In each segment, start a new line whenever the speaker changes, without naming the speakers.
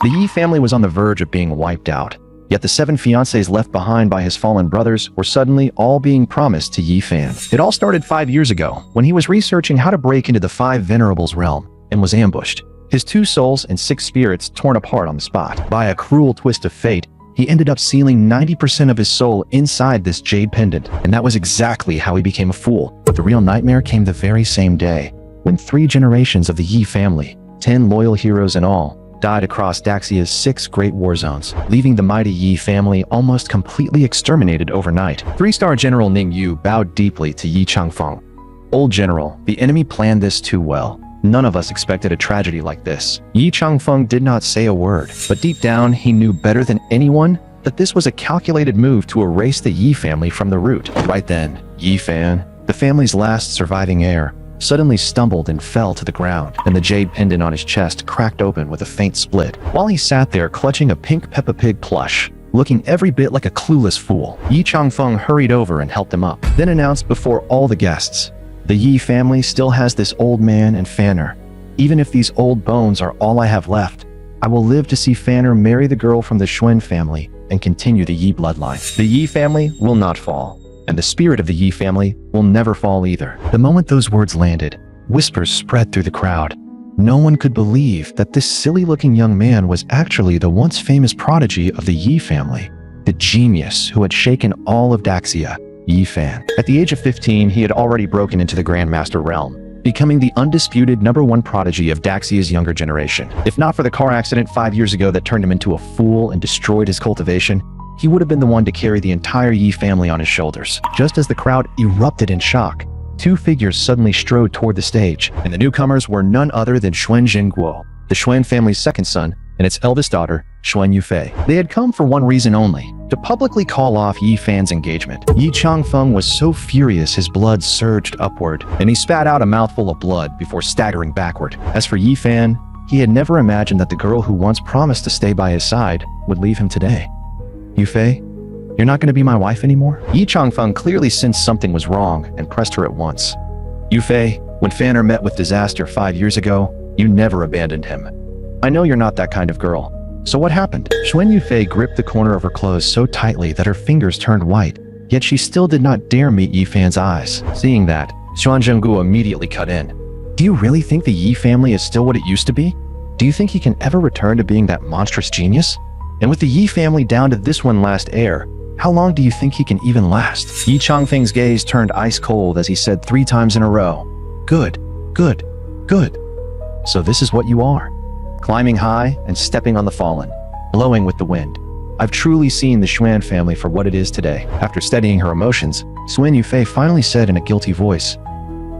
The Yi family was on the verge of being wiped out. Yet the 7 fiancés left behind by his fallen brothers were suddenly all being promised to Yi Fan. It all started 5 years ago, when he was researching how to break into the 5 Venerables realm, and was ambushed. His 2 souls and 6 spirits torn apart on the spot. By a cruel twist of fate, he ended up sealing 90% of his soul inside this jade pendant, and that was exactly how he became a fool. But the real nightmare came the very same day, when 3 generations of the Yi family, 10 loyal heroes in all, died across Daxia's 6 great war zones, leaving the mighty Yi family almost completely exterminated overnight. 3-star General Ning Yu bowed deeply to Yi Changfeng. Old General, the enemy planned this too well. None of us expected a tragedy like this. Yi Changfeng did not say a word, but deep down he knew better than anyone that this was a calculated move to erase the Yi family from the root. Right then, Yi Fan, the family's last surviving heir, suddenly stumbled and fell to the ground, and the jade pendant on his chest cracked open with a faint split. While he sat there clutching a pink Peppa Pig plush, looking every bit like a clueless fool, Yi Changfeng hurried over and helped him up, then announced before all the guests, "The Yi family still has this old man and Fanner. Even if these old bones are all I have left, I will live to see Fanner marry the girl from the Xuan family and continue the Yi bloodline. The Yi family will not fall, and the spirit of the Yi family will never fall either." The moment those words landed, whispers spread through the crowd. No one could believe that this silly-looking young man was actually the once famous prodigy of the Yi family, the genius who had shaken all of Daxia, Yi Fan. At the age of 15, he had already broken into the Grandmaster realm, becoming the undisputed #1 prodigy of Daxia's younger generation. If not for the car accident 5 years ago that turned him into a fool and destroyed his cultivation, he would have been the one to carry the entire Yi family on his shoulders. Just as the crowd erupted in shock, 2 figures suddenly strode toward the stage, and the newcomers were none other than Xuan Jingguo, the Xuan family's second son, and its eldest daughter, Xuan Yufei. They had come for one reason only, to publicly call off Yi Fan's engagement. Yi Changfeng was so furious his blood surged upward, and he spat out a mouthful of blood before staggering backward. As for Yi Fan, he had never imagined that the girl who once promised to stay by his side would leave him today. "Yufei, you're not going to be my wife anymore?" Yi Changfeng clearly sensed something was wrong and pressed her at once. "Yufei, when Fanner met with disaster 5 years ago, you never abandoned him. I know you're not that kind of girl. So what happened?" Xuan Yufei gripped the corner of her clothes so tightly that her fingers turned white, yet she still did not dare meet Yi Fan's eyes. Seeing that, Xuan Zhengguo immediately cut in. "Do you really think the Yi family is still what it used to be? Do you think he can ever return to being that monstrous genius? And with the Yi family down to this one last heir, how long do you think he can even last?" Yi Changfeng's gaze turned ice cold as he said 3 times in a row, "Good, good, good. So this is what you are. Climbing high and stepping on the fallen, blowing with the wind. I've truly seen the Xuan family for what it is today." After studying her emotions, Xuan Yufei finally said in a guilty voice,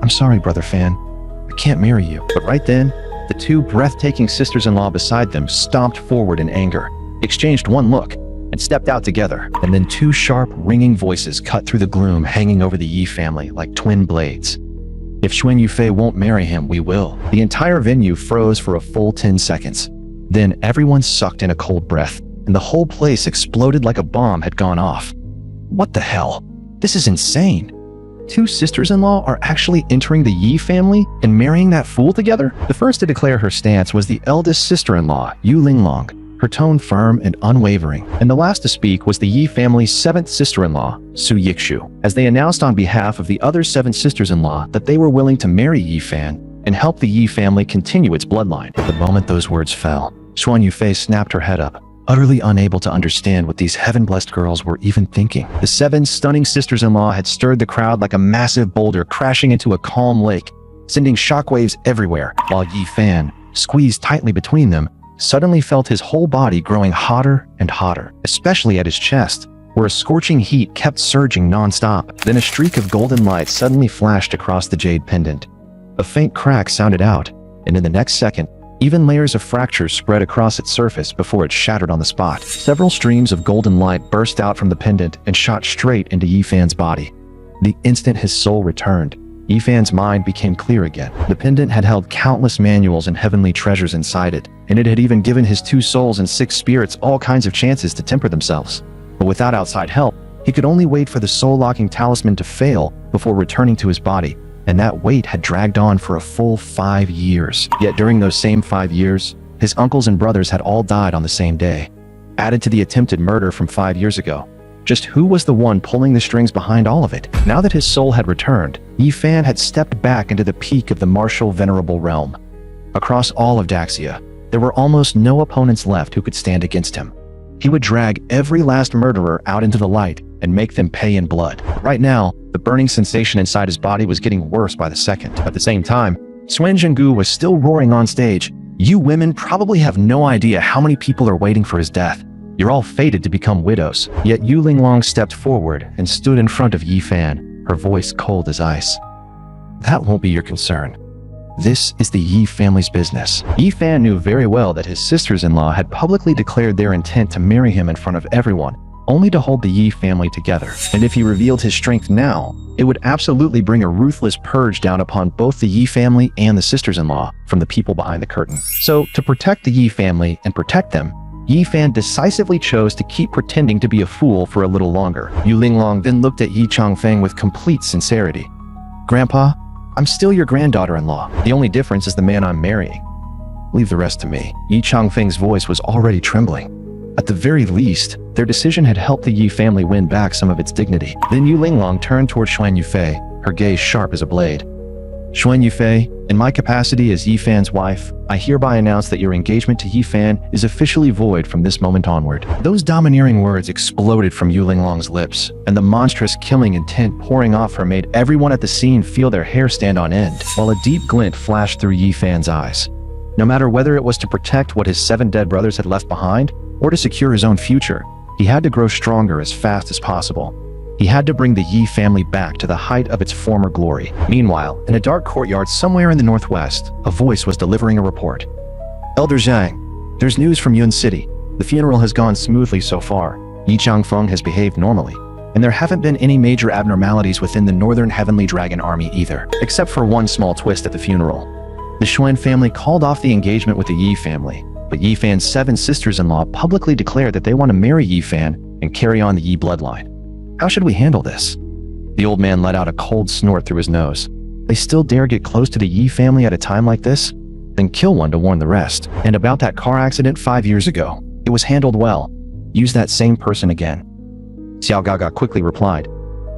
"I'm sorry, Brother Fan. I can't marry you." But right then, the 2 breathtaking sisters-in-law beside them stomped forward in anger, exchanged one look, and stepped out together. And then 2 sharp, ringing voices cut through the gloom hanging over the Yi family like twin blades. "If Xuan Yufei won't marry him, we will." The entire venue froze for a full 10 seconds. Then everyone sucked in a cold breath, and the whole place exploded like a bomb had gone off. What the hell? This is insane. 2 sisters-in-law are actually entering the Yi family and marrying that fool together? The first to declare her stance was the eldest sister-in-law, Yu Linglong, her tone firm and unwavering. And the last to speak was the Yi family's 7th sister-in-law, Su Yikshu, as they announced on behalf of the other 7 sisters-in-law that they were willing to marry Yi Fan and help the Yi family continue its bloodline. But the moment those words fell, Xuan Yufei snapped her head up, utterly unable to understand what these heaven-blessed girls were even thinking. The 7 stunning sisters-in-law had stirred the crowd like a massive boulder crashing into a calm lake, sending shockwaves everywhere, while Yi Fan, squeezed tightly between them, suddenly felt his whole body growing hotter and hotter, especially at his chest, where a scorching heat kept surging non-stop. Then a streak of golden light suddenly flashed across the jade pendant. A faint crack sounded out, and in the next second, even layers of fractures spread across its surface before it shattered on the spot. Several streams of golden light burst out from the pendant and shot straight into Yi Fan's body. The instant his soul returned, Yi Fan's mind became clear again. The pendant had held countless manuals and heavenly treasures inside it, and it had even given his 2 souls and 6 spirits all kinds of chances to temper themselves. But without outside help, he could only wait for the soul-locking talisman to fail before returning to his body, and that wait had dragged on for a full 5 years. Yet during those same 5 years, His uncles and brothers had all died on the same day. Added to the attempted murder from 5 years ago. Just who was the one pulling the strings behind all of it? Now that his soul had returned, Yifan had stepped back into the peak of the martial venerable realm. Across all of Daxia, there were almost no opponents left who could stand against him. He would drag every last murderer out into the light and make them pay in blood. Right now, the burning sensation inside his body was getting worse by the second. At the same time, Suen Zhenggu was still roaring on stage. You women probably have no idea how many people are waiting for his death. You're all fated to become widows. Yet Yu Linglong stepped forward and stood in front of Yifan, her voice cold as ice. That won't be your concern. This is the Yi family's business. Yifan knew very well that his sisters-in-law had publicly declared their intent to marry him in front of everyone, only to hold the Yi family together. And if he revealed his strength now, it would absolutely bring a ruthless purge down upon both the Yi family and the sisters-in-law from the people behind the curtain. So, to protect the Yi family and protect them, Yifan decisively chose to keep pretending to be a fool for a little longer. Yu Linglong then looked at Yi Changfeng with complete sincerity. Grandpa, I'm still your granddaughter-in-law. The only difference is the man I'm marrying. Leave the rest to me. Yi Changfeng's voice was already trembling. At the very least, their decision had helped the Yi family win back some of its dignity. Then Yu Linglong turned toward Xuan Yufei, her gaze sharp as a blade. Xuan Yufei, in my capacity as Yifan's wife, I hereby announce that your engagement to Yifan is officially void from this moment onward. Those domineering words exploded from Yu Linglong's lips, and the monstrous killing intent pouring off her made everyone at the scene feel their hair stand on end, while a deep glint flashed through Yifan's eyes. No matter whether it was to protect what his 7 dead brothers had left behind, or to secure his own future, he had to grow stronger as fast as possible. He had to bring the Yi family back to the height of its former glory. Meanwhile, in a dark courtyard somewhere in the northwest, a voice was delivering a report. Elder Zhang, there's news from Yun City. The funeral has gone smoothly so far. Yi Changfeng has behaved normally, and there haven't been any major abnormalities within the Northern Heavenly Dragon Army either, except for one small twist at the funeral. The Xuan family called off the engagement with the Yi family, but Yifan's 7 sisters-in-law publicly declared that they want to marry Yifan and carry on the Yi bloodline. How should we handle this? The old man let out a cold snort through his nose. They still dare get close to the Yi family at a time like this? Then kill one to warn the rest. And about that car accident 5 years ago, it was handled well. Use that same person again. Xiao Gaga quickly replied.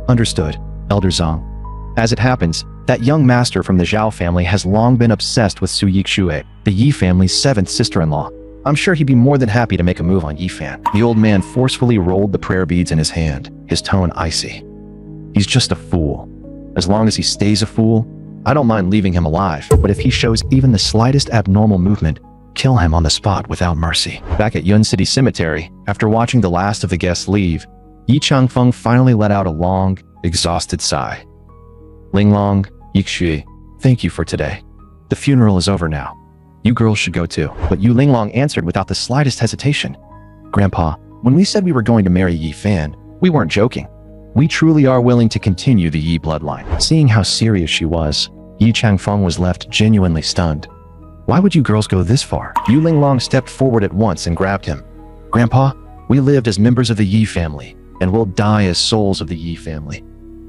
Understood, Elder Zhang. As it happens, that young master from the Zhao family has long been obsessed with Su Yixue, the Yi family's 7th sister-in-law. I'm sure he'd be more than happy to make a move on Yifan. The old man forcefully rolled the prayer beads in his hand, his tone icy. He's just a fool. As long as he stays a fool, I don't mind leaving him alive, but if he shows even the slightest abnormal movement, kill him on the spot without mercy. Back at Yun City Cemetery, after watching the last of the guests leave, Yi Changfeng finally let out a long, exhausted sigh. Linglong, Yixue, thank you for today. The funeral is over now. You girls should go too. But Yu Linglong answered without the slightest hesitation. Grandpa, when we said we were going to marry Yifan, we weren't joking. We truly are willing to continue the Yi bloodline. Seeing how serious she was, Yi Changfeng was left genuinely stunned. Why would you girls go this far? Yu Linglong stepped forward at once and grabbed him. Grandpa, we lived as members of the Yi family, and will die as souls of the Yi family.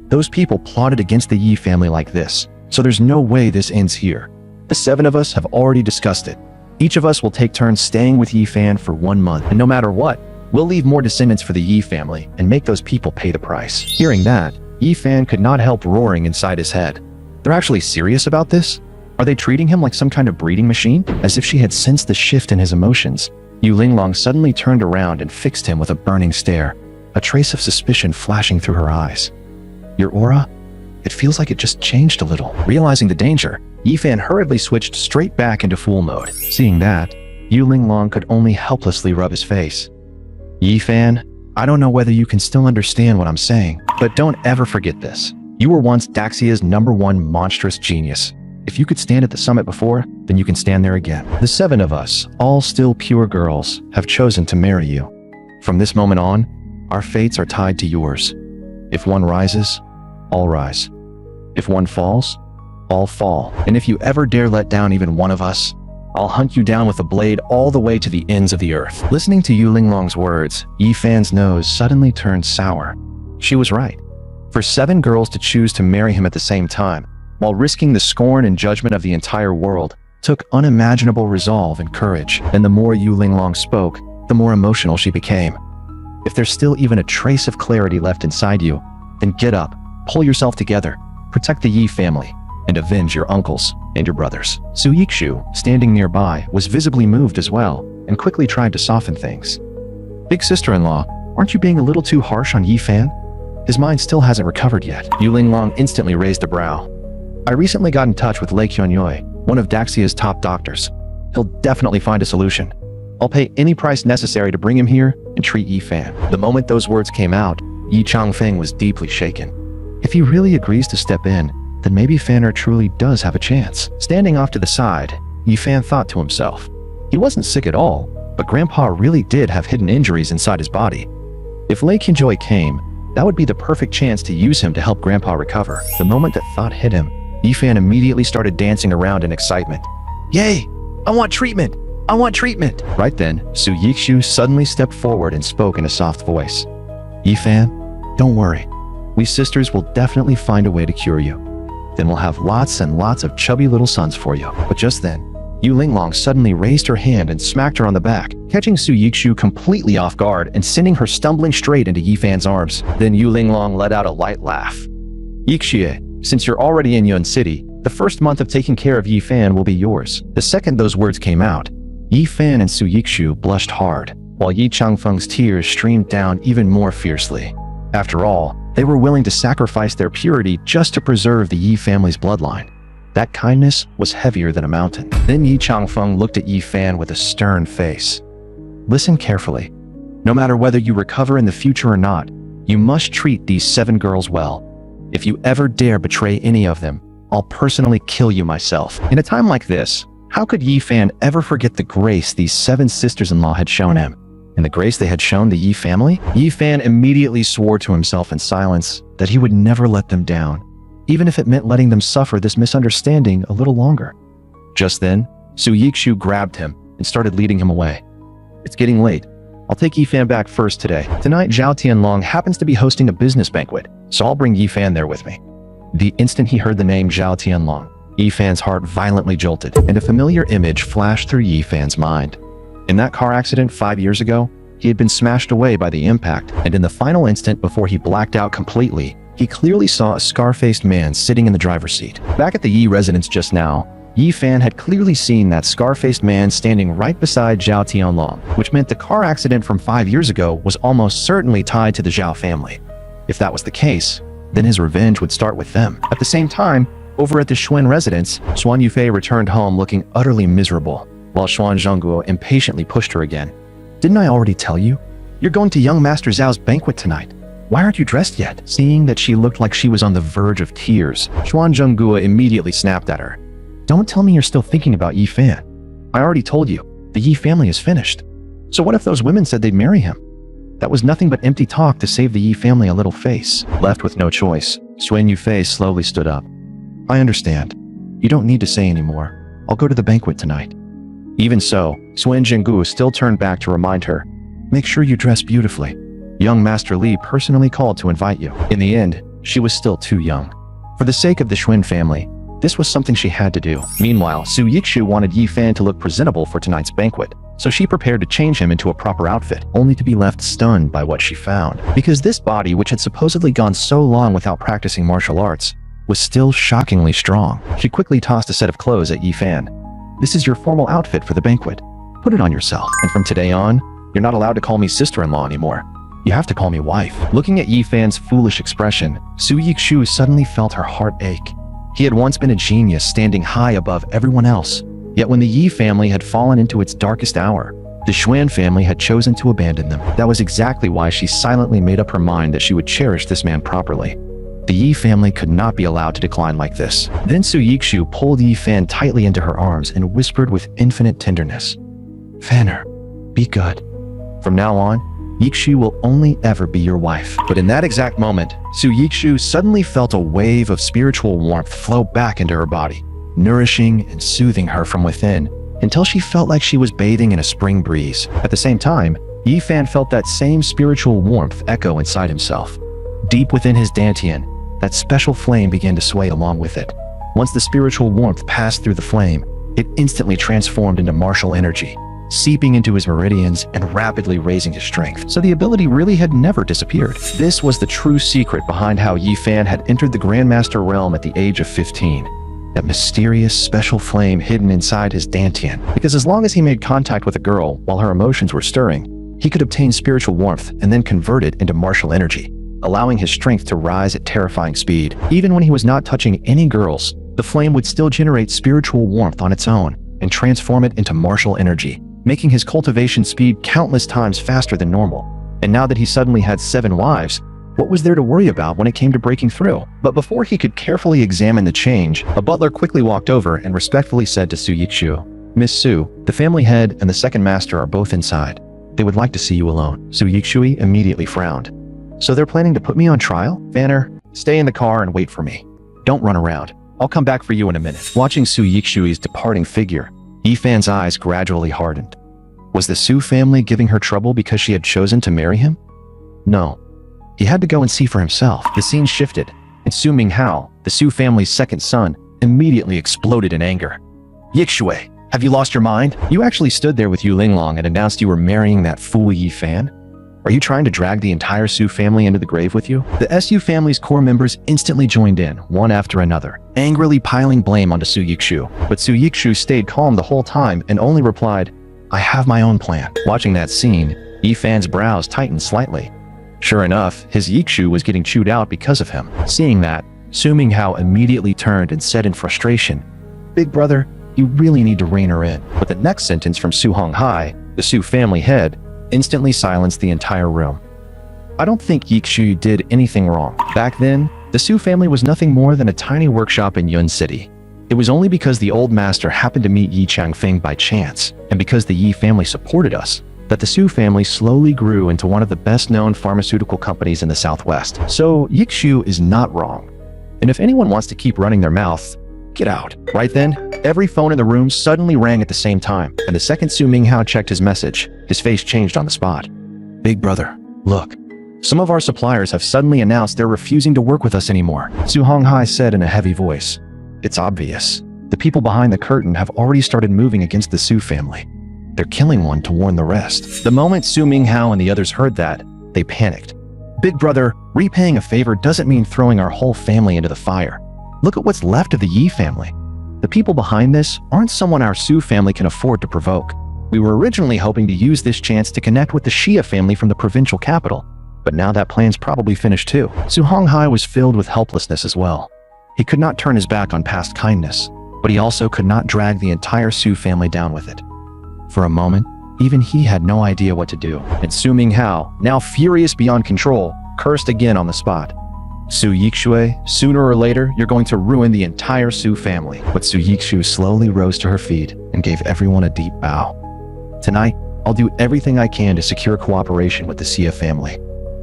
Those people plotted against the Yi family like this, so there's no way this ends here. The 7 of us have already discussed it. Each of us will take turns staying with Yifan for 1 month, and no matter what, we'll leave more descendants for the Yi family and make those people pay the price. Hearing that, Yifan could not help roaring inside his head. They're actually serious about this? Are they treating him like some kind of breeding machine? As if she had sensed the shift in his emotions, Yu Linglong suddenly turned around and fixed him with a burning stare, a trace of suspicion flashing through her eyes. Your aura? It feels like it just changed a little. Realizing the danger, Yifan hurriedly switched straight back into fool mode. Seeing that, Yu Linglong could only helplessly rub his face. Yifan, I don't know whether you can still understand what I'm saying, but don't ever forget this. You were once Daxia's #1 monstrous genius. If you could stand at the summit before, then you can stand there again. The 7 of us, all still pure girls, have chosen to marry you. From this moment on, our fates are tied to yours. If one rises, all rise. If one falls, all fall. And if you ever dare let down even one of us, I'll hunt you down with a blade all the way to the ends of the earth. Listening to Yu Linglong's words, Yifan's nose suddenly turned sour. She was right. For 7 girls to choose to marry him at the same time, while risking the scorn and judgment of the entire world, took unimaginable resolve and courage, and the more Yu Linglong spoke, the more emotional she became. If there's still even a trace of clarity left inside you, then get up, pull yourself together, protect the Yi family, and avenge your uncles and your brothers. Su Yikshu, standing nearby, was visibly moved as well, and quickly tried to soften things. Big sister-in-law, aren't you being a little too harsh on Yi Fan? His mind still hasn't recovered yet. Yu Linglong instantly raised a brow. I recently got in touch with Lei Qianyue, one of Daxia's top doctors. He'll definitely find a solution. I'll pay any price necessary to bring him here and treat Yi Fan. The moment those words came out, Yi Changfeng was deeply shaken. If he really agrees to step in, then maybe Fanner truly does have a chance. Standing off to the side, Yi Fan thought to himself. He wasn't sick at all, but Grandpa really did have hidden injuries inside his body. If Lei Qianyue came, that would be the perfect chance to use him to help Grandpa recover. The moment that thought hit him, Yi Fan immediately started dancing around in excitement. Yay! I want treatment! I want treatment! Right then, Su Yikshu suddenly stepped forward and spoke in a soft voice. Yi Fan, don't worry. We sisters will definitely find a way to cure you. Then we'll have lots and lots of chubby little sons for you. But just then, Yu Linglong suddenly raised her hand and smacked her on the back, catching Su Yikshu completely off guard and sending her stumbling straight into Yi Fan's arms. Then Yu Linglong let out a light laugh. Yixue, since you're already in Yun City, the first month of taking care of Yi Fan will be yours. The second those words came out, Yi Fan and Su Yikshu blushed hard, while Yi Changfeng's tears streamed down even more fiercely. After all, they were willing to sacrifice their purity just to preserve the Yi family's bloodline. That kindness was heavier than a mountain. Then Yi Changfeng looked at Yi Fan with a stern face. Listen carefully. No matter whether you recover in the future or not, you must treat these 7 girls well. If you ever dare betray any of them, I'll personally kill you myself. In a time like this, how could Yi Fan ever forget the grace these 7 sisters-in-law had shown him? And the grace they had shown the Yi family? Yi Fan immediately swore to himself in silence that he would never let them down, even if it meant letting them suffer this misunderstanding a little longer. Just then, Su Yikshu grabbed him and started leading him away. It's getting late. I'll take Yi Fan back first today. Tonight, Zhao Tianlong happens to be hosting a business banquet, so I'll bring Yi Fan there with me. The instant he heard the name Zhao Tianlong, Yi Fan's heart violently jolted, and a familiar image flashed through Yi Fan's mind. In that car accident 5 years ago, he had been smashed away by the impact, and in the final instant before he blacked out completely, he clearly saw a scar-faced man sitting in the driver's seat. Back at the Yi residence just now, Yi Fan had clearly seen that scar-faced man standing right beside Zhao Tianlong, which meant the car accident from 5 years ago was almost certainly tied to the Zhao family. If that was the case, then his revenge would start with them. At the same time, over at the Xuan residence, Xuan Yufei returned home looking utterly miserable, while Xuan Zhongguo impatiently pushed her again. Didn't I already tell you? You're going to young Master Zhao's banquet tonight. Why aren't you dressed yet? Seeing that she looked like she was on the verge of tears, Xuan Zhongguo immediately snapped at her. Don't tell me you're still thinking about Yi Fan. I already told you, the Yi family is finished. So what if those women said they'd marry him? That was nothing but empty talk to save the Yi family a little face. Left with no choice, Xuan Yufei slowly stood up. I understand. You don't need to say anymore. I'll go to the banquet tonight. Even so, Xuan Zhenggu still turned back to remind her, make sure you dress beautifully. Young Master Li personally called to invite you. In the end, she was still too young. For the sake of the Xuan family, this was something she had to do. Meanwhile, Su Yikshu wanted Yi Fan to look presentable for tonight's banquet, so she prepared to change him into a proper outfit, only to be left stunned by what she found. Because this body, which had supposedly gone so long without practicing martial arts, was still shockingly strong. She quickly tossed a set of clothes at Yi Fan. This is your formal outfit for the banquet. Put it on yourself. And from today on, you're not allowed to call me sister-in-law anymore. You have to call me wife. Looking at Yi Fan's foolish expression, Su Yikshu suddenly felt her heart ache. He had once been a genius standing high above everyone else. Yet when the Yi family had fallen into its darkest hour, the Xuan family had chosen to abandon them. That was exactly why she silently made up her mind that she would cherish this man properly. The Yi family could not be allowed to decline like this. Then Su Yikshu pulled Yi Fan tightly into her arms and whispered with infinite tenderness, Fanner, be good. From now on, Yikshu will only ever be your wife. But in that exact moment, Su Yikshu suddenly felt a wave of spiritual warmth flow back into her body, nourishing and soothing her from within, until she felt like she was bathing in a spring breeze. At the same time, Yi Fan felt that same spiritual warmth echo inside himself. Deep within his dantian, that special flame began to sway along with it. Once the spiritual warmth passed through the flame, It instantly transformed into martial energy, seeping into his meridians and rapidly raising his strength. So the ability really had never disappeared. This was the true secret behind how Yi Fan had entered the Grandmaster realm at the age of 15. That mysterious special flame hidden inside his dantian. Because as long as he made contact with a girl while her emotions were stirring, he could obtain spiritual warmth and then convert it into martial energy, allowing his strength to rise at terrifying speed. Even when he was not touching any girls, the flame would still generate spiritual warmth on its own and transform it into martial energy, making his cultivation speed countless times faster than normal. And now that he suddenly had 7 wives, what was there to worry about when it came to breaking through? But before he could carefully examine the change, a butler quickly walked over and respectfully said to Su Yikshu, "Miss Su, the family head and the second master are both inside. They would like to see you alone." Su Yikshui immediately frowned. "So they're planning to put me on trial? Vanner, stay in the car and wait for me. Don't run around. I'll come back for you in a minute." Watching Su Yikshui's departing figure, Yi Fan's eyes gradually hardened. Was the Su family giving her trouble because she had chosen to marry him? No. He had to go and see for himself. The scene shifted, and Su Minghao, the Su family's second son, immediately exploded in anger. "Yikshui, have you lost your mind? You actually stood there with Yu Linglong and announced you were marrying that fool Yi Fan? Are you trying to drag the entire Su family into the grave with you?" The SU family's core members instantly joined in, one after another, angrily piling blame onto Su Yikshu. But Su Yikshu stayed calm the whole time and only replied, "I have my own plan." Watching that scene, Yi Fan's brows tightened slightly. Sure enough, his Yikshu was getting chewed out because of him. Seeing that, Su Minghao immediately turned and said in frustration, "Big brother, you really need to rein her in." But the next sentence from Su Honghai, the Su family head, instantly silenced the entire room. "I don't think Yikshu did anything wrong. Back then, the Su family was nothing more than a tiny workshop in Yun City. It was only because the old master happened to meet Yi Changfeng by chance, and because the Yi family supported us, that the Su family slowly grew into one of the best-known pharmaceutical companies in the Southwest. So Yikshu is not wrong. And if anyone wants to keep running their mouth, get out." Right then, every phone in the room suddenly rang at the same time, and the second Su Minghao checked his message, his face changed on the spot. "Big brother, look. Some of our suppliers have suddenly announced they're refusing to work with us anymore," Su Honghai said in a heavy voice. "It's obvious. The people behind the curtain have already started moving against the Su family. They're killing one to warn the rest." The moment Su Minghao and the others heard that, they panicked. "Big brother, repaying a favor doesn't mean throwing our whole family into the fire. Look at what's left of the Yi family. The people behind this aren't someone our Su family can afford to provoke. We were originally hoping to use this chance to connect with the Xia family from the provincial capital, but now that plan's probably finished too." Su Honghai was filled with helplessness as well. He could not turn his back on past kindness, but he also could not drag the entire Su family down with it. For a moment, even he had no idea what to do, and Su Minghao, now furious beyond control, cursed again on the spot. "Su Yikshui, sooner or later, you're going to ruin the entire Su family." But Su Yikshu slowly rose to her feet and gave everyone a deep bow. "Tonight, I'll do everything I can to secure cooperation with the Xia family.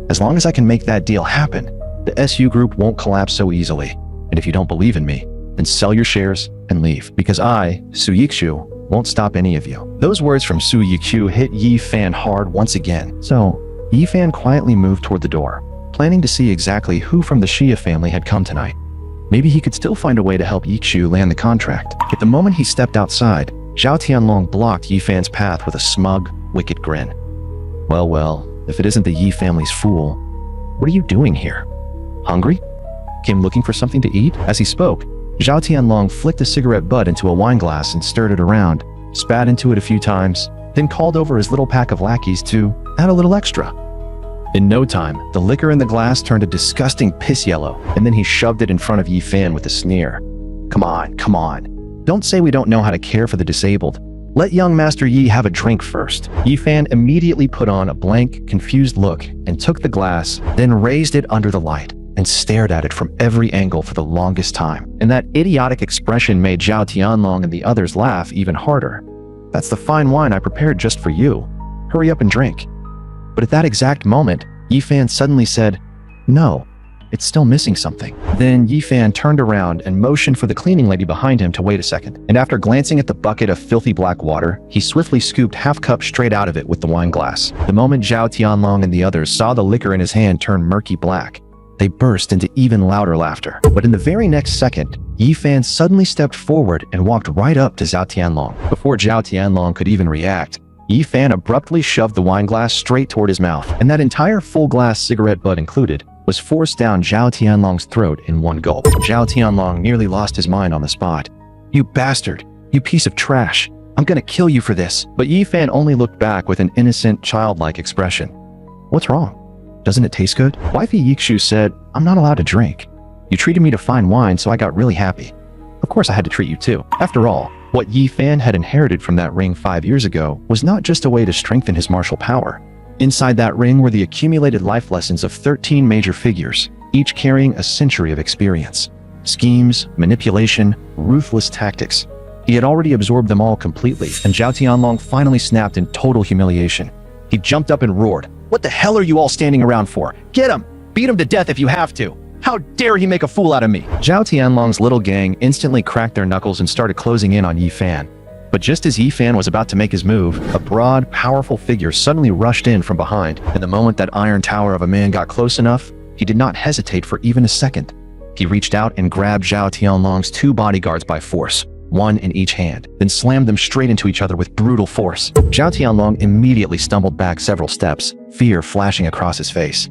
As long as I can make that deal happen, the SU group won't collapse so easily. And if you don't believe in me, then sell your shares and leave, because I, Su Yikshu, won't stop any of you." Those words from Su Yikshu hit Yi Fan hard once again. So, Yi Fan quietly moved toward the door, planning to see exactly who from the Xia family had come tonight. Maybe he could still find a way to help Yikshu land the contract. At the moment he stepped outside, Zhao Tianlong blocked Yi Fan's path with a smug, wicked grin. Well, if it isn't the Yi family's fool, what are you doing here? Hungry? Came looking for something to eat?" As he spoke, Zhao Tianlong flicked a cigarette butt into a wine glass and stirred it around, spat into it a few times, then called over his little pack of lackeys to add a little extra. In no time, the liquor in the glass turned a disgusting piss yellow, and then he shoved it in front of Yi Fan with a sneer. Come on. Don't say we don't know how to care for the disabled. Let young Master Yi have a drink first." Yi Fan immediately put on a blank, confused look and took the glass, then raised it under the light and stared at it from every angle for the longest time. And that idiotic expression made Zhao Tianlong and the others laugh even harder. "That's the fine wine I prepared just for you. Hurry up and drink." But at that exact moment, Yi Fan suddenly said, "No, it's still missing something." Then Yi Fan turned around and motioned for the cleaning lady behind him to wait a second. And after glancing at the bucket of filthy black water, he swiftly scooped half cup straight out of it with the wine glass. The moment Zhao Tianlong and the others saw the liquor in his hand turn murky black, they burst into even louder laughter. But in the very next second, Yi Fan suddenly stepped forward and walked right up to Zhao Tianlong. Before Zhao Tianlong could even react, Yi Fan abruptly shoved the wine glass straight toward his mouth, and that entire full glass, cigarette butt included, was forced down Zhao Tianlong's throat in one gulp. Zhao Tianlong nearly lost his mind on the spot. "You bastard! You piece of trash! I'm gonna kill you for this!" But Yi Fan only looked back with an innocent, childlike expression. "What's wrong? Doesn't it taste good?" Wifey Yikshu said, "I'm not allowed to drink. You treated me to fine wine, so I got really happy. Of course I had to treat you too." After all, what Yi Fan had inherited from that ring 5 years ago was not just a way to strengthen his martial power. Inside that ring were the accumulated life lessons of 13 major figures, each carrying a century of experience. Schemes, manipulation, ruthless tactics. He had already absorbed them all completely, and Zhao Tianlong finally snapped in total humiliation. He jumped up and roared, "What the hell are you all standing around for? Get him! Beat him to death if you have to! How dare he make a fool out of me!" Zhao Tianlong's little gang instantly cracked their knuckles and started closing in on Yi Fan. But just as Yi Fan was about to make his move, a broad, powerful figure suddenly rushed in from behind, and the moment that iron tower of a man got close enough, he did not hesitate for even a second. He reached out and grabbed Zhao Tianlong's 2 bodyguards by force, one in each hand, then slammed them straight into each other with brutal force. Zhao Tianlong immediately stumbled back several steps, fear flashing across his face.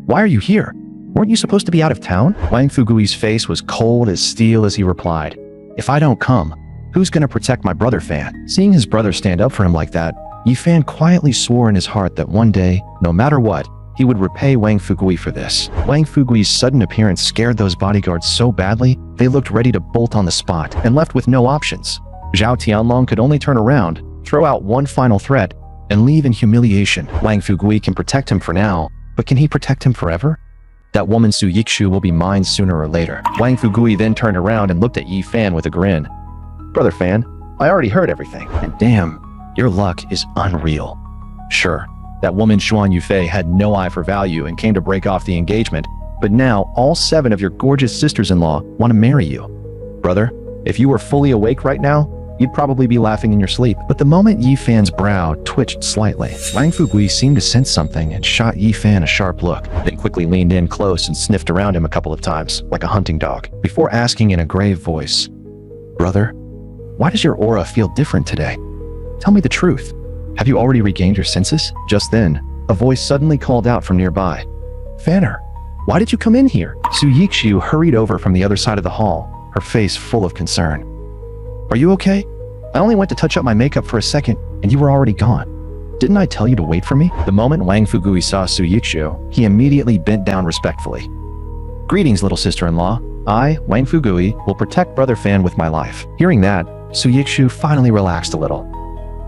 "Why are you here? Weren't you supposed to be out of town?" Wang Fugui's face was cold as steel as he replied, "If I don't come, who's gonna protect my brother Fan?" Seeing his brother stand up for him like that, Yi Fan quietly swore in his heart that one day, no matter what, he would repay Wang Fugui for this. Wang Fugui's sudden appearance scared those bodyguards so badly, they looked ready to bolt on the spot and left with no options. Zhao Tianlong could only turn around, throw out one final threat, and leave in humiliation. Wang Fugui can protect him for now, but can he protect him forever? That woman Su Yikshu will be mine sooner or later. Wang Fugui then turned around and looked at Yi Fan with a grin. "Brother Fan, I already heard everything, and damn, your luck is unreal. Sure, that woman Xuan Yufei had no eye for value and came to break off the engagement, but now all 7 of your gorgeous sisters-in-law want to marry you. Brother, if you were fully awake right now, you'd probably be laughing in your sleep." But the moment Yi Fan's brow twitched slightly, Wang Fugui seemed to sense something and shot Yi Fan a sharp look, then quickly leaned in close and sniffed around him a couple of times, like a hunting dog, before asking in a grave voice, "Brother, why does your aura feel different today? Tell me the truth. Have you already regained your senses?" Just then, a voice suddenly called out from nearby. "Fanner, why did you come in here?" Su Yikshu hurried over from the other side of the hall, her face full of concern. "Are you okay? I only went to touch up my makeup for a second, and you were already gone. Didn't I tell you to wait for me?" The moment Wang Fugui saw Su Yikshu, he immediately bent down respectfully. "Greetings, little sister-in-law. I, Wang Fugui, will protect Brother Fan with my life." Hearing that, Su Yikshu finally relaxed a little.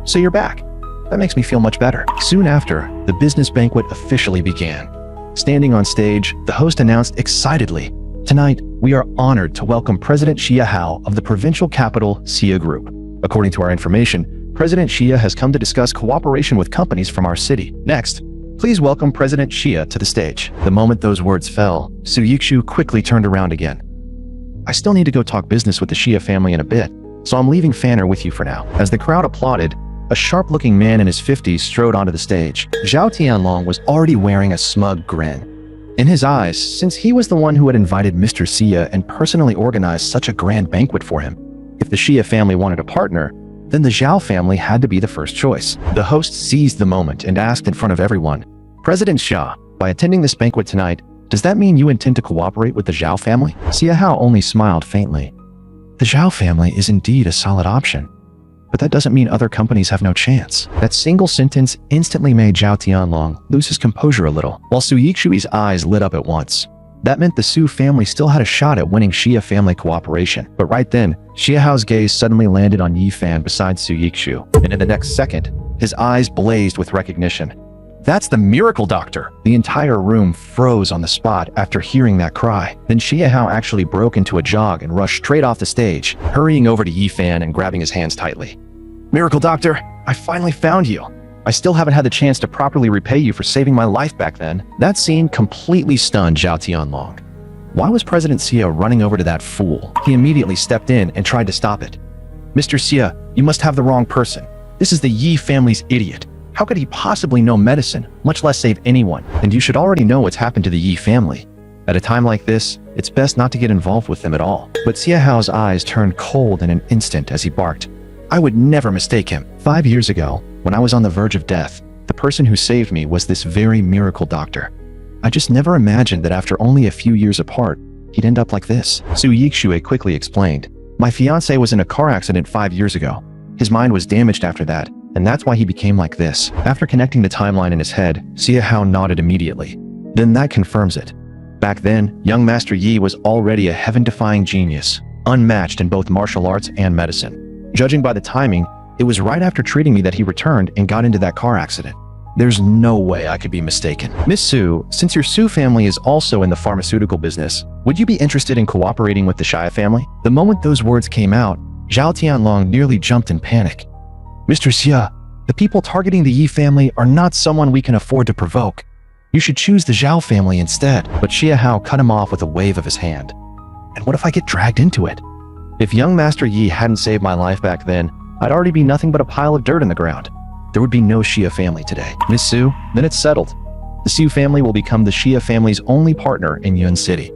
"So you're back. That makes me feel much better." Soon after, the business banquet officially began. Standing on stage, the host announced excitedly, "Tonight, we are honored to welcome President Xia Hao of the provincial capital, Xia Group. According to our information, President Xia has come to discuss cooperation with companies from our city. Next, please welcome President Xia to the stage." The moment those words fell, Su Yikshu quickly turned around again. "I still need to go talk business with the Xia family in a bit, so I'm leaving Fanner with you for now." As the crowd applauded, a sharp-looking man in his 50s strode onto the stage. Zhao Tianlong was already wearing a smug grin. In his eyes, since he was the one who had invited Mr. Xia and personally organized such a grand banquet for him, if the Xia family wanted a partner, then the Zhao family had to be the first choice. The host seized the moment and asked in front of everyone, "President Xia, by attending this banquet tonight, does that mean you intend to cooperate with the Zhao family?" Xia Hao only smiled faintly. "The Zhao family is indeed a solid option, but that doesn't mean other companies have no chance." That single sentence instantly made Zhao Tianlong lose his composure a little, while Su Yikshui's eyes lit up at once. That meant the Su family still had a shot at winning Xia family cooperation. But right then, Xia Hao's gaze suddenly landed on Yi Fan beside Su Yikshu, and in the next second, his eyes blazed with recognition. "That's the miracle doctor!" The entire room froze on the spot after hearing that cry. Then Xia Hao actually broke into a jog and rushed straight off the stage, hurrying over to Yi Fan and grabbing his hands tightly. "Miracle doctor, I finally found you. I still haven't had the chance to properly repay you for saving my life back then." That scene completely stunned Zhao Tianlong. Why was President Xia running over to that fool? He immediately stepped in and tried to stop it. "Mr. Xia, you must have the wrong person. This is the Yi family's idiot. How could he possibly know medicine, much less save anyone? And you should already know what's happened to the Yi family. At a time like this, it's best not to get involved with them at all. But Xia Hao's eyes turned cold in an instant as he barked. I would never mistake him. 5 years ago, when I was on the verge of death, the person who saved me was this very miracle doctor. I just never imagined that after only a few years apart, he'd end up like this. Su Yixue quickly explained. My fiancé was in a car accident 5 years ago. His mind was damaged after that, and that's why he became like this. After connecting the timeline in his head, Xia Hao nodded immediately. Then that confirms it. Back then, young Master Yi was already a heaven-defying genius, unmatched in both martial arts and medicine. Judging by the timing, it was right after treating me that he returned and got into that car accident. There's no way I could be mistaken. Miss Su, since your Su family is also in the pharmaceutical business, would you be interested in cooperating with the Xia family? The moment those words came out, Zhao Tianlong nearly jumped in panic. Mr. Xia, the people targeting the Yi family are not someone we can afford to provoke. You should choose the Zhao family instead. But Xia Hao cut him off with a wave of his hand. And what if I get dragged into it? If young Master Yi hadn't saved my life back then, I'd already be nothing but a pile of dirt in the ground. There would be no Xia family today. Miss Su, then it's settled. The Su family will become the Xia family's only partner in Yun City.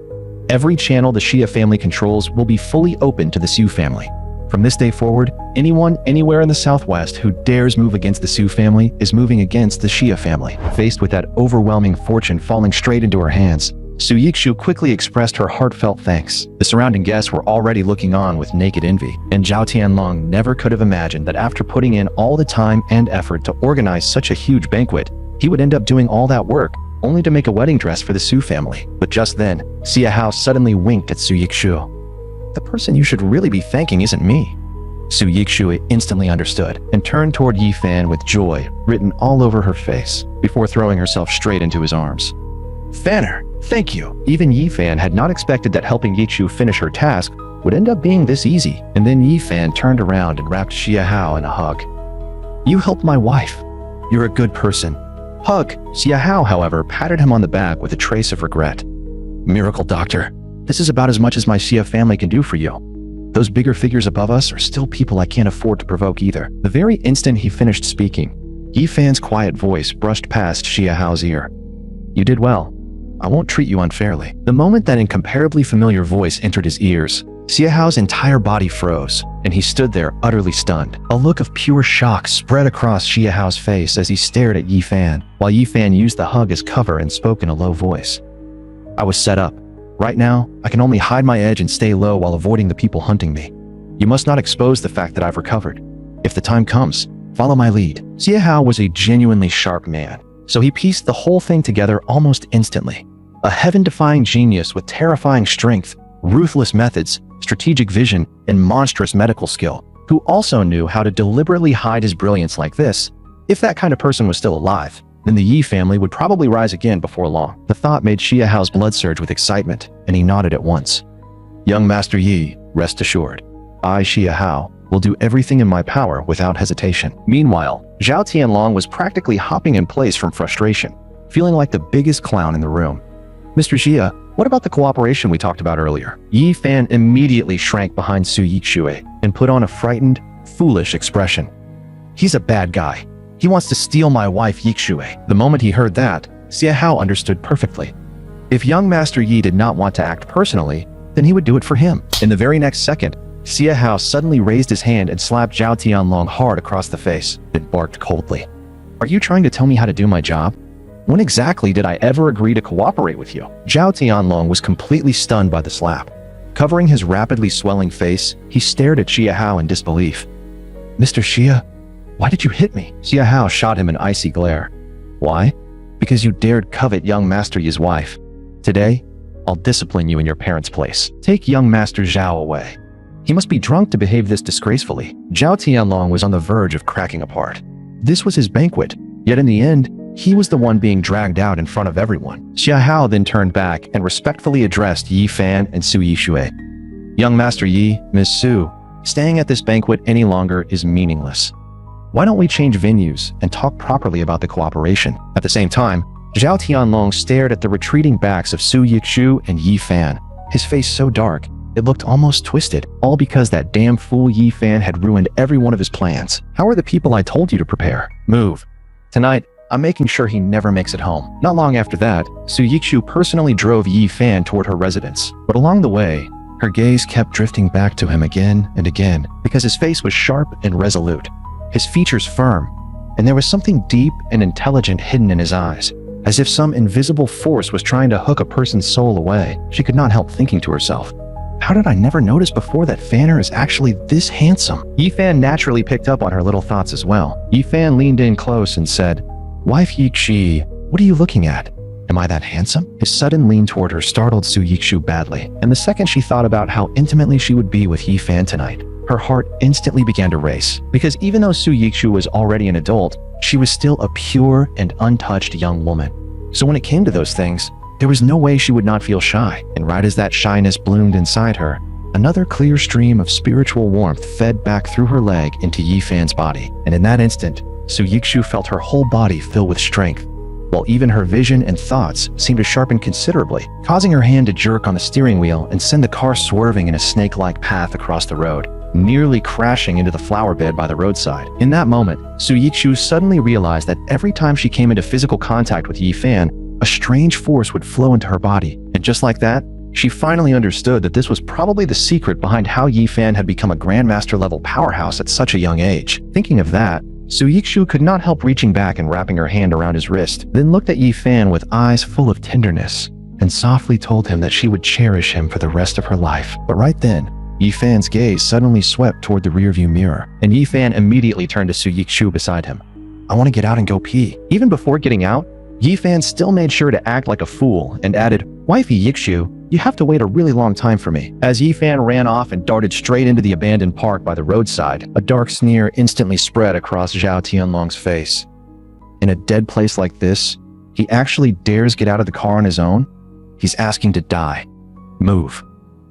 Every channel the Xia family controls will be fully open to the Su family. From this day forward, anyone anywhere in the Southwest who dares move against the Su family is moving against the Xia family. Faced with that overwhelming fortune falling straight into her hands, Su Yixu quickly expressed her heartfelt thanks. The surrounding guests were already looking on with naked envy, and Zhao Tianlong never could have imagined that after putting in all the time and effort to organize such a huge banquet, he would end up doing all that work only to make a wedding dress for the Su family. But just then, Xia Hao suddenly winked at Su Yixu. The person you should really be thanking isn't me. Su Yixu instantly understood and turned toward Yi Fan with joy written all over her face before throwing herself straight into his arms. Fanner, thank you. Even Yi Fan had not expected that helping Yixu finish her task would end up being this easy. And then Yi Fan turned around and wrapped Xia Hao in a hug. You helped my wife. You're a good person. Hug. Xia Hao, however, patted him on the back with a trace of regret. Miracle Doctor, this is about as much as my Xia family can do for you. Those bigger figures above us are still people I can't afford to provoke either. The very instant he finished speaking, Yi Fan's quiet voice brushed past Xia Hao's ear. You did well. I won't treat you unfairly. The moment that incomparably familiar voice entered his ears, Xia Hao's entire body froze, and he stood there utterly stunned. A look of pure shock spread across Xia Hao's face as he stared at Yi Fan, while Yi Fan used the hug as cover and spoke in a low voice. I was set up. Right now, I can only hide my edge and stay low while avoiding the people hunting me. You must not expose the fact that I've recovered. If the time comes, follow my lead. Xia Hao was a genuinely sharp man, so he pieced the whole thing together almost instantly. A heaven-defying genius with terrifying strength, ruthless methods, strategic vision, and monstrous medical skill, who also knew how to deliberately hide his brilliance like this. If that kind of person was still alive, then the Yi family would probably rise again before long. The thought made Xia Hao's blood surge with excitement, and he nodded at once. Young Master Yi, rest assured. I, Xia Hao, will do everything in my power without hesitation. Meanwhile, Zhao Tianlong was practically hopping in place from frustration, feeling like the biggest clown in the room. Mr. Xia, what about the cooperation we talked about earlier? Yi Fan immediately shrank behind Su Yixue and put on a frightened, foolish expression. He's a bad guy. He wants to steal my wife Yixue. The moment he heard that, Xia Hao understood perfectly. If young Master Yi did not want to act personally, then he would do it for him. In the very next second, Xia Hao suddenly raised his hand and slapped Zhao Tianlong hard across the face, then barked coldly. Are you trying to tell me how to do my job? When exactly did I ever agree to cooperate with you? Zhao Tianlong was completely stunned by the slap. Covering his rapidly swelling face, he stared at Xia Hao in disbelief. Mr. Xia, why did you hit me? Xia Hao shot him an icy glare. Why? Because you dared covet young Master Yi's wife. Today, I'll discipline you in your parents' place. Take young Master Zhao away. He must be drunk to behave this disgracefully. Zhao Tianlong was on the verge of cracking apart. This was his banquet, yet in the end, he was the one being dragged out in front of everyone. Xia Hao then turned back and respectfully addressed Yi Fan and Su Yixue. Young Master Yi, Miss Su, staying at this banquet any longer is meaningless. Why don't we change venues and talk properly about the cooperation? At the same time, Zhao Tianlong stared at the retreating backs of Su Yixu and Yi Fan, his face so dark, it looked almost twisted, all because that damn fool Yi Fan had ruined every one of his plans. How are the people I told you to prepare? Move. Tonight, I'm making sure he never makes it home." Not long after that, Su Yikshu personally drove Yi Fan toward her residence. But along the way, her gaze kept drifting back to him again and again because his face was sharp and resolute, his features firm, and there was something deep and intelligent hidden in his eyes. As if some invisible force was trying to hook a person's soul away, she could not help thinking to herself, "How did I never notice before that Fanner is actually this handsome?" Yi Fan naturally picked up on her little thoughts as well. Yi Fan leaned in close and said, "Wife Yixi, what are you looking at? Am I that handsome?" His sudden lean toward her startled Su Yikshu badly, and the second she thought about how intimately she would be with Yi Fan tonight, her heart instantly began to race. Because even though Su Yikshu was already an adult, she was still a pure and untouched young woman. So when it came to those things, there was no way she would not feel shy. And right as that shyness bloomed inside her, another clear stream of spiritual warmth fed back through her leg into Yi Fan's body. And in that instant, Su Yikshu felt her whole body fill with strength, while even her vision and thoughts seemed to sharpen considerably, causing her hand to jerk on the steering wheel and send the car swerving in a snake-like path across the road, nearly crashing into the flower bed by the roadside. In that moment, Su Yikshu suddenly realized that every time she came into physical contact with Yi Fan, a strange force would flow into her body. And just like that, she finally understood that this was probably the secret behind how Yi Fan had become a Grandmaster-level powerhouse at such a young age. Thinking of that, Su Yikshu could not help reaching back and wrapping her hand around his wrist, then looked at Yi Fan with eyes full of tenderness, and softly told him that she would cherish him for the rest of her life. But right then, Yi Fan's gaze suddenly swept toward the rearview mirror, and Yi Fan immediately turned to Su Yikshu beside him. "I want to get out and go pee." Even before getting out, Yi Fan still made sure to act like a fool and added, "Wifey Yikshu, you have to wait a really long time for me." As Yi Fan ran off and darted straight into the abandoned park by the roadside, a dark sneer instantly spread across Zhao Tianlong's face. In a dead place like this, he actually dares get out of the car on his own? He's asking to die. Move.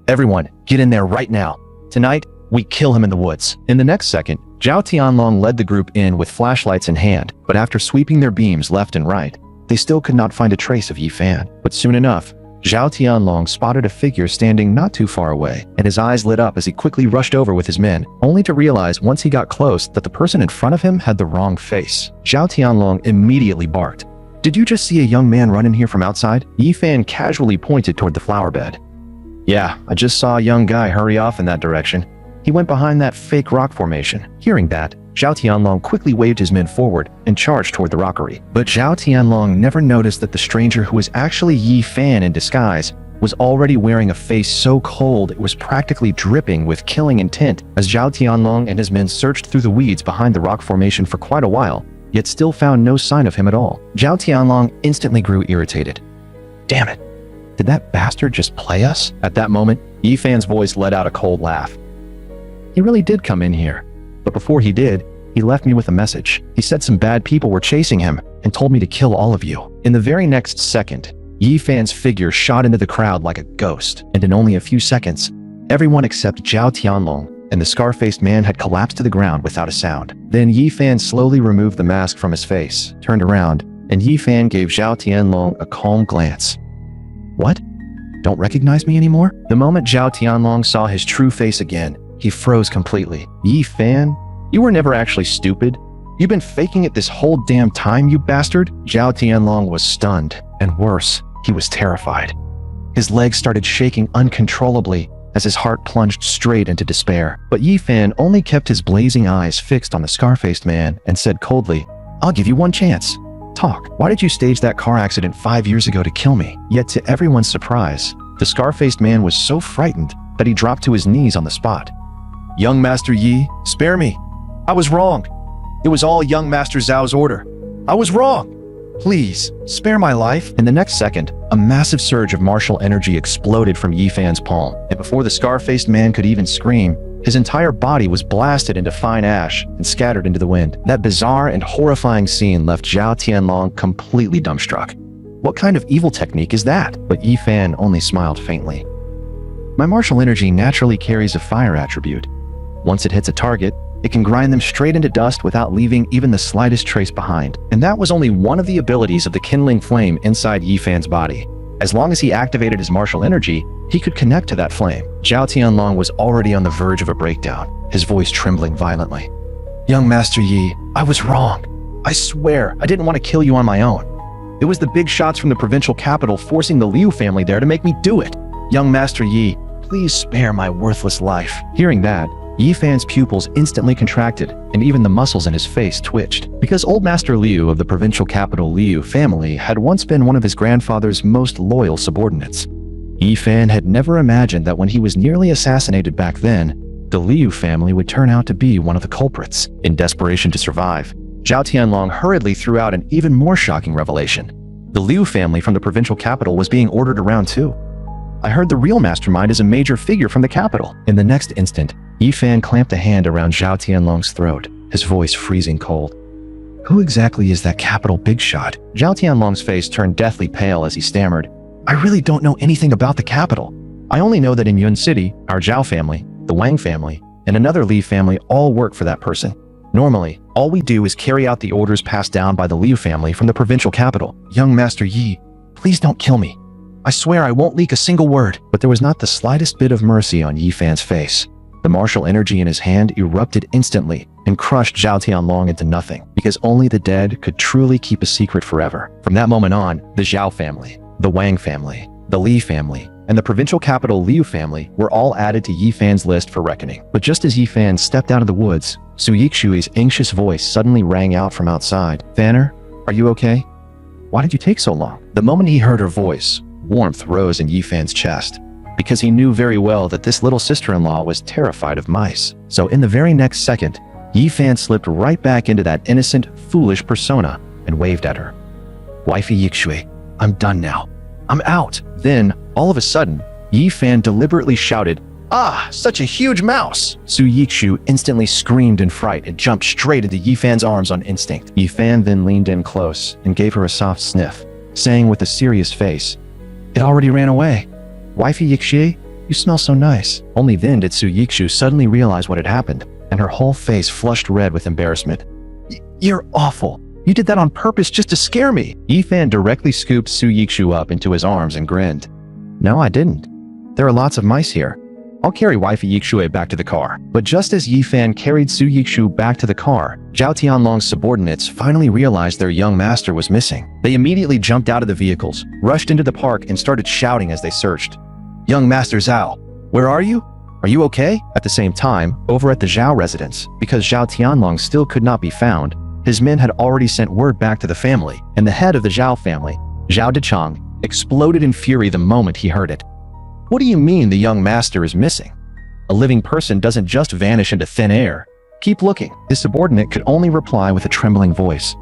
Everyone, get in there right now. Tonight, we kill him in the woods. In the next second, Zhao Tianlong led the group in with flashlights in hand, but after sweeping their beams left and right, they still could not find a trace of Yi Fan. But soon enough, Zhao Tianlong spotted a figure standing not too far away, and his eyes lit up as he quickly rushed over with his men, only to realize once he got close that the person in front of him had the wrong face. Zhao Tianlong immediately barked, "Did you just see a young man run in here from outside?" Yi Fan casually pointed toward the flower bed. "Yeah, I just saw a young guy hurry off in that direction. He went behind that fake rock formation." Hearing that, Zhao Tianlong quickly waved his men forward and charged toward the rockery. But Zhao Tianlong never noticed that the stranger, who was actually Yi Fan in disguise, was already wearing a face so cold it was practically dripping with killing intent. As Zhao Tianlong and his men searched through the weeds behind the rock formation for quite a while, yet still found no sign of him at all, Zhao Tianlong instantly grew irritated. "Damn it! Did that bastard just play us?" At that moment, Yi Fan's voice let out a cold laugh. "He really did come in here. But before he did, he left me with a message. He said some bad people were chasing him and told me to kill all of you." In the very next second, Yi Fan's figure shot into the crowd like a ghost, and in only a few seconds, everyone except Zhao Tianlong and the scar-faced man had collapsed to the ground without a sound. Then Yi Fan slowly removed the mask from his face, turned around, and Yi Fan gave Zhao Tianlong a calm glance. "What? Don't recognize me anymore?" The moment Zhao Tianlong saw his true face again, he froze completely. "Yi Fan? You were never actually stupid. You've been faking it this whole damn time, you bastard?" Zhao Tianlong was stunned, and worse, he was terrified. His legs started shaking uncontrollably as his heart plunged straight into despair. But Yi Fan only kept his blazing eyes fixed on the scar-faced man and said coldly, "I'll give you one chance. Talk. Why did you stage that car accident 5 years ago to kill me?" Yet to everyone's surprise, the scar-faced man was so frightened that he dropped to his knees on the spot. "Young Master Yi, spare me. I was wrong. It was all young Master Zhao's order. I was wrong. Please, spare my life." In the next second, a massive surge of martial energy exploded from Yi Fan's palm, and before the scar-faced man could even scream, his entire body was blasted into fine ash and scattered into the wind. That bizarre and horrifying scene left Zhao Tianlong completely dumbstruck. What kind of evil technique is that? But Yi Fan only smiled faintly. "My martial energy naturally carries a fire attribute. Once it hits a target, it can grind them straight into dust without leaving even the slightest trace behind." And that was only one of the abilities of the kindling flame inside Yi Fan's body. As long as he activated his martial energy, he could connect to that flame. Zhao Tianlong was already on the verge of a breakdown, his voice trembling violently. "Young Master Yi, I was wrong. I swear, I didn't want to kill you on my own. It was the big shots from the provincial capital forcing the Liu family there to make me do it. Young Master Yi, please spare my worthless life." Hearing that, Yi Fan's pupils instantly contracted, and even the muscles in his face twitched. Because old Master Liu of the provincial capital Liu family had once been one of his grandfather's most loyal subordinates. Yi Fan had never imagined that when he was nearly assassinated back then, the Liu family would turn out to be one of the culprits. In desperation to survive, Zhao Tianlong hurriedly threw out an even more shocking revelation. The Liu family from the provincial capital was being ordered around too. I heard the real mastermind is a major figure from the capital. In the next instant, Yi Fan clamped a hand around Zhao Tianlong's throat, his voice freezing cold. "Who exactly is that capital big shot?" Zhao Tianlong's face turned deathly pale as he stammered. "I really don't know anything about the capital. I only know that in Yun City, our Zhao family, the Wang family, and another Li family all work for that person. Normally, all we do is carry out the orders passed down by the Liu family from the provincial capital." "Young Master Yi, please don't kill me. I swear I won't leak a single word." But there was not the slightest bit of mercy on Yi Fan's face. The martial energy in his hand erupted instantly and crushed Zhao Tianlong into nothing, because only the dead could truly keep a secret forever. From that moment on, the Zhao family, the Wang family, the Li family, and the provincial capital Liu family were all added to Yi Fan's list for reckoning. But just as Yi Fan stepped out of the woods, Su Yikshui's anxious voice suddenly rang out from outside. "Fanner, are you okay? Why did you take so long?" The moment he heard her voice, warmth rose in Yi Fan's chest, because he knew very well that this little sister-in-law was terrified of mice. So in the very next second, Yi Fan slipped right back into that innocent, foolish persona and waved at her. "Wifey Yikshui, I'm done now. I'm out." Then, all of a sudden, Yi Fan deliberately shouted, "Ah, such a huge mouse!" Su Yikshu instantly screamed in fright and jumped straight into Yi Fan's arms on instinct. Yi Fan then leaned in close and gave her a soft sniff, saying with a serious face, "It already ran away. Wifey Yikshu, you smell so nice." Only then did Su Yikshu suddenly realize what had happened, and her whole face flushed red with embarrassment. "You're awful. You did that on purpose just to scare me." Yi Fan directly scooped Su Yikshu up into his arms and grinned. "No, I didn't. There are lots of mice here. I'll carry Wifey Yikshui back to the car." But just as Yi Fan carried Su Yikshu back to the car, Zhao Tianlong's subordinates finally realized their young master was missing. They immediately jumped out of the vehicles, rushed into the park, and started shouting as they searched. "Young Master Zhao, where are you? Are you okay?" At the same time, over at the Zhao residence, because Zhao Tianlong still could not be found, his men had already sent word back to the family, and the head of the Zhao family, Zhao Dechang, exploded in fury the moment he heard it. "What do you mean the young master is missing? A living person doesn't just vanish into thin air. Keep looking." His subordinate could only reply with a trembling voice.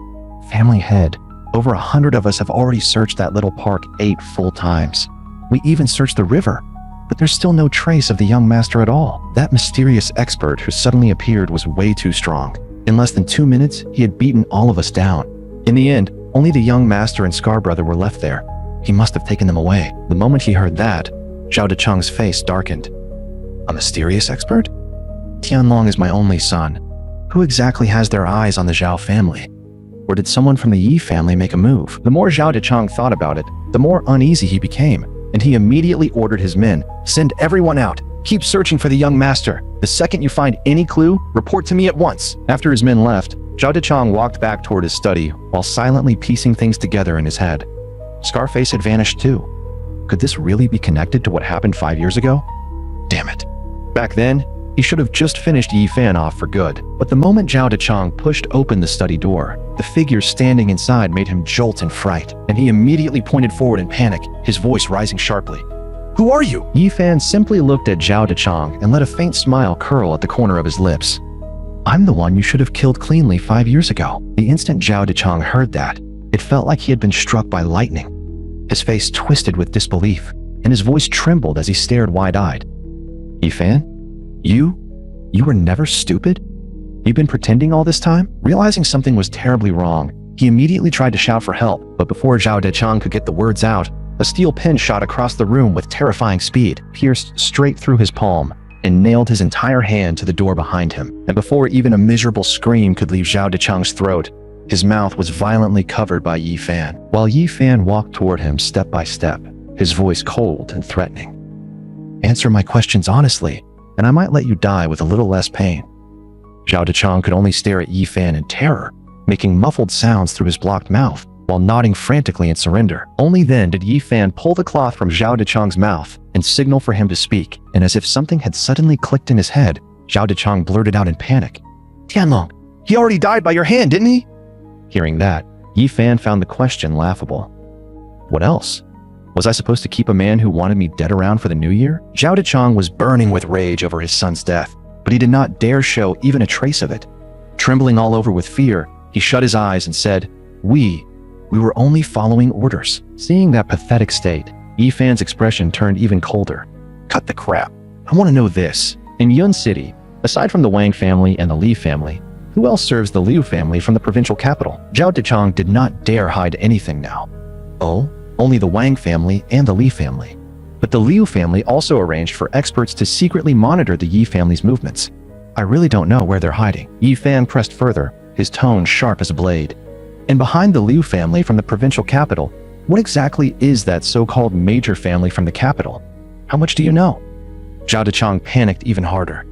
"Family head, over 100 of us have already searched that little park 8 full times. We even searched the river, but there's still no trace of the young master at all." That mysterious expert who suddenly appeared was way too strong. In less than 2 minutes, he had beaten all of us down. In the end, only the young master and Scar brother were left there. He must have taken them away. The moment he heard that, Zhao Dechang's face darkened. "A mysterious expert? Tianlong is my only son. Who exactly has their eyes on the Zhao family? Or did someone from the Yi family make a move?" The more Zhao Dechang thought about it, the more uneasy he became, and he immediately ordered his men, "Send everyone out. Keep searching for the young master. The second you find any clue, report to me at once." After his men left, Zhao Dechang walked back toward his study while silently piecing things together in his head. Scarface had vanished too. Could this really be connected to what happened 5 years ago? Damn it. Back then, he should have just finished Yi Fan off for good. But the moment Zhao Dechang pushed open the study door, the figure standing inside made him jolt in fright, and he immediately pointed forward in panic, his voice rising sharply. "Who are you?" Yi Fan simply looked at Zhao Dechang and let a faint smile curl at the corner of his lips. "I'm the one you should have killed cleanly 5 years ago." The instant Zhao Dechang heard that, it felt like he had been struck by lightning. His face twisted with disbelief, and his voice trembled as he stared wide-eyed. "Yi Fan? You were never stupid? You've been pretending all this time?" Realizing something was terribly wrong, he immediately tried to shout for help, but before Zhao Dechang could get the words out, a steel pin shot across the room with terrifying speed, pierced straight through his palm, and nailed his entire hand to the door behind him. And before even a miserable scream could leave Zhao Dechang's throat, his mouth was violently covered by Yi Fan, while Yi Fan walked toward him step by step, his voice cold and threatening. "Answer my questions honestly, and I might let you die with a little less pain." Zhao Dechang could only stare at Yi Fan in terror. making muffled sounds through his blocked mouth, while nodding frantically in surrender. Only then did Yi Fan pull the cloth from Zhao Dechang's mouth and signal for him to speak, and as if something had suddenly clicked in his head, Zhao Dechang blurted out in panic, "Tianlong, he already died by your hand, didn't he?" Hearing that, Yi Fan found the question laughable. What else? Was I supposed to keep a man who wanted me dead around for the new year? Zhao Dechang was burning with rage over his son's death, but he did not dare show even a trace of it. Trembling all over with fear, he shut his eyes and said, We were only following orders." Seeing that pathetic state, Yi Fan's expression turned even colder. "Cut the crap. I want to know this. In Yun City, aside from the Wang family and the Li family, who else serves the Liu family from the provincial capital?" Zhao Dechang did not dare hide anything now. "Oh, only the Wang family and the Li family. But the Liu family also arranged for experts to secretly monitor the Yi family's movements. I really don't know where they're hiding." Yi Fan pressed further, his tone sharp as a blade. "And behind the Liu family from the provincial capital, what exactly is that so-called major family from the capital? How much do you know?" Zhao Dechang panicked even harder.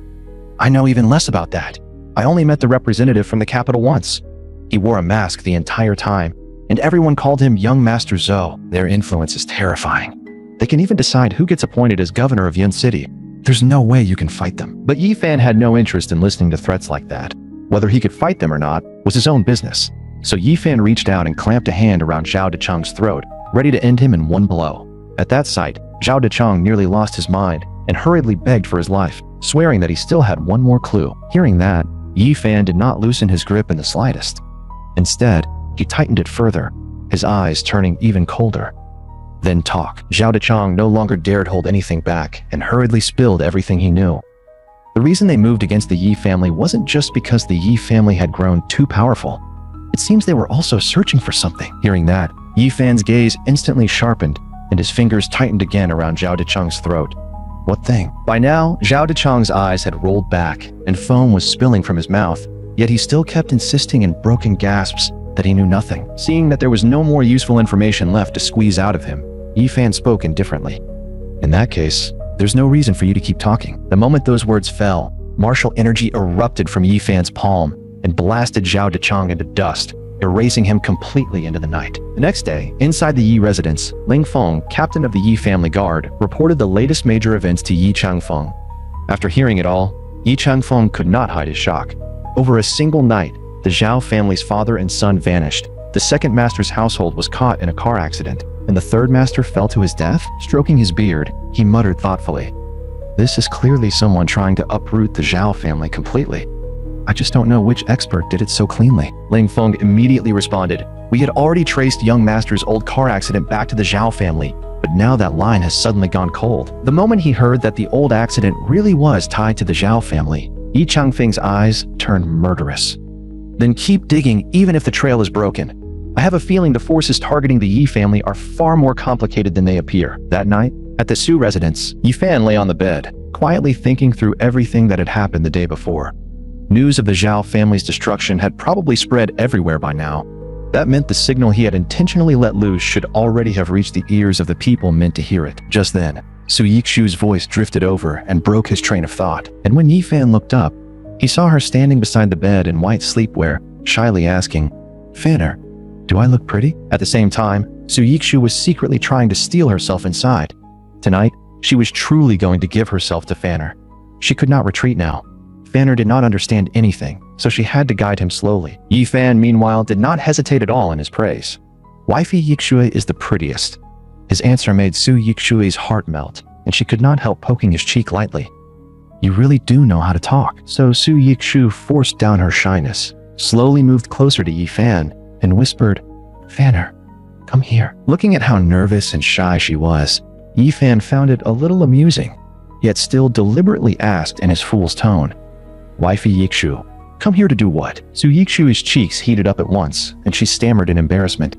"I know even less about that. I only met the representative from the capital once. He wore a mask the entire time, and everyone called him Young Master Zhou. Their influence is terrifying. They can even decide who gets appointed as governor of Yun City. There's no way you can fight them." But Yi Fan had no interest in listening to threats like that. Whether he could fight them or not was his own business. So Yi Fan reached out and clamped a hand around Zhao Dechang's throat, ready to end him in one blow. At that sight, Zhao Dechang nearly lost his mind and hurriedly begged for his life, swearing that he still had one more clue. Hearing that, Yi Fan did not loosen his grip in the slightest. Instead, he tightened it further, his eyes turning even colder. "Then talk." Zhao Dechang no longer dared hold anything back and hurriedly spilled everything he knew. The reason they moved against the Yi family wasn't just because the Yi family had grown too powerful. It seems they were also searching for something. Hearing that, Yi Fan's gaze instantly sharpened and his fingers tightened again around Zhao Dechang's throat. What thing? By now, Zhao Dechang's eyes had rolled back and foam was spilling from his mouth, yet he still kept insisting in broken gasps that he knew nothing. Seeing that there was no more useful information left to squeeze out of him, Yi Fan spoke indifferently. "In that case, there's no reason for you to keep talking." The moment those words fell, martial energy erupted from Yi Fan's palm and blasted Zhao Dechang into dust, erasing him completely into the night. The next day, inside the Yi residence, Ling Feng, captain of the Yi family guard, reported the latest major events to Yi Changfeng. After hearing it all, Yi Changfeng could not hide his shock. Over a single night, the Zhao family's father and son vanished. The second master's household was caught in a car accident, and the third master fell to his death. Stroking his beard, he muttered thoughtfully, "This is clearly someone trying to uproot the Zhao family completely. I just don't know which expert did it so cleanly." Ling Feng immediately responded, "We had already traced young master's old car accident back to the Zhao family, but now that line has suddenly gone cold." The moment he heard that the old accident really was tied to the Zhao family, Yi Changfeng's eyes turned murderous. "Then keep digging even if the trail is broken. I have a feeling the forces targeting the Yi family are far more complicated than they appear." That night, at the Su residence, Yi Fan lay on the bed, quietly thinking through everything that had happened the day before. News of the Zhao family's destruction had probably spread everywhere by now. That meant the signal he had intentionally let loose should already have reached the ears of the people meant to hear it. Just then, Su Yikshu's voice drifted over and broke his train of thought, and when Yi Fan looked up, he saw her standing beside the bed in white sleepwear, shyly asking, "Fanner, do I look pretty?" At the same time, Su Yikshu was secretly trying to steel herself inside. Tonight, she was truly going to give herself to Fanner. She could not retreat now. Fanner did not understand anything, so she had to guide him slowly. Yi Fan, meanwhile, did not hesitate at all in his praise. "Wifey Yikshui is the prettiest." His answer made Su Yikshui's heart melt, and she could not help poking his cheek lightly. "You really do know how to talk." So Su Yikshu forced down her shyness, slowly moved closer to Yi Fan, and whispered, "Fanner, come here." Looking at how nervous and shy she was, Yi Fan found it a little amusing, yet still deliberately asked in his fool's tone, "Wifey Yikshu, come here to do what?" Su Yikshu's cheeks heated up at once, and she stammered in embarrassment.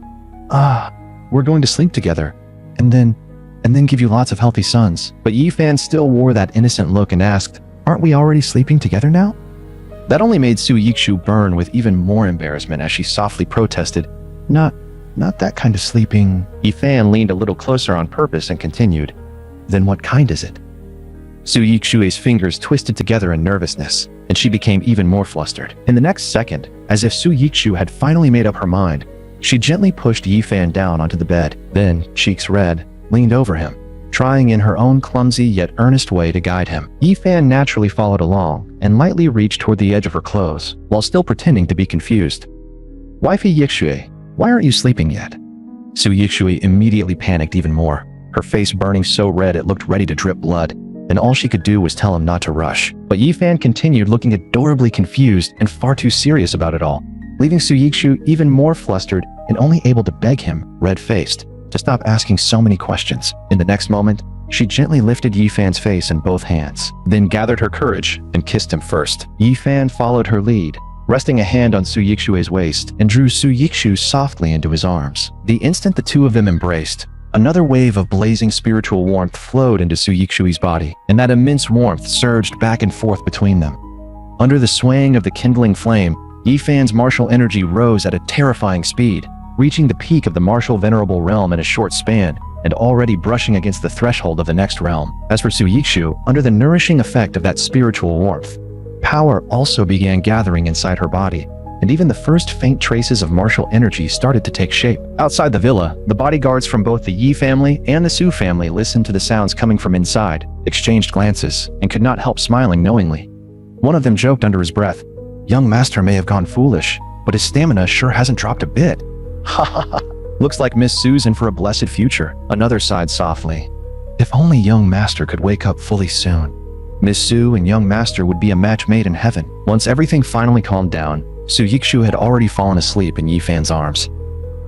We're going to sleep together, and then give you lots of healthy sons." But Yi Fan still wore that innocent look and asked, "Aren't we already sleeping together now?" That only made Su Yikshu burn with even more embarrassment as she softly protested, Not that kind of sleeping." Yi Fan leaned a little closer on purpose and continued, "Then what kind is it?" Su Yikshu's fingers twisted together in nervousness, and and she became even more flustered. In the next second, as if Su Yikshu had finally made up her mind, she gently pushed Yifan down onto the bed, then, cheeks red, leaned over him, trying in her own clumsy yet earnest way to guide him. Yifan naturally followed along and lightly reached toward the edge of her clothes, while still pretending to be confused. "Wifey Yikshui, why aren't you sleeping yet?" Su Yikshui immediately panicked even more, her face burning so red it looked ready to drip blood, and all she could do was tell him not to rush. But Yifan continued looking adorably confused and far too serious about it all, leaving Su Yikshu even more flustered and only able to beg him, red-faced, to stop asking so many questions. In the next moment, she gently lifted Yifan's face in both hands, then gathered her courage and kissed him first. Yifan followed her lead, resting a hand on Su Yikshu's waist, and drew Su Yikshu softly into his arms. The instant the two of them embraced, another wave of blazing spiritual warmth flowed into Su Yikshu's body, and that immense warmth surged back and forth between them. Under the swaying of the kindling flame, Yifan's martial energy rose at a terrifying speed, reaching the peak of the martial venerable realm in a short span, and already brushing against the threshold of the next realm. As for Su Yikshu, under the nourishing effect of that spiritual warmth, power also began gathering inside her body, and even the first faint traces of martial energy started to take shape. Outside the villa, the bodyguards from both the Yi family and the Su family listened to the sounds coming from inside, exchanged glances, and could not help smiling knowingly. One of them joked under his breath, "Young master may have gone foolish, but his stamina sure hasn't dropped a bit." "Ha ha ha, looks like Miss Su's in for a blessed future," another sighed softly. "If only young master could wake up fully soon. Miss Su and young master would be a match made in heaven." Once everything finally calmed down, Su Yikshu had already fallen asleep in Yifan's arms.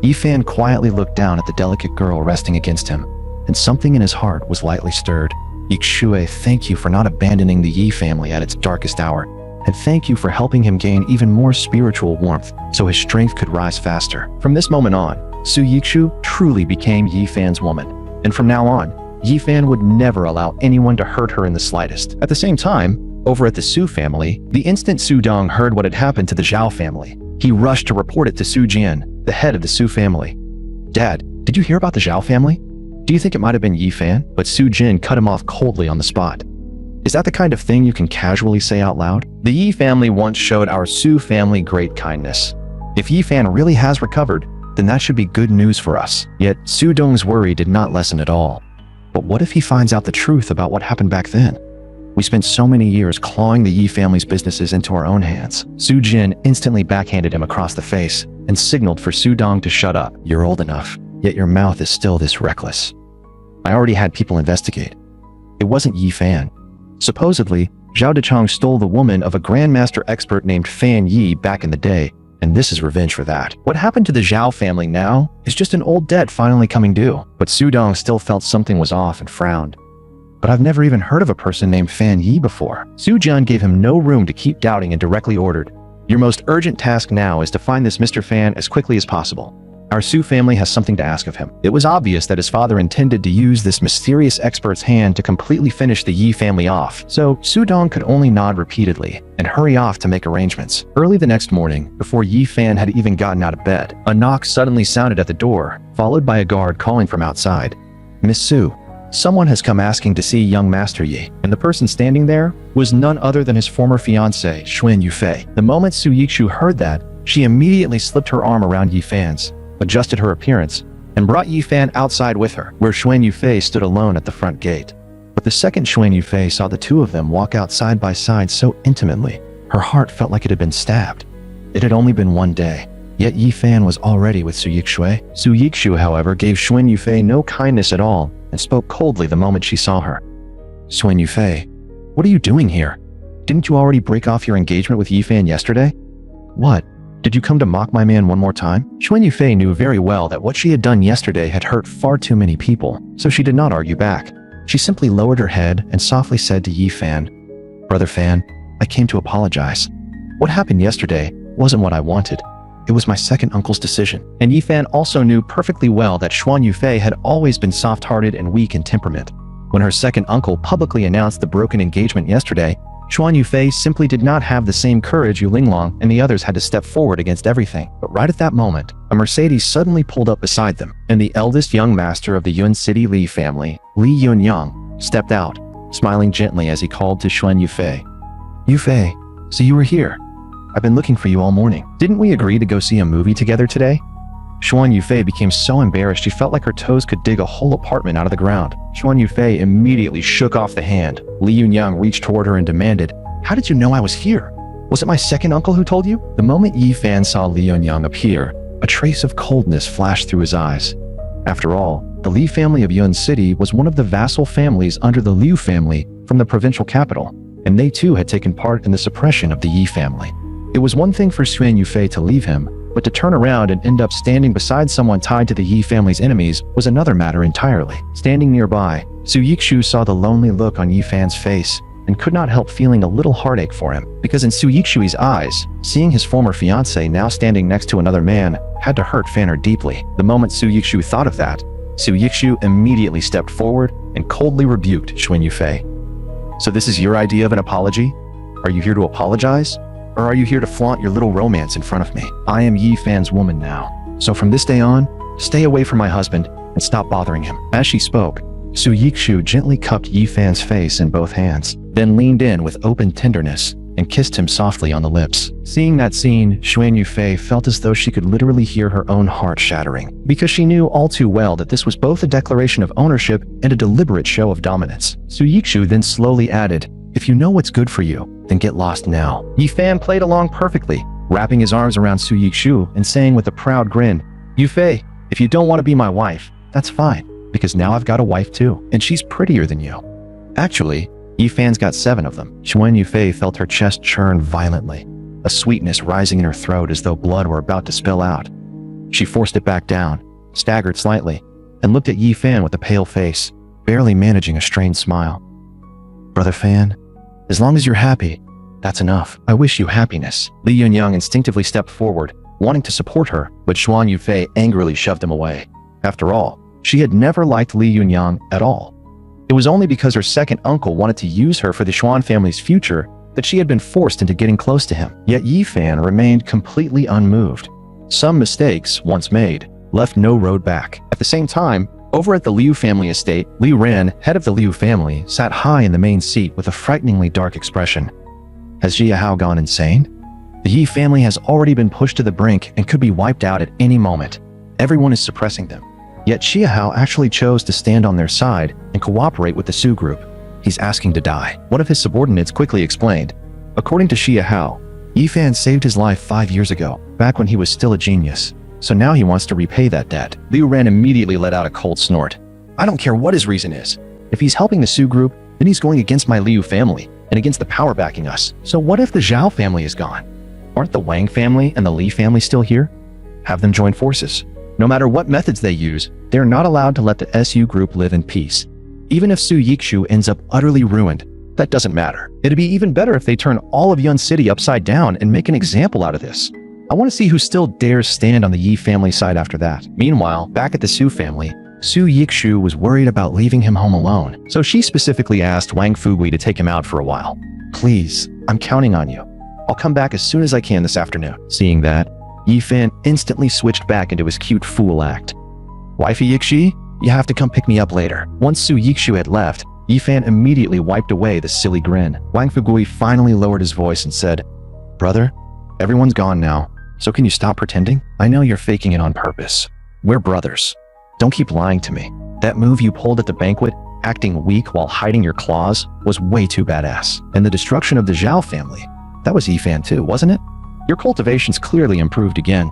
Yifan quietly looked down at the delicate girl resting against him, and something in his heart was lightly stirred. "Yikshue, thank you for not abandoning the Yi family at its darkest hour, and thank you for helping him gain even more spiritual warmth so his strength could rise faster." From this moment on, Su Yikshu truly became Yifan's woman, and from now on, Yifan would never allow anyone to hurt her in the slightest. At the same time, over at the Su family, the instant Su Dong heard what had happened to the Zhao family, he rushed to report it to Su Jian, the head of the Su family. "Dad, did you hear about the Zhao family? Do you think it might have been Yifan?" But Su Jin cut him off coldly on the spot. "Is that the kind of thing you can casually say out loud? The Yi family once showed our Su family great kindness. If Yifan really has recovered, then that should be good news for us." Yet Su Dong's worry did not lessen at all. But what if he finds out the truth about what happened back then? We spent so many years clawing the Yi family's businesses into our own hands. Su Jin instantly backhanded him across the face and signaled for Su Dong to shut up. "You're old enough, yet your mouth is still this reckless. I already had people investigate. It wasn't Yifan. Supposedly, Zhao Dechang stole the woman of a grandmaster expert named Fan Yi back in the day, and this is revenge for that. What happened to the Zhao family now is just an old debt finally coming due." But Su Dong still felt something was off and frowned. "But I've never even heard of a person named Fan Yi before." Su Jian gave him no room to keep doubting and directly ordered, "Your most urgent task now is to find this Mr. Fan as quickly as possible. Our Su family has something to ask of him." It was obvious that his father intended to use this mysterious expert's hand to completely finish the Yi family off, so Su Dong could only nod repeatedly and hurry off to make arrangements. Early the next morning, before Yi Fan had even gotten out of bed, a knock suddenly sounded at the door, followed by a guard calling from outside. "Miss Su, someone has come asking to see young Master Yi," and the person standing there was none other than his former fiancée, Xuan Yufei. The moment Su Yikshu heard that, she immediately slipped her arm around Yifan's, adjusted her appearance, and brought Yifan outside with her, where Xuan Yufei stood alone at the front gate. But the second Xuan Yufei saw the two of them walk out side by side so intimately, her heart felt like it had been stabbed. It had only been one day, yet Yifan was already with Su Yikshu. Su Yikshu, however, gave Xuan Yufei no kindness at all and spoke coldly the moment she saw her. "Xuan Yufei, what are you doing here? Didn't you already break off your engagement with Yifan yesterday? What? Did you come to mock my man one more time?" Xuan Yufei knew very well that what she had done yesterday had hurt far too many people, so she did not argue back. She simply lowered her head and softly said to Yifan, "Brother Fan, I came to apologize. What happened yesterday wasn't what I wanted. It was my second uncle's decision." And Yifan also knew perfectly well that Xuan Yufei had always been soft-hearted and weak in temperament. When her second uncle publicly announced the broken engagement yesterday, Xuan Yufei simply did not have the same courage Yu Linglong and the others had to step forward against everything. But right at that moment, a Mercedes suddenly pulled up beside them, and the eldest young master of the Yun City Li family, Li Yunyang, stepped out, smiling gently as he called to Xuan Yufei. "Yufei, So you were here. I've been looking for you all morning. Didn't we agree to go see a movie together today? Xuan Yufei became so embarrassed she felt like her toes could dig a whole apartment out of the ground. Xuan Yufei immediately shook off the hand. Li Yunyang reached toward her and demanded, "How did you know I was here? Was it my second uncle who told you?" The moment Yi Fan saw Li Yunyang appear, a trace of coldness flashed through his eyes. After all, the Li family of Yun City was one of the vassal families under the Liu family from the provincial capital, and they too had taken part in the suppression of the Yi family. It was one thing for Xuan Yufei to leave him, but to turn around and end up standing beside someone tied to the Yi family's enemies was another matter entirely. Standing nearby, Su Yikshu saw the lonely look on Yi Fan's face and could not help feeling a little heartache for him, because in Su Yikshu's eyes, seeing his former fiancé now standing next to another man had to hurt Fanner deeply. The moment Su Yikshu thought of that, Su Yikshu immediately stepped forward and coldly rebuked Xuan Yufei. "So this is your idea of an apology? Are you here to apologize? Or are you here to flaunt your little romance in front of me? I am Yi Fan's woman now. So from this day on, stay away from my husband and stop bothering him." As she spoke, Su Yikshu gently cupped Yi Fan's face in both hands, then leaned in with open tenderness and kissed him softly on the lips. Seeing that scene, Xuan Yufei felt as though she could literally hear her own heart shattering, because she knew all too well that this was both a declaration of ownership and a deliberate show of dominance. Su Yikshu then slowly added, "If you know what's good for you, then get lost now." Yi Fan played along perfectly, wrapping his arms around Su Yikshu and saying with a proud grin, "Yufei, if you don't want to be my wife, that's fine, because now I've got a wife too, and she's prettier than you." Actually, Yi Fan's got 7 of them. Xuan Yufei felt her chest churn violently, a sweetness rising in her throat as though blood were about to spill out. She forced it back down, staggered slightly, and looked at Yi Fan with a pale face, barely managing a strained smile. "Brother Fan, as long as you're happy, that's enough. I wish you happiness." Li Yunyang instinctively stepped forward, wanting to support her, but Xuan Yufei angrily shoved him away. After all, she had never liked Li Yunyang at all. It was only because her second uncle wanted to use her for the Xuan family's future that she had been forced into getting close to him. Yet Yi Fan remained completely unmoved. Some mistakes, once made, left no road back. At the same time, over at the Liu family estate, Li Ran, head of the Liu family, sat high in the main seat with a frighteningly dark expression. Has Yahello gone insane? The Yi family has already been pushed to the brink and could be wiped out at any moment. Everyone is suppressing them. Yet Yahello actually chose to stand on their side and cooperate with the Su group. He's asking to die. One of his subordinates quickly explained. According to Yahello, Yi Fan saved his life 5 years ago, back when he was still a genius. So now he wants to repay that debt. Liu Ran immediately let out a cold snort. "I don't care what his reason is. If he's helping the Su group, then he's going against my Liu family and against the power backing us. So what if the Zhao family is gone? Aren't the Wang family and the Li family still here? Have them join forces. No matter what methods they use, they're not allowed to let the SU group live in peace. Even if Su Yikshu ends up utterly ruined, that doesn't matter. It'd be even better if they turn all of Yun City upside down and make an example out of this. I want to see who still dares stand on the Yi family side after that." Meanwhile, back at the Su family, Su Yikshu was worried about leaving him home alone, so she specifically asked Wang Fugui to take him out for a while. "Please, I'm counting on you. I'll come back as soon as I can this afternoon." Seeing that, Yi Fan instantly switched back into his cute fool act. "Wifey Yikshi, you have to come pick me up later." Once Su Yikshu had left, Yi Fan immediately wiped away the silly grin. Wang Fugui finally lowered his voice and said, "Brother, everyone's gone now, so can you stop pretending? I know you're faking it on purpose. We're brothers. Don't keep lying to me. That move you pulled at the banquet, acting weak while hiding your claws, was way too badass. And the destruction of the Zhao family, that was Yi Fan too, wasn't it? Your cultivation's clearly improved again.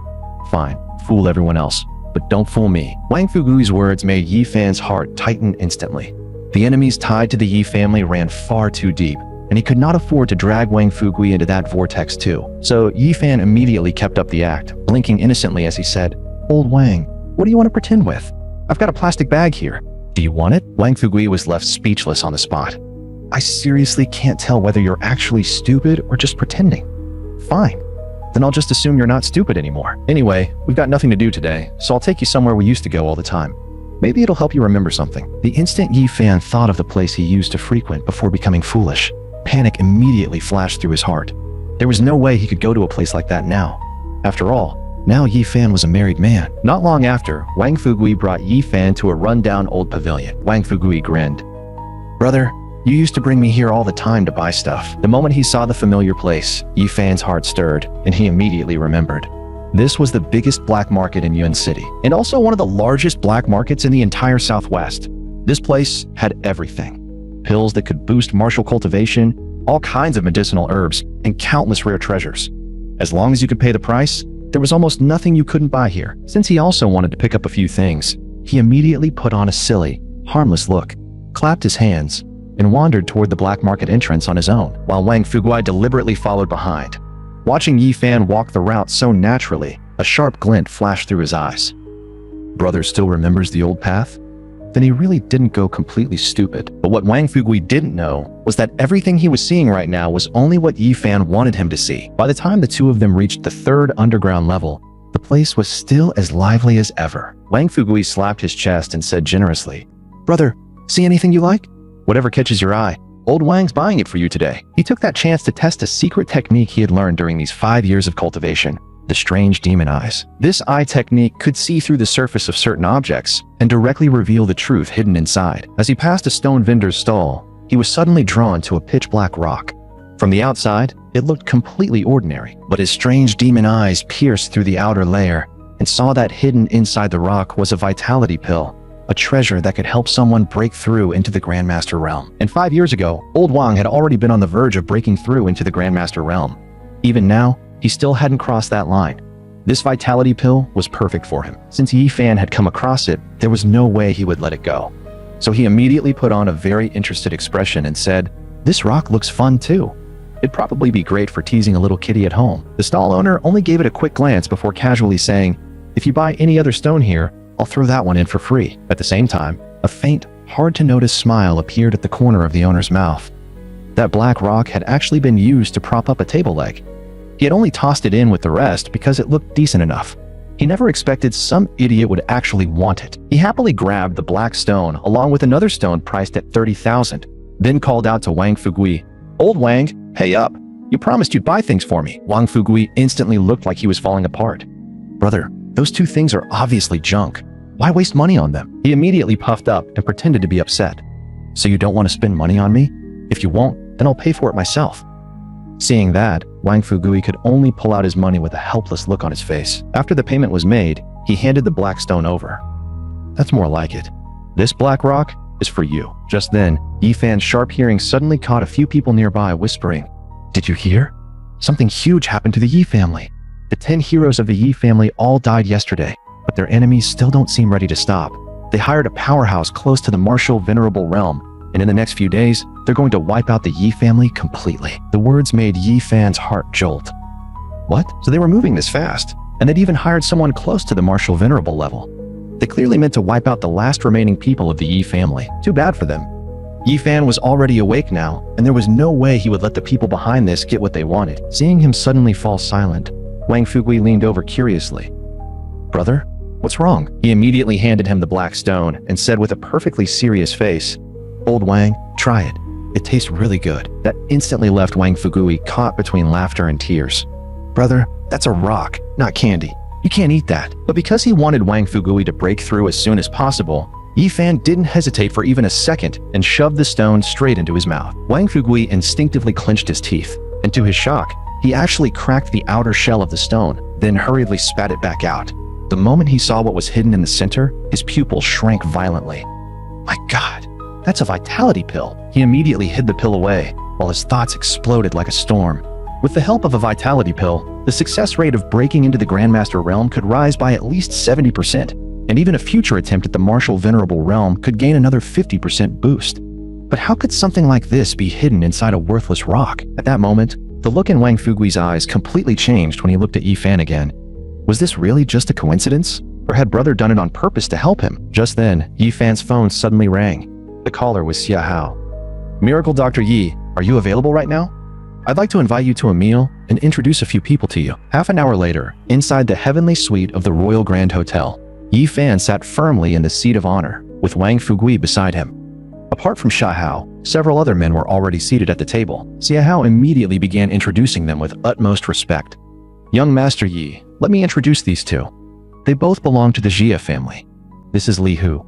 Fine, fool everyone else, but don't fool me." Wang Fugui's words made Yi Fan's heart tighten instantly. The enemies tied to the Yi family ran far too deep, and he could not afford to drag Wang Fugui into that vortex too. So Yi Fan immediately kept up the act, blinking innocently as he said, "Old Wang, what do you want to pretend with? I've got a plastic bag here. Do you want it?" Wang Fugui was left speechless on the spot. "I seriously can't tell whether you're actually stupid or just pretending. Fine. Then I'll just assume you're not stupid anymore. Anyway, we've got nothing to do today, so I'll take you somewhere we used to go all the time. Maybe it'll help you remember something." The instant Yi Fan thought of the place he used to frequent before becoming foolish, panic immediately flashed through his heart. There was no way he could go to a place like that now. After all, now Yi Fan was a married man. Not long after, Wang Fugui brought Yi Fan to a run-down old pavilion. Wang Fugui grinned. "Brother, You used to bring me here all the time to buy stuff." The moment he saw the familiar place, Yifan's heart stirred, and he immediately remembered. This was the biggest black market in Yun City, and also one of the largest black markets in the entire Southwest. This place had everything. Pills that could boost martial cultivation, all kinds of medicinal herbs, and countless rare treasures. As long as you could pay the price, there was almost nothing you couldn't buy here. Since he also wanted to pick up a few things, he immediately put on a silly, harmless look, clapped his hands, and wandered toward the black market entrance on his own, while Wang Fuguai deliberately followed behind. Watching Yifan walk the route so naturally, a sharp glint flashed through his eyes. Brother still remembers the old path? Then he really didn't go completely stupid. But what Wang Fugui didn't know was that everything he was seeing right now was only what Yifan wanted him to see. By the time the two of them reached the third underground level, the place was still as lively as ever. Wang Fugui slapped his chest and said generously, "Brother, see anything you like? Whatever catches your eye. Old Wang's buying it for you today." He took that chance to test a secret technique he had learned during these 5 years of cultivation, the strange demon eyes. This eye technique could see through the surface of certain objects and directly reveal the truth hidden inside. As he passed a stone vendor's stall, he was suddenly drawn to a pitch-black rock. From the outside, it looked completely ordinary, but his strange demon eyes pierced through the outer layer and saw that hidden inside the rock was a vitality pill, a treasure that could help someone break through into the Grandmaster realm. And 5 years ago, old Wang had already been on the verge of breaking through into the Grandmaster realm. Even now, he still hadn't crossed that line. This vitality pill was perfect for him. Since Yifan had come across it, there was no way he would let it go. So he immediately put on a very interested expression and said, "This rock looks fun too. It'd probably be great for teasing a little kitty at home." The stall owner only gave it a quick glance before casually saying, "If you buy any other stone here, I'll throw that one in for free." At the same time, a faint, hard-to-notice smile appeared at the corner of the owner's mouth. That black rock had actually been used to prop up a table leg. He had only tossed it in with the rest because it looked decent enough. He never expected some idiot would actually want it. He happily grabbed the black stone along with another stone priced at 30,000, then called out to Wang Fugui, "Old Wang, pay up. You promised you'd buy things for me." Wang Fugui instantly looked like he was falling apart. "Brother, those two things are obviously junk. Why waste money on them?" He immediately puffed up and pretended to be upset. "So you don't want to spend money on me? If you won't, then I'll pay for it myself." Seeing that, Wang Fugui could only pull out his money with a helpless look on his face. After the payment was made, he handed the black stone over. "That's more like it. This black rock is for you." Just then, Yifan's sharp hearing suddenly caught a few people nearby whispering, "Did you hear? Something huge happened to the Yi family. The 10 heroes of the Yi family all died yesterday, but their enemies still don't seem ready to stop. They hired a powerhouse close to the martial venerable realm, and in the next few days, they're going to wipe out the Yi family completely." The words made Yifan's heart jolt. What? So they were moving this fast, and they'd even hired someone close to the martial venerable level. They clearly meant to wipe out the last remaining people of the Yi family. Too bad for them. Yifan was already awake now, and there was no way he would let the people behind this get what they wanted. Seeing him suddenly fall silent, Wang Fugui leaned over curiously. "Brother, what's wrong?" He immediately handed him the black stone and said with a perfectly serious face, "Old Wang, try it. It tastes really good." That instantly left Wang Fugui caught between laughter and tears. "Brother, that's a rock, not candy. You can't eat that." But because he wanted Wang Fugui to break through as soon as possible, Yifan didn't hesitate for even a second and shoved the stone straight into his mouth. Wang Fugui instinctively clenched his teeth, and to his shock, he actually cracked the outer shell of the stone, then hurriedly spat it back out. The moment he saw what was hidden in the center, his pupils shrank violently. "My God, that's a vitality pill." He immediately hid the pill away, while his thoughts exploded like a storm. With the help of a vitality pill, the success rate of breaking into the Grandmaster realm could rise by at least 70%, and even a future attempt at the martial venerable realm could gain another 50% boost. But how could something like this be hidden inside a worthless rock? At that moment, the look in Wang Fugui's eyes completely changed when he looked at Yifan again. Was this really just a coincidence? Or had brother done it on purpose to help him? Just then, Yifan's phone suddenly rang. The caller was Yahello. "Miracle Dr. Yi, are you available right now? I'd like to invite you to a meal and introduce a few people to you." Half an hour later, inside the heavenly suite of the Royal Grand Hotel, Yifan sat firmly in the seat of honor, with Wang Fugui beside him. Apart from Xiahao, several other men were already seated at the table. Xiahao immediately began introducing them with utmost respect. "Young Master Yi, let me introduce these two. They both belong to the Jia family. This is Li Hu."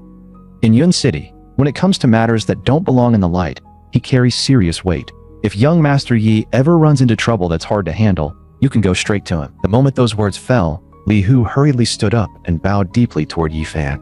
In Yun City, when it comes to matters that don't belong in the light, he carries serious weight. If young Master Yi ever runs into trouble that's hard to handle, you can go straight to him. The moment those words fell, Li Hu hurriedly stood up and bowed deeply toward Yi Fan.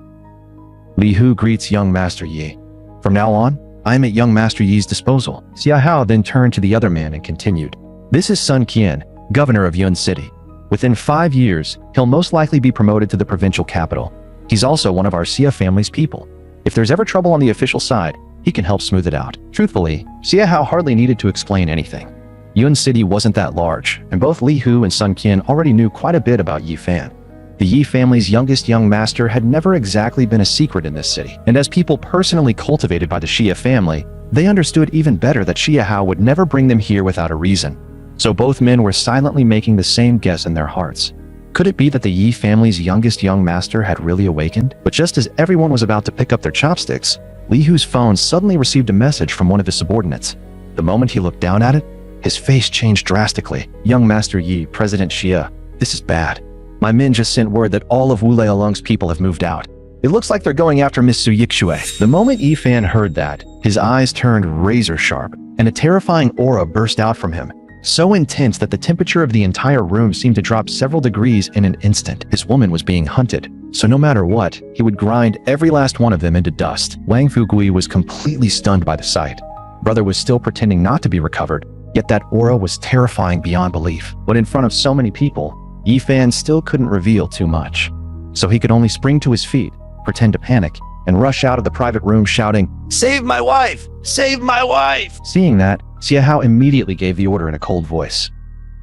Li Hu greets young Master Yi. From now on, I am at young Master Yi's disposal. Xia Hao then turned to the other man and continued. This is Sun Qian, governor of Yun City. Within 5 years, he'll most likely be promoted to the provincial capital. He's also one of our Xia family's people. If there's ever trouble on the official side, he can help smooth it out. Truthfully, Xia Hao hardly needed to explain anything. Yun City wasn't that large, and both Li Hu and Sun Qian already knew quite a bit about Yi Fan. The Yi family's youngest young master had never exactly been a secret in this city, and as people personally cultivated by the Xia family, they understood even better that Xia Hao would never bring them here without a reason. So both men were silently making the same guess in their hearts. Could it be that the Yi family's youngest young master had really awakened? But just as everyone was about to pick up their chopsticks, Li Hu's phone suddenly received a message from one of his subordinates. The moment he looked down at it, his face changed drastically. Young Master Yi, President Xia, this is bad. My men just sent word that all of Wu Leilong's people have moved out. It looks like they're going after Miss Su Yixue. The moment Yi Fan heard that, his eyes turned razor sharp, and a terrifying aura burst out from him. So intense that the temperature of the entire room seemed to drop several degrees in an instant. His woman was being hunted, so no matter what, he would grind every last one of them into dust. Wang Fugui was completely stunned by the sight. Brother was still pretending not to be recovered, yet that aura was terrifying beyond belief. But in front of so many people, Yi Fan still couldn't reveal too much. So he could only spring to his feet, pretend to panic, and rush out of the private room shouting, "Save my wife! Save my wife!" Seeing that, Xia Hao immediately gave the order in a cold voice.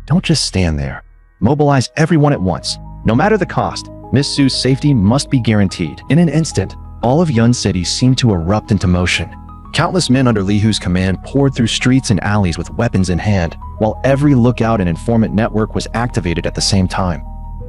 Don't just stand there. Mobilize everyone at once. No matter the cost, Miss Su's safety must be guaranteed. In an instant, all of Yun City seemed to erupt into motion. Countless men under Li Hu's command poured through streets and alleys with weapons in hand, while every lookout and informant network was activated at the same time.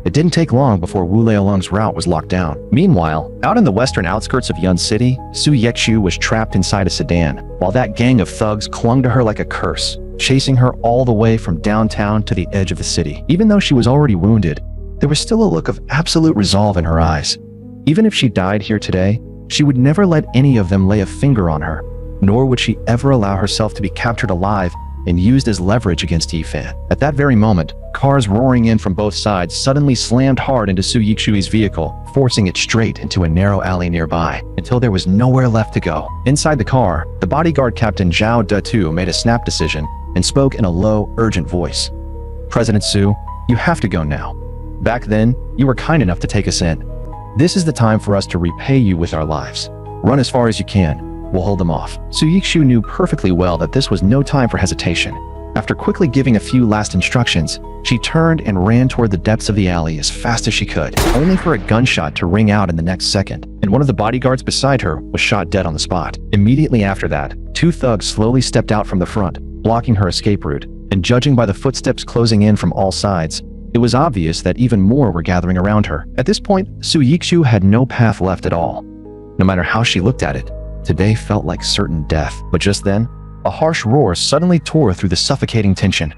It didn't take long before Wu Leilong's route was locked down. Meanwhile, out in the western outskirts of Yun City, Su Yexu was trapped inside a sedan, while that gang of thugs clung to her like a curse, chasing her all the way from downtown to the edge of the city. Even though she was already wounded, there was still a look of absolute resolve in her eyes. Even if she died here today, she would never let any of them lay a finger on her, nor would she ever allow herself to be captured alive and used as leverage against Yi Fan. At that very moment, cars roaring in from both sides suddenly slammed hard into Su Yixui's vehicle, forcing it straight into a narrow alley nearby, until there was nowhere left to go. Inside the car, the bodyguard Captain Zhao Detu made a snap decision and spoke in a low, urgent voice. President Su, you have to go now. Back then, you were kind enough to take us in. This is the time for us to repay you with our lives. Run as far as you can. We'll hold them off. Su Yixu knew perfectly well that this was no time for hesitation. After quickly giving a few last instructions, she turned and ran toward the depths of the alley as fast as she could, only for a gunshot to ring out in the next second, and one of the bodyguards beside her was shot dead on the spot. Immediately after that, two thugs slowly stepped out from the front, blocking her escape route, and judging by the footsteps closing in from all sides, it was obvious that even more were gathering around her. At this point, Su Yixu had no path left at all. No matter how she looked at it, today felt like certain death. But just then, a harsh roar suddenly tore through the suffocating tension.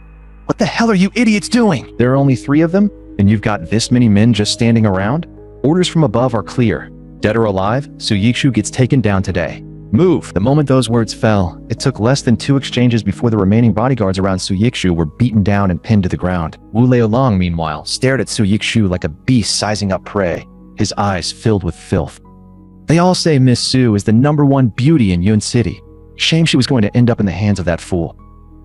What the hell are you idiots doing? There are only 3 of them, and you've got this many men just standing around? Orders from above are clear. Dead or alive, Su Yixu gets taken down today. Move! The moment those words fell, it took less than 2 exchanges before the remaining bodyguards around Su Yixu were beaten down and pinned to the ground. Wu Leilong, meanwhile, stared at Su Yixu like a beast sizing up prey, his eyes filled with filth. They all say Miss Su is the #1 beauty in Yun City. Shame she was going to end up in the hands of that fool.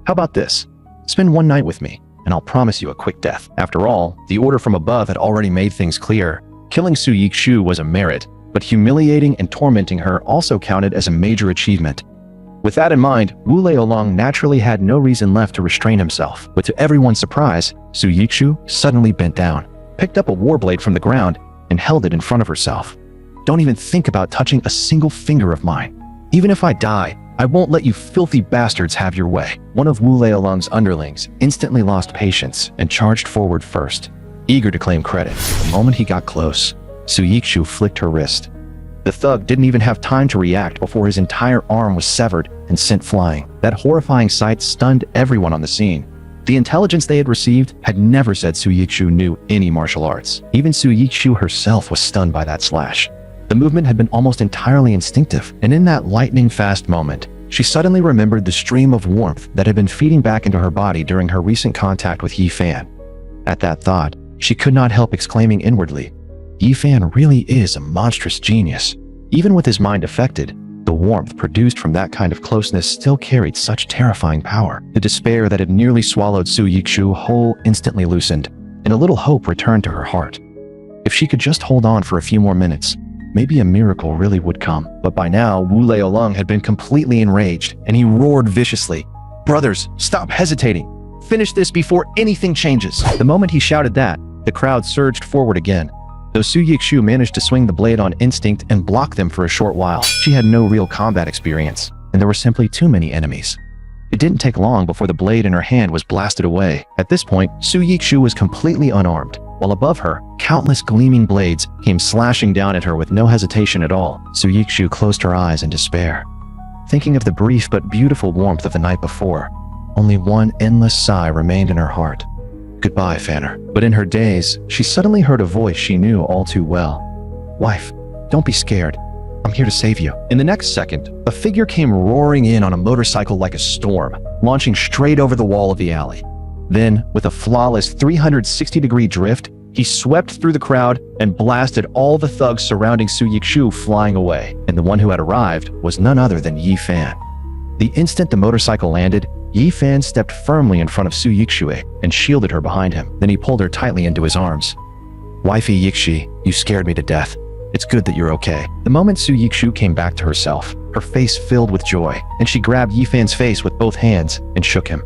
How about this? Spend one night with me, and I'll promise you a quick death. After all, the order from above had already made things clear. Killing Su Yixu was a merit, but humiliating and tormenting her also counted as a major achievement. With that in mind, Wu Leilong naturally had no reason left to restrain himself. But to everyone's surprise, Su Yixu suddenly bent down, picked up a warblade from the ground, and held it in front of herself. Don't even think about touching a single finger of mine. Even if I die, I won't let you filthy bastards have your way. One of Wu Leilong's underlings instantly lost patience and charged forward first, eager to claim credit. The moment he got close, Su Yixu flicked her wrist. The thug didn't even have time to react before his entire arm was severed and sent flying. That horrifying sight stunned everyone on the scene. The intelligence they had received had never said Su Yixu knew any martial arts. Even Su Yixu herself was stunned by that slash. The movement had been almost entirely instinctive, and in that lightning-fast moment, she suddenly remembered the stream of warmth that had been feeding back into her body during her recent contact with Yi Fan. At that thought, she could not help exclaiming inwardly, Yi Fan really is a monstrous genius. Even with his mind affected, the warmth produced from that kind of closeness still carried such terrifying power. The despair that had nearly swallowed Su Yikshu whole instantly loosened, and a little hope returned to her heart. If she could just hold on for a few more minutes, maybe a miracle really would come. But by now, Wu Leolong had been completely enraged, and he roared viciously, "Brothers, stop hesitating! Finish this before anything changes!" The moment he shouted that, the crowd surged forward again. Though Su Yikshu managed to swing the blade on instinct and block them for a short while, she had no real combat experience, and there were simply too many enemies. It didn't take long before the blade in her hand was blasted away. At this point, Su Yikshu was completely unarmed, while above her, countless gleaming blades came slashing down at her with no hesitation at all. Su Yikshu closed her eyes in despair. Thinking of the brief but beautiful warmth of the night before, only one endless sigh remained in her heart. Goodbye, Fanner. But in her daze, she suddenly heard a voice she knew all too well. Wife, don't be scared. I'm here to save you. In the next second, a figure came roaring in on a motorcycle like a storm, launching straight over the wall of the alley. Then, with a flawless 360-degree drift, he swept through the crowd and blasted all the thugs surrounding Su Yikshu flying away. And the one who had arrived was none other than Yi Fan. The instant the motorcycle landed, Yi Fan stepped firmly in front of Su Yikshu and shielded her behind him. Then he pulled her tightly into his arms. Wifey Yikshi, you scared me to death. It's good that you're okay. The moment Su Yikshu came back to herself, her face filled with joy, and she grabbed Yi Fan's face with both hands and shook him.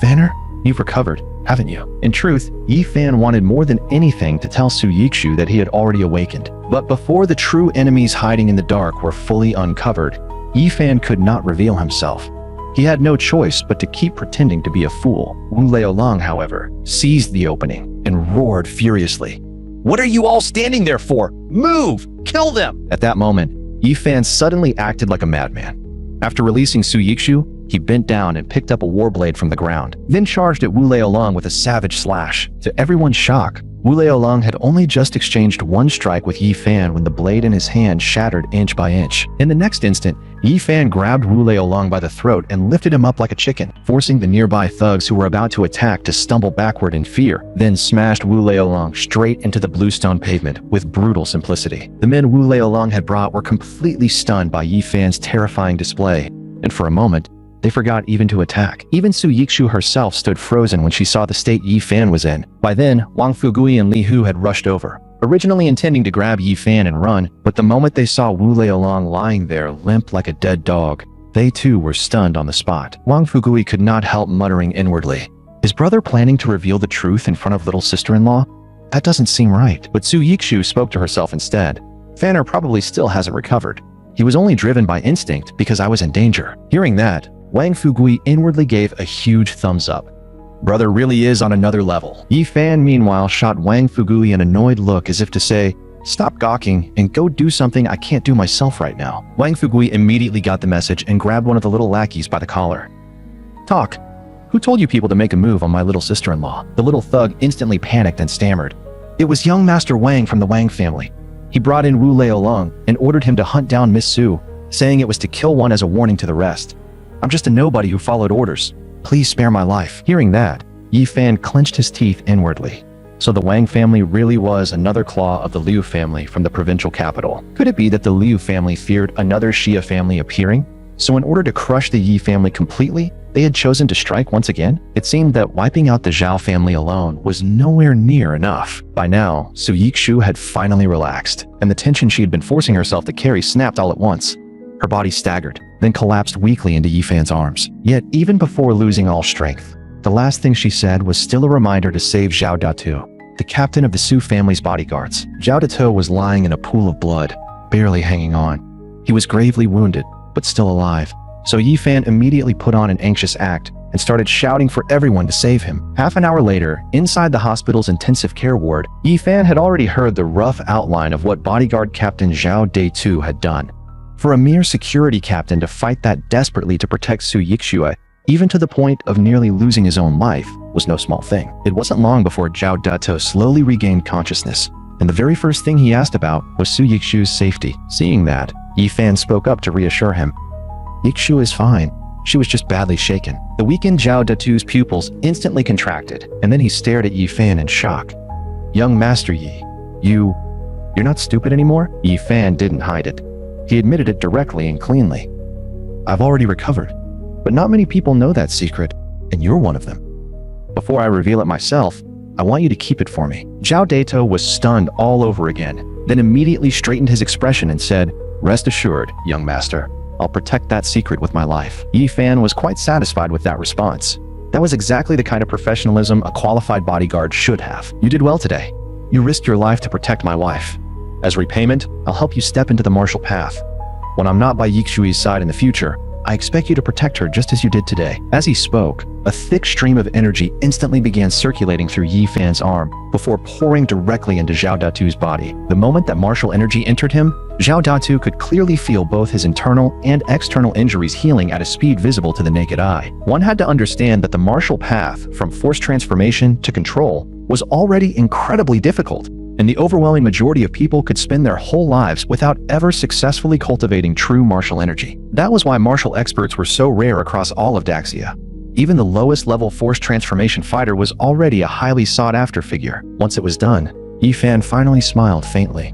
Fanner, you've recovered, haven't you? In truth, Yi Fan wanted more than anything to tell Su Yikshu that he had already awakened. But before the true enemies hiding in the dark were fully uncovered, Yi Fan could not reveal himself. He had no choice but to keep pretending to be a fool. Wu Leolong, however, seized the opening and roared furiously. What are you all standing there for? Move! Kill them! At that moment, Yi Fan suddenly acted like a madman. After releasing Su Yikshu, he bent down and picked up a warblade from the ground, then charged at Wu Leolong with a savage slash. To everyone's shock, Wu Leolong had only just exchanged one strike with Yi Fan when the blade in his hand shattered inch by inch. In the next instant, Yi Fan grabbed Wu Leolong by the throat and lifted him up like a chicken, forcing the nearby thugs who were about to attack to stumble backward in fear, then smashed Wu Leolong straight into the bluestone pavement with brutal simplicity. The men Wu Leolong had brought were completely stunned by Yi Fan's terrifying display, and for a moment, they forgot even to attack. Even Su Yikshu herself stood frozen when she saw the state Yi Fan was in. By then, Wang Fugui and Li Hu had rushed over, originally intending to grab Yi Fan and run, but the moment they saw Wu Leolong lying there limp like a dead dog, they too were stunned on the spot. Wang Fugui could not help muttering inwardly, is brother planning to reveal the truth in front of little sister-in-law? That doesn't seem right. But Su Yikshu spoke to herself instead. Fanner probably still hasn't recovered. He was only driven by instinct because I was in danger. Hearing that, Wang Fugui inwardly gave a huge thumbs up. Brother really is on another level. Yi Fan meanwhile shot Wang Fugui an annoyed look as if to say, stop gawking and go do something I can't do myself right now. Wang Fugui immediately got the message and grabbed one of the little lackeys by the collar. Talk. Who told you people to make a move on my little sister-in-law? The little thug instantly panicked and stammered. It was young Master Wang from the Wang family. He brought in Wu Leolong and ordered him to hunt down Miss Su, saying it was to kill one as a warning to the rest. I'm just a nobody who followed orders. Please spare my life. Hearing that, Yi Fan clenched his teeth inwardly. So the Wang family really was another claw of the Liu family from the provincial capital. Could it be that the Liu family feared another Xia family appearing? So in order to crush the Yi family completely, they had chosen to strike once again? It seemed that wiping out the Zhao family alone was nowhere near enough. By now, Su Yikshu had finally relaxed, and the tension she had been forcing herself to carry snapped all at once. Her body staggered, then collapsed weakly into Yi Fan's arms. Yet, even before losing all strength, the last thing she said was still a reminder to save Zhao Datu, the captain of the Su family's bodyguards. Zhao Datu was lying in a pool of blood, barely hanging on. He was gravely wounded, but still alive. So Yi Fan immediately put on an anxious act and started shouting for everyone to save him. Half an hour later, inside the hospital's intensive care ward, Yi Fan had already heard the rough outline of what bodyguard Captain Zhao Datu had done. For a mere security captain to fight that desperately to protect Su Yikshu, even to the point of nearly losing his own life, was no small thing. It wasn't long before Zhao Datu slowly regained consciousness, and the very first thing he asked about was Su Yikshu's safety. Seeing that, Yi Fan spoke up to reassure him. Yikshu is fine. She was just badly shaken. The weakened Zhao Datu's pupils instantly contracted, and then he stared at Yi Fan in shock. Young Master Yi, you're not stupid anymore? Yi Fan didn't hide it. He admitted it directly and cleanly. I've already recovered, but not many people know that secret, and you're one of them. Before I reveal it myself, I want you to keep it for me. Zhao Dato was stunned all over again, then immediately straightened his expression and said, Rest assured, young master, I'll protect that secret with my life. Yi Fan was quite satisfied with that response. That was exactly the kind of professionalism a qualified bodyguard should have. You did well today. You risked your life to protect my wife. As repayment, I'll help you step into the martial path. When I'm not by Yikshui's side in the future, I expect you to protect her just as you did today. As he spoke, a thick stream of energy instantly began circulating through Yi Fan's arm before pouring directly into Zhao Datu's body. The moment that martial energy entered him, Zhao Datu could clearly feel both his internal and external injuries healing at a speed visible to the naked eye. One had to understand that the martial path from force transformation to control was already incredibly difficult, and the overwhelming majority of people could spend their whole lives without ever successfully cultivating true martial energy. That was why martial experts were so rare across all of Daxia. Even the lowest level force transformation fighter was already a highly sought-after figure. Once it was done, Yi Fan finally smiled faintly.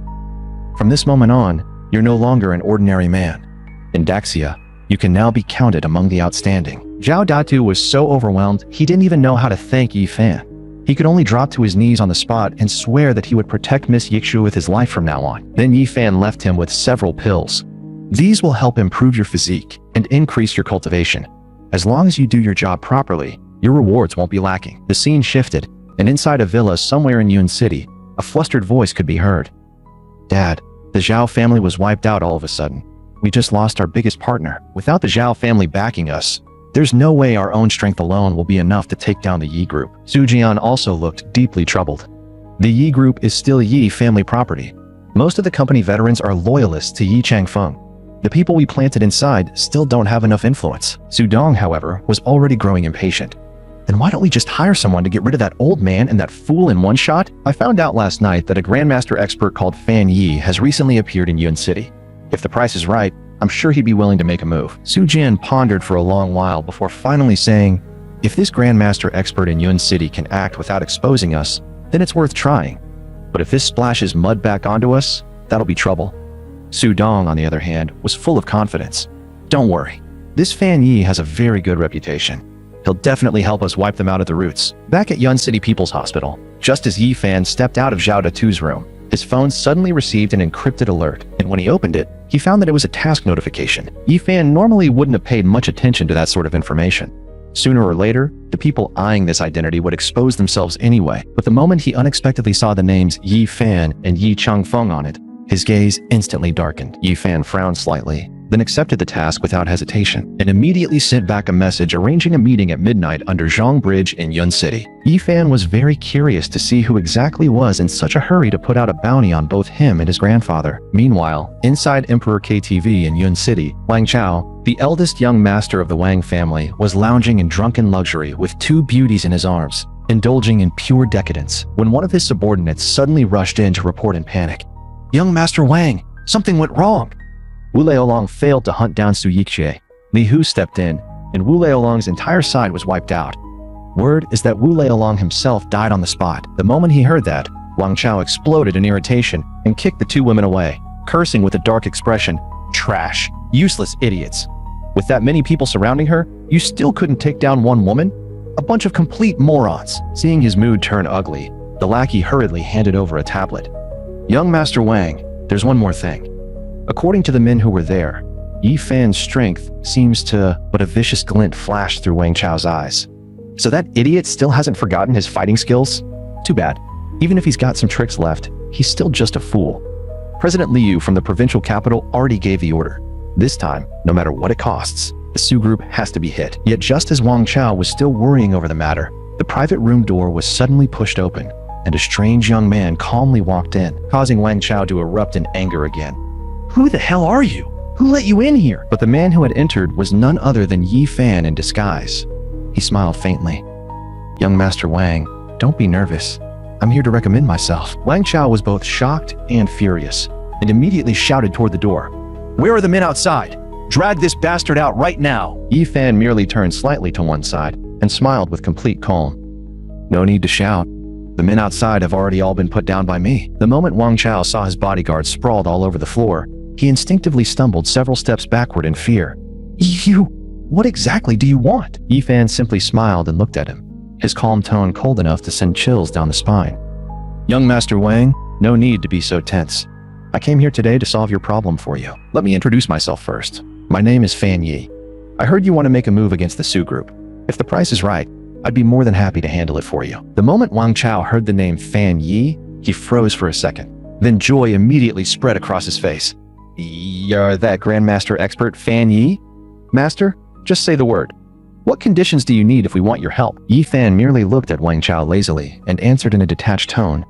From this moment on, you're no longer an ordinary man. In Daxia, you can now be counted among the outstanding. Zhao Datu was so overwhelmed, he didn't even know how to thank Yi Fan. He could only drop to his knees on the spot and swear that he would protect Miss Yikshu with his life from now on. Then Yi Fan left him with several pills. These will help improve your physique and increase your cultivation. As long as you do your job properly, your rewards won't be lacking. The scene shifted, and inside a villa somewhere in Yun City, a flustered voice could be heard. Dad, the Zhao family was wiped out all of a sudden. We just lost our biggest partner. Without the Zhao family backing us, there's no way our own strength alone will be enough to take down the Yi group. Su Jian also looked deeply troubled. The Yi group is still Yi family property. Most of the company veterans are loyalists to Yi Changfeng. The people we planted inside still don't have enough influence. Su Dong, however, was already growing impatient. Then why don't we just hire someone to get rid of that old man and that fool in one shot? I found out last night that a Grandmaster expert called Fan Yi has recently appeared in Yun City. If the price is right, I'm sure he'd be willing to make a move. Su Jian pondered for a long while before finally saying, if this Grandmaster expert in Yun City can act without exposing us, then it's worth trying. But if this splashes mud back onto us, that'll be trouble. Su Dong, on the other hand, was full of confidence. Don't worry. This Fan Yi has a very good reputation. He'll definitely help us wipe them out at the roots. Back at Yun City People's Hospital, just as Yi Fan stepped out of Zhao Datu's room, his phone suddenly received an encrypted alert, and when he opened it, he found that it was a task notification. Yi Fan normally wouldn't have paid much attention to that sort of information. Sooner or later, the people eyeing this identity would expose themselves anyway, but the moment he unexpectedly saw the names Yi Fan and Yi Changfeng on it, his gaze instantly darkened. Yi Fan frowned slightly, then accepted the task without hesitation, and immediately sent back a message arranging a meeting at midnight under Zhang Bridge in Yun City. Yi Fan was very curious to see who exactly was in such a hurry to put out a bounty on both him and his grandfather. Meanwhile, inside Emperor KTV in Yun City, Wang Chao, the eldest young master of the Wang family, was lounging in drunken luxury with two beauties in his arms, indulging in pure decadence, when one of his subordinates suddenly rushed in to report in panic. "Young Master Wang, something went wrong." Wu Leolong failed to hunt down Su Yixie. Li Hu stepped in, and Wu Leolong's entire side was wiped out. Word is that Wu Leolong himself died on the spot. The moment he heard that, Wang Chao exploded in irritation and kicked the two women away, cursing with a dark expression, "Trash, useless idiots. With that many people surrounding her, you still couldn't take down one woman? A bunch of complete morons." Seeing his mood turn ugly, the lackey hurriedly handed over a tablet. "Young Master Wang, there's one more thing. According to the men who were there, Yi Fan's strength seems to..." But a vicious glint flashed through Wang Chao's eyes. "So that idiot still hasn't forgotten his fighting skills? Too bad. Even if he's got some tricks left, he's still just a fool. President Liu from the provincial capital already gave the order. This time, no matter what it costs, the Su group has to be hit." Yet just as Wang Chao was still worrying over the matter, the private room door was suddenly pushed open, and a strange young man calmly walked in, causing Wang Chao to erupt in anger again. "Who the hell are you? Who let you in here?" But the man who had entered was none other than Yi Fan in disguise. He smiled faintly. "Young Master Wang, don't be nervous. I'm here to recommend myself." Wang Chao was both shocked and furious, and immediately shouted toward the door. "Where are the men outside? Drag this bastard out right now! Yi Fan merely turned slightly to one side and smiled with complete calm. No need to shout. The men outside have already all been put down by me. The moment Wang Chao saw his bodyguards sprawled all over the floor, he instinctively stumbled several steps backward in fear. What exactly do you want? Yi Fan simply smiled and looked at him, his calm tone cold enough to send chills down the spine. Young Master Wang, no need to be so tense. I came here today to solve your problem for you. Let me introduce myself first. My name is Fan Yi. I heard you want to make a move against the Su group. If the price is right, I'd be more than happy to handle it for you. The moment Wang Chao heard the name Fan Yi, he froze for a second. Then joy immediately spread across his face. You're that Grandmaster expert Fan Yi? Master, just say the word. What conditions do you need if we want your help? Yi Fan merely looked at Wang Chao lazily and answered in a detached tone.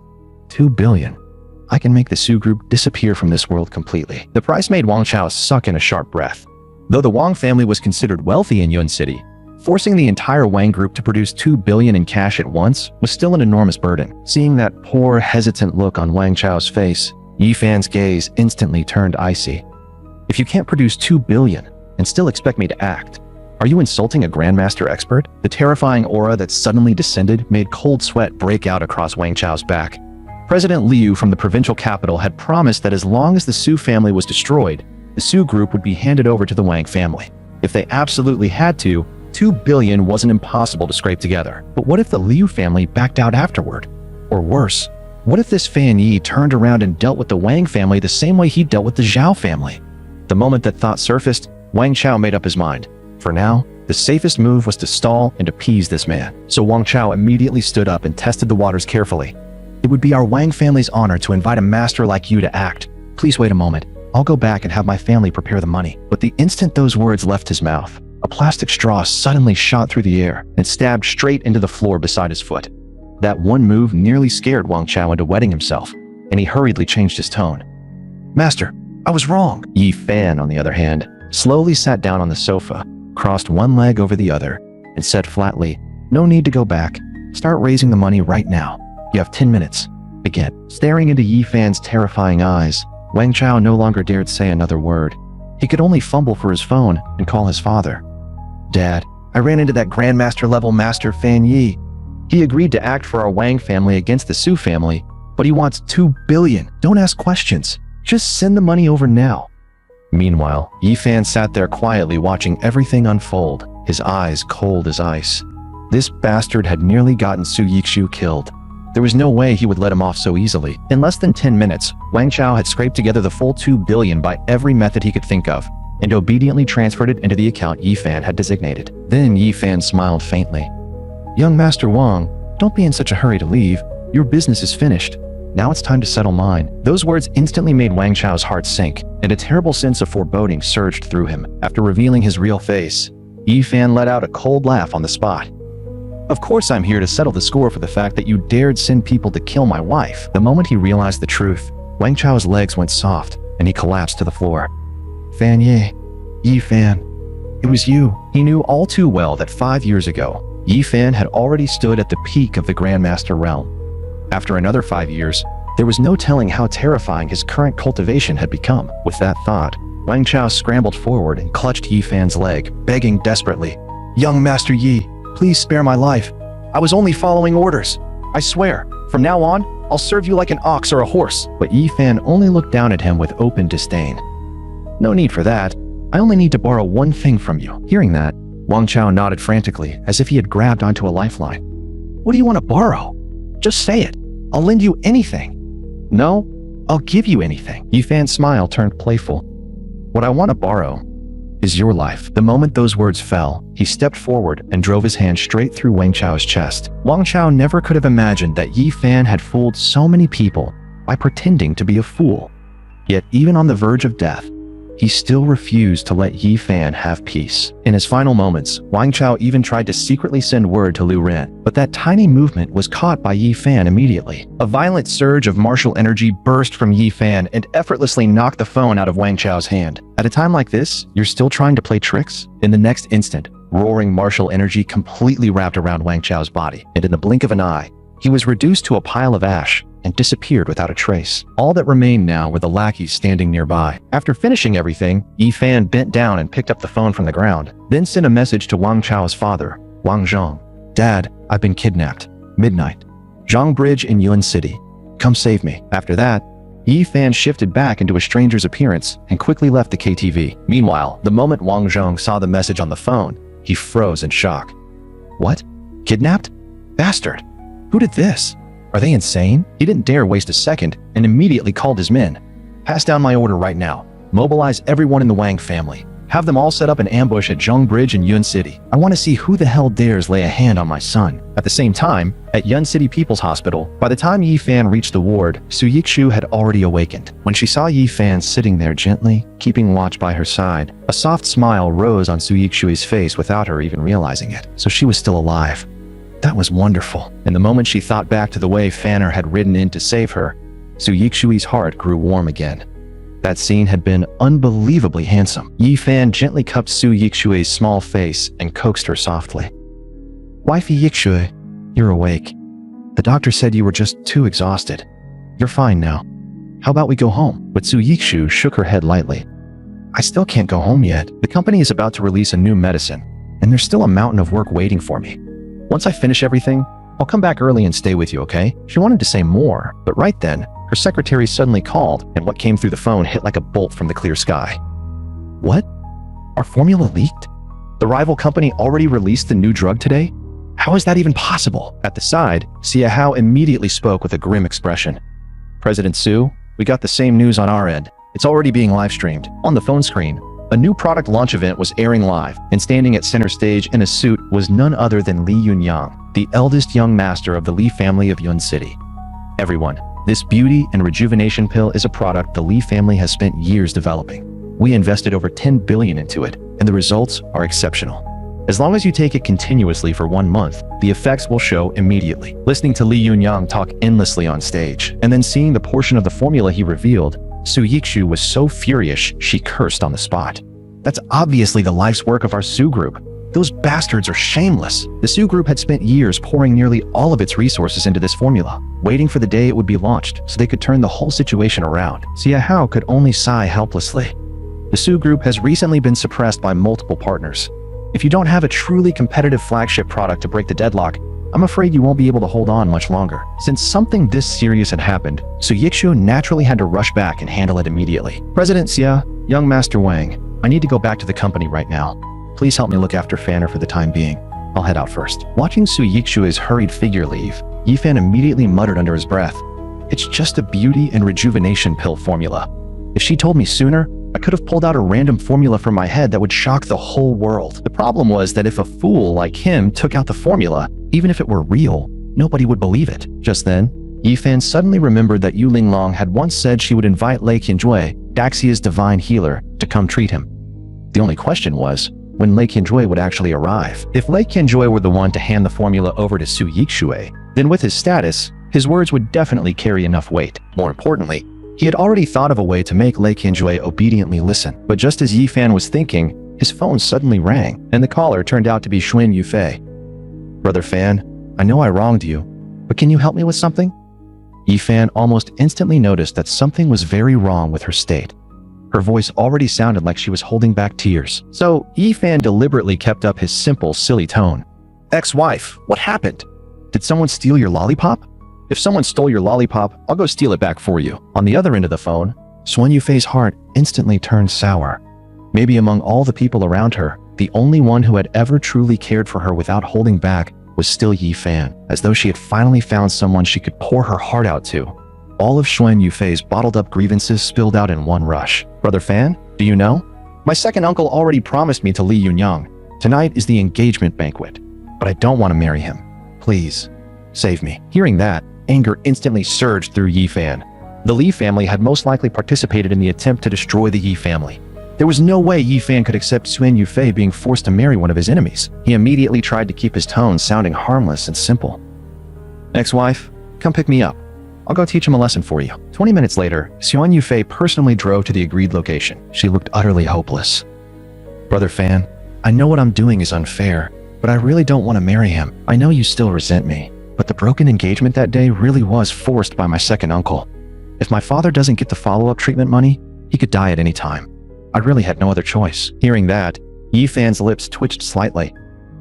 2 billion. I can make the Su group disappear from this world completely. The price made Wang Chao suck in a sharp breath. Though the Wang family was considered wealthy in Yun City, forcing the entire Wang group to produce 2 billion in cash at once was still an enormous burden. Seeing that poor, hesitant look on Wang Chao's face, Yi Fan's gaze instantly turned icy. If you can't produce 2 billion and still expect me to act, are you insulting a Grandmaster expert? The terrifying aura that suddenly descended made cold sweat break out across Wang Chao's back. President Liu from the provincial capital had promised that as long as the Su family was destroyed, the Su group would be handed over to the Wang family. If they absolutely had to, 2 billion wasn't impossible to scrape together. But what if the Liu family backed out afterward? Or worse, what if this Fan Yi turned around and dealt with the Wang family the same way he dealt with the Zhao family? The moment that thought surfaced, Wang Chao made up his mind. For now, the safest move was to stall and appease this man. So Wang Chao immediately stood up and tested the waters carefully. It would be our Wang family's honor to invite a master like you to act. Please wait a moment. I'll go back and have my family prepare the money. But the instant those words left his mouth, a plastic straw suddenly shot through the air and stabbed straight into the floor beside his foot. That one move nearly scared Wang Chao into wetting himself, and he hurriedly changed his tone. Master, I was wrong. Yi Fan, on the other hand, slowly sat down on the sofa, crossed one leg over the other, and said flatly, no need to go back. Start raising the money right now. You have 10 minutes. Begin. Staring into Yi Fan's terrifying eyes, Wang Chao no longer dared say another word. He could only fumble for his phone and call his father. Dad, I ran into that Grandmaster-level Master Fan Yi. He agreed to act for our Wang family against the Su family, but he wants 2 billion. Don't ask questions. Just send the money over now. Meanwhile, Yi Fan sat there quietly watching everything unfold, his eyes cold as ice. This bastard had nearly gotten Su Yixiu killed. There was no way he would let him off so easily. In less than 10 minutes, Wang Chao had scraped together the full 2 billion by every method he could think of, and obediently transferred it into the account Yi Fan had designated. Then Yi Fan smiled faintly. Young Master Wang, don't be in such a hurry to leave. Your business is finished. Now it's time to settle mine. Those words instantly made Wang Chao's heart sink, and a terrible sense of foreboding surged through him. After revealing his real face, Yi Fan let out a cold laugh on the spot. Of course I'm here to settle the score for the fact that you dared send people to kill my wife. The moment he realized the truth, Wang Chao's legs went soft, and he collapsed to the floor. Fan Yi Fan, it was you. He knew all too well that 5 years ago, Yi Fan had already stood at the peak of the Grandmaster realm. After another 5 years, there was no telling how terrifying his current cultivation had become. With that thought, Wang Chao scrambled forward and clutched Yi Fan's leg, begging desperately, Young Master Yi, please spare my life. I was only following orders. I swear, from now on, I'll serve you like an ox or a horse. But Yi Fan only looked down at him with open disdain. No need for that. I only need to borrow one thing from you. Hearing that, Wang Chao nodded frantically, as if he had grabbed onto a lifeline. What do you want to borrow? Just say it. I'll lend you anything. No, I'll give you anything. Yi Fan's smile turned playful. What I want to borrow is your life. The moment those words fell, he stepped forward and drove his hand straight through Wang Chao's chest. Wang Chao never could have imagined that Yi Fan had fooled so many people by pretending to be a fool. Yet even on the verge of death, he still refused to let Yi Fan have peace. In his final moments, Wang Chao even tried to secretly send word to Lu Ren, but that tiny movement was caught by Yi Fan immediately. A violent surge of martial energy burst from Yi Fan and effortlessly knocked the phone out of Wang Chao's hand. At a time like this, you're still trying to play tricks? In the next instant, roaring martial energy completely wrapped around Wang Chao's body, and in the blink of an eye, he was reduced to a pile of ash and disappeared without a trace. All that remained now were the lackeys standing nearby. After finishing everything, Yi Fan bent down and picked up the phone from the ground, then sent a message to Wang Chao's father, Wang Zhong. "Dad, I've been kidnapped. Midnight. Zhang Bridge in Yun City. Come save me." After that, Yi Fan shifted back into a stranger's appearance and quickly left the KTV. Meanwhile, the moment Wang Zhong saw the message on the phone, he froze in shock. "What? Kidnapped? Bastard! Who did this? Are they insane?" He didn't dare waste a second and immediately called his men. "Pass down my order right now. Mobilize everyone in the Wang family. Have them all set up an ambush at Zhang Bridge in Yun City. I want to see who the hell dares lay a hand on my son." At the same time, at Yun City People's Hospital, by the time Yi Fan reached the ward, Su Yikshu had already awakened. When she saw Yi Fan sitting there gently, keeping watch by her side, a soft smile rose on Su Yikshu's face without her even realizing it. So she was still alive. That was wonderful. And the moment she thought back to the way Fanner had ridden in to save her, Su Yikshu's heart grew warm again. That scene had been unbelievably handsome. Yi Fan gently cupped Su Yikshu's small face and coaxed her softly. "Wifey Yikshu, you're awake. The doctor said you were just too exhausted. You're fine now. How about we go home?" But Su Yikshu shook her head lightly. "I still can't go home yet. The company is about to release a new medicine, and there's still a mountain of work waiting for me. Once I finish everything, I'll come back early and stay with you, okay?" She wanted to say more, but right then, her secretary suddenly called, and what came through the phone hit like a bolt from the clear sky. "What? Our formula leaked? The rival company already released the new drug today? How is that even possible?" At the side, Yahello immediately spoke with a grim expression. "President Su, we got the same news on our end. It's already being live-streamed. On the phone screen, a new product launch event was airing live, and standing at center stage in a suit was none other than Li Yunyang, the eldest young master of the Li family of Yun City. Everyone, this beauty and rejuvenation pill is a product the Li family has spent years developing. We invested over 10 billion into it, and the results are exceptional. As long as you take it continuously for 1 month, the effects will show immediately." Listening to Li Yunyang talk endlessly on stage, and then seeing the portion of the formula he revealed, Su Yikshu was so furious she cursed on the spot. "That's obviously the life's work of our Su group. Those bastards are shameless." The Su group had spent years pouring nearly all of its resources into this formula, waiting for the day it would be launched so they could turn the whole situation around. Yahello could only sigh helplessly. The Su group has recently been suppressed by multiple partners. If you don't have a truly competitive flagship product to break the deadlock, I'm afraid you won't be able to hold on much longer. Since something this serious had happened, Su Yikshu naturally had to rush back and handle it immediately. "President Xia, young Master Wang, I need to go back to the company right now. Please help me look after Fanner for the time being. I'll head out first." Watching Su Yikshu's hurried figure leave, Yi Fan immediately muttered under his breath, "It's just a beauty and rejuvenation pill formula. If she told me sooner, I could have pulled out a random formula from my head that would shock the whole world." The problem was that if a fool like him took out the formula, even if it were real, nobody would believe it. Just then, Yi Fan suddenly remembered that Yu Linglong had once said she would invite Lei Qianjui, Daxia's divine healer, to come treat him. The only question was when Lei Qianjui would actually arrive. If Lei Qianjui were the one to hand the formula over to Su Yikshu, then with his status, his words would definitely carry enough weight. More importantly, he had already thought of a way to make Lei Qianjui obediently listen. But just as Yi Fan was thinking, his phone suddenly rang, and the caller turned out to be Xuan Yufei. "Brother Fan, I know I wronged you, but can you help me with something?" Yi Fan almost instantly noticed that something was very wrong with her state. Her voice already sounded like she was holding back tears. So Yi Fan deliberately kept up his simple, silly tone. "Ex-wife, what happened? Did someone steal your lollipop? If someone stole your lollipop, I'll go steal it back for you." On the other end of the phone, Xuan Yufei's heart instantly turned sour. Maybe among all the people around her, the only one who had ever truly cared for her without holding back was still Yi Fan, as though she had finally found someone she could pour her heart out to. All of Xuan Yufei's bottled-up grievances spilled out in one rush. "Brother Fan, do you know? My second uncle already promised me to Li Yunyang. Tonight is the engagement banquet, but I don't want to marry him. Please, save me." Hearing that, anger instantly surged through Yi Fan. The Li family had most likely participated in the attempt to destroy the Yi family. There was no way Yi Fan could accept Xuan Yufei being forced to marry one of his enemies. He immediately tried to keep his tone sounding harmless and simple. "Ex-wife, come pick me up. I'll go teach him a lesson for you." 20 minutes later, Xuan Yufei personally drove to the agreed location. She looked utterly hopeless. "Brother Fan, I know what I'm doing is unfair, but I really don't want to marry him. I know you still resent me. But the broken engagement that day really was forced by my second uncle. If my father doesn't get the follow-up treatment money, he could die at any time. I really had no other choice." Hearing that, Yifan's lips twitched slightly.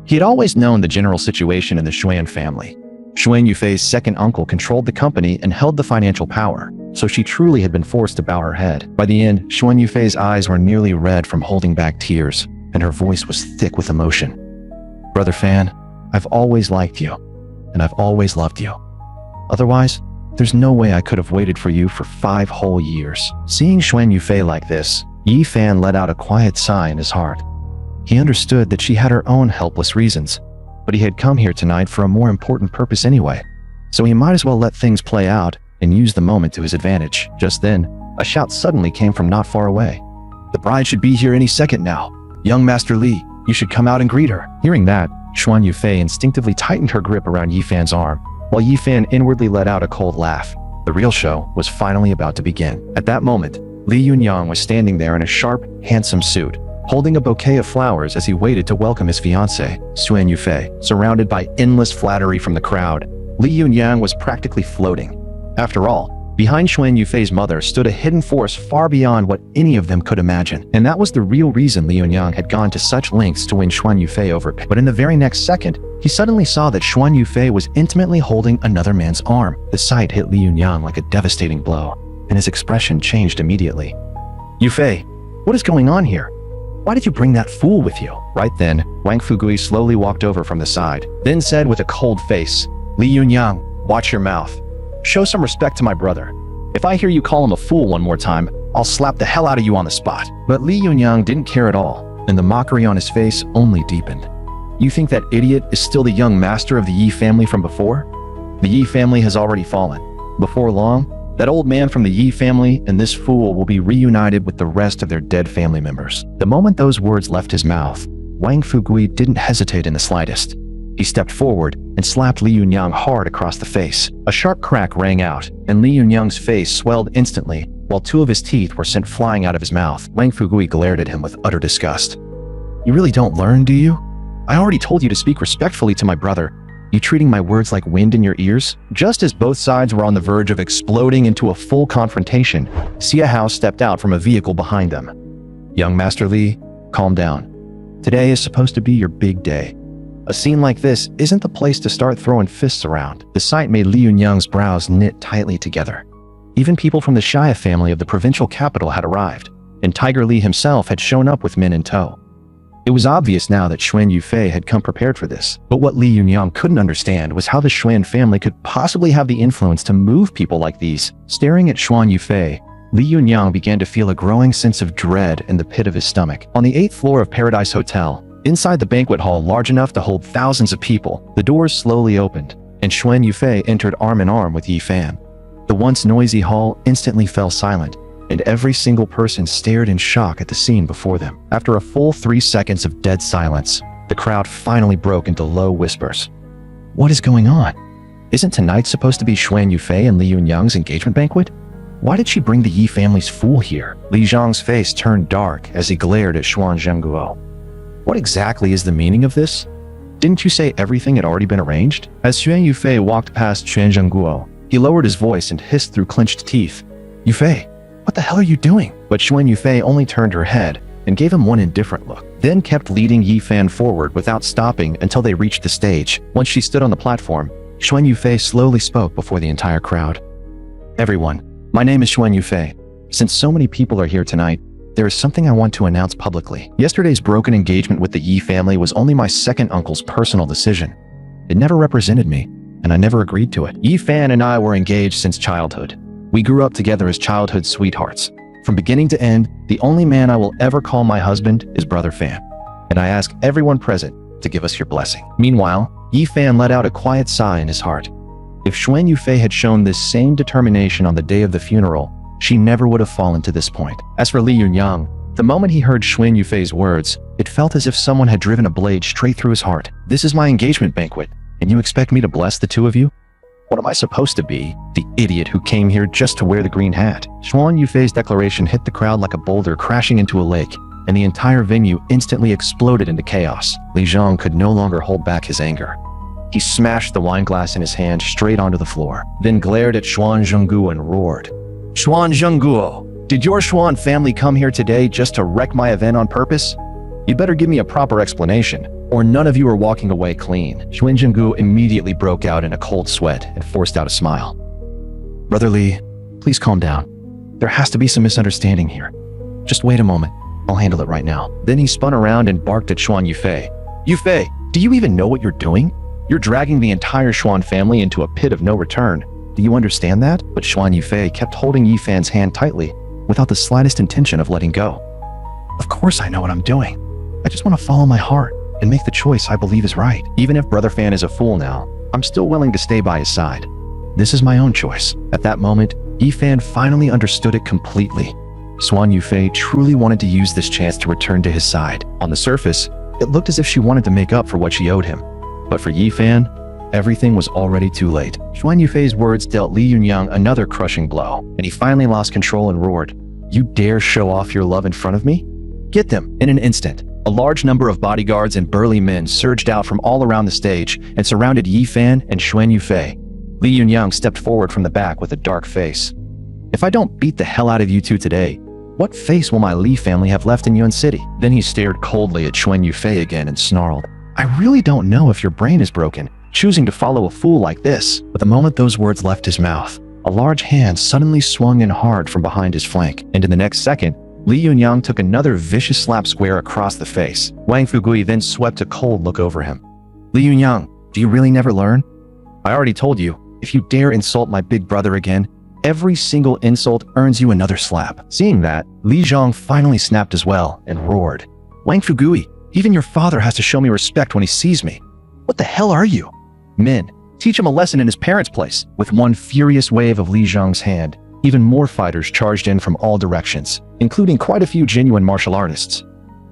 He had always known the general situation in the Xuan family. Xuan Yufei's second uncle controlled the company and held the financial power, so she truly had been forced to bow her head. By the end, Xuan Yufei's eyes were nearly red from holding back tears, and her voice was thick with emotion. "Brother Fan, I've always liked you, and I've always loved you. Otherwise, there's no way I could have waited for you for 5 whole years." Seeing Xuan Yufei like this, Yifan let out a quiet sigh in his heart. He understood that she had her own helpless reasons, but he had come here tonight for a more important purpose anyway, so he might as well let things play out and use the moment to his advantage. Just then, a shout suddenly came from not far away. "The bride should be here any second now. Young Master Li, you should come out and greet her." Hearing that, Xuan Yufei instinctively tightened her grip around Yifan's arm, while Yifan inwardly let out a cold laugh. The real show was finally about to begin. At that moment, Li Yunyang was standing there in a sharp, handsome suit, holding a bouquet of flowers as he waited to welcome his fiancée, Xuan Yufei. Surrounded by endless flattery from the crowd, Li Yunyang was practically floating. After all, behind Xuan Yufei's mother stood a hidden force far beyond what any of them could imagine. And that was the real reason Li Yunyang had gone to such lengths to win Xuan Yufei over. But in the very next second, he suddenly saw that Xuan Yufei was intimately holding another man's arm. The sight hit Li Yunyang like a devastating blow, and his expression changed immediately. "Yufei, what is going on here? Why did you bring that fool with you?" Right then, Wang Fugui slowly walked over from the side, then said with a cold face, "Li Yunyang, watch your mouth. Show some respect to my brother. If I hear you call him a fool one more time, I'll slap the hell out of you on the spot." But Li Yunyang didn't care at all, and the mockery on his face only deepened. "You think that idiot is still the young master of the Yi family from before? The Yi family has already fallen. Before long, that old man from the Yi family and this fool will be reunited with the rest of their dead family members." The moment those words left his mouth, Wang Fugui didn't hesitate in the slightest. He stepped forward and slapped Li Yunyang hard across the face. A sharp crack rang out, and Li Yunyang's face swelled instantly, while 2 of his teeth were sent flying out of his mouth. Wang Fugui glared at him with utter disgust. "You really don't learn, do you? I already told you to speak respectfully to my brother. You treating my words like wind in your ears?" Just as both sides were on the verge of exploding into a full confrontation, Xia Hao stepped out from a vehicle behind them. "Young Master Li, calm down. Today is supposed to be your big day. A scene like this isn't the place to start throwing fists around." The sight made Li Yunyang's brows knit tightly together. Even people from the Shia family of the provincial capital had arrived, and Tiger Li himself had shown up with men in tow. It was obvious now that Xuan Yufei had come prepared for this, but what Li Yunyang couldn't understand was how the Xuan family could possibly have the influence to move people like these. Staring at Xuan Yufei, Li Yunyang began to feel a growing sense of dread in the pit of his stomach. On the 8th floor of Paradise Hotel, inside the banquet hall large enough to hold thousands of people, the doors slowly opened, and Xuan Yufei entered arm in arm with Yi Fan. The once noisy hall instantly fell silent, and every single person stared in shock at the scene before them. After a full 3 seconds of dead silence, the crowd finally broke into low whispers. "What is going on? Isn't tonight supposed to be Xuan Yufei and Li Yunyang's engagement banquet? Why did she bring the Yi family's fool here?" Li Zhang's face turned dark as he glared at Xuan Zhengguo. "What exactly is the meaning of this? Didn't you say everything had already been arranged?" As Xuan Yufei walked past Xuan Zhengguo, he lowered his voice and hissed through clenched teeth, "Yufei, what the hell are you doing?" But Xuan Yufei only turned her head and gave him one indifferent look, then kept leading Yi Fan forward without stopping until they reached the stage. Once she stood on the platform, Xuan Yufei slowly spoke before the entire crowd. "Everyone, my name is Xuan Yufei. Since so many people are here tonight, there is something I want to announce publicly. Yesterday's broken engagement with the Yi family was only my second uncle's personal decision. It never represented me, and I never agreed to it. Yi Fan and I were engaged since childhood. We grew up together as childhood sweethearts. From beginning to end, the only man I will ever call my husband is Brother Fan, and I ask everyone present to give us your blessing." Meanwhile, Yi Fan let out a quiet sigh in his heart. If Xuan Yufei had shown this same determination on the day of the funeral, she never would have fallen to this point. As for Li Yunyang, the moment he heard Xuan Yufei's words, it felt as if someone had driven a blade straight through his heart. "This is my engagement banquet, and you expect me to bless the 2 of you? What am I supposed to be, the idiot who came here just to wear the green hat?" Xuan Yufei's declaration hit the crowd like a boulder crashing into a lake, and the entire venue instantly exploded into chaos. Li Zhang could no longer hold back his anger. He smashed the wine glass in his hand straight onto the floor, then glared at Xuan Zhengguo and roared. Xuan Zhengguo, did your Xuan family come here today just to wreck my event on purpose? You'd better give me a proper explanation, or none of you are walking away clean. Xuan Zhengguo immediately broke out in a cold sweat and forced out a smile. Brother Li, please calm down. There has to be some misunderstanding here. Just wait a moment. I'll handle it right now. Then he spun around and barked at Xuan Yufei. Yufei, do you even know what you're doing? You're dragging the entire Xuan family into a pit of no return. Do you understand that? But Xuan Yufei kept holding Yifan's hand tightly, without the slightest intention of letting go. Of course I know what I'm doing. I just want to follow my heart and make the choice I believe is right. Even if Brother Fan is a fool now, I'm still willing to stay by his side. This is my own choice. At that moment, Yifan finally understood it completely. Xuan Yufei truly wanted to use this chance to return to his side. On the surface, it looked as if she wanted to make up for what she owed him. But for Yifan, everything was already too late. Xuan Yufei's words dealt Li Yunyang another crushing blow, and he finally lost control and roared, "You dare show off your love in front of me? Get them!" In an instant, a large number of bodyguards and burly men surged out from all around the stage and surrounded Yifan and Xuan Yufei. Li Yunyang stepped forward from the back with a dark face. "If I don't beat the hell out of you two today, what face will my Li family have left in Yun City?" Then he stared coldly at Xuan Yufei again and snarled, "I really don't know if your brain is broken, choosing to follow a fool like this." But the moment those words left his mouth, a large hand suddenly swung in hard from behind his flank, and in the next second, Li Yunyang took another vicious slap square across the face. Wang Fugui then swept a cold look over him. "Li Yunyang, do you really never learn? I already told you, if you dare insult my big brother again, every single insult earns you another slap." Seeing that, Li Zhang finally snapped as well and roared, "Wang Fugui, even your father has to show me respect when he sees me. What the hell are you? Men, teach him a lesson in his parents' place." With one furious wave of Li Zhang's hand, even more fighters charged in from all directions, including quite a few genuine martial artists.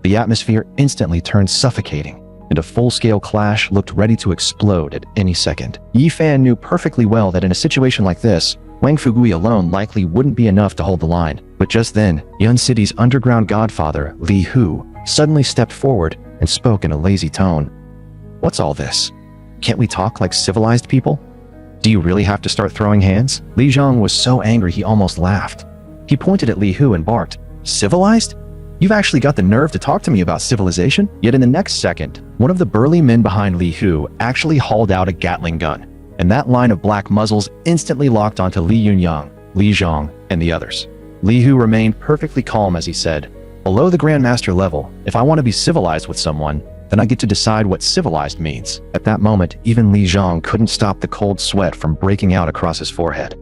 The atmosphere instantly turned suffocating, and a full-scale clash looked ready to explode at any second. Yifan knew perfectly well that in a situation like this, Wang Fugui alone likely wouldn't be enough to hold the line. But just then, Yun City's underground godfather, Li Hu, suddenly stepped forward and spoke in a lazy tone. "What's all this? Can't we talk like civilized people? Do you really have to start throwing hands?" Li Zhang was so angry he almost laughed. He pointed at Li Hu and barked, "Civilized? You've actually got the nerve to talk to me about civilization?" Yet in the next second, one of the burly men behind Li Hu actually hauled out a Gatling gun, and that line of black muzzles instantly locked onto Li Yunyang, Li Zhang, and the others. Li Hu remained perfectly calm as he said, "Below the Grandmaster level, if I want to be civilized with someone, then I get to decide what civilized means." At that moment, even Li Zhang couldn't stop the cold sweat from breaking out across his forehead.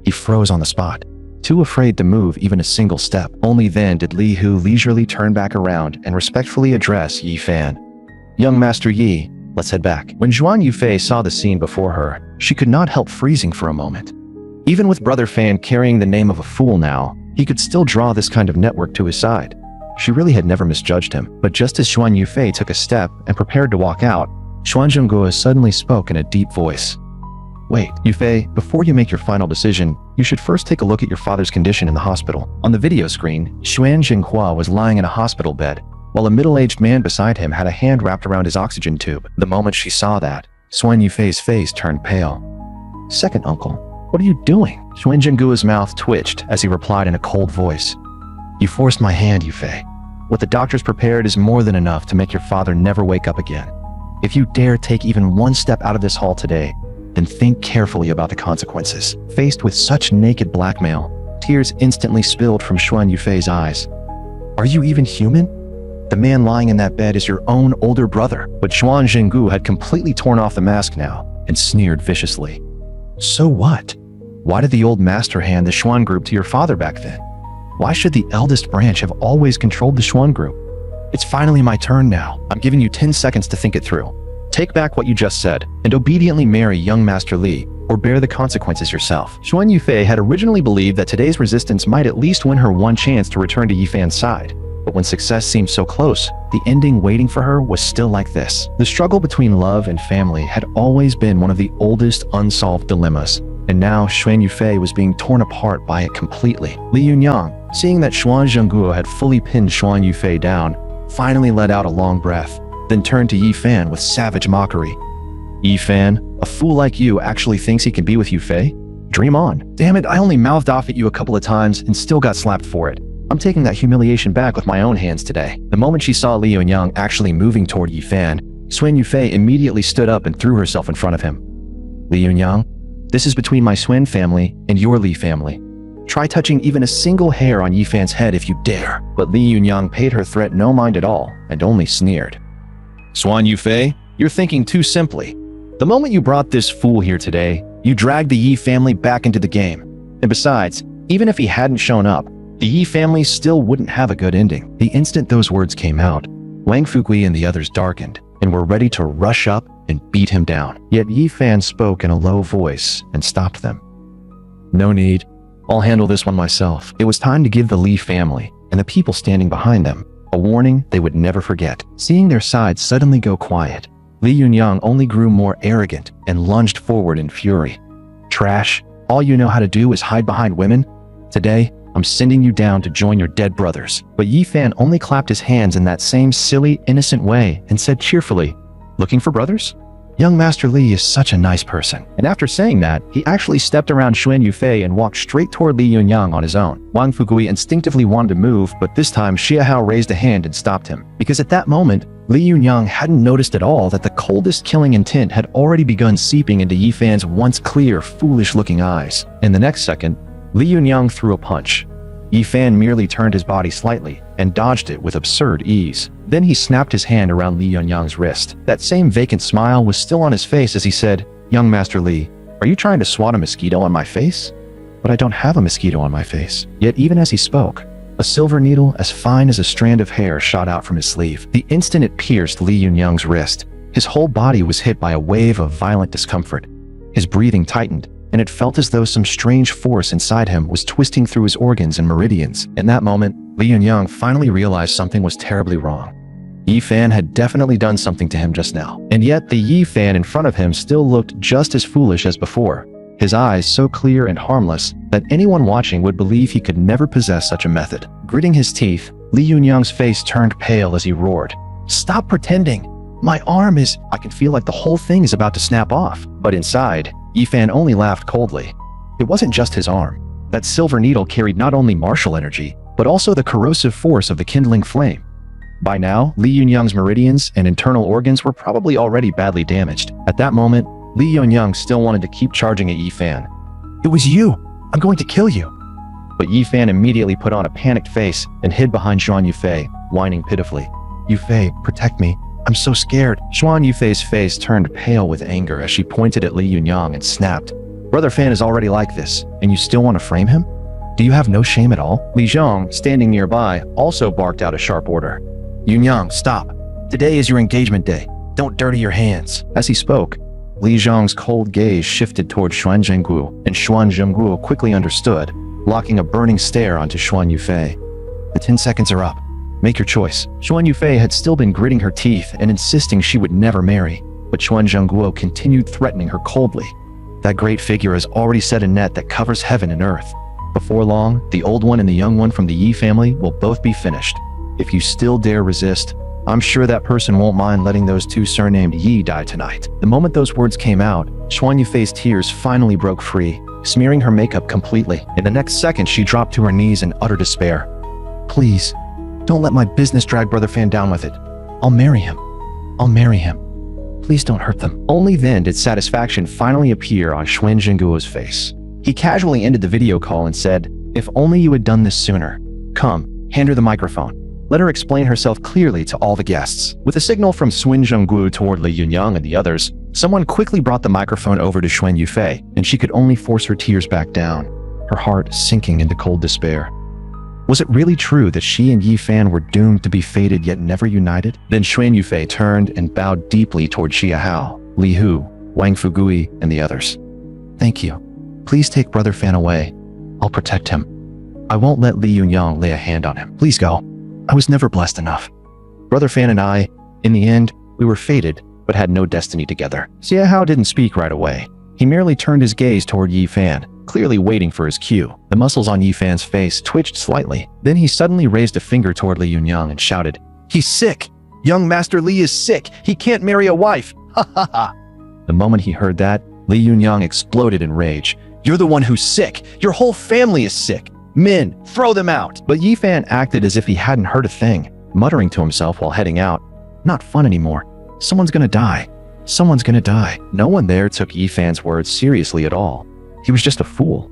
He froze on the spot, too afraid to move even a single step. Only then did Li Hu leisurely turn back around and respectfully address Yi Fan. "Young Master Yi, let's head back." When Xuan Yufei saw the scene before her, she could not help freezing for a moment. Even with Brother Fan carrying the name of a fool now, he could still draw this kind of network to his side. She really had never misjudged him. But just as Xuan Yufei took a step and prepared to walk out, Xuan Zhengguo suddenly spoke in a deep voice. "Wait, Yufei, before you make your final decision, you should first take a look at your father's condition in the hospital." On the video screen, Xuan Jinghua was lying in a hospital bed, while a middle-aged man beside him had a hand wrapped around his oxygen tube. The moment she saw that, Xuan Yufei's face turned pale. "Second uncle, what are you doing?" Xuan Zhengguo's mouth twitched as he replied in a cold voice. "You forced my hand, Yufei. What the doctors prepared is more than enough to make your father never wake up again. If you dare take even one step out of this hall today, then think carefully about the consequences." Faced with such naked blackmail, tears instantly spilled from Xuan Yufei's eyes. "Are you even human? The man lying in that bed is your own older brother." But Xuan Zhengguo had completely torn off the mask now and sneered viciously. "So what? Why did the old master hand the Xuan group to your father back then? Why should the eldest branch have always controlled the Xuan group? It's finally my turn now. I'm giving you 10 seconds to think it through. Take back what you just said, and obediently marry young Master Li, or bear the consequences yourself." Xuan Yufei had originally believed that today's resistance might at least win her one chance to return to Yifan's side. But when success seemed so close, the ending waiting for her was still like this. The struggle between love and family had always been one of the oldest unsolved dilemmas, and now Xuan Yufei was being torn apart by it completely. Li Yunyang, seeing that Xuan Zhengguo had fully pinned Xuan Yufei down, finally let out a long breath, then turned to Yi Fan with savage mockery. Yi Fan, a fool like you actually thinks he can be with Yu Fei? Dream on. Damn it, I only mouthed off at you a couple of times and still got slapped for it. I'm taking that humiliation back with my own hands today. The moment she saw Li Yunyang actually moving toward Yi Fan, Xuan Yufei immediately stood up and threw herself in front of him. Li Yunyang, this is between my Xuan family and your Li family. Try touching even a single hair on Yi Fan's head if you dare. But Li Yunyang paid her threat no mind at all and only sneered. Xuan Yufei, you're thinking too simply. The moment you brought this fool here today, you dragged the Yi family back into the game. And besides, even if he hadn't shown up, the Yi family still wouldn't have a good ending. The instant those words came out, Wang Fugui and the others darkened and were ready to rush up and beat him down. Yet Yi Fan spoke in a low voice and stopped them. No need. I'll handle this one myself. It was time to give the Li family and the people standing behind them a warning they would never forget. Seeing their side suddenly go quiet, Li Yunyang only grew more arrogant and lunged forward in fury. Trash, all you know how to do is hide behind women? Today, I'm sending you down to join your dead brothers. But Yi Fan only clapped his hands in that same silly, innocent way and said cheerfully, looking for brothers? Young Master Li is such a nice person. And after saying that, he actually stepped around Xuan Yufei and walked straight toward Li Yunyang on his own. Wang Fugui instinctively wanted to move, but this time Xiahao raised a hand and stopped him. Because at that moment, Li Yunyang hadn't noticed at all that the coldest killing intent had already begun seeping into Yi Fan's once clear, foolish-looking eyes. In the next second, Li Yunyang threw a punch. Yi Fan merely turned his body slightly and dodged it with absurd ease. Then he snapped his hand around Li Yunyang's wrist. That same vacant smile was still on his face as he said, Young Master Li, are you trying to swat a mosquito on my face? But I don't have a mosquito on my face. Yet even as he spoke, a silver needle as fine as a strand of hair shot out from his sleeve. The instant it pierced Li Yunyang's wrist, his whole body was hit by a wave of violent discomfort. His breathing tightened, and it felt as though some strange force inside him was twisting through his organs and meridians. In that moment, Li Yunyang finally realized something was terribly wrong. Yi Fan had definitely done something to him just now. And yet the Yi Fan in front of him still looked just as foolish as before, his eyes so clear and harmless that anyone watching would believe he could never possess such a method. Gritting his teeth, Li Yunyang's face turned pale as he roared, Stop pretending! My arm is… I can feel like the whole thing is about to snap off. But inside, Yi Fan only laughed coldly. It wasn't just his arm. That silver needle carried not only martial energy, but also the corrosive force of the kindling flame. By now, Li Yunyang's meridians and internal organs were probably already badly damaged. At that moment, Li Yunyang still wanted to keep charging at Yi Fan. It was you! I'm going to kill you! But Yi Fan immediately put on a panicked face and hid behind Xuan Yufei, whining pitifully. Yufei, protect me. I'm so scared. Xuan Yufei's face turned pale with anger as she pointed at Li Yunyang and snapped. Brother Fan is already like this, and you still want to frame him? Do you have no shame at all? Li Zhang, standing nearby, also barked out a sharp order. Yunyang, stop. Today is your engagement day. Don't dirty your hands. As he spoke, Li Zhang's cold gaze shifted toward Xuan Zhengguo, and Xuan Zhengguo quickly understood, locking a burning stare onto Xuan Yufei. The 10 seconds are up. Make your choice. Xuan Yufei had still been gritting her teeth and insisting she would never marry, but Xuan Zhengguo continued threatening her coldly. That great figure has already set a net that covers heaven and earth. Before long, the old one and the young one from the Yi family will both be finished. If you still dare resist, I'm sure that person won't mind letting those two surnamed Yi die tonight. The moment those words came out, Xuan Yufei's tears finally broke free, smearing her makeup completely. In the next second, she dropped to her knees in utter despair. Please, don't let my business drag Brother Fan down with it. I'll marry him. I'll marry him. Please don't hurt them. Only then did satisfaction finally appear on Xuan Zhengguo's face. He casually ended the video call and said, If only you had done this sooner. Come, hand her the microphone. Let her explain herself clearly to all the guests. With a signal from Xuan Zhengguo toward Li Yunyang and the others, someone quickly brought the microphone over to Xuan Yufei, and she could only force her tears back down, her heart sinking into cold despair. Was it really true that she and Yi Fan were doomed to be fated yet never united? Then Xuan Yufei turned and bowed deeply toward Xiahao, Li Hu, Wang Fugui, and the others. Thank you. Please take Brother Fan away. I'll protect him. I won't let Li Yunyang lay a hand on him. Please go. I was never blessed enough. Brother Fan and I, in the end, we were fated, but had no destiny together. Xiahao didn't speak right away. He merely turned his gaze toward Yi Fan, clearly waiting for his cue. The muscles on Yi Fan's face twitched slightly. Then he suddenly raised a finger toward Li Yunyang and shouted, He's sick! Young Master Li is sick! He can't marry a wife! Ha ha ha! The moment he heard that, Li Yunyang exploded in rage. "You're the one who's sick! Your whole family is sick! Min, throw them out!" But Yi Fan acted as if he hadn't heard a thing, muttering to himself while heading out. "Not fun anymore. Someone's gonna die. Someone's gonna die." No one there took Yi Fan's words seriously at all. He was just a fool.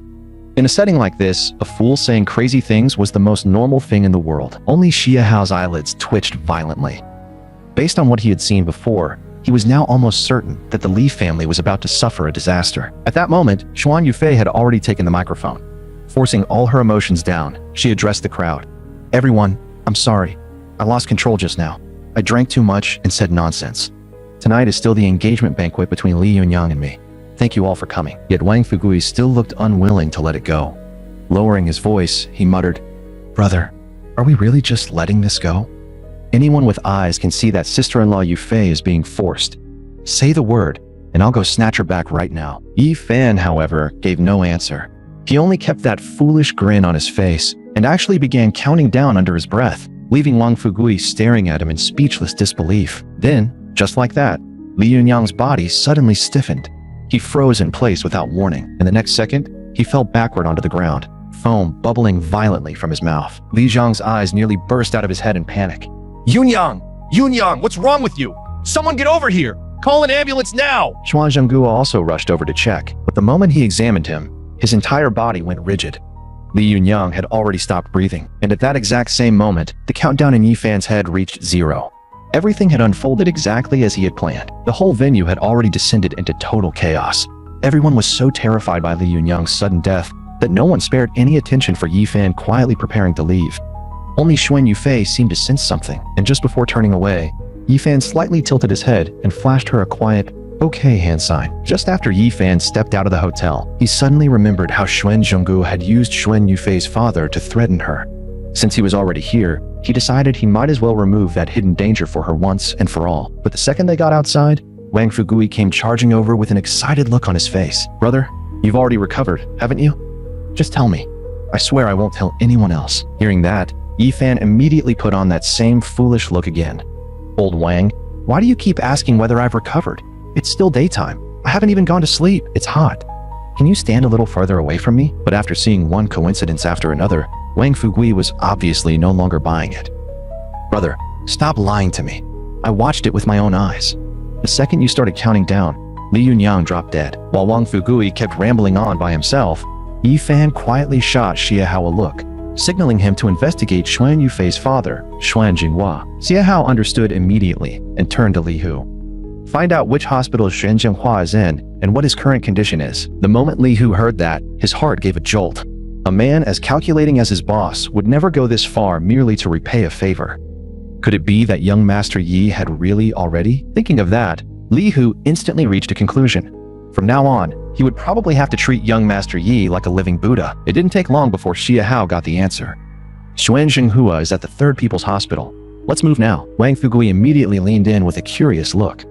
In a setting like this, a fool saying crazy things was the most normal thing in the world. Only Xia Hao's eyelids twitched violently. Based on what he had seen before, he was now almost certain that the Li family was about to suffer a disaster. At that moment, Xuan Yufei had already taken the microphone. Forcing all her emotions down, she addressed the crowd. "Everyone, I'm sorry. I lost control just now. I drank too much and said nonsense. Tonight is still the engagement banquet between Li Yunyang and me. Thank you all for coming." Yet Wang Fugui still looked unwilling to let it go. Lowering his voice, he muttered, "Brother, are we really just letting this go? Anyone with eyes can see that sister-in-law Yufei is being forced. Say the word, and I'll go snatch her back right now." Yi Fan, however, gave no answer. He only kept that foolish grin on his face and actually began counting down under his breath, leaving Wang Fugui staring at him in speechless disbelief. Then, just like that, Li Yunyang's body suddenly stiffened. He froze in place without warning, and the next second, he fell backward onto the ground, foam bubbling violently from his mouth. Li Zhang's eyes nearly burst out of his head in panic. "Yunyang! Yunyang, what's wrong with you? Someone get over here! Call an ambulance now!" Xuan Zhenghua also rushed over to check, but the moment he examined him, his entire body went rigid. Li Yunyang had already stopped breathing, and at that exact same moment, the countdown in Yi Fan's head reached 0. Everything had unfolded exactly as he had planned. The whole venue had already descended into total chaos. Everyone was so terrified by Li Yunyang's sudden death that no one spared any attention for Yi Fan quietly preparing to leave. Only Xuan Yufei seemed to sense something, and just before turning away, Yi Fan slightly tilted his head and flashed her a quiet, "Okay" hand sign. Just after Yi Fan stepped out of the hotel, he suddenly remembered how Xuan Zhonggu had used Xuan Yufei's father to threaten her. Since he was already here, he decided he might as well remove that hidden danger for her once and for all. But the second they got outside, Wang Fugui came charging over with an excited look on his face. "Brother, you've already recovered, haven't you? Just tell me. I swear I won't tell anyone else." Hearing that, Yi Fan immediately put on that same foolish look again. "Old Wang, why do you keep asking whether I've recovered? It's still daytime. I haven't even gone to sleep. It's hot. Can you stand a little further away from me?" But after seeing one coincidence after another, Wang Fugui was obviously no longer buying it. "Brother, stop lying to me. I watched it with my own eyes. The second you started counting down, Li Yunyang dropped dead." While Wang Fugui kept rambling on by himself, Yi Fan quietly shot Xia Hao a look, signaling him to investigate Xuan Yufei's father, Xuan Jinghua. Xia Hao understood immediately and turned to Li Hu. "Find out which hospital Xuan Jinghua is in and what his current condition is." The moment Li Hu heard that, his heart gave a jolt. A man as calculating as his boss would never go this far merely to repay a favor. Could it be that young Master Yi had really already? Thinking of that, Li Hu instantly reached a conclusion. From now on, he would probably have to treat young Master Yi like a living Buddha. It didn't take long before Xia Hao got the answer. "Xuan Jinghua is at the Third People's Hospital. Let's move now." Wang Fugui immediately leaned in with a curious look.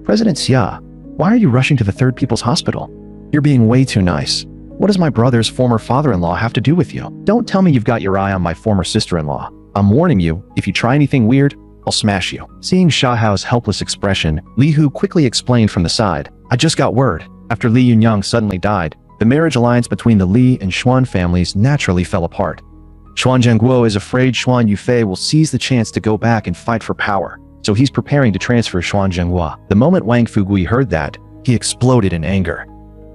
"President Xia, why are you rushing to the Third People's Hospital? You're being way too nice. What does my brother's former father-in-law have to do with you? Don't tell me you've got your eye on my former sister-in-law. I'm warning you, if you try anything weird, I'll smash you." Seeing Xia Hao's helpless expression, Li Hu quickly explained from the side, "I just got word. After Li Yunyang suddenly died, the marriage alliance between the Li and Xuan families naturally fell apart. Xuan Zhengguo is afraid Xuan Yufei will seize the chance to go back and fight for power, so he's preparing to transfer Xuan Zhenghua." The moment Wang Fugui heard that, he exploded in anger.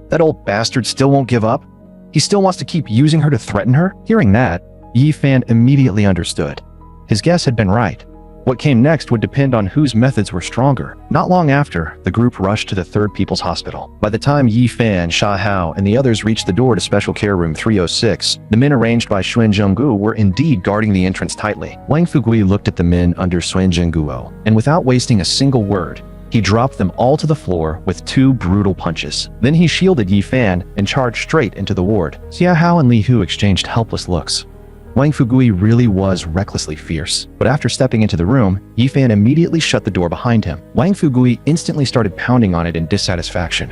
That old bastard still won't give up? He still wants to keep using her to threaten her? Hearing that, Yi Fan immediately understood. His guess had been right. What came next would depend on whose methods were stronger. Not long after, the group rushed to the Third People's Hospital. By the time Yi Fan, Xia Hao, and the others reached the door to Special Care Room 306, the men arranged by Xuan Zhenggu were indeed guarding the entrance tightly. Wang Fugui looked at the men under Xuan Zhengguo, and without wasting a single word, he dropped them all to the floor with 2 brutal punches. Then he shielded Yi Fan and charged straight into the ward. Xia Hao and Li Hu exchanged helpless looks. Wang Fugui really was recklessly fierce, but after stepping into the room, Yi Fan immediately shut the door behind him. Wang Fugui instantly started pounding on it in dissatisfaction.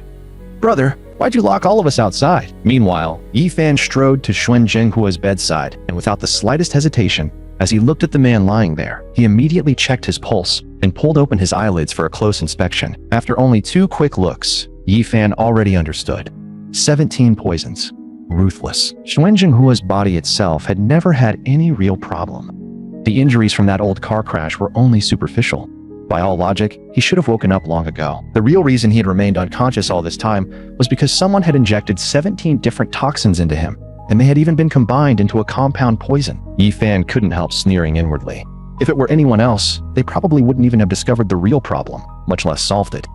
"Brother, why'd you lock all of us outside?" Meanwhile, Yi Fan strode to Xuan Zhenghua's bedside, and without the slightest hesitation, As he looked at the man lying there, he immediately checked his pulse and pulled open his eyelids for a close inspection. After only 2 quick looks, Yi Fan already understood. 17 poisons. Ruthless. Xuan Zhenghua's body itself had never had any real problem. The injuries from that old car crash were only superficial. By all logic, he should have woken up long ago. The real reason he had remained unconscious all this time was because someone had injected 17 different toxins into him, and they had even been combined into a compound poison. Yi Fan couldn't help sneering inwardly. If it were anyone else, they probably wouldn't even have discovered the real problem, much less solved it.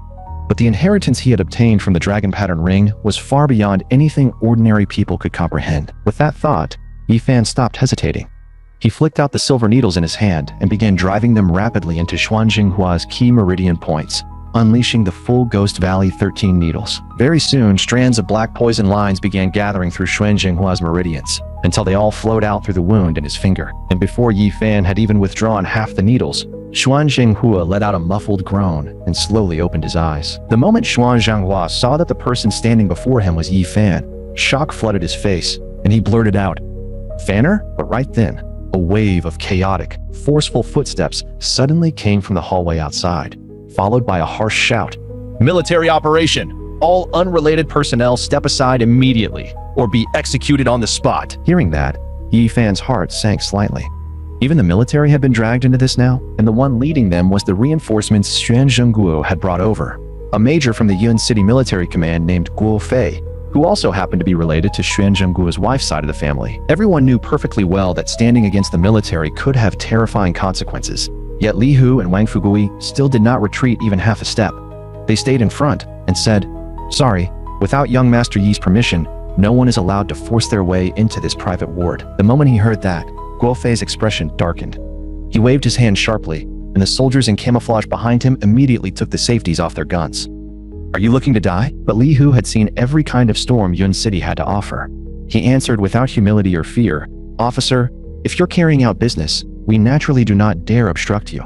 But the inheritance he had obtained from the dragon pattern ring was far beyond anything ordinary people could comprehend. With that thought, Yi Fan stopped hesitating. He flicked out the silver needles in his hand and began driving them rapidly into Xuan Zhenghua's key meridian points, unleashing the full Ghost Valley 13 needles. Very soon, strands of black poison lines began gathering through Xuan Zhenghua's meridians, until they all flowed out through the wound in his finger. And before Yi Fan had even withdrawn half the needles, Xuan Zhenghua let out a muffled groan and slowly opened his eyes. The moment Xuan Zhenghua saw that the person standing before him was Yi Fan, shock flooded his face, and he blurted out, "Fanner?" But right then, a wave of chaotic, forceful footsteps suddenly came from the hallway outside, followed by a harsh shout. "Military operation! All unrelated personnel step aside immediately, or be executed on the spot." Hearing that, Yi Fan's heart sank slightly. Even the military had been dragged into this now, and the one leading them was the reinforcements Xuan Zhengguo had brought over, a major from the Yun City Military Command named Guo Fei, who also happened to be related to Xuan Zhengguo's wife's side of the family. Everyone knew perfectly well that standing against the military could have terrifying consequences, yet Li Hu and Wang Fugui still did not retreat even half a step. They stayed in front and said, "Sorry, without young Master Yi's permission, no one is allowed to force their way into this private ward." The moment he heard that, Guo Fei's expression darkened. He waved his hand sharply, and the soldiers in camouflage behind him immediately took the safeties off their guns. "Are you looking to die?" But Li Hu had seen every kind of storm Yun City had to offer. He answered without humility or fear, "Officer, if you're carrying out business, we naturally do not dare obstruct you.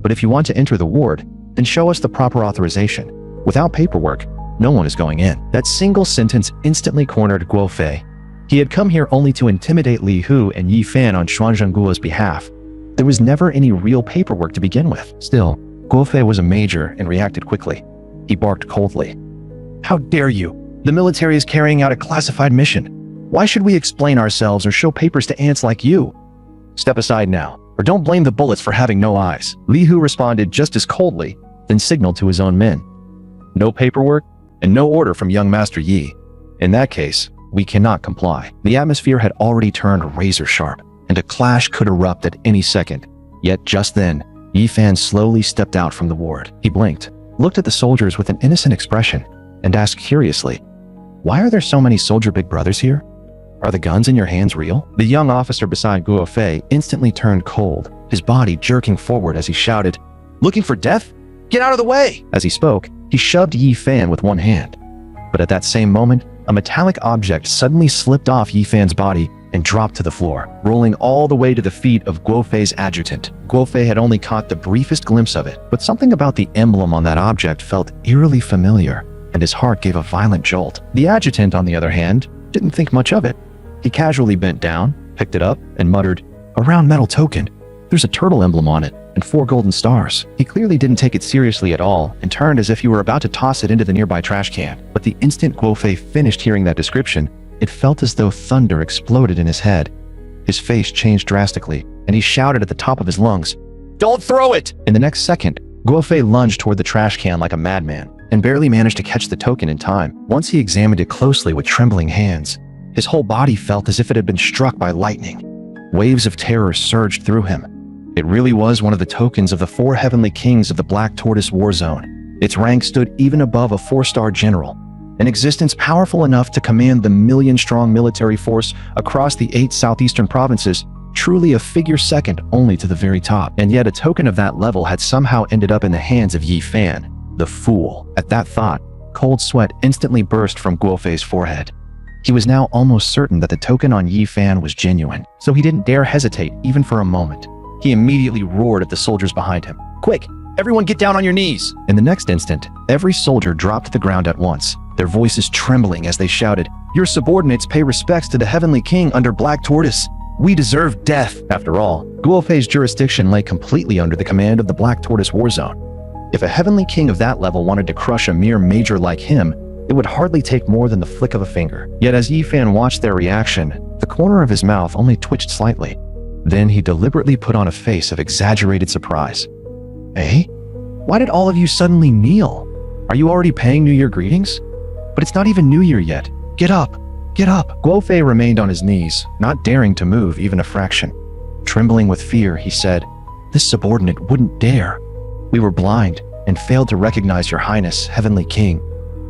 But if you want to enter the ward, then show us the proper authorization. Without paperwork, no one is going in." That single sentence instantly cornered Guo Fei. He had come here only to intimidate Li Hu and Yi Fan on Xuan Zhengguo's behalf. There was never any real paperwork to begin with. Still, Guo Fei was a major and reacted quickly. He barked coldly. "How dare you? The military is carrying out a classified mission. Why should we explain ourselves or show papers to ants like you? Step aside now, or don't blame the bullets for having no eyes." Li Hu responded just as coldly, then signaled to his own men. "No paperwork and no order from young Master Yi. In that case, we cannot comply." The atmosphere had already turned razor sharp, and a clash could erupt at any second. Yet just then, Yi Fan slowly stepped out from the ward. He blinked, looked at the soldiers with an innocent expression, and asked curiously, "Why are there so many soldier big brothers here? Are the guns in your hands real?" The young officer beside Guo Fei instantly turned cold, his body jerking forward as he shouted, "Looking for death? Get out of the way!" As he spoke, he shoved Yi Fan with one hand. But at that same moment, a metallic object suddenly slipped off Yi Fan's body and dropped to the floor, rolling all the way to the feet of Guo Fei's adjutant. Guo Fei had only caught the briefest glimpse of it, but something about the emblem on that object felt eerily familiar, and his heart gave a violent jolt. The adjutant, on the other hand, didn't think much of it. He casually bent down, picked it up, and muttered, "A round metal token. There's a turtle emblem on it, and 4 golden stars." He clearly didn't take it seriously at all and turned as if he were about to toss it into the nearby trash can. But the instant Guo Fei finished hearing that description, it felt as though thunder exploded in his head. His face changed drastically, and he shouted at the top of his lungs, "Don't throw it!" In the next second, Guo Fei lunged toward the trash can like a madman, and barely managed to catch the token in time. Once he examined it closely with trembling hands, his whole body felt as if it had been struck by lightning. Waves of terror surged through him. It really was one of the tokens of the 4 heavenly kings of the Black Tortoise War Zone. Its rank stood even above a 4-star general, an existence powerful enough to command the million-strong military force across the 8 southeastern provinces, truly a figure second only to the very top. And yet a token of that level had somehow ended up in the hands of Yi Fan, the fool. At that thought, cold sweat instantly burst from Guo Fei's forehead. He was now almost certain that the token on Yi Fan was genuine, so he didn't dare hesitate even for a moment. He immediately roared at the soldiers behind him. "Quick, everyone get down on your knees!" In the next instant, every soldier dropped to the ground at once, their voices trembling as they shouted, "Your subordinates pay respects to the Heavenly King under Black Tortoise. We deserve death. After all, Guofei's jurisdiction lay completely under the command of the Black Tortoise War Zone. If a heavenly king of that level wanted to crush a mere major like him, it would hardly take more than the flick of a finger. Yet as Yifan watched their reaction, the corner of his mouth only twitched slightly. Then he deliberately put on a face of exaggerated surprise. Eh? Why did all of you suddenly kneel? Are you already paying New Year greetings? But it's not even New Year yet. Get up! Get up! Guofei remained on his knees, not daring to move even a fraction. Trembling with fear, he said, "This subordinate wouldn't dare. We were blind and failed to recognize your highness, heavenly king.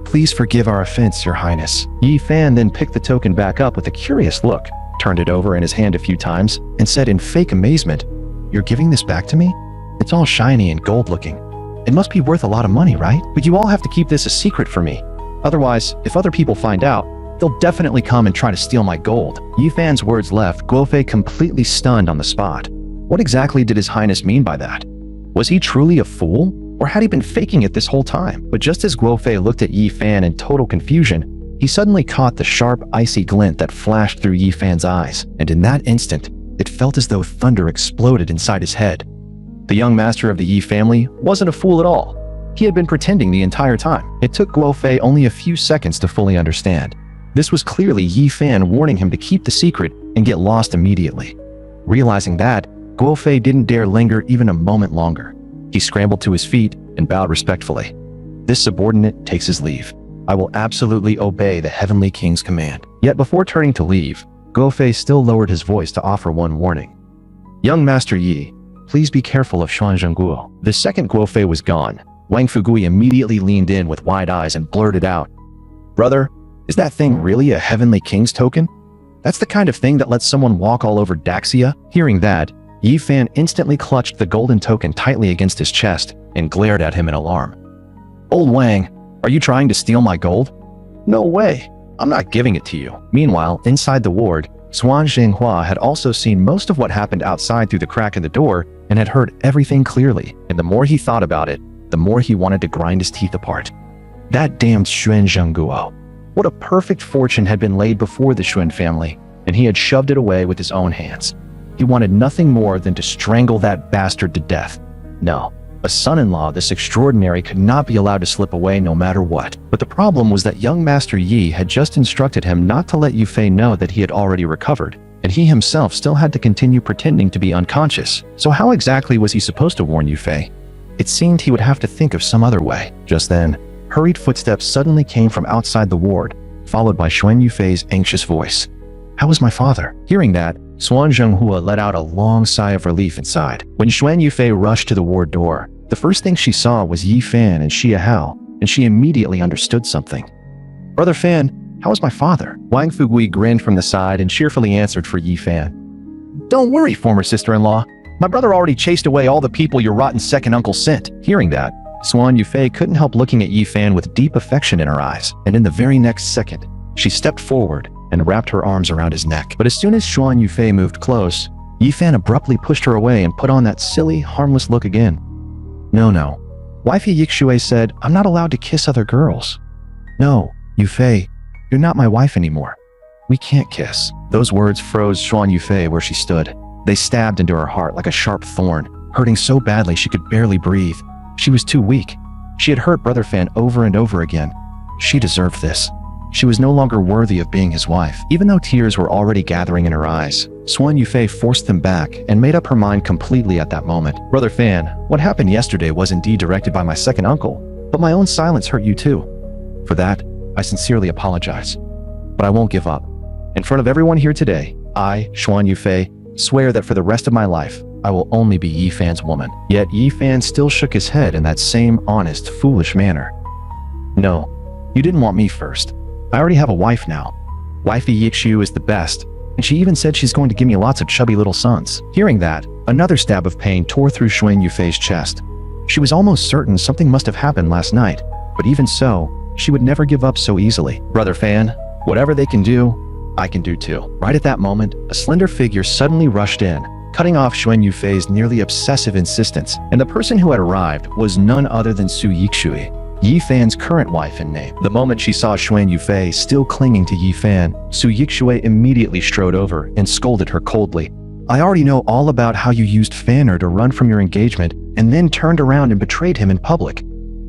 Please forgive our offense, your highness." Yifan then picked the token back up with a curious look, turned it over in his hand a few times, and said in fake amazement, "You're giving this back to me? It's all shiny and gold-looking. It must be worth a lot of money, right? But you all have to keep this a secret for me. Otherwise, if other people find out, they'll definitely come and try to steal my gold." Yifan's words left Guofei completely stunned on the spot. What exactly did his highness mean by that? Was he truly a fool? Or had he been faking it this whole time? But just as Guofei looked at Yifan in total confusion, he suddenly caught the sharp, icy glint that flashed through Yifan's eyes, and in that instant, it felt as though thunder exploded inside his head. The young master of the Yi family wasn't a fool at all. He had been pretending the entire time. It took Guofei only a few seconds to fully understand. This was clearly Yifan warning him to keep the secret and get lost immediately. Realizing that, Guofei didn't dare linger even a moment longer. He scrambled to his feet and bowed respectfully. "This subordinate takes his leave. I will absolutely obey the Heavenly King's command." Yet before turning to leave, Guofei still lowered his voice to offer one warning. "Young Master Yi, please be careful of Xuan Zhengguo." The second Guofei was gone, Wang Fugui immediately leaned in with wide eyes and blurted out, "Brother, is that thing really a Heavenly King's token? That's the kind of thing that lets someone walk all over Daxia?" Hearing that, Yifan instantly clutched the golden token tightly against his chest and glared at him in alarm. "Old Wang, are you trying to steal my gold?" "No way. I'm not giving it to you." Meanwhile, inside the ward, Xuan Zhenghua had also seen most of what happened outside through the crack in the door and had heard everything clearly, and the more he thought about it, the more he wanted to grind his teeth apart. That damned Xuan Zhengguo. What a perfect fortune had been laid before the Xuan family, and he had shoved it away with his own hands. He wanted nothing more than to strangle that bastard to death. No, a son-in-law this extraordinary could not be allowed to slip away no matter what. But the problem was that young Master Yi had just instructed him not to let Yufei know that he had already recovered, and he himself still had to continue pretending to be unconscious. So how exactly was he supposed to warn Yufei? It seemed he would have to think of some other way. Just then, hurried footsteps suddenly came from outside the ward, followed by Xuan Yufei's anxious voice. "How is my father?" Hearing that, Xuan Zhenghua let out a long sigh of relief inside. When Xuan Yufei rushed to the ward door, the first thing she saw was Yi Fan and Xia Hao, and she immediately understood something. "Brother Fan, how is my father?" Wang Fugui grinned from the side and cheerfully answered for Yi Fan. "Don't worry, former sister-in-law. My brother already chased away all the people your rotten second uncle sent." Hearing that, Xuan Yufei couldn't help looking at Yi Fan with deep affection in her eyes, and in the very next second, she stepped forward and wrapped her arms around his neck. But as soon as Xuan Yufei moved close, Yifan abruptly pushed her away and put on that silly, harmless look again. No. Wifey Yixue said, "I'm not allowed to kiss other girls." "No, Yufei, you're not my wife anymore. We can't kiss." Those words froze Xuan Yufei where she stood. They stabbed into her heart like a sharp thorn, hurting so badly she could barely breathe. She was too weak. She had hurt Brother Fan over and over again. She deserved this. She was no longer worthy of being his wife. Even though tears were already gathering in her eyes, Xuan Yufei forced them back and made up her mind completely at that moment. "Brother Fan, what happened yesterday was indeed directed by my second uncle, but my own silence hurt you too. For that, I sincerely apologize. But I won't give up. In front of everyone here today, I, Xuan Yufei, swear that for the rest of my life, I will only be Yi Fan's woman." Yet Yi Fan still shook his head in that same honest, foolish manner. "No, you didn't want me first. I already have a wife now. Wifey Yixu is the best, and she even said she's going to give me lots of chubby little sons." Hearing that, another stab of pain tore through Xuan Yufei's chest. She was almost certain something must have happened last night, but even so, she would never give up so easily. "Brother Fan, whatever they can do, I can do too." Right at that moment, a slender figure suddenly rushed in, cutting off Xuan Yufei's nearly obsessive insistence, and the person who had arrived was none other than Su Yixui. Yi Fan's current wife in name. The moment she saw Xuan Yufei still clinging to Yi Fan, Su Yixue immediately strode over and scolded her coldly. I already know all about how you used Fanner to run from your engagement and then turned around and betrayed him in public.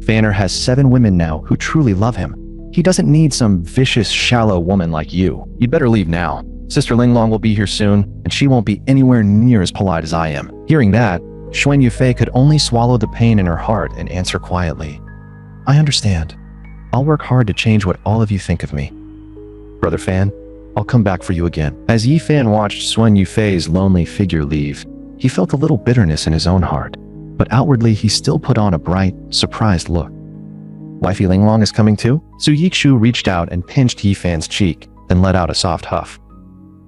Fanner has 7 women now who truly love him. He doesn't need some vicious, shallow woman like you. You'd better leave now. Sister Linglong will be here soon, and she won't be anywhere near as polite as I am. Hearing that, Xuan Yufei could only swallow the pain in her heart and answer quietly. I understand. I'll work hard to change what all of you think of me. Brother Fan, I'll come back for you again. As Yi Fan watched Xuan Yufei's lonely figure leave, he felt a little bitterness in his own heart, but outwardly he still put on a bright, surprised look. Wifey Linglong is coming too? Su Yixu reached out and pinched Yi Fan's cheek, then let out a soft huff.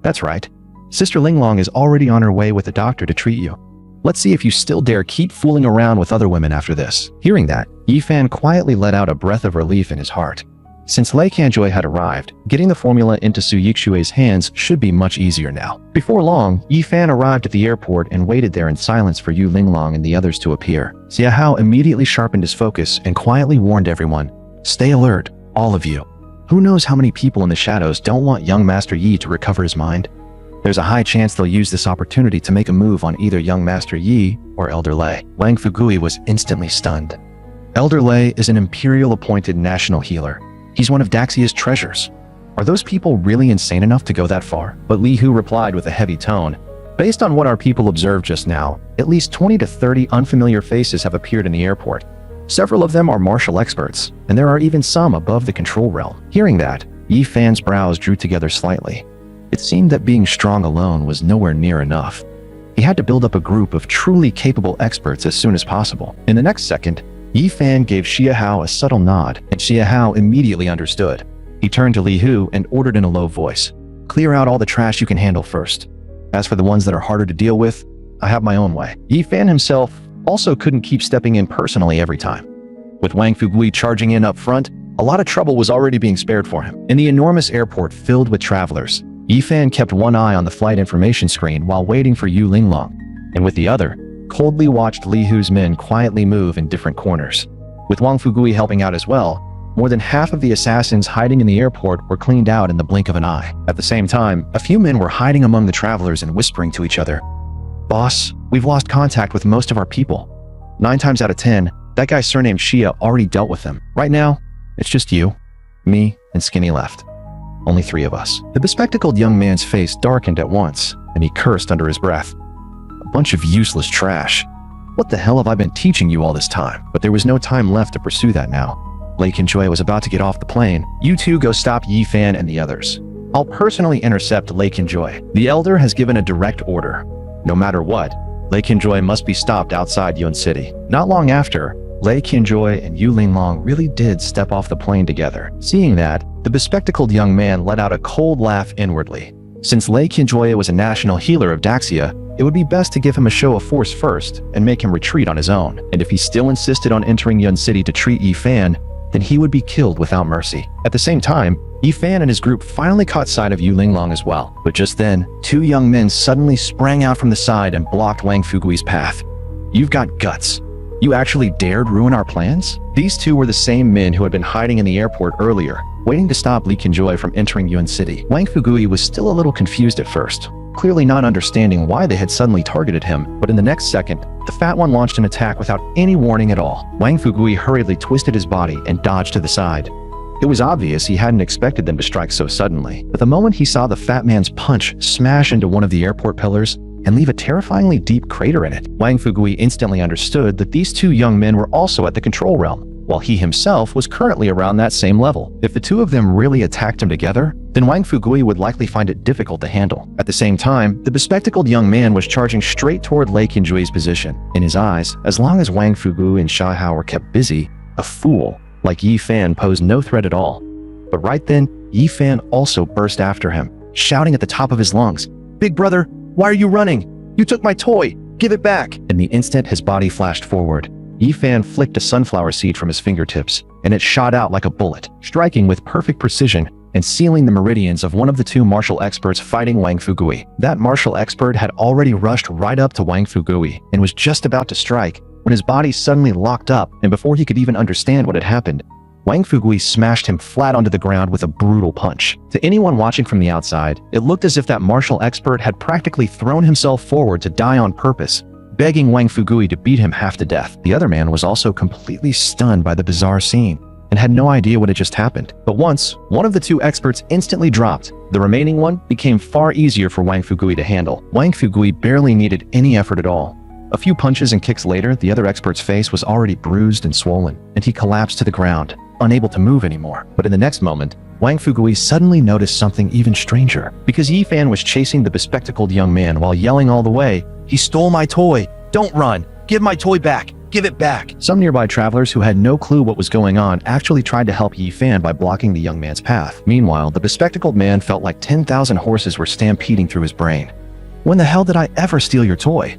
That's right. Sister Linglong is already on her way with the doctor to treat you. Let's see if you still dare keep fooling around with other women after this. Hearing that, Yi Fan quietly let out a breath of relief in his heart. Since Lei Kanjoy had arrived, getting the formula into Su Yixue's hands should be much easier now. Before long, Yi Fan arrived at the airport and waited there in silence for Yu Linglong and the others to appear. Xia Hao immediately sharpened his focus and quietly warned everyone, "Stay alert, all of you. Who knows how many people in the shadows don't want young Master Yi to recover his mind? There's a high chance they'll use this opportunity to make a move on either young Master Yi or Elder Lei." Wang Fugui was instantly stunned. Elder Lei is an imperial-appointed national healer. He's one of Daxia's treasures. Are those people really insane enough to go that far? But Li Hu replied with a heavy tone. Based on what our people observed just now, at least 20 to 30 unfamiliar faces have appeared in the airport. Several of them are martial experts, and there are even some above the control realm. Hearing that, Yi Fan's brows drew together slightly. It seemed that being strong alone was nowhere near enough. He had to build up a group of truly capable experts as soon as possible. In the next second, Yi Fan gave Xia Hao a subtle nod, and Xia Hao immediately understood. He turned to Li Hu and ordered in a low voice, "Clear out all the trash you can handle first. As for the ones that are harder to deal with, I have my own way." Yi Fan himself also couldn't keep stepping in personally every time. With Wang Fugui charging in up front, a lot of trouble was already being spared for him. In the enormous airport filled with travelers, Yi Fan kept one eye on the flight information screen while waiting for Yu Linglong, and with the other, coldly watched Li Hu's men quietly move in different corners. With Wang Fugui helping out as well, more than half of the assassins hiding in the airport were cleaned out in the blink of an eye. At the same time, a few men were hiding among the travelers and whispering to each other, "Boss, we've lost contact with most of our people. 9 times out of 10, that guy surnamed Xia already dealt with them. Right now, it's just you, me, and Skinny left. Only 3 of us." The bespectacled young man's face darkened at once, and he cursed under his breath. "Bunch of useless trash. What the hell have I been teaching you all this time?" But there was no time left to pursue that now. Lei Kanjoy was about to get off the plane. "You two go stop Yi Fan and the others. I'll personally intercept Lei Kanjoy. The Elder has given a direct order. No matter what, Lei Kanjoy must be stopped outside Yun City." Not long after, Lei Kanjoy and Yu Linglong really did step off the plane together. Seeing that, the bespectacled young man let out a cold laugh inwardly. Since Lei Kanjoy was a national healer of Daxia, it would be best to give him a show of force first and make him retreat on his own. And if he still insisted on entering Yun City to treat Yi Fan, then he would be killed without mercy. At the same time, Yi Fan and his group finally caught sight of Yu Linglong as well. But just then, 2 young men suddenly sprang out from the side and blocked Wang Fugui's path. "You've got guts. You actually dared ruin our plans?" These 2 were the same men who had been hiding in the airport earlier, waiting to stop Lei Kanjoy from entering Yun City. Wang Fugui was still a little confused at first, clearly not understanding why they had suddenly targeted him, but in the next second, the fat one launched an attack without any warning at all. Wang Fugui hurriedly twisted his body and dodged to the side. It was obvious he hadn't expected them to strike so suddenly, but the moment he saw the fat man's punch smash into one of the airport pillars and leave a terrifyingly deep crater in it, Wang Fugui instantly understood that these 2 young men were also at the control realm, while he himself was currently around that same level. If the 2 of them really attacked him together, then Wang Fugui would likely find it difficult to handle. At the same time, the bespectacled young man was charging straight toward Lei Kanjoy's position. In his eyes, as long as Wang Fugui and Xia Hao were kept busy, a fool like Yi Fan posed no threat at all. But right then, Yi Fan also burst after him, shouting at the top of his lungs, "Big brother, why are you running? You took my toy! Give it back!" In the instant his body flashed forward, Yi Fan flicked a sunflower seed from his fingertips, and it shot out like a bullet, striking with perfect precision and sealing the meridians of one of the 2 martial experts fighting Wang Fugui. That martial expert had already rushed right up to Wang Fugui and was just about to strike when his body suddenly locked up, and before he could even understand what had happened, Wang Fugui smashed him flat onto the ground with a brutal punch. To anyone watching from the outside, it looked as if that martial expert had practically thrown himself forward to die on purpose, begging Wang Fugui to beat him half to death. The other man was also completely stunned by the bizarre scene and had no idea what had just happened. But once one of the two experts instantly dropped, the remaining one became far easier for Wang Fugui to handle. Wang Fugui barely needed any effort at all. A few punches and kicks later, the other expert's face was already bruised and swollen, and he collapsed to the ground, unable to move anymore. But in the next moment, Wang Fugui suddenly noticed something even stranger. Because Yi Fan was chasing the bespectacled young man while yelling all the way, "He stole my toy! Don't run! Give my toy back! Give it back!" Some nearby travelers who had no clue what was going on actually tried to help Yi Fan by blocking the young man's path. Meanwhile, the bespectacled man felt like 10,000 horses were stampeding through his brain. When the hell did I ever steal your toy?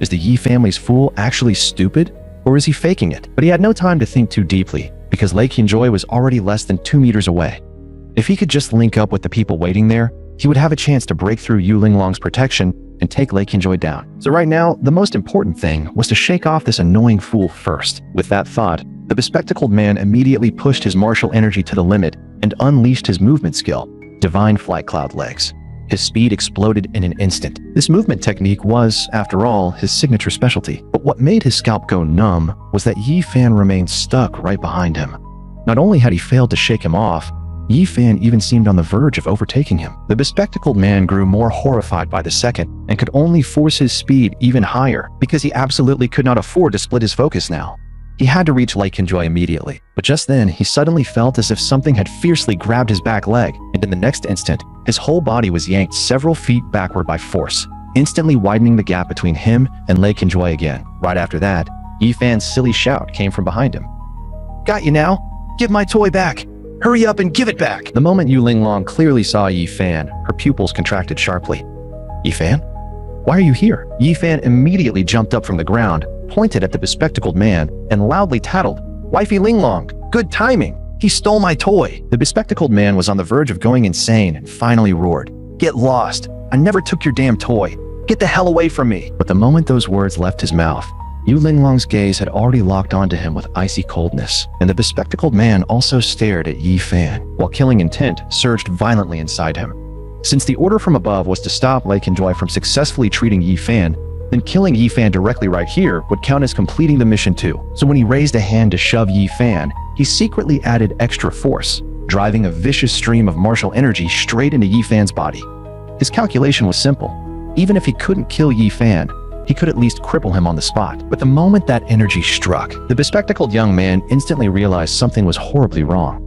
Is the Yi family's fool actually stupid, or is he faking it? But he had no time to think too deeply, because Lei Qinjoy was already less than 2 meters away. If he could just link up with the people waiting there, he would have a chance to break through Yu Linglong's protection and take Lei Qinjoy down. So right now, the most important thing was to shake off this annoying fool first. With that thought, the bespectacled man immediately pushed his martial energy to the limit and unleashed his movement skill, Divine Flight Cloud Legs. His speed exploded in an instant. This movement technique was, after all, his signature specialty. But what made his scalp go numb was that Yi Fan remained stuck right behind him. Not only had he failed to shake him off, Yi Fan even seemed on the verge of overtaking him. The bespectacled man grew more horrified by the second and could only force his speed even higher because he absolutely could not afford to split his focus now. He had to reach Lei Qinjoy immediately, but just then he suddenly felt as if something had fiercely grabbed his back leg, and in the next instant, his whole body was yanked several feet backward by force, instantly widening the gap between him and Lei Qinjoy again. Right after that, Yi Fan's silly shout came from behind him. "Got you now? Give my toy back! Hurry up and give it back!" The moment Yu Linglong clearly saw Yi Fan, her pupils contracted sharply. "Yi Fan? Why are you here?" Yi Fan immediately jumped up from the ground, pointed at the bespectacled man, and loudly tattled, "Wifey Linglong, good timing! He stole my toy!" The bespectacled man was on the verge of going insane and finally roared, "Get lost! I never took your damn toy! Get the hell away from me!" But the moment those words left his mouth, Yu Linglong's gaze had already locked onto him with icy coldness, and the bespectacled man also stared at Yi Fan, while killing intent surged violently inside him. Since the order from above was to stop Lei Qinjoy from successfully treating Yi Fan, then killing Yi Fan directly right here would count as completing the mission too. So when he raised a hand to shove Yi Fan, he secretly added extra force, driving a vicious stream of martial energy straight into Yi Fan's body. His calculation was simple. Even if he couldn't kill Yi Fan, he could at least cripple him on the spot. But the moment that energy struck, the bespectacled young man instantly realized something was horribly wrong.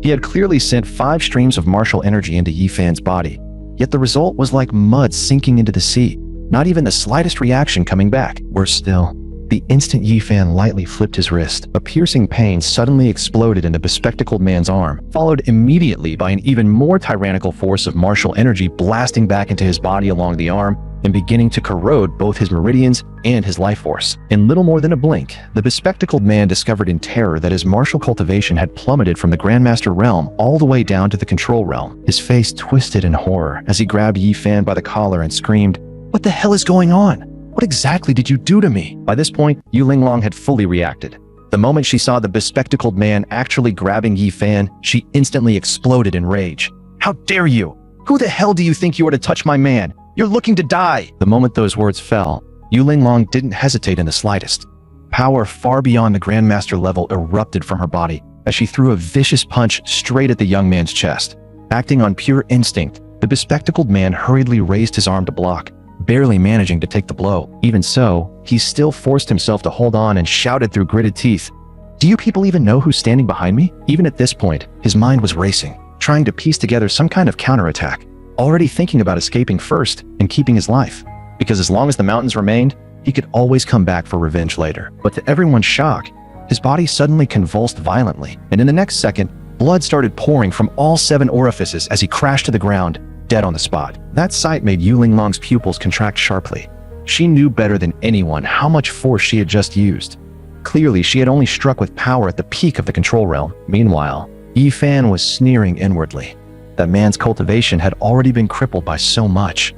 He had clearly sent 5 streams of martial energy into Yi Fan's body, yet the result was like mud sinking into the sea. Not even the slightest reaction coming back. Worse still, the instant Yi Fan lightly flipped his wrist, a piercing pain suddenly exploded in the bespectacled man's arm, followed immediately by an even more tyrannical force of martial energy blasting back into his body along the arm and beginning to corrode both his meridians and his life force. In little more than a blink, the bespectacled man discovered in terror that his martial cultivation had plummeted from the Grandmaster realm all the way down to the control realm. His face twisted in horror as he grabbed Yi Fan by the collar and screamed, "What the hell is going on? What exactly did you do to me?" By this point, Yu Linglong had fully reacted. The moment she saw the bespectacled man actually grabbing Yi Fan, she instantly exploded in rage. "How dare you? Who the hell do you think you are to touch my man? You're looking to die!" The moment those words fell, Yu Linglong didn't hesitate in the slightest. Power far beyond the Grandmaster level erupted from her body as she threw a vicious punch straight at the young man's chest. Acting on pure instinct, the bespectacled man hurriedly raised his arm to block, barely managing to take the blow. Even so, he still forced himself to hold on and shouted through gritted teeth, "Do you people even know who's standing behind me?" Even at this point, his mind was racing, trying to piece together some kind of counterattack, already thinking about escaping first and keeping his life. Because as long as the mountains remained, he could always come back for revenge later. But to everyone's shock, his body suddenly convulsed violently, and in the next second, blood started pouring from all 7 orifices as he crashed to the ground, dead on the spot. That sight made Yu Linglong's pupils contract sharply. She knew better than anyone how much force she had just used. Clearly, she had only struck with power at the peak of the control realm. Meanwhile, Yi Fan was sneering inwardly. That man's cultivation had already been crippled by so much.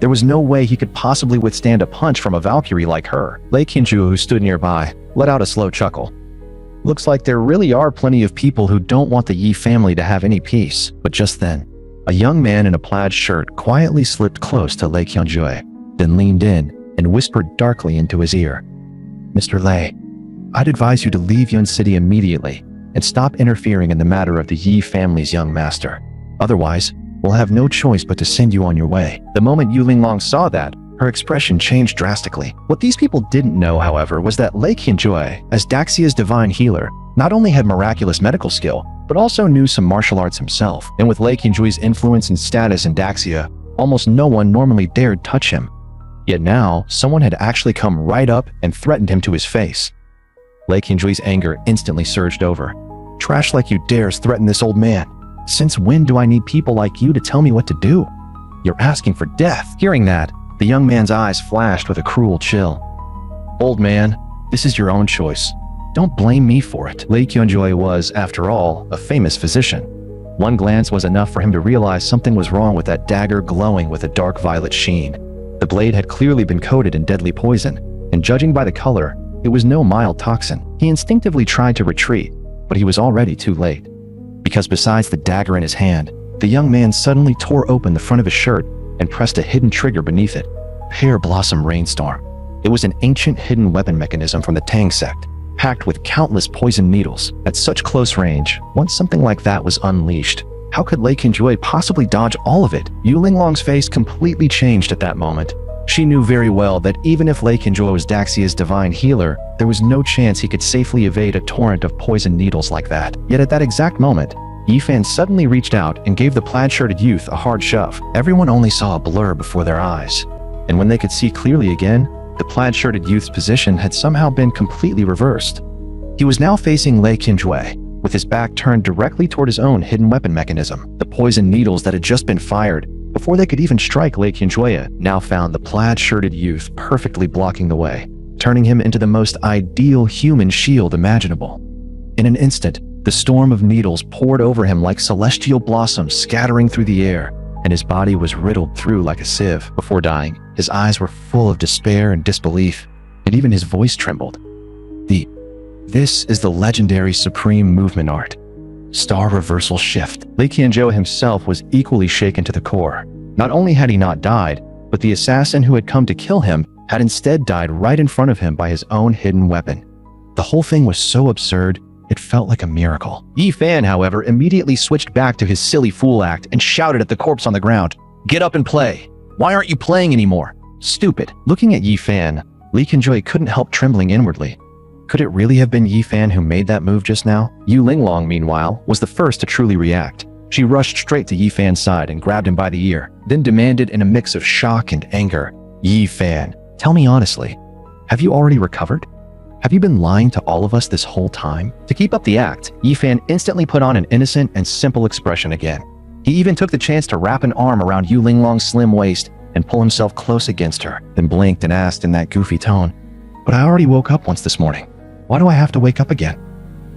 There was no way he could possibly withstand a punch from a Valkyrie like her. Lei Qianzhu, who stood nearby, let out a slow chuckle. Looks like there really are plenty of people who don't want the Yi family to have any peace. But just then, a young man in a plaid shirt quietly slipped close to Lei Qianzhu, then leaned in and whispered darkly into his ear. Mr. Lei, I'd advise you to leave Yun City immediately and stop interfering in the matter of the Yi family's young master. Otherwise, we'll have no choice but to send you on your way. The moment Yu Linglong saw that, her expression changed drastically. What these people didn't know, however, was that Lei Qianzhu, as Daxia's divine healer, not only had miraculous medical skill, but also knew some martial arts himself. And with Lei Qianzhu's influence and status in Daxia, almost no one normally dared touch him. Yet now, someone had actually come right up and threatened him to his face. Lei Qianzhu's anger instantly surged over. Trash like you dares threaten this old man. Since when do I need people like you to tell me what to do? You're asking for death. Hearing that, the young man's eyes flashed with a cruel chill. Old man, this is your own choice. Don't blame me for it. Lei Qianzhu was, after all, a famous physician. One glance was enough for him to realize something was wrong with that dagger glowing with a dark violet sheen. The blade had clearly been coated in deadly poison, and judging by the color, it was no mild toxin. He instinctively tried to retreat, but he was already too late. Because besides the dagger in his hand, the young man suddenly tore open the front of his shirt and pressed a hidden trigger beneath it. Pear Blossom Rainstorm. It was an ancient hidden weapon mechanism from the Tang sect, packed with countless poison needles. At such close range, once something like that was unleashed, how could Lei Qianzhu possibly dodge all of it? Yu Linglong's face completely changed at that moment. She knew very well that even if Lei Qianzhu was Daxia's divine healer, there was no chance he could safely evade a torrent of poison needles like that. Yet at that exact moment, Yi Fan suddenly reached out and gave the plaid-shirted youth a hard shove. Everyone only saw a blur before their eyes. And when they could see clearly again, the plaid-shirted youth's position had somehow been completely reversed. He was now facing Lei Qianzhu, with his back turned directly toward his own hidden weapon mechanism. The poison needles that had just been fired, before they could even strike Lei Qianzhu, now found the plaid-shirted youth perfectly blocking the way, turning him into the most ideal human shield imaginable. In an instant, the storm of needles poured over him like celestial blossoms scattering through the air, and his body was riddled through like a sieve. Before dying, his eyes were full of despair and disbelief, and even his voice trembled. This is the legendary Supreme Movement Art. Star Reversal Shift. Lei Qianzhu himself was equally shaken to the core. Not only had he not died, but the assassin who had come to kill him had instead died right in front of him by his own hidden weapon. The whole thing was so absurd, it felt like a miracle. Yi Fan, however, immediately switched back to his silly fool act and shouted at the corpse on the ground, "Get up and play! Why aren't you playing anymore? Stupid!" Looking at Yi Fan, Lei Qianzhu couldn't help trembling inwardly. Could it really have been Yi Fan who made that move just now? Yu Linglong, meanwhile, was the first to truly react. She rushed straight to Yi Fan's side and grabbed him by the ear, then demanded in a mix of shock and anger, "Yi Fan, tell me honestly, have you already recovered? Have you been lying to all of us this whole time?" To keep up the act, Yi Fan instantly put on an innocent and simple expression again. He even took the chance to wrap an arm around Yu Linglong's slim waist and pull himself close against her, then blinked and asked in that goofy tone, "But I already woke up once this morning. Why do I have to wake up again?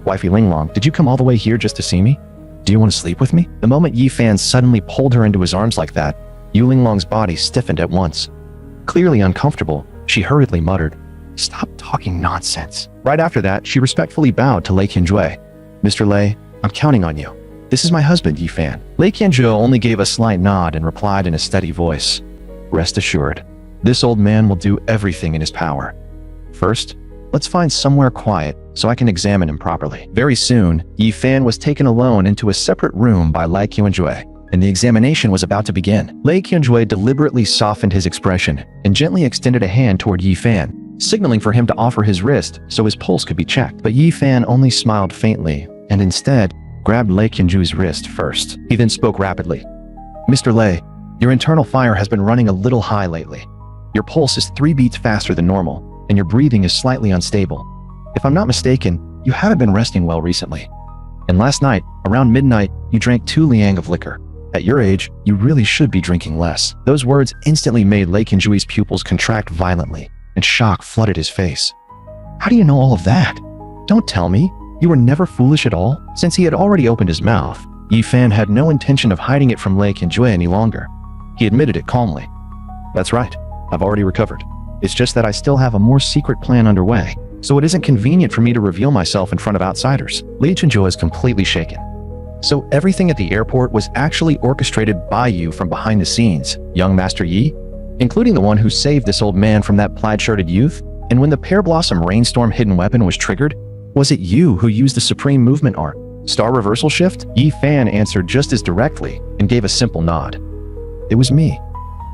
Wifey Linglong, did you come all the way here just to see me? Do you want to sleep with me?" The moment Yi Fan suddenly pulled her into his arms like that, Yu Linglong's body stiffened at once. Clearly uncomfortable, she hurriedly muttered, "Stop talking nonsense." Right after that, she respectfully bowed to Lei Qianzhu. "Mr. Lei, I'm counting on you. This is my husband, Yi Fan." Lei Qianzhu only gave a slight nod and replied in a steady voice, "Rest assured, this old man will do everything in his power. First, let's find somewhere quiet so I can examine him properly." Very soon, Yi Fan was taken alone into a separate room by Lei Qianzhu, and the examination was about to begin. Lei Qianzhu deliberately softened his expression and gently extended a hand toward Yi Fan, signaling for him to offer his wrist so his pulse could be checked. But Yi Fan only smiled faintly and instead grabbed Lei Qianzhu's wrist first. He then spoke rapidly, "Mr. Lei, your internal fire has been running a little high lately. Your pulse is 3 beats faster than normal, and your breathing is slightly unstable. If I'm not mistaken, you haven't been resting well recently. And last night, around midnight, you drank 2 liang of liquor. At your age, you really should be drinking less." Those words instantly made Lei Qianzhu's pupils contract violently, and shock flooded his face. "How do you know all of that? Don't tell me. You were never foolish at all?" Since he had already opened his mouth, Yi Fan had no intention of hiding it from Lei Qianzhu any longer. He admitted it calmly. That's right. I've already recovered. It's just that I still have a more secret plan underway, so it isn't convenient for me to reveal myself in front of outsiders. Lee Chunjo is completely shaken. So everything at the airport was actually orchestrated by you from behind the scenes, young Master Yi? Including the one who saved this old man from that plaid-shirted youth? And when the Pear Blossom Rainstorm hidden weapon was triggered, was it you who used the Supreme Movement Art? Star Reversal Shift? Yi Fan answered just as directly and gave a simple nod. It was me.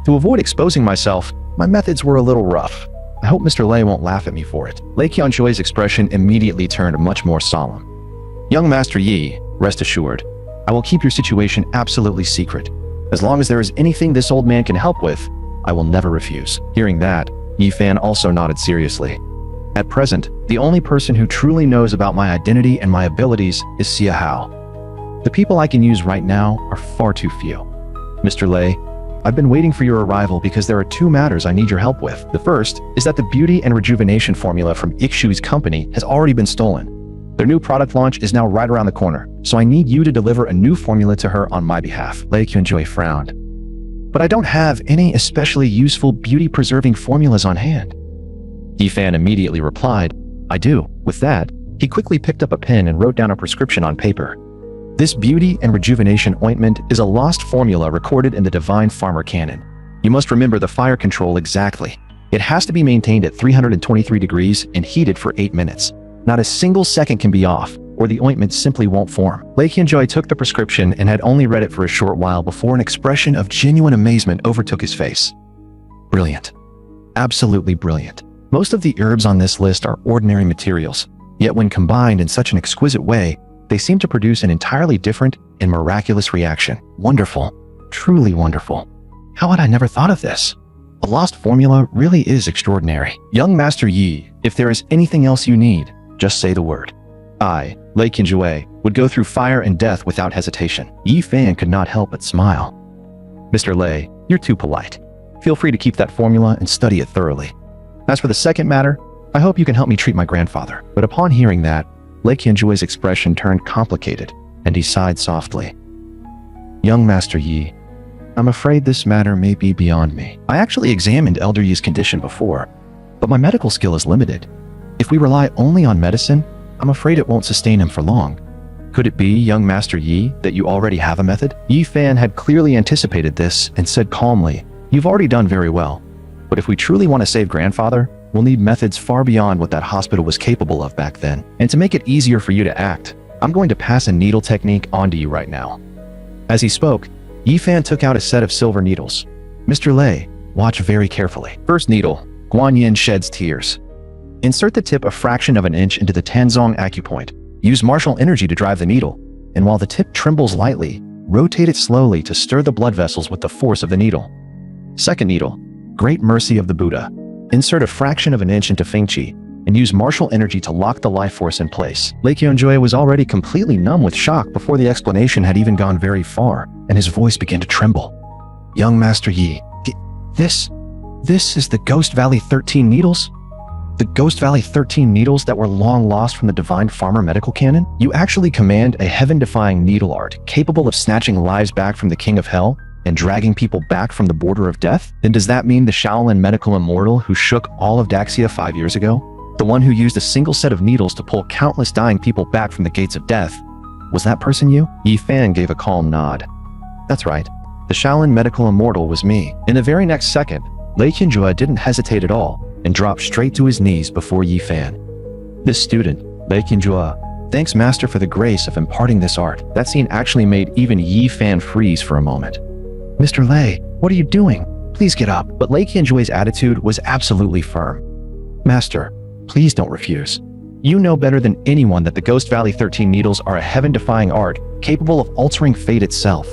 To avoid exposing myself, my methods were a little rough. I hope Mr. Lei won't laugh at me for it. Lei Qianjui's expression immediately turned much more solemn. Young Master Yi, rest assured, I will keep your situation absolutely secret. As long as there is anything this old man can help with, I will never refuse. Hearing that, Yi Fan also nodded seriously. At present, the only person who truly knows about my identity and my abilities is Xia Hao. The people I can use right now are far too few. Mr. Lei, I've been waiting for your arrival because there are two matters I need your help with. The first is that the beauty and rejuvenation formula from Ixui's company has already been stolen. Their new product launch is now right around the corner, so I need you to deliver a new formula to her on my behalf. Lei Qianjui frowned. But I don't have any especially useful beauty-preserving formulas on hand. Yi Fan immediately replied, I do. With that, he quickly picked up a pen and wrote down a prescription on paper. This beauty and rejuvenation ointment is a lost formula recorded in the Divine Farmer canon. You must remember the fire control exactly. It has to be maintained at 323 degrees and heated for 8 minutes. Not a single second can be off, or the ointment simply won't form. Lei Qianjui took the prescription and had only read it for a short while before an expression of genuine amazement overtook his face. Brilliant. Absolutely brilliant. Most of the herbs on this list are ordinary materials, yet when combined in such an exquisite way, they seem to produce an entirely different and miraculous reaction. Wonderful. Truly wonderful. How had I never thought of this? A lost formula really is extraordinary. Young Master Yi, if there is anything else you need, just say the word. I, Lei Qianjui, would go through fire and death without hesitation. Yi Fan could not help but smile. Mr. Lei, you're too polite. Feel free to keep that formula and study it thoroughly. As for the second matter, I hope you can help me treat my grandfather. But upon hearing that, Lei Qianjui's expression turned complicated, and he sighed softly. Young Master Yi, I'm afraid this matter may be beyond me. I actually examined Elder Yi's condition before, but my medical skill is limited. If we rely only on medicine, I'm afraid it won't sustain him for long. Could it be, young Master Yi, that you already have a method? Yi Fan had clearly anticipated this and said calmly, You've already done very well. But if we truly want to save grandfather, we'll need methods far beyond what that hospital was capable of back then. And to make it easier for you to act, I'm going to pass a needle technique onto you right now. As he spoke, Yi Fan took out a set of silver needles. Mr. Lei, watch very carefully. First needle, Guanyin sheds tears. Insert the tip a fraction of an inch into the Tanzong acupoint. Use martial energy to drive the needle, and while the tip trembles lightly, rotate it slowly to stir the blood vessels with the force of the needle. Second needle, Great Mercy of the Buddha. Insert a fraction of an inch into Feng Qi, and use martial energy to lock the life force in place. Lei Qianjui was already completely numb with shock before the explanation had even gone very far, and his voice began to tremble. Young Master Yi, this is the Ghost Valley 13 needles? The Ghost Valley 13 needles that were long lost from the Divine Farmer medical canon? You actually command a heaven-defying needle art capable of snatching lives back from the King of Hell and dragging people back from the border of death? Then does that mean the Shaolin medical immortal who shook all of Daxia 5 years ago? The one who used a single set of needles to pull countless dying people back from the gates of death? Was that person you? Yi Fan gave a calm nod. That's right. The Shaolin medical immortal was me. In the very next second, Lei Qianjui didn't hesitate at all and dropped straight to his knees before Yi Fan. This student, Lei Qianjui, thanks Master for the grace of imparting this art. That scene actually made even Yi Fan freeze for a moment. Mr. Lei, what are you doing? Please get up. But Lei Qianjui's attitude was absolutely firm. Master, please don't refuse. You know better than anyone that the Ghost Valley 13 needles are a heaven-defying art capable of altering fate itself.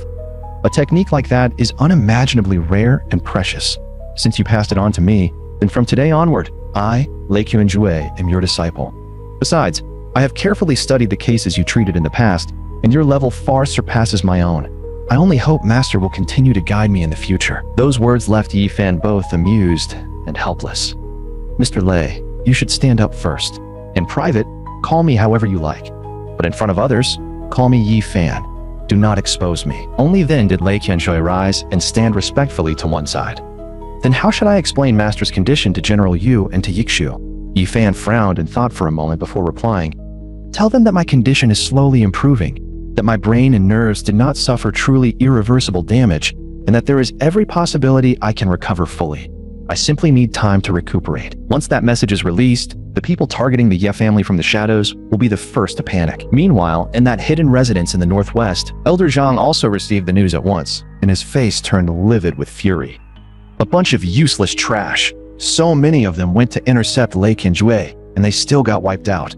A technique like that is unimaginably rare and precious. Since you passed it on to me, then from today onward, I, Lei Qianjui, am your disciple. Besides, I have carefully studied the cases you treated in the past, and your level far surpasses my own. I only hope Master will continue to guide me in the future. Those words left Yi Fan both amused and helpless. Mr. Lei, you should stand up first. In private, call me however you like. But in front of others, call me Yi Fan. Do not expose me. Only then did Lei Qianjui rise and stand respectfully to one side. Then how should I explain Master's condition to General Yu and to Yixu? Yi Fan frowned and thought for a moment before replying. Tell them that my condition is slowly improving, that my brain and nerves did not suffer truly irreversible damage, and that there is every possibility I can recover fully. I simply need time to recuperate. Once that message is released, the people targeting the Ye family from the shadows will be the first to panic. Meanwhile, in that hidden residence in the northwest, Elder Zhang also received the news at once, and his face turned livid with fury. A bunch of useless trash. So many of them went to intercept Lei Qinjue, and they still got wiped out.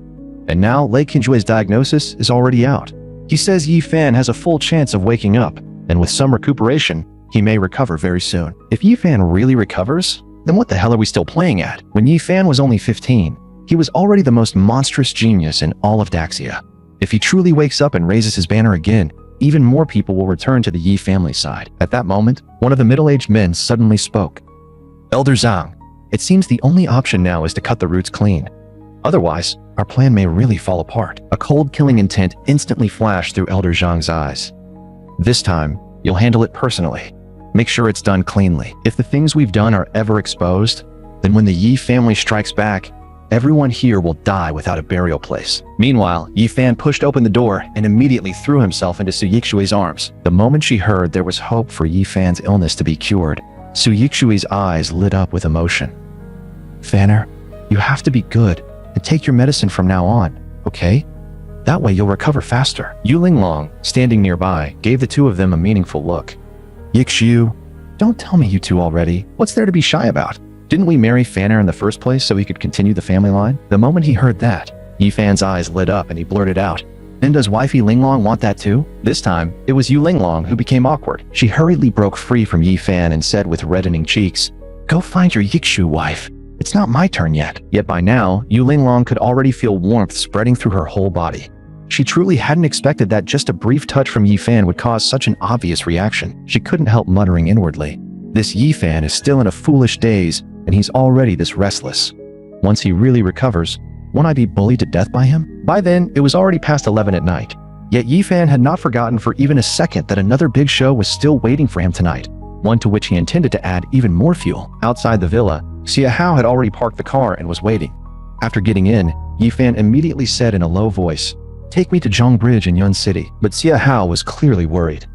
And now Lei Qinjue's diagnosis is already out. He says Yi Fan has a full chance of waking up, and with some recuperation, he may recover very soon. If Yi Fan really recovers, then what the hell are we still playing at? When Yi Fan was only 15, he was already the most monstrous genius in all of Daxia. If he truly wakes up and raises his banner again, even more people will return to the Yi family side. At that moment, one of the middle-aged men suddenly spoke. Elder Zhang, it seems the only option now is to cut the roots clean. Otherwise, our plan may really fall apart. A cold killing intent instantly flashed through Elder Zhang's eyes. This time, you'll handle it personally. Make sure it's done cleanly. If the things we've done are ever exposed, then when the Yi family strikes back, everyone here will die without a burial place. Meanwhile, Yi Fan pushed open the door and immediately threw himself into Su Yixui's arms. The moment she heard there was hope for Yi Fan's illness to be cured, Su Yixui's eyes lit up with emotion. Fanner, you have to be good and take your medicine from now on, okay? That way you'll recover faster. Yu Linglong, standing nearby, gave the two of them a meaningful look. Yixu, don't tell me you two already. What's there to be shy about? Didn't we marry Fanner in the first place so he could continue the family line? The moment he heard that, Yi Fan's eyes lit up and he blurted out, Then does wifey Linglong want that too? This time, it was Yu Linglong who became awkward. She hurriedly broke free from Yi Fan and said with reddening cheeks, Go find your Yixu wife. It's not my turn yet. Yet by now, Yu Linglong could already feel warmth spreading through her whole body. She truly hadn't expected that just a brief touch from Yi Fan would cause such an obvious reaction. She couldn't help muttering inwardly. This Yi Fan is still in a foolish daze, and he's already this restless. Once he really recovers, won't I be bullied to death by him? By then, it was already past 11 at night. Yet Yi Fan had not forgotten for even a second that another big show was still waiting for him tonight, one to which he intended to add even more fuel. Outside the villa, Xia Hao had already parked the car and was waiting. After getting in, Yi Fan immediately said in a low voice, Take me to Zhong Bridge in Yun City. But Xia Hao was clearly worried.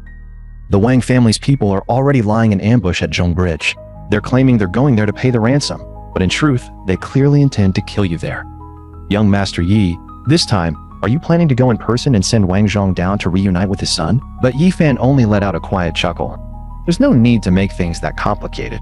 The Wang family's people are already lying in ambush at Zhong Bridge. They're claiming they're going there to pay the ransom, but in truth, they clearly intend to kill you there. Young Master Yi, this time, are you planning to go in person and send Wang Zhong down to reunite with his son? But Yi Fan only let out a quiet chuckle. There's no need to make things that complicated.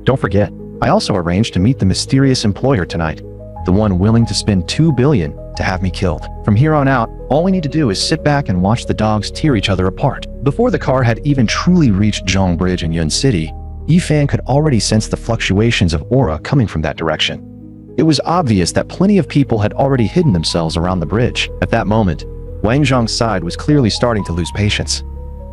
Don't forget, I also arranged to meet the mysterious employer tonight, the one willing to spend 2 billion to have me killed. From here on out, all we need to do is sit back and watch the dogs tear each other apart. Before the car had even truly reached Zhong Bridge in Yun City, Yi Fan could already sense the fluctuations of aura coming from that direction. It was obvious that plenty of people had already hidden themselves around the bridge. At that moment, Wang Zhong's side was clearly starting to lose patience.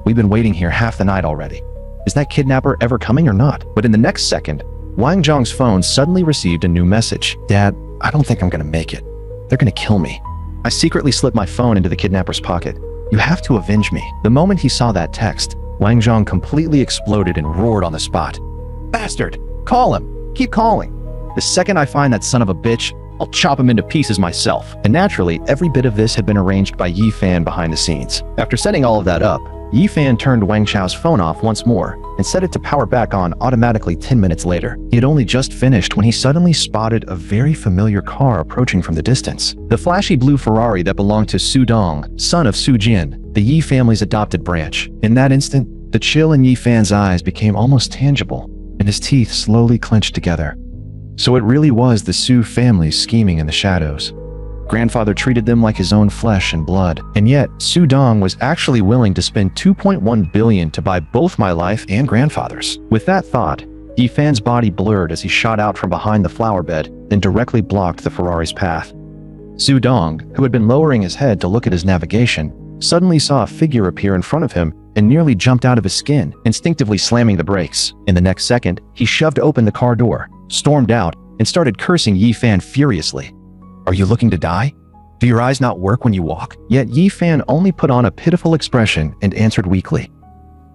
We've been waiting here half the night already. Is that kidnapper ever coming or not? But in the next second, Wang Zhong's phone suddenly received a new message. Dad, I don't think I'm gonna make it. They're gonna kill me. I secretly slipped my phone into the kidnapper's pocket. You have to avenge me. The moment he saw that text, Wang Zhong completely exploded and roared on the spot. Bastard! Call him! Keep calling! The second I find that son of a bitch, I'll chop him into pieces myself. And naturally, every bit of this had been arranged by Yi Fan behind the scenes. After setting all of that up, Yi Fan turned Wang Chao's phone off once more and set it to power back on automatically 10 minutes later. He had only just finished when he suddenly spotted a very familiar car approaching from the distance. The flashy blue Ferrari that belonged to Su Dong, son of Su Jin, the Yi family's adopted branch. In that instant, the chill in Yi Fan's eyes became almost tangible, and his teeth slowly clenched together. So it really was the Su family scheming in the shadows. Grandfather treated them like his own flesh and blood, and yet Su Dong was actually willing to spend 2.1 billion to buy both my life and grandfather's. With that thought, Yi Fan's body blurred as he shot out from behind the flower bed and directly blocked the Ferrari's path. Su Dong, who had been lowering his head to look at his navigation, suddenly saw a figure appear in front of him and nearly jumped out of his skin, instinctively slamming the brakes. In the next second, he shoved open the car door, stormed out, and started cursing Yi Fan furiously. Are you looking to die? Do your eyes not work when you walk? Yet Yi Fan only put on a pitiful expression and answered weakly.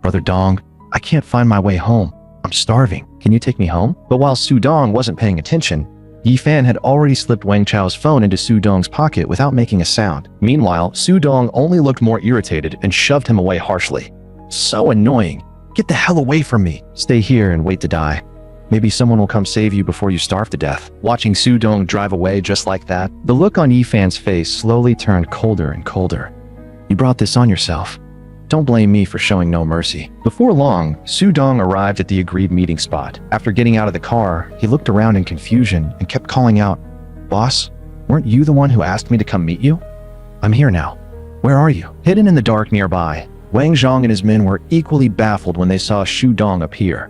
Brother Dong, I can't find my way home. I'm starving. Can you take me home? But while Su Dong wasn't paying attention, Yi Fan had already slipped Wang Chao's phone into Su Dong's pocket without making a sound. Meanwhile, Su Dong only looked more irritated and shoved him away harshly. So annoying. Get the hell away from me. Stay here and wait to die. Maybe someone will come save you before you starve to death. Watching Su Dong drive away just like that, the look on Yi Fan's face slowly turned colder and colder. You brought this on yourself. Don't blame me for showing no mercy. Before long, Su Dong arrived at the agreed meeting spot. After getting out of the car, he looked around in confusion and kept calling out, "Boss, weren't you the one who asked me to come meet you? I'm here now. Where are you?" Hidden in the dark nearby, Wang Zhang and his men were equally baffled when they saw Su Dong appear.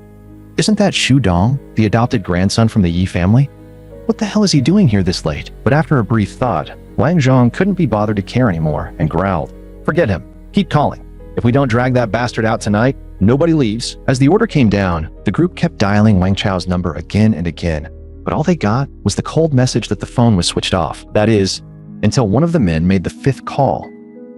Isn't that Su Dong, the adopted grandson from the Yi family? What the hell is he doing here this late? But after a brief thought, Wang Zhang couldn't be bothered to care anymore and growled, "Forget him. Keep calling. If we don't drag that bastard out tonight, nobody leaves." As the order came down, the group kept dialing Wang Chao's number again and again, but all they got was the cold message that the phone was switched off. That is, until one of the men made the 5th call.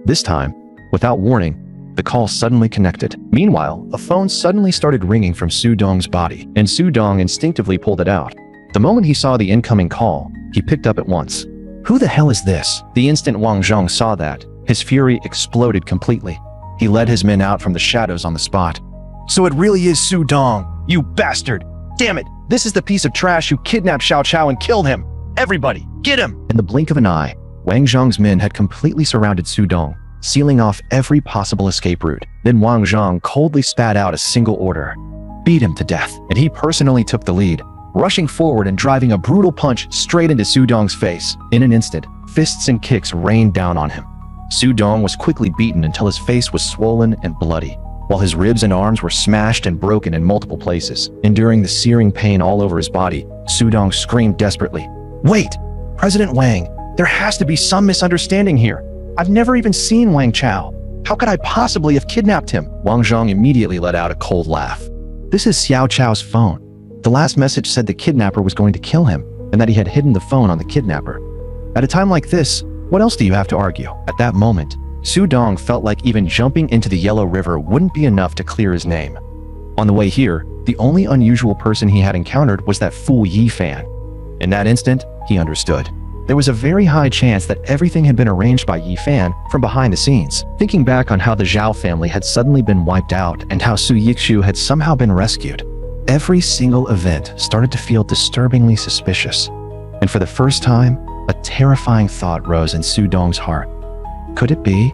This time, without warning, the call suddenly connected. Meanwhile, a phone suddenly started ringing from Su Dong's body, and Su Dong instinctively pulled it out. The moment he saw the incoming call, he picked up at once. Who the hell is this? The instant Wang Zhang saw that, his fury exploded completely. He led his men out from the shadows on the spot. So it really is Su Dong, you bastard! Damn it! This is the piece of trash who kidnapped Xiao Chao and killed him! Everybody, get him! In the blink of an eye, Wang Zhang's men had completely surrounded Su Dong, sealing off every possible escape route. Then Wang Zhang coldly spat out a single order. Beat him to death. And he personally took the lead, rushing forward and driving a brutal punch straight into Su Dong's face. In an instant, fists and kicks rained down on him. Su Dong was quickly beaten until his face was swollen and bloody, while his ribs and arms were smashed and broken in multiple places. Enduring the searing pain all over his body, Su Dong screamed desperately, "Wait! President Wang, there has to be some misunderstanding here. I've never even seen Wang Chao. How could I possibly have kidnapped him?" Wang Zhang immediately let out a cold laugh. "This is Xiao Chao's phone. The last message said the kidnapper was going to kill him, and that he had hidden the phone on the kidnapper. At a time like this, what else do you have to argue?" At that moment, Su Dong felt like even jumping into the Yellow River wouldn't be enough to clear his name. On the way here, the only unusual person he had encountered was that fool Yi Fan. In that instant, he understood. There was a very high chance that everything had been arranged by Yi Fan from behind the scenes. Thinking back on how the Zhao family had suddenly been wiped out and how Su Yixiu had somehow been rescued, every single event started to feel disturbingly suspicious. And for the first time, a terrifying thought rose in Su Dong's heart. Could it be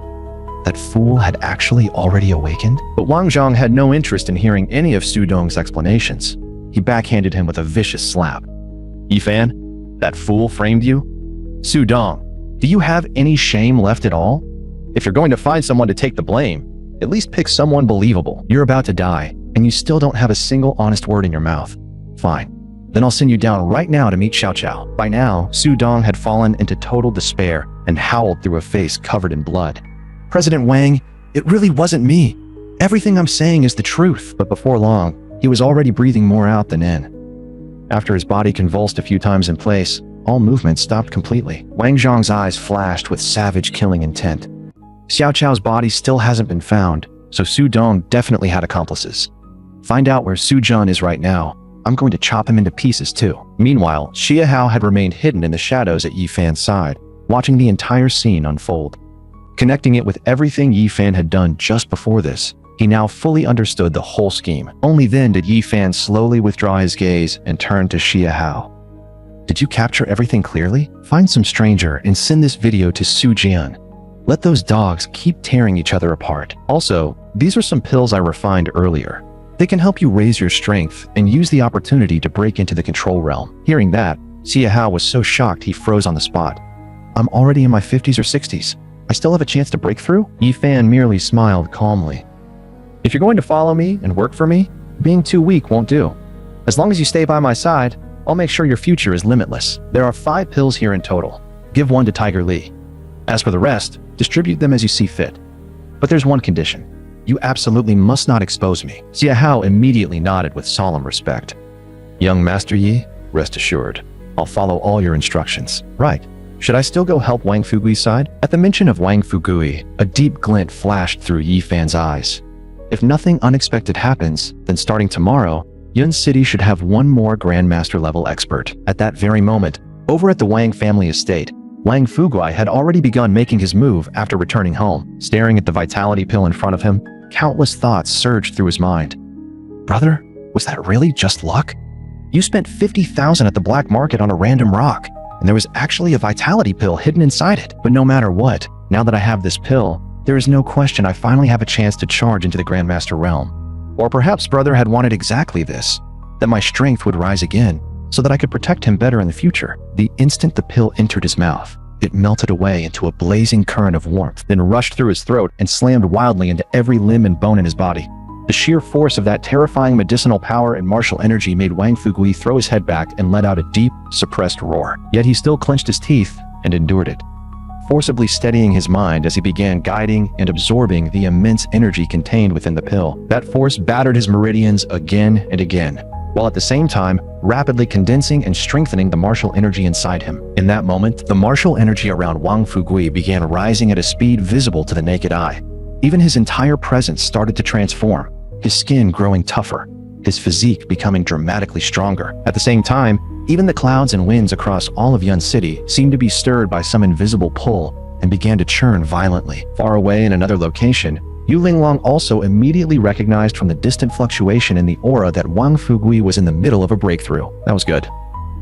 that fool had actually already awakened? But Wang Zhang had no interest in hearing any of Su Dong's explanations. He backhanded him with a vicious slap. "Yi Fan, that fool framed you? Su Dong, do you have any shame left at all? If you're going to find someone to take the blame, at least pick someone believable. You're about to die, and you still don't have a single honest word in your mouth. Fine. Then I'll send you down right now to meet Xiao Chao." By now, Su Dong had fallen into total despair and howled through a face covered in blood. "President Wang, it really wasn't me. Everything I'm saying is the truth." But before long, he was already breathing more out than in. After his body convulsed a few times in place, all movement stopped completely. Wang Zhang's eyes flashed with savage killing intent. Xiao Chao's body still hasn't been found, so Su Dong definitely had accomplices. Find out where Su Jun is right now. I'm going to chop him into pieces too. Meanwhile, Xia Hao had remained hidden in the shadows at Yi Fan's side, watching the entire scene unfold. Connecting it with everything Yi Fan had done just before this, he now fully understood the whole scheme. Only then did Yi Fan slowly withdraw his gaze and turn to Xia Hao. "Did you capture everything clearly? Find some stranger and send this video to Su Jian. Let those dogs keep tearing each other apart. Also, these are some pills I refined earlier. They can help you raise your strength and use the opportunity to break into the control realm." Hearing that, Xia Hao was so shocked he froze on the spot. "I'm already in my 50s or 60s. I still have a chance to break through?" Yi Fan merely smiled calmly. "If you're going to follow me and work for me, being too weak won't do. As long as you stay by my side, I'll make sure your future is limitless. There are 5 pills here in total. Give one to Tiger Li. As for the rest, distribute them as you see fit. But there's one condition. You absolutely must not expose me." Xia Hao immediately nodded with solemn respect. "Young Master Yi, rest assured, I'll follow all your instructions." "Right. Should I still go help Wang Fugui's side?" At the mention of Wang Fugui, a deep glint flashed through Yi Fan's eyes. If nothing unexpected happens, then starting tomorrow, Yun City should have one more Grandmaster level expert. At that very moment, over at the Wang family estate, Wang Fuguai had already begun making his move after returning home. Staring at the vitality pill in front of him, countless thoughts surged through his mind. Brother, was that really just luck? You spent 50,000 at the black market on a random rock, and there was actually a vitality pill hidden inside it. But no matter what, now that I have this pill, there is no question I finally have a chance to charge into the Grandmaster realm. Or perhaps brother had wanted exactly this, that my strength would rise again, so that I could protect him better in the future. The instant the pill entered his mouth, it melted away into a blazing current of warmth, then rushed through his throat and slammed wildly into every limb and bone in his body. The sheer force of that terrifying medicinal power and martial energy made Wang Fugui throw his head back and let out a deep, suppressed roar. Yet he still clenched his teeth and endured it, forcibly steadying his mind as he began guiding and absorbing the immense energy contained within the pill. That force battered his meridians again and again, while at the same time rapidly condensing and strengthening the martial energy inside him. In that moment, the martial energy around Wang Fugui began rising at a speed visible to the naked eye. Even his entire presence started to transform, his skin growing tougher, his physique becoming dramatically stronger. At the same time, even the clouds and winds across all of Yun City seemed to be stirred by some invisible pull and began to churn violently. Far away in another location, Yu Linglong also immediately recognized from the distant fluctuation in the aura that Wang Fugui was in the middle of a breakthrough. That was good.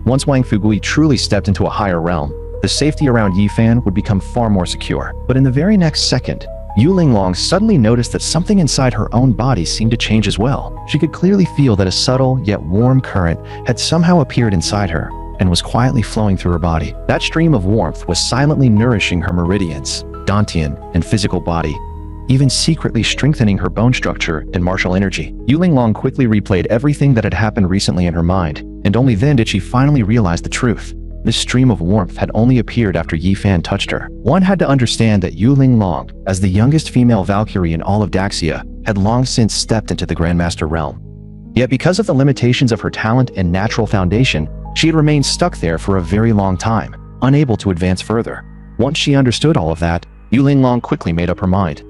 Once Wang Fugui truly stepped into a higher realm, the safety around Yifan would become far more secure. But in the very next second, Yu Linglong suddenly noticed that something inside her own body seemed to change as well. She could clearly feel that a subtle yet warm current had somehow appeared inside her and was quietly flowing through her body. That stream of warmth was silently nourishing her meridians, dantian, and physical body, even secretly strengthening her bone structure and martial energy. Yu Linglong quickly replayed everything that had happened recently in her mind, and only then did she finally realize the truth. This stream of warmth had only appeared after Yifan touched her. One had to understand that Yu Linglong, as the youngest female Valkyrie in all of Daxia, had long since stepped into the Grandmaster realm. Yet because of the limitations of her talent and natural foundation, she had remained stuck there for a very long time, unable to advance further. Once she understood all of that, Yu Linglong quickly made up her mind.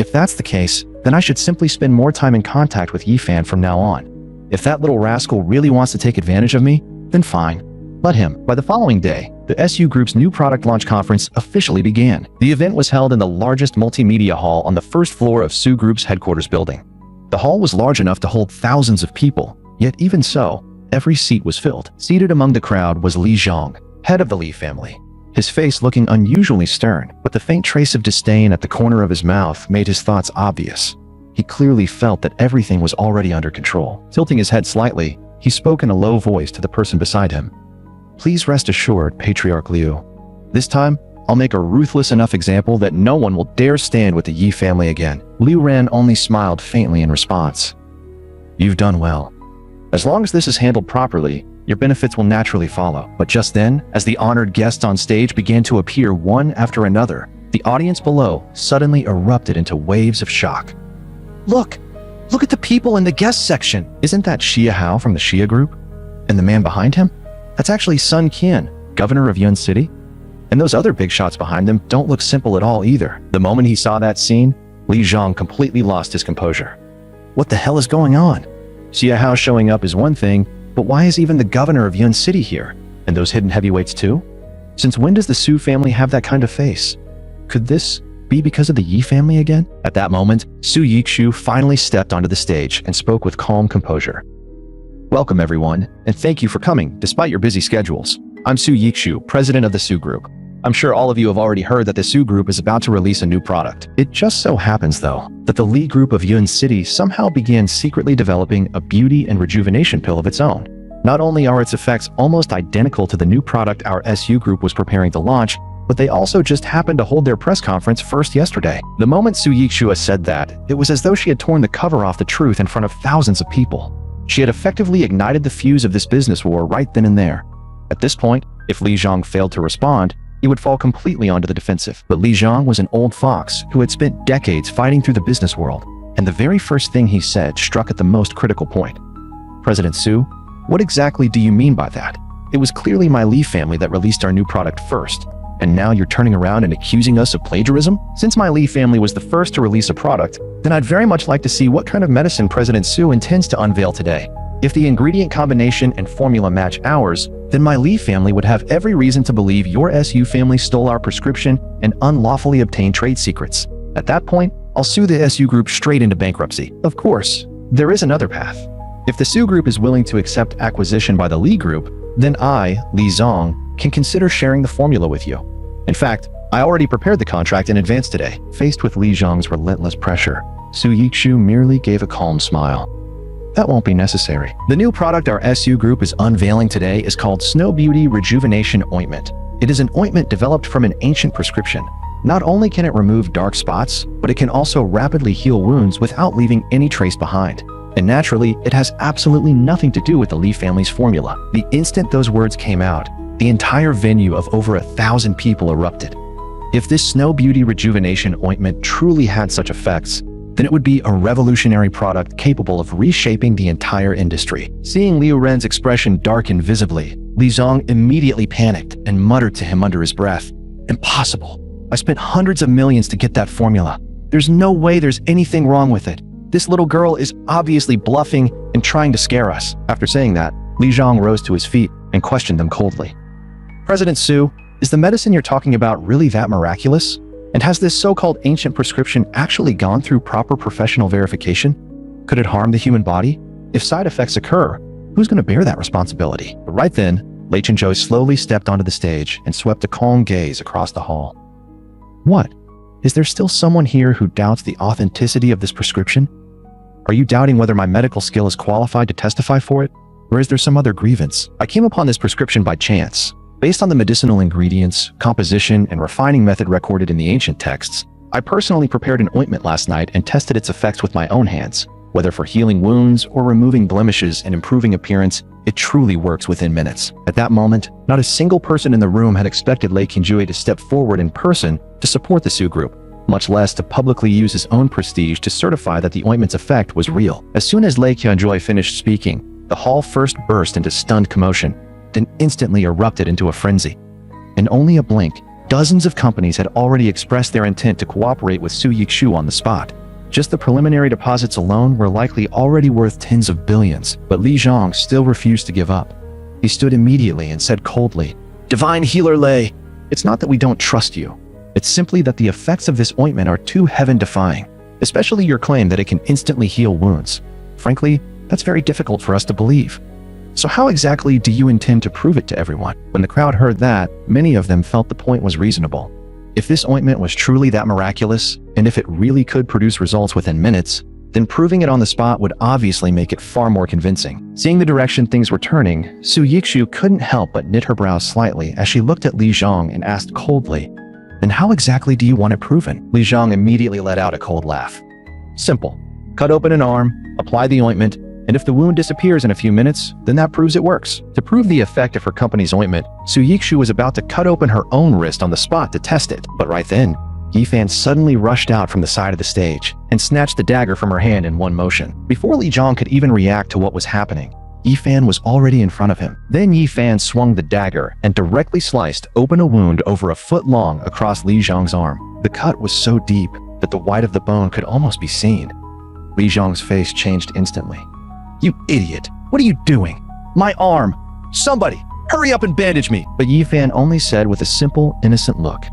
If that's the case, then I should simply spend more time in contact with Yifan from now on. If that little rascal really wants to take advantage of me, then fine. Let him. By the following day, the SU Group's new product launch conference officially began. The event was held in the largest multimedia hall on the first floor of SU Group's headquarters building. The hall was large enough to hold thousands of people, yet even so, every seat was filled. Seated among the crowd was Li Zhang, head of the Li family. His face looking unusually stern, but the faint trace of disdain at the corner of his mouth made his thoughts obvious. He clearly felt that everything was already under control. Tilting his head slightly, he spoke in a low voice to the person beside him. Please rest assured, Patriarch Liu. This time, I'll make a ruthless enough example that no one will dare stand with the Yi family again. Liu Ran only smiled faintly in response. You've done well. As long as this is handled properly, your benefits will naturally follow. But just then, as the honored guests on stage began to appear one after another, the audience below suddenly erupted into waves of shock. Look at the people in the guest section. Isn't that Xia Hao from the Xia group? And the man behind him? That's actually Sun Qian, governor of Yun City. And those other big shots behind them don't look simple at all either. The moment he saw that scene, Li Zhang completely lost his composure. What the hell is going on? Xia Hao showing up is one thing, but why is even the governor of Yun City here? And those hidden heavyweights too? Since when does the Su family have that kind of face? Could this be because of the Yi family again? At that moment, Su Yikshu finally stepped onto the stage and spoke with calm composure. Welcome everyone, and thank you for coming despite your busy schedules. I'm Su Yikshu, president of the Su Group. I'm sure all of you have already heard that the Su Group is about to release a new product. It just so happens though, that the Li Group of Yun City somehow began secretly developing a beauty and rejuvenation pill of its own. Not only are its effects almost identical to the new product our SU Group was preparing to launch, but they also just happened to hold their press conference first yesterday. The moment Su Yikshu said that, it was as though she had torn the cover off the truth in front of thousands of people. She had effectively ignited the fuse of this business war right then and there. At this point, if Li Zhang failed to respond, he would fall completely onto the defensive. But Li Zhang was an old fox who had spent decades fighting through the business world, and the very first thing he said struck at the most critical point. President Su, what exactly do you mean by that? It was clearly my Li family that released our new product first, and now you're turning around and accusing us of plagiarism? Since my Li family was the first to release a product, then I'd very much like to see what kind of medicine President Su intends to unveil today. If the ingredient combination and formula match ours, then my Lee family would have every reason to believe your SU family stole our prescription and unlawfully obtained trade secrets. At that point, I'll sue the SU group straight into bankruptcy. Of course, there is another path. If the Sue group is willing to accept acquisition by the Lee group, then I, Li Zong, can consider sharing the formula with you. In fact, I already prepared the contract in advance today. Faced with Li Zhong's relentless pressure, Su Yikshu merely gave a calm smile. That won't be necessary. The new product our SU group is unveiling today is called Snow Beauty Rejuvenation Ointment. It is an ointment developed from an ancient prescription. Not only can it remove dark spots, but it can also rapidly heal wounds without leaving any trace behind. And naturally, it has absolutely nothing to do with the Lee family's formula. The instant those words came out, the entire venue of over 1,000 people erupted. If this Snow Beauty Rejuvenation Ointment truly had such effects, then it would be a revolutionary product capable of reshaping the entire industry. Seeing Liu Ren's expression darken visibly, Li Zong immediately panicked and muttered to him under his breath, "Impossible. I spent hundreds of millions to get that formula. There's no way there's anything wrong with it. This little girl is obviously bluffing and trying to scare us." After saying that, Li Zong rose to his feet and questioned them coldly. "President Su, is the medicine you're talking about really that miraculous? And has this so-called ancient prescription actually gone through proper professional verification? Could it harm the human body? If side effects occur, who's going to bear that responsibility?" But right then, Lei Chenzhou slowly stepped onto the stage and swept a calm gaze across the hall. "What? Is there still someone here who doubts the authenticity of this prescription? Are you doubting whether my medical skill is qualified to testify for it? Or is there some other grievance? I came upon this prescription by chance. Based on the medicinal ingredients, composition, and refining method recorded in the ancient texts, I personally prepared an ointment last night and tested its effects with my own hands. Whether for healing wounds or removing blemishes and improving appearance, it truly works within minutes." At that moment, not a single person in the room had expected Lei Qinjue to step forward in person to support the Su group, much less to publicly use his own prestige to certify that the ointment's effect was real. As soon as Lei Qinjue finished speaking, the hall first burst into stunned commotion, then instantly erupted into a frenzy. In only a blink, dozens of companies had already expressed their intent to cooperate with Su Yikshu on the spot. Just the preliminary deposits alone were likely already worth tens of billions, but Li Zhong still refused to give up. He stood immediately and said coldly, "Divine Healer Lei, it's not that we don't trust you. It's simply that the effects of this ointment are too heaven-defying, especially your claim that it can instantly heal wounds. Frankly, that's very difficult for us to believe. So how exactly do you intend to prove it to everyone?" When the crowd heard that, many of them felt the point was reasonable. If this ointment was truly that miraculous, and if it really could produce results within minutes, then proving it on the spot would obviously make it far more convincing. Seeing the direction things were turning, Su Yikshu couldn't help but knit her brows slightly as she looked at Li Zhong and asked coldly, "Then how exactly do you want it proven?" Li Zhong immediately let out a cold laugh. "Simple. Cut open an arm, apply the ointment, and if the wound disappears in a few minutes, then that proves it works." To prove the effect of her company's ointment, Su Yikshu was about to cut open her own wrist on the spot to test it. But right then, Yifan suddenly rushed out from the side of the stage and snatched the dagger from her hand in one motion. Before Li Zhong could even react to what was happening, Yifan was already in front of him. Then Yifan swung the dagger and directly sliced open a wound over a foot long across Li Zhong's arm. The cut was so deep that the white of the bone could almost be seen. Li Zhong's face changed instantly. "You idiot! What are you doing? My arm! Somebody, hurry up and bandage me!" But Yifan only said with a simple, innocent look,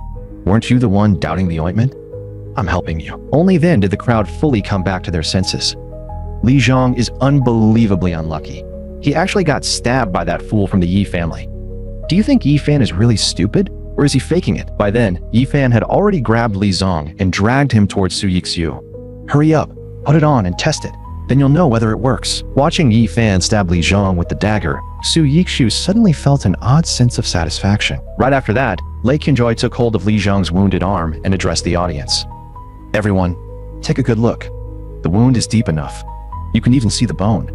"Weren't you the one doubting the ointment? I'm helping you." Only then did the crowd fully come back to their senses. Li Zhong is unbelievably unlucky. He actually got stabbed by that fool from the Yi family. Do you think Yifan is really stupid, or is he faking it? By then, Yifan had already grabbed Li Zong and dragged him towards Su Yikshu. "Hurry up, put it on and test it. Then you'll know whether it works." Watching Yifan stab Li Zhong with the dagger, Su Yikshu suddenly felt an odd sense of satisfaction. Right after that, Lei Qinjue took hold of Li Zhong's wounded arm and addressed the audience. "Everyone, take a good look. The wound is deep enough. You can even see the bone.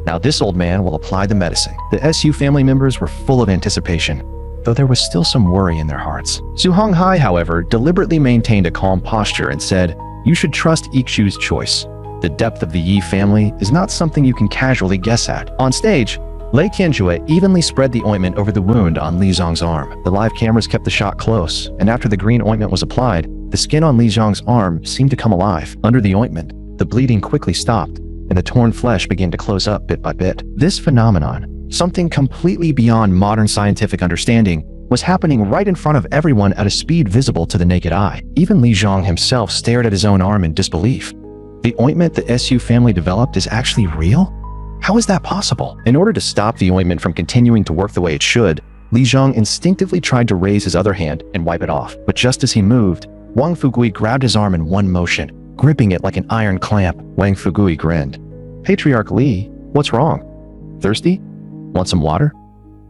Now this old man will apply the medicine." The SU family members were full of anticipation, though there was still some worry in their hearts. Su Honghai, however, deliberately maintained a calm posture and said, "You should trust Yikshu's choice. The depth of the Yi family is not something you can casually guess at." On stage, Lei Qianjue evenly spread the ointment over the wound on Li Zhong's arm. The live cameras kept the shot close, and after the green ointment was applied, the skin on Li Zhong's arm seemed to come alive. Under the ointment, the bleeding quickly stopped, and the torn flesh began to close up bit by bit. This phenomenon, something completely beyond modern scientific understanding, was happening right in front of everyone at a speed visible to the naked eye. Even Li Zhang himself stared at his own arm in disbelief. The ointment the Su family developed is actually real? How is that possible? In order to stop the ointment from continuing to work the way it should, Li Zhang instinctively tried to raise his other hand and wipe it off. But just as he moved, Wang Fugui grabbed his arm in one motion, gripping it like an iron clamp. Wang Fugui grinned. "Patriarch Li, what's wrong? Thirsty? Want some water?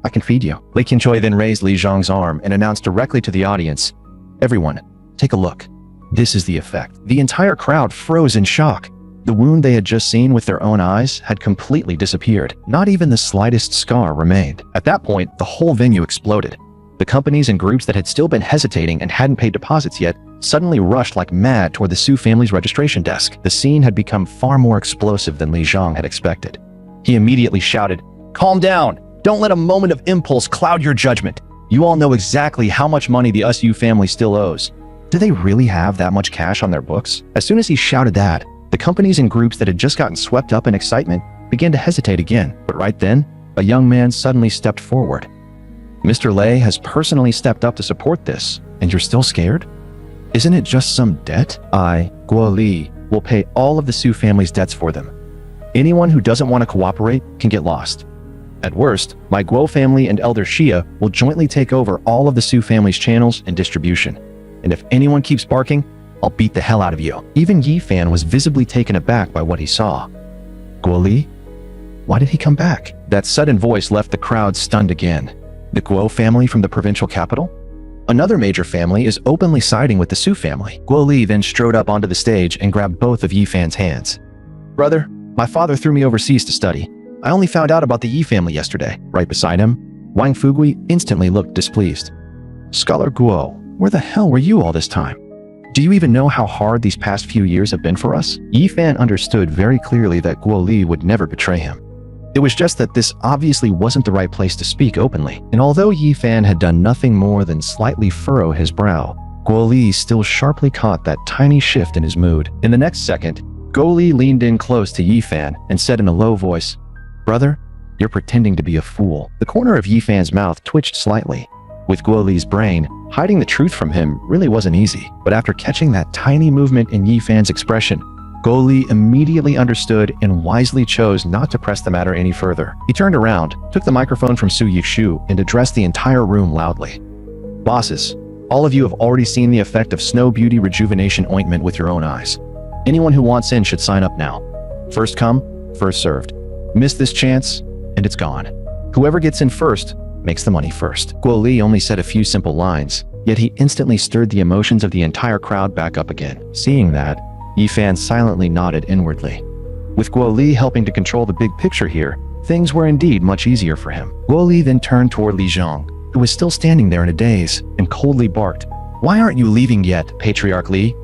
I can feed you." Li Qianchoi then raised Li Zhang's arm and announced directly to the audience, "Everyone, take a look. This is the effect." The entire crowd froze in shock. The wound they had just seen with their own eyes had completely disappeared. Not even the slightest scar remained. At that point, the whole venue exploded. The companies and groups that had still been hesitating and hadn't paid deposits yet suddenly rushed like mad toward the Su family's registration desk. The scene had become far more explosive than Li Zhang had expected. He immediately shouted, "Calm down! Don't let a moment of impulse cloud your judgment. You all know exactly how much money the Su family still owes. Do they really have that much cash on their books?" As soon as he shouted that, the companies and groups that had just gotten swept up in excitement began to hesitate again. But right then, a young man suddenly stepped forward. "Mr. Lei has personally stepped up to support this, and you're still scared? Isn't it just some debt? I, Guo Li, will pay all of the Su family's debts for them. Anyone who doesn't want to cooperate can get lost. At worst, my Guo family and Elder Xia will jointly take over all of the Su family's channels and distribution. And if anyone keeps barking, I'll beat the hell out of you." Even Yi Fan was visibly taken aback by what he saw. "Guo Li? Why did he come back?" That sudden voice left the crowd stunned again. The Guo family from the provincial capital? Another major family is openly siding with the Su family. Guo Li then strode up onto the stage and grabbed both of Yi Fan's hands. "Brother, my father threw me overseas to study. I only found out about the Yi family yesterday." Right beside him, Wang Fugui instantly looked displeased. "Scholar Guo, where the hell were you all this time? Do you even know how hard these past few years have been for us?" Yi Fan understood very clearly that Guo Li would never betray him. It was just that this obviously wasn't the right place to speak openly. And although Yi Fan had done nothing more than slightly furrow his brow, Guo Li still sharply caught that tiny shift in his mood. In the next second, Guo Li leaned in close to Yi Fan and said in a low voice, "Brother, you're pretending to be a fool." The corner of Yi Fan's mouth twitched slightly. With Guo Li's brain, hiding the truth from him really wasn't easy. But after catching that tiny movement in Yi Fan's expression, Guo Li immediately understood and wisely chose not to press the matter any further. He turned around, took the microphone from Su Yixu, and addressed the entire room loudly. "Bosses, all of you have already seen the effect of Snow Beauty Rejuvenation Ointment with your own eyes. Anyone who wants in should sign up now. First come, first served. Miss this chance, and it's gone. Whoever gets in first makes the money first." Guo Li only said a few simple lines, yet he instantly stirred the emotions of the entire crowd back up again. Seeing that, Yi Fan silently nodded inwardly. With Guo Li helping to control the big picture here, things were indeed much easier for him. Guo Li then turned toward Li Zhang, who was still standing there in a daze, and coldly barked, "Why aren't you leaving yet, Patriarch Li?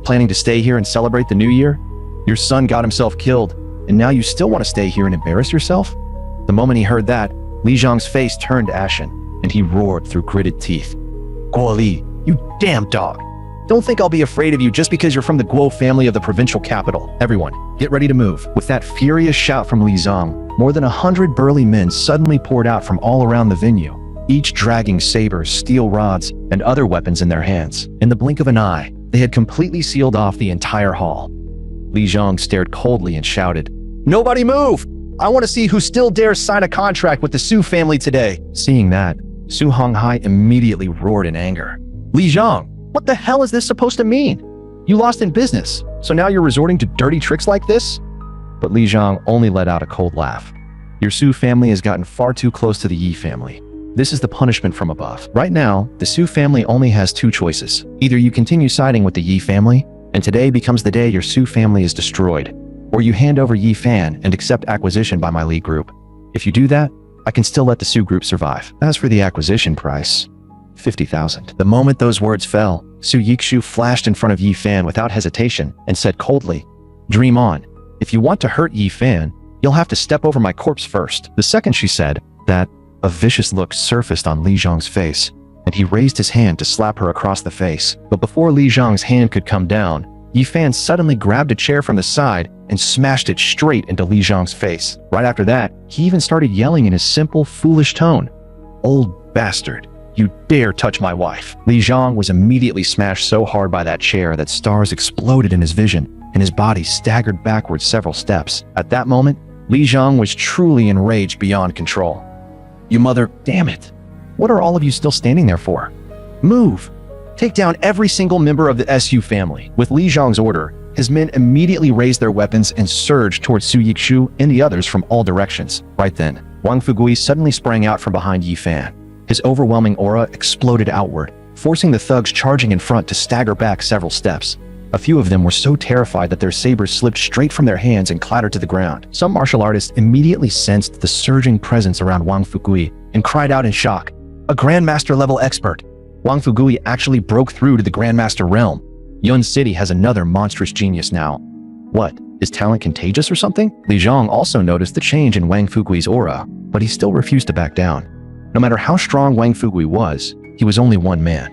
Planning to stay here and celebrate the new year? Your son got himself killed, and now you still want to stay here and embarrass yourself?" The moment he heard that, Li Zhang's face turned ashen, and he roared through gritted teeth. "Guo Li, you damn dog! Don't think I'll be afraid of you just because you're from the Guo family of the provincial capital. Everyone, get ready to move." With that furious shout from Li Zhang, more than 100 burly men suddenly poured out from all around the venue, each dragging sabers, steel rods, and other weapons in their hands. In the blink of an eye, they had completely sealed off the entire hall. Li Zhang stared coldly and shouted, "Nobody move! I want to see who still dares sign a contract with the Su family today." Seeing that, Su Honghai immediately roared in anger. "Li Zhang, what the hell is this supposed to mean? You lost in business, so now you're resorting to dirty tricks like this?" But Li Zhang only let out a cold laugh. "Your Su family has gotten far too close to the Yi family. This is the punishment from above. Right now, the Su family only has two choices. Either you continue siding with the Yi family, and today becomes the day your Su family is destroyed, or you hand over Yi Fan and accept acquisition by my Li group. If you do that, I can still let the Su group survive. As for the acquisition price, 50,000. The moment those words fell, Su Yixu flashed in front of Yi Fan without hesitation and said coldly, "Dream on. If you want to hurt Yi Fan, you'll have to step over my corpse first." The second she said that, a vicious look surfaced on Li Zhang's face, and he raised his hand to slap her across the face. But before Li Zhang's hand could come down, Yi Fan suddenly grabbed a chair from the side and smashed it straight into Li Zhang's face. Right after that, he even started yelling in his simple, foolish tone. "Old bastard, you dare touch my wife." Li Zhang was immediately smashed so hard by that chair that stars exploded in his vision, and his body staggered backwards several steps. At that moment, Li Zhang was truly enraged beyond control. "You mother, damn it. What are all of you still standing there for? Move! Take down every single member of the SU family." With Li Zhang's order, his men immediately raised their weapons and surged towards Su Yixu and the others from all directions. Right then, Wang Fugui suddenly sprang out from behind Yi Fan. His overwhelming aura exploded outward, forcing the thugs charging in front to stagger back several steps. A few of them were so terrified that their sabers slipped straight from their hands and clattered to the ground. Some martial artists immediately sensed the surging presence around Wang Fugui and cried out in shock, "A Grandmaster level expert!" Wang Fugui actually broke through to the Grandmaster realm. Yun City has another monstrous genius now. What? Is talent contagious or something? Li Zhang also noticed the change in Wang Fugui's aura, but he still refused to back down. No matter how strong Wang Fugui was, he was only one man.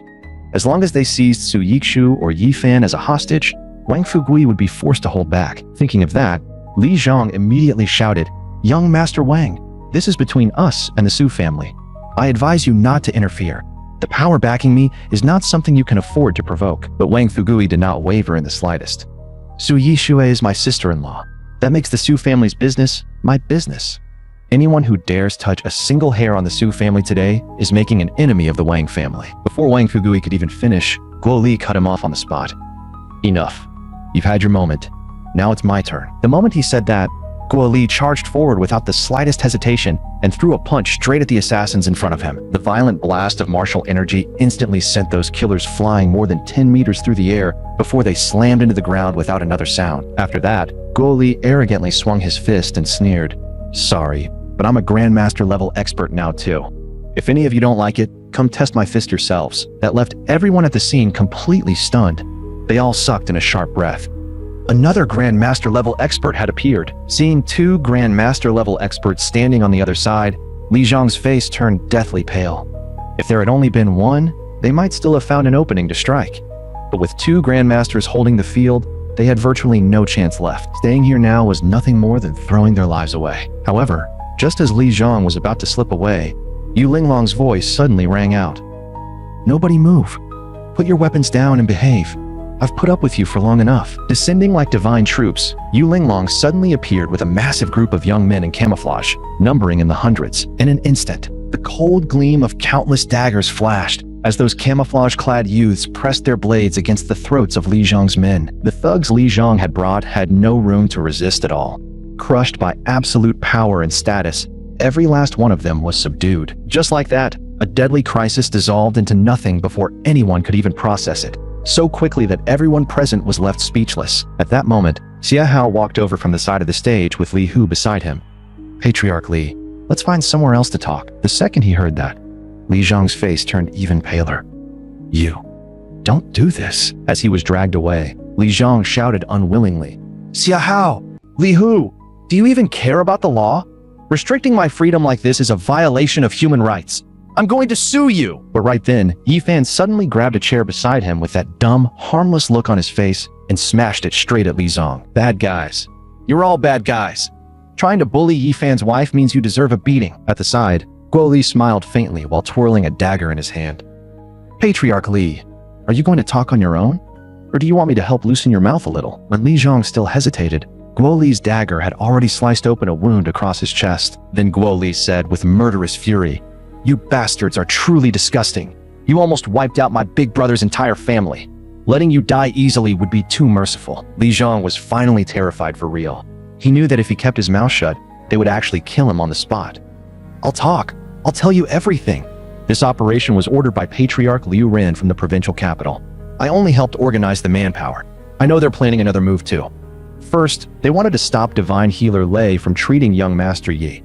As long as they seized Su Yixu or Yi Fan as a hostage, Wang Fugui would be forced to hold back. Thinking of that, Li Zhang immediately shouted, "Young Master Wang, this is between us and the Su family. I advise you not to interfere. The power backing me is not something you can afford to provoke." But Wang Fugui did not waver in the slightest. "Su Yixue is my sister-in-law. That makes the Su family's business my business. Anyone who dares touch a single hair on the Su family today is making an enemy of the Wang family." Before Wang Fugui could even finish, Guo Li cut him off on the spot. "Enough. You've had your moment. Now it's my turn." The moment he said that, Guo Li charged forward without the slightest hesitation and threw a punch straight at the assassins in front of him. The violent blast of martial energy instantly sent those killers flying more than 10 meters through the air before they slammed into the ground without another sound. After that, Guo Li arrogantly swung his fist and sneered, "Sorry, but I'm a Grandmaster level expert now too. If any of you don't like it, come test my fist yourselves." That left everyone at the scene completely stunned. They all sucked in a sharp breath. Another Grandmaster level expert had appeared. Seeing two Grandmaster level experts standing on the other side, Li Zhang's face turned deathly pale. If there had only been one, they might still have found an opening to strike. But with two Grandmasters holding the field, they had virtually no chance left. Staying here now was nothing more than throwing their lives away. However, just as Li Zhang was about to slip away, Yu Linglong's voice suddenly rang out. "Nobody move. Put your weapons down and behave. I've put up with you for long enough." Descending like divine troops, Yu Linglong suddenly appeared with a massive group of young men in camouflage, numbering in the hundreds. In an instant, the cold gleam of countless daggers flashed as those camouflage-clad youths pressed their blades against the throats of Li Zhang's men. The thugs Li Zhang had brought had no room to resist at all. Crushed by absolute power and status, every last one of them was subdued. Just like that, a deadly crisis dissolved into nothing before anyone could even process it. So quickly that everyone present was left speechless. At that moment, Yahello walked over from the side of the stage with Li Hu beside him. "Patriarch Li, let's find somewhere else to talk." The second he heard that, Li Zhang's face turned even paler. "You, don't do this." As he was dragged away, Li Zhang shouted unwillingly, "Yahello, Li Hu, do you even care about the law? Restricting my freedom like this is a violation of human rights. I'm going to sue you!" But right then, Yi Fan suddenly grabbed a chair beside him with that dumb, harmless look on his face and smashed it straight at Li Zhang. "Bad guys. You're all bad guys. Trying to bully Yi Fan's wife means you deserve a beating." At the side, Guo Li smiled faintly while twirling a dagger in his hand. "Patriarch Li, are you going to talk on your own? Or do you want me to help loosen your mouth a little?" When Li Zhang still hesitated, Guo Li's dagger had already sliced open a wound across his chest. Then Guo Li said with murderous fury, "You bastards are truly disgusting. You almost wiped out my big brother's entire family. Letting you die easily would be too merciful." Li Zhang was finally terrified for real. He knew that if he kept his mouth shut, they would actually kill him on the spot. "I'll talk. I'll tell you everything." This operation was ordered by Patriarch Liu Ren from the provincial capital. "I only helped organize the manpower. I know they're planning another move too. First, they wanted to stop Divine Healer Lei from treating young Master Yi.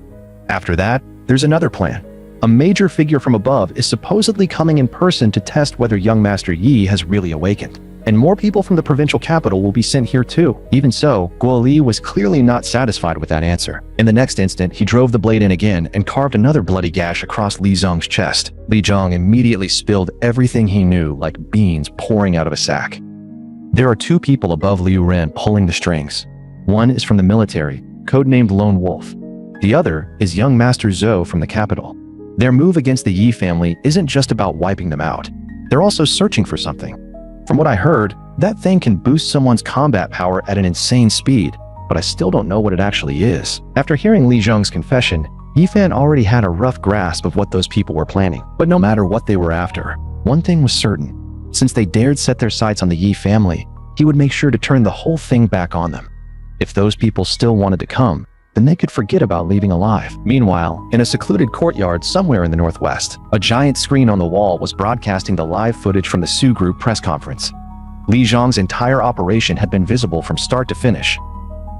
After that, there's another plan. A major figure from above is supposedly coming in person to test whether young Master Yi has really awakened. And more people from the provincial capital will be sent here too." Even so, Guo Li was clearly not satisfied with that answer. In the next instant, he drove the blade in again and carved another bloody gash across Li Zhang's chest. Li Zhang immediately spilled everything he knew like beans pouring out of a sack. There are two people above Liu Ren pulling the strings. One is from the military, codenamed Lone Wolf. The other is young Master Zhou from the capital. Their move against the Yi family isn't just about wiping them out. They're also searching for something. From what I heard, that thing can boost someone's combat power at an insane speed, but I still don't know what it actually is. After hearing Li Zheng's confession, Yifan already had a rough grasp of what those people were planning. But no matter what they were after, one thing was certain. Since they dared set their sights on the Yi family, he would make sure to turn the whole thing back on them. If those people still wanted to come, then they could forget about leaving alive. Meanwhile, in a secluded courtyard somewhere in the northwest, a giant screen on the wall was broadcasting the live footage from the Su Group press conference. Li Zheng's entire operation had been visible from start to finish.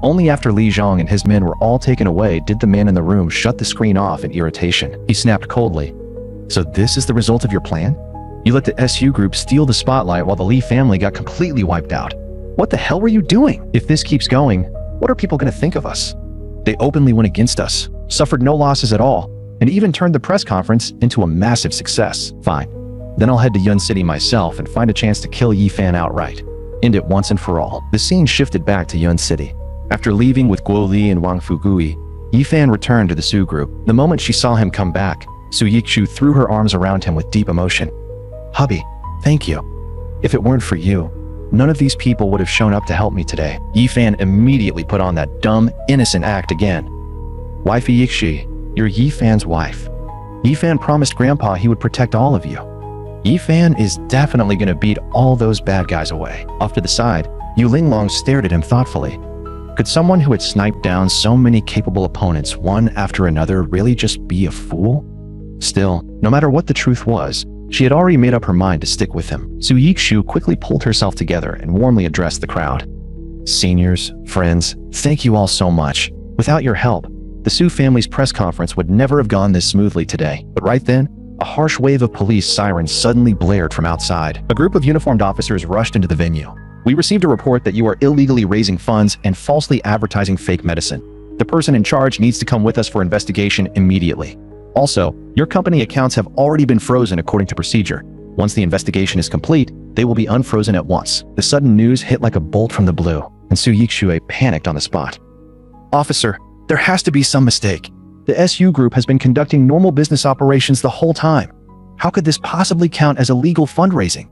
Only after Li Zheng and his men were all taken away did the man in the room shut the screen off in irritation. He snapped coldly. "So this is the result of your plan? You let the SU Group steal the spotlight while the Li family got completely wiped out. What the hell were you doing? If this keeps going, what are people going to think of us? They openly went against us, suffered no losses at all, and even turned the press conference into a massive success. Fine. Then I'll head to Yun City myself and find a chance to kill Yifan outright. End it once and for all." The scene shifted back to Yun City. After leaving with Guo Li and Wang Fugui, Yifan returned to the Su Group. The moment she saw him come back, Su Yikshu threw her arms around him with deep emotion. "Hubby, thank you. If it weren't for you, none of these people would have shown up to help me today." Yifan immediately put on that dumb, innocent act again. "Wifey Yikshi, you're Yifan's wife. Yifan promised Grandpa he would protect all of you. Yifan is definitely going to beat all those bad guys away." Off to the side, Yu Linglong stared at him thoughtfully. Could someone who had sniped down so many capable opponents one after another really just be a fool? Still, no matter what the truth was, she had already made up her mind to stick with him. Su Yikshu quickly pulled herself together and warmly addressed the crowd. "Seniors, friends, thank you all so much. Without your help, the Su family's press conference would never have gone this smoothly today." But right then, a harsh wave of police sirens suddenly blared from outside. A group of uniformed officers rushed into the venue. "We received a report that you are illegally raising funds and falsely advertising fake medicine. The person in charge needs to come with us for investigation immediately. Also, your company accounts have already been frozen according to procedure. Once the investigation is complete, they will be unfrozen at once." The sudden news hit like a bolt from the blue, and Su Yikshue panicked on the spot. "Officer, there has to be some mistake. The SU Group has been conducting normal business operations the whole time. How could this possibly count as illegal fundraising?"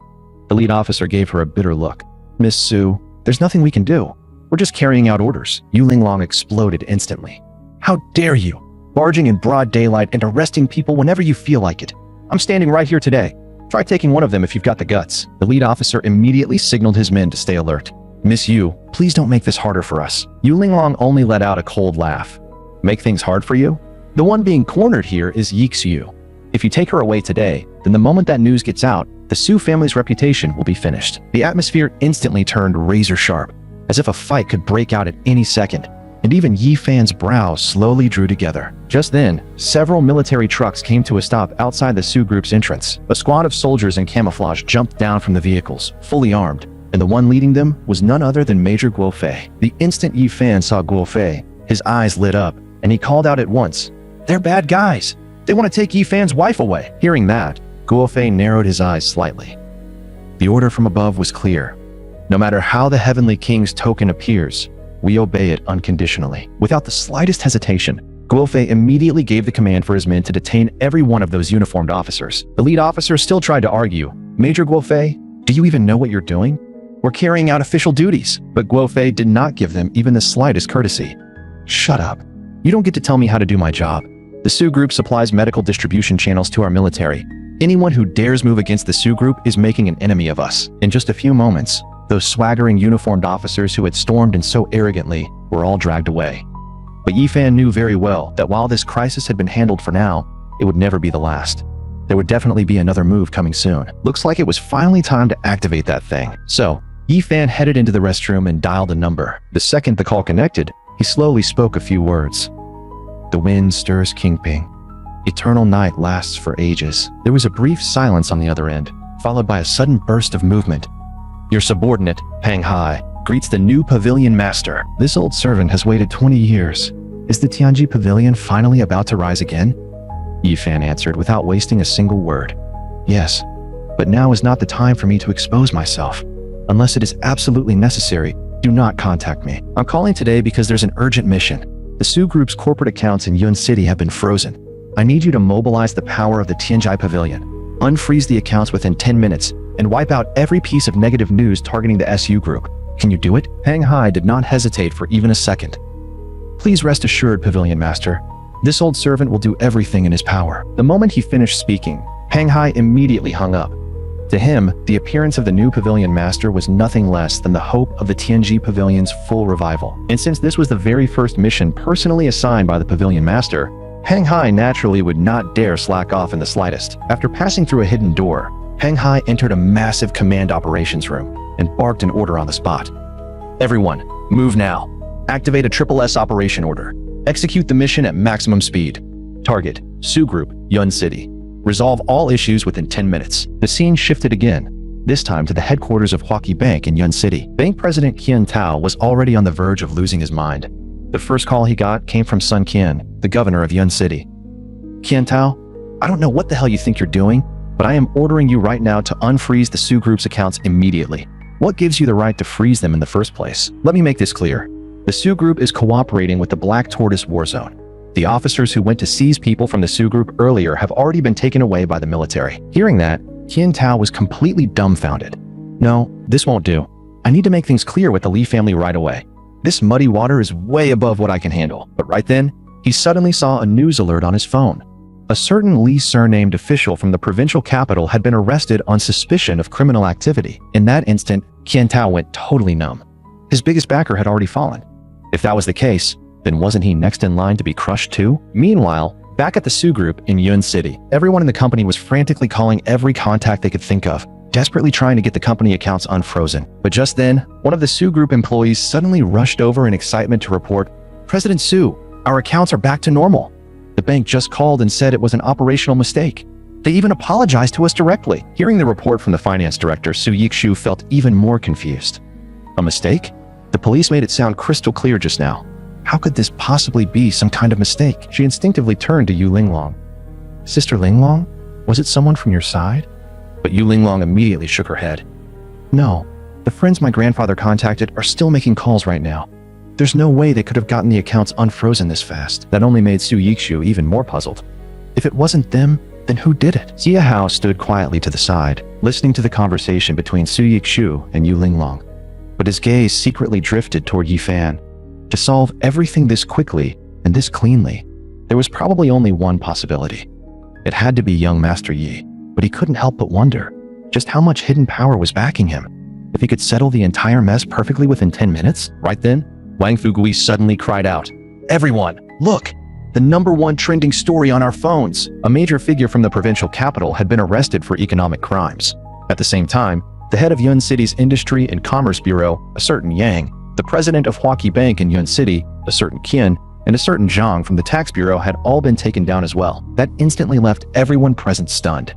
The lead officer gave her a bitter look. "Miss Su, there's nothing we can do. We're just carrying out orders." Yu Linglong exploded instantly. "How dare you? Barging in broad daylight and arresting people whenever you feel like it. I'm standing right here today. Try taking one of them if you've got the guts." The lead officer immediately signaled his men to stay alert. "Miss Yu, please don't make this harder for us." Yu Linglong only let out a cold laugh. "Make things hard for you? The one being cornered here is Yixu. If you take her away today, then the moment that news gets out, the Su family's reputation will be finished." The atmosphere instantly turned razor sharp, as if a fight could break out at any second, and even Yifan's brow slowly drew together. Just then, several military trucks came to a stop outside the Su Group's entrance. A squad of soldiers in camouflage jumped down from the vehicles, fully armed, and the one leading them was none other than Major Guofei. The instant Yifan saw Guofei, his eyes lit up, and he called out at once, "They're bad guys! They want to take Yifan's wife away!" Hearing that, Guofei narrowed his eyes slightly. The order from above was clear. No matter how the Heavenly King's token appears, we obey it unconditionally. Without the slightest hesitation, Guofei immediately gave the command for his men to detain every one of those uniformed officers. The lead officer still tried to argue. "Major Guofei, do you even know what you're doing? We're carrying out official duties." But Guofei did not give them even the slightest courtesy. "Shut up. You don't get to tell me how to do my job. The Su Group supplies medical distribution channels to our military. Anyone who dares move against the Su Group is making an enemy of us." In just a few moments, those swaggering uniformed officers who had stormed in so arrogantly were all dragged away. But Yifan knew very well that while this crisis had been handled for now, it would never be the last. There would definitely be another move coming soon. Looks like it was finally time to activate that thing. So, Yifan headed into the restroom and dialed a number. The second the call connected, he slowly spoke a few words. "The wind stirs Kingping. Eternal night lasts for ages." There was a brief silence on the other end, followed by a sudden burst of movement. "Your subordinate, Pang Hai, greets the new pavilion master. This old servant has waited 20 years. Is the Tianji pavilion finally about to rise again?" Yifan answered without wasting a single word. "Yes, but now is not the time for me to expose myself. Unless it is absolutely necessary, do not contact me. I'm calling today because there's an urgent mission. The Su Group's corporate accounts in Yun City have been frozen. I need you to mobilize the power of the Tianjai Pavilion, unfreeze the accounts within 10 minutes, and wipe out every piece of negative news targeting the SU Group. Can you do it? Peng Hai did not hesitate for even a second. Please rest assured, Pavilion Master. This old servant will do everything in his power. The moment he finished speaking, Peng Hai immediately hung up. To him, the appearance of the new Pavilion Master was nothing less than the hope of the Tianji Pavilion's full revival. And since this was the very first mission personally assigned by the Pavilion Master, Peng Hai naturally would not dare slack off in the slightest. After passing through a hidden door, Peng Hai entered a massive command operations room and barked an order on the spot. Everyone, move now. Activate a Triple S operation order. Execute the mission at maximum speed. Target, Su Group, Yun City. Resolve all issues within 10 minutes. The scene shifted again, this time to the headquarters of Huaqi Bank in Yun City. Bank President Qian Tao was already on the verge of losing his mind. The first call he got came from Sun Qian, the governor of Yun City. Qian Tao, I don't know what the hell you think you're doing, but I am ordering you right now to unfreeze the Su Group's accounts immediately. What gives you the right to freeze them in the first place? Let me make this clear. The Su Group is cooperating with the Black Tortoise War Zone. The officers who went to seize people from the Su Group earlier have already been taken away by the military. Hearing that, Qian Tao was completely dumbfounded. No, this won't do. I need to make things clear with the Li family right away. This muddy water is way above what I can handle. But right then, he suddenly saw a news alert on his phone. A certain Li surnamed official from the provincial capital had been arrested on suspicion of criminal activity. In that instant, Qian Tao went totally numb. His biggest backer had already fallen. If that was the case, then wasn't he next in line to be crushed too? Meanwhile, back at the Su Group in Yun City, everyone in the company was frantically calling every contact they could think of, desperately trying to get the company accounts unfrozen. But just then, one of the Su Group employees suddenly rushed over in excitement to report, President Su, our accounts are back to normal. The bank just called and said it was an operational mistake. They even apologized to us directly. Hearing the report from the finance director, Su Yikshu felt even more confused. A mistake? The police made it sound crystal clear just now. How could this possibly be some kind of mistake? She instinctively turned to Yu Linglong. Sister Linglong? Was it someone from your side? But Yu Linglong immediately shook her head. No, the friends my grandfather contacted are still making calls right now. There's no way they could have gotten the accounts unfrozen this fast. That only made Su Yikshu even more puzzled. If it wasn't them, then who did it? Xia Hao stood quietly to the side, listening to the conversation between Su Yikshu and Yu Linglong. But his gaze secretly drifted toward Yi Fan. To solve everything this quickly and this cleanly, there was probably only one possibility. It had to be young Master Yi, but he couldn't help but wonder just how much hidden power was backing him. If he could settle the entire mess perfectly within 10 minutes? Right then, Wang Fugui suddenly cried out, Everyone, look! The #1 trending story on our phones! A major figure from the provincial capital had been arrested for economic crimes. At the same time, the head of Yun City's Industry and Commerce Bureau, a certain Yang, the president of Huaqi Bank in Yun City, a certain Qian, and a certain Zhang from the Tax Bureau had all been taken down as well. That instantly left everyone present stunned.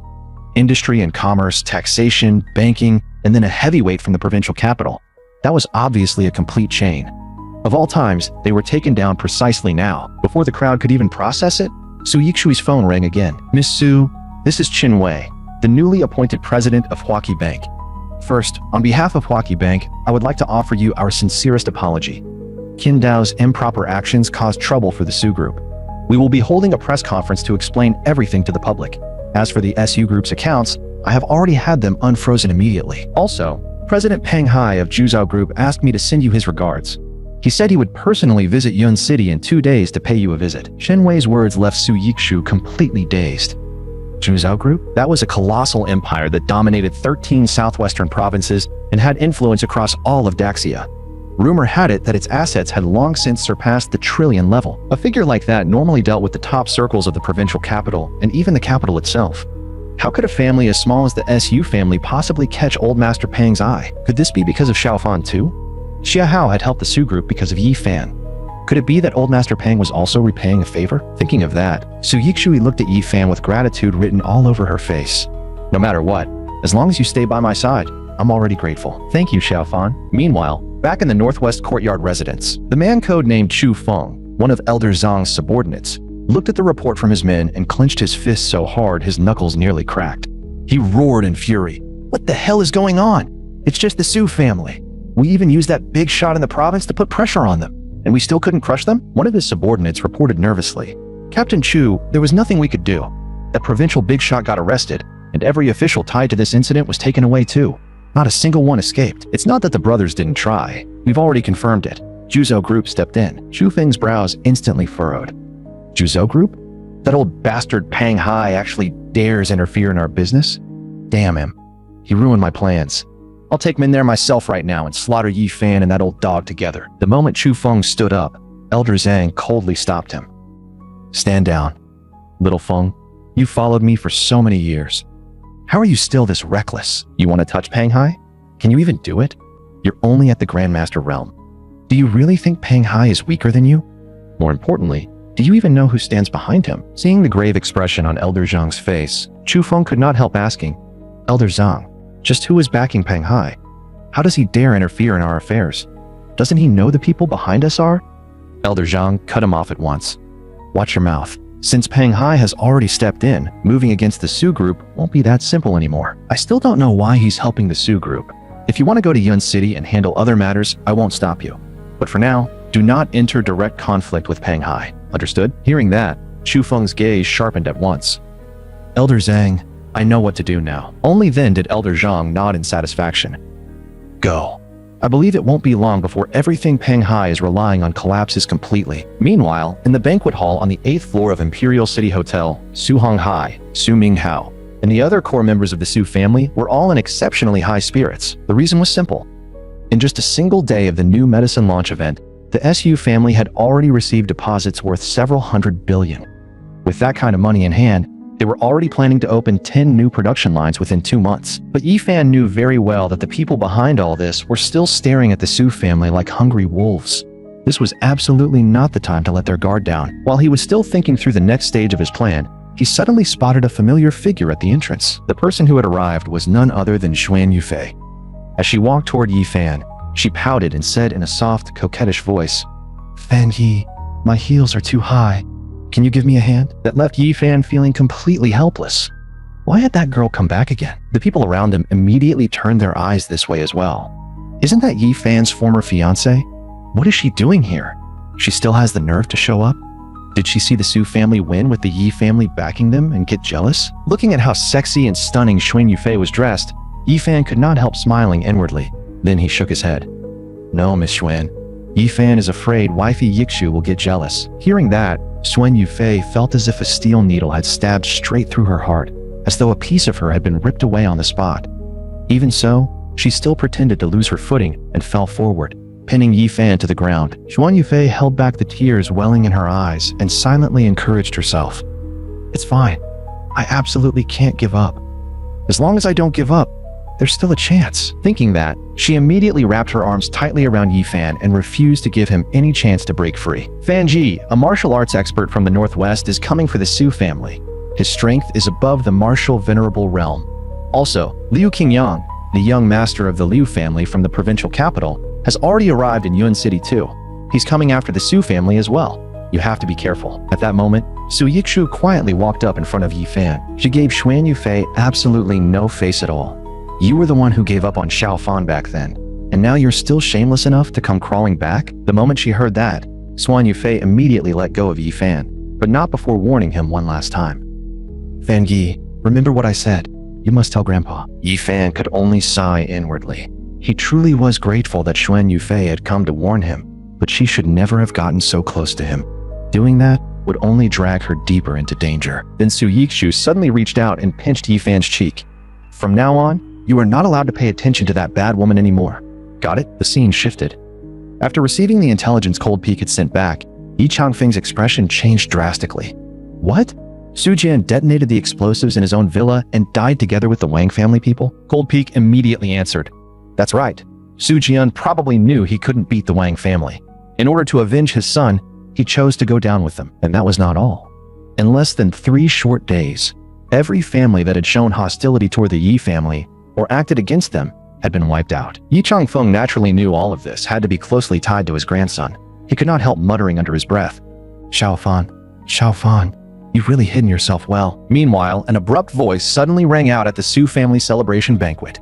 Industry and commerce, taxation, banking, and then a heavyweight from the provincial capital. That was obviously a complete chain. Of all times, they were taken down precisely now. Before the crowd could even process it, Su Yikshui's phone rang again. Miss Su, this is Qin Wei, the newly appointed president of Huaqi Bank. First, on behalf of Huaqi Bank, I would like to offer you our sincerest apology. Qin Dao's improper actions caused trouble for the Su Group. We will be holding a press conference to explain everything to the public. As for the SU Group's accounts, I have already had them unfrozen immediately. Also, President Peng Hai of Juzhou Group asked me to send you his regards. He said he would personally visit Yun City in 2 days to pay you a visit. Shen Wei's words left Su Yikshu completely dazed. Zhuzhou Group? That was a colossal empire that dominated 13 southwestern provinces and had influence across all of Daxia. Rumor had it that its assets had long since surpassed the trillion level. A figure like that normally dealt with the top circles of the provincial capital and even the capital itself. How could a family as small as the SU family possibly catch Old Master Peng's eye? Could this be because of Xiaofan too? Xia Hao had helped the Su Group because of Yi Fan. Could it be that Old Master Peng was also repaying a favor? Thinking of that, Su Yikshui looked at Yi Fan with gratitude written all over her face. No matter what, as long as you stay by my side, I'm already grateful. Thank you, Xiaofan. Meanwhile, back in the Northwest Courtyard residence, the man codenamed Chu Feng, one of Elder Zhang's subordinates, looked at the report from his men and clenched his fists so hard his knuckles nearly cracked. He roared in fury. What the hell is going on? It's just the Su family. We even used that big shot in the province to put pressure on them, and we still couldn't crush them?" One of his subordinates reported nervously. "Captain Chu, there was nothing we could do. That provincial big shot got arrested, and every official tied to this incident was taken away too. Not a single one escaped. It's not that the brothers didn't try. We've already confirmed it." Juzo Group stepped in. Shu Feng's brows instantly furrowed. Juzo Group? That old bastard Pang Hai actually dares interfere in our business? Damn him. He ruined my plans. I'll take him in there myself right now and slaughter Yi Fan and that old dog together. The moment Chu Feng stood up, Elder Zhang coldly stopped him. "Stand down. Little Feng, you followed me for so many years. How are you still this reckless? You want to touch Pang Hai? Can you even do it? You're only at the Grandmaster realm. Do you really think Pang Hai is weaker than you? More importantly, do you even know who stands behind him?" Seeing the grave expression on Elder Zhang's face, Chu Feng could not help asking, "Elder Zhang, just who is backing Pang Hai? How does he dare interfere in our affairs? Doesn't he know the people behind us are?" Elder Zhang cut him off at once. "Watch your mouth. Since Pang Hai has already stepped in, moving against the Su group won't be that simple anymore. I still don't know why he's helping the Su group. If you want to go to Yun City and handle other matters, I won't stop you. But for now, do not enter direct conflict with Pang Hai. Understood?" Hearing that, Chu Feng's gaze sharpened at once. "Elder Zhang, I know what to do now." Only then did Elder Zhang nod in satisfaction. "Go. I believe it won't be long before everything Pang Hai is relying on collapses completely." Meanwhile, in the banquet hall on the 8th floor of Imperial City Hotel, Su Hong Hai, Su Ming Hao, and the other core members of the Su family were all in exceptionally high spirits. The reason was simple. In just a single day of the new medicine launch event, the SU family had already received deposits worth several hundred billion. With that kind of money in hand, they were already planning to open 10 new production lines within 2 months. But Yi Fan knew very well that the people behind all this were still staring at the Su family like hungry wolves. This was absolutely not the time to let their guard down. While he was still thinking through the next stage of his plan, he suddenly spotted a familiar figure at the entrance. The person who had arrived was none other than Xuan Yufei. As she walked toward Yi Fan, she pouted and said in a soft, coquettish voice, "Fan Yi, my heels are too high. Can you give me a hand?" That left Yi Fan feeling completely helpless. Why had that girl come back again? The people around him immediately turned their eyes this way as well. Isn't that Yi Fan's former fiancé? What is she doing here? She still has the nerve to show up? Did she see the Su family win with the Yi family backing them and get jealous? Looking at how sexy and stunning Xuan Yufei was dressed, Yi Fan could not help smiling inwardly. Then he shook his head. "No, Miss Xuan. Yi Fan is afraid wifey Yikshu will get jealous." Hearing that, Xuan Yufei felt as if a steel needle had stabbed straight through her heart, as though a piece of her had been ripped away on the spot. Even so, she still pretended to lose her footing and fell forward, pinning Yi Fan to the ground. Xuan Yufei held back the tears welling in her eyes and silently encouraged herself. "It's fine. I absolutely can't give up. As long as I don't give up, there's still a chance." Thinking that, she immediately wrapped her arms tightly around Yi Fan and refused to give him any chance to break free. Fan Ji, a martial arts expert from the Northwest, is coming for the Su family. His strength is above the martial venerable realm. Also, Liu Qingyang, the young master of the Liu family from the provincial capital, has already arrived in Yun City too. He's coming after the Su family as well. You have to be careful. At that moment, Su Yikshu quietly walked up in front of Yi Fan. She gave Xuan Yufei absolutely no face at all. "You were the one who gave up on Xiao Fan back then, and now you're still shameless enough to come crawling back?" The moment she heard that, Xuan Yufei immediately let go of Yi Fan, but not before warning him one last time. "Fan Yi, remember what I said. You must tell Grandpa." Yi Fan could only sigh inwardly. He truly was grateful that Xuan Yufei had come to warn him, but she should never have gotten so close to him. Doing that would only drag her deeper into danger. Then Su Yikshu suddenly reached out and pinched Yi Fan's cheek. "From now on, you are not allowed to pay attention to that bad woman anymore. Got it?" The scene shifted. After receiving the intelligence Cold Peak had sent back, Yi Changfeng's expression changed drastically. What? Su Jian detonated the explosives in his own villa and died together with the Wang family people? Cold Peak immediately answered, "That's right. Su Jian probably knew he couldn't beat the Wang family. In order to avenge his son, he chose to go down with them, and that was not all. In less than 3 short days, every family that had shown hostility toward the Yi family or acted against them had been wiped out." Yi Changfeng naturally knew all of this had to be closely tied to his grandson. He could not help muttering under his breath, Xiao Fan, you've really hidden yourself well." Meanwhile, an abrupt voice suddenly rang out at the Su family celebration banquet.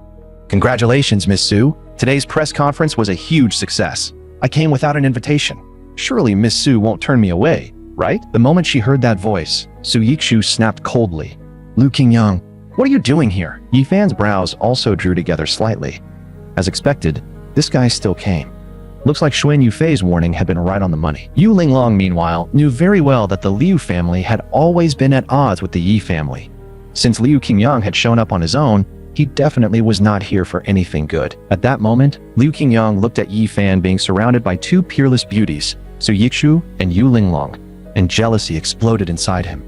Congratulations, Miss Su. Today's press conference was a huge success. I came without an invitation. Surely Miss Su won't turn me away, right? The moment she heard that voice, Su Yikshu snapped coldly. Liu Qingyang, what are you doing here? Yi Fan's brows also drew together slightly. As expected, this guy still came. Looks like Xuan Yufei's warning had been right on the money. Yu Linglong, meanwhile, knew very well that the Liu family had always been at odds with the Yi family. Since Liu Qingyang had shown up on his own, he definitely was not here for anything good. At that moment, Liu Qingyang looked at Yi Fan being surrounded by two peerless beauties, Su Yikshu and Yu Linglong, and jealousy exploded inside him.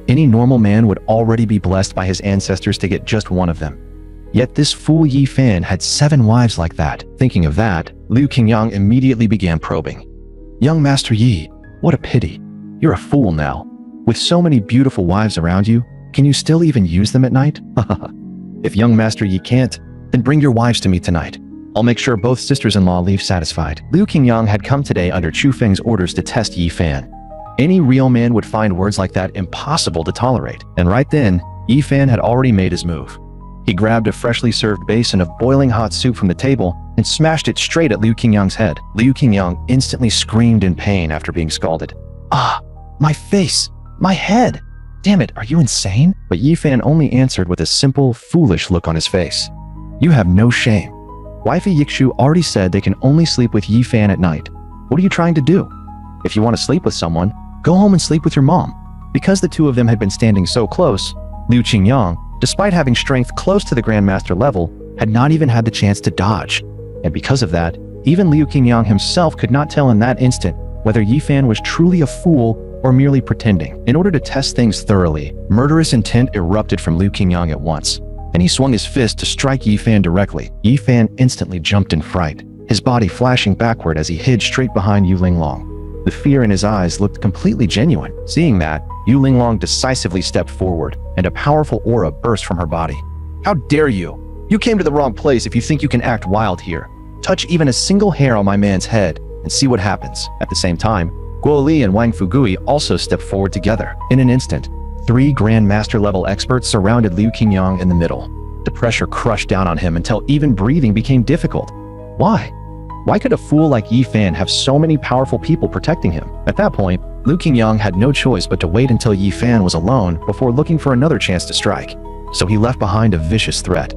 Any normal man would already be blessed by his ancestors to get just one of them. Yet this fool Yi Fan had 7 wives like that. Thinking of that, Liu Qingyang immediately began probing. Young Master Yi, what a pity. You're a fool now. With so many beautiful wives around you, can you still even use them at night? If young Master Yi can't, then bring your wives to me tonight. I'll make sure both sisters-in-law leave satisfied. Liu Qingyang had come today under Chu Feng's orders to test Yi Fan. Any real man would find words like that impossible to tolerate. And right then, Yi Fan had already made his move. He grabbed a freshly served basin of boiling hot soup from the table and smashed it straight at Liu Qingyang's head. Liu Qingyang instantly screamed in pain after being scalded. Ah, my face, my head. Damn it, are you insane? But Yi Fan only answered with a simple, foolish look on his face. You have no shame. Wifey Yikshu already said they can only sleep with Yi Fan at night. What are you trying to do? If you want to sleep with someone, go home and sleep with your mom. Because the two of them had been standing so close, Liu Qingyang, despite having strength close to the Grandmaster level, had not even had the chance to dodge. And because of that, even Liu Qingyang himself could not tell in that instant whether Yi Fan was truly a fool or merely pretending. In order to test things thoroughly, murderous intent erupted from Liu Qingyang at once, and he swung his fist to strike Yi Fan directly. Yi Fan instantly jumped in fright, his body flashing backward as he hid straight behind Yu Linglong. The fear in his eyes looked completely genuine. Seeing that, Yu Linglong decisively stepped forward, and a powerful aura burst from her body. How dare you? You came to the wrong place if you think you can act wild here. Touch even a single hair on my man's head, and see what happens. At the same time, Guo Li and Wang Fugui also stepped forward together. In an instant, 3 Grandmaster level experts surrounded Liu Qingyang in the middle. The pressure crushed down on him until even breathing became difficult. Why? Why could a fool like Yi Fan have so many powerful people protecting him? At that point, Liu Qingyang had no choice but to wait until Yi Fan was alone before looking for another chance to strike. So he left behind a vicious threat.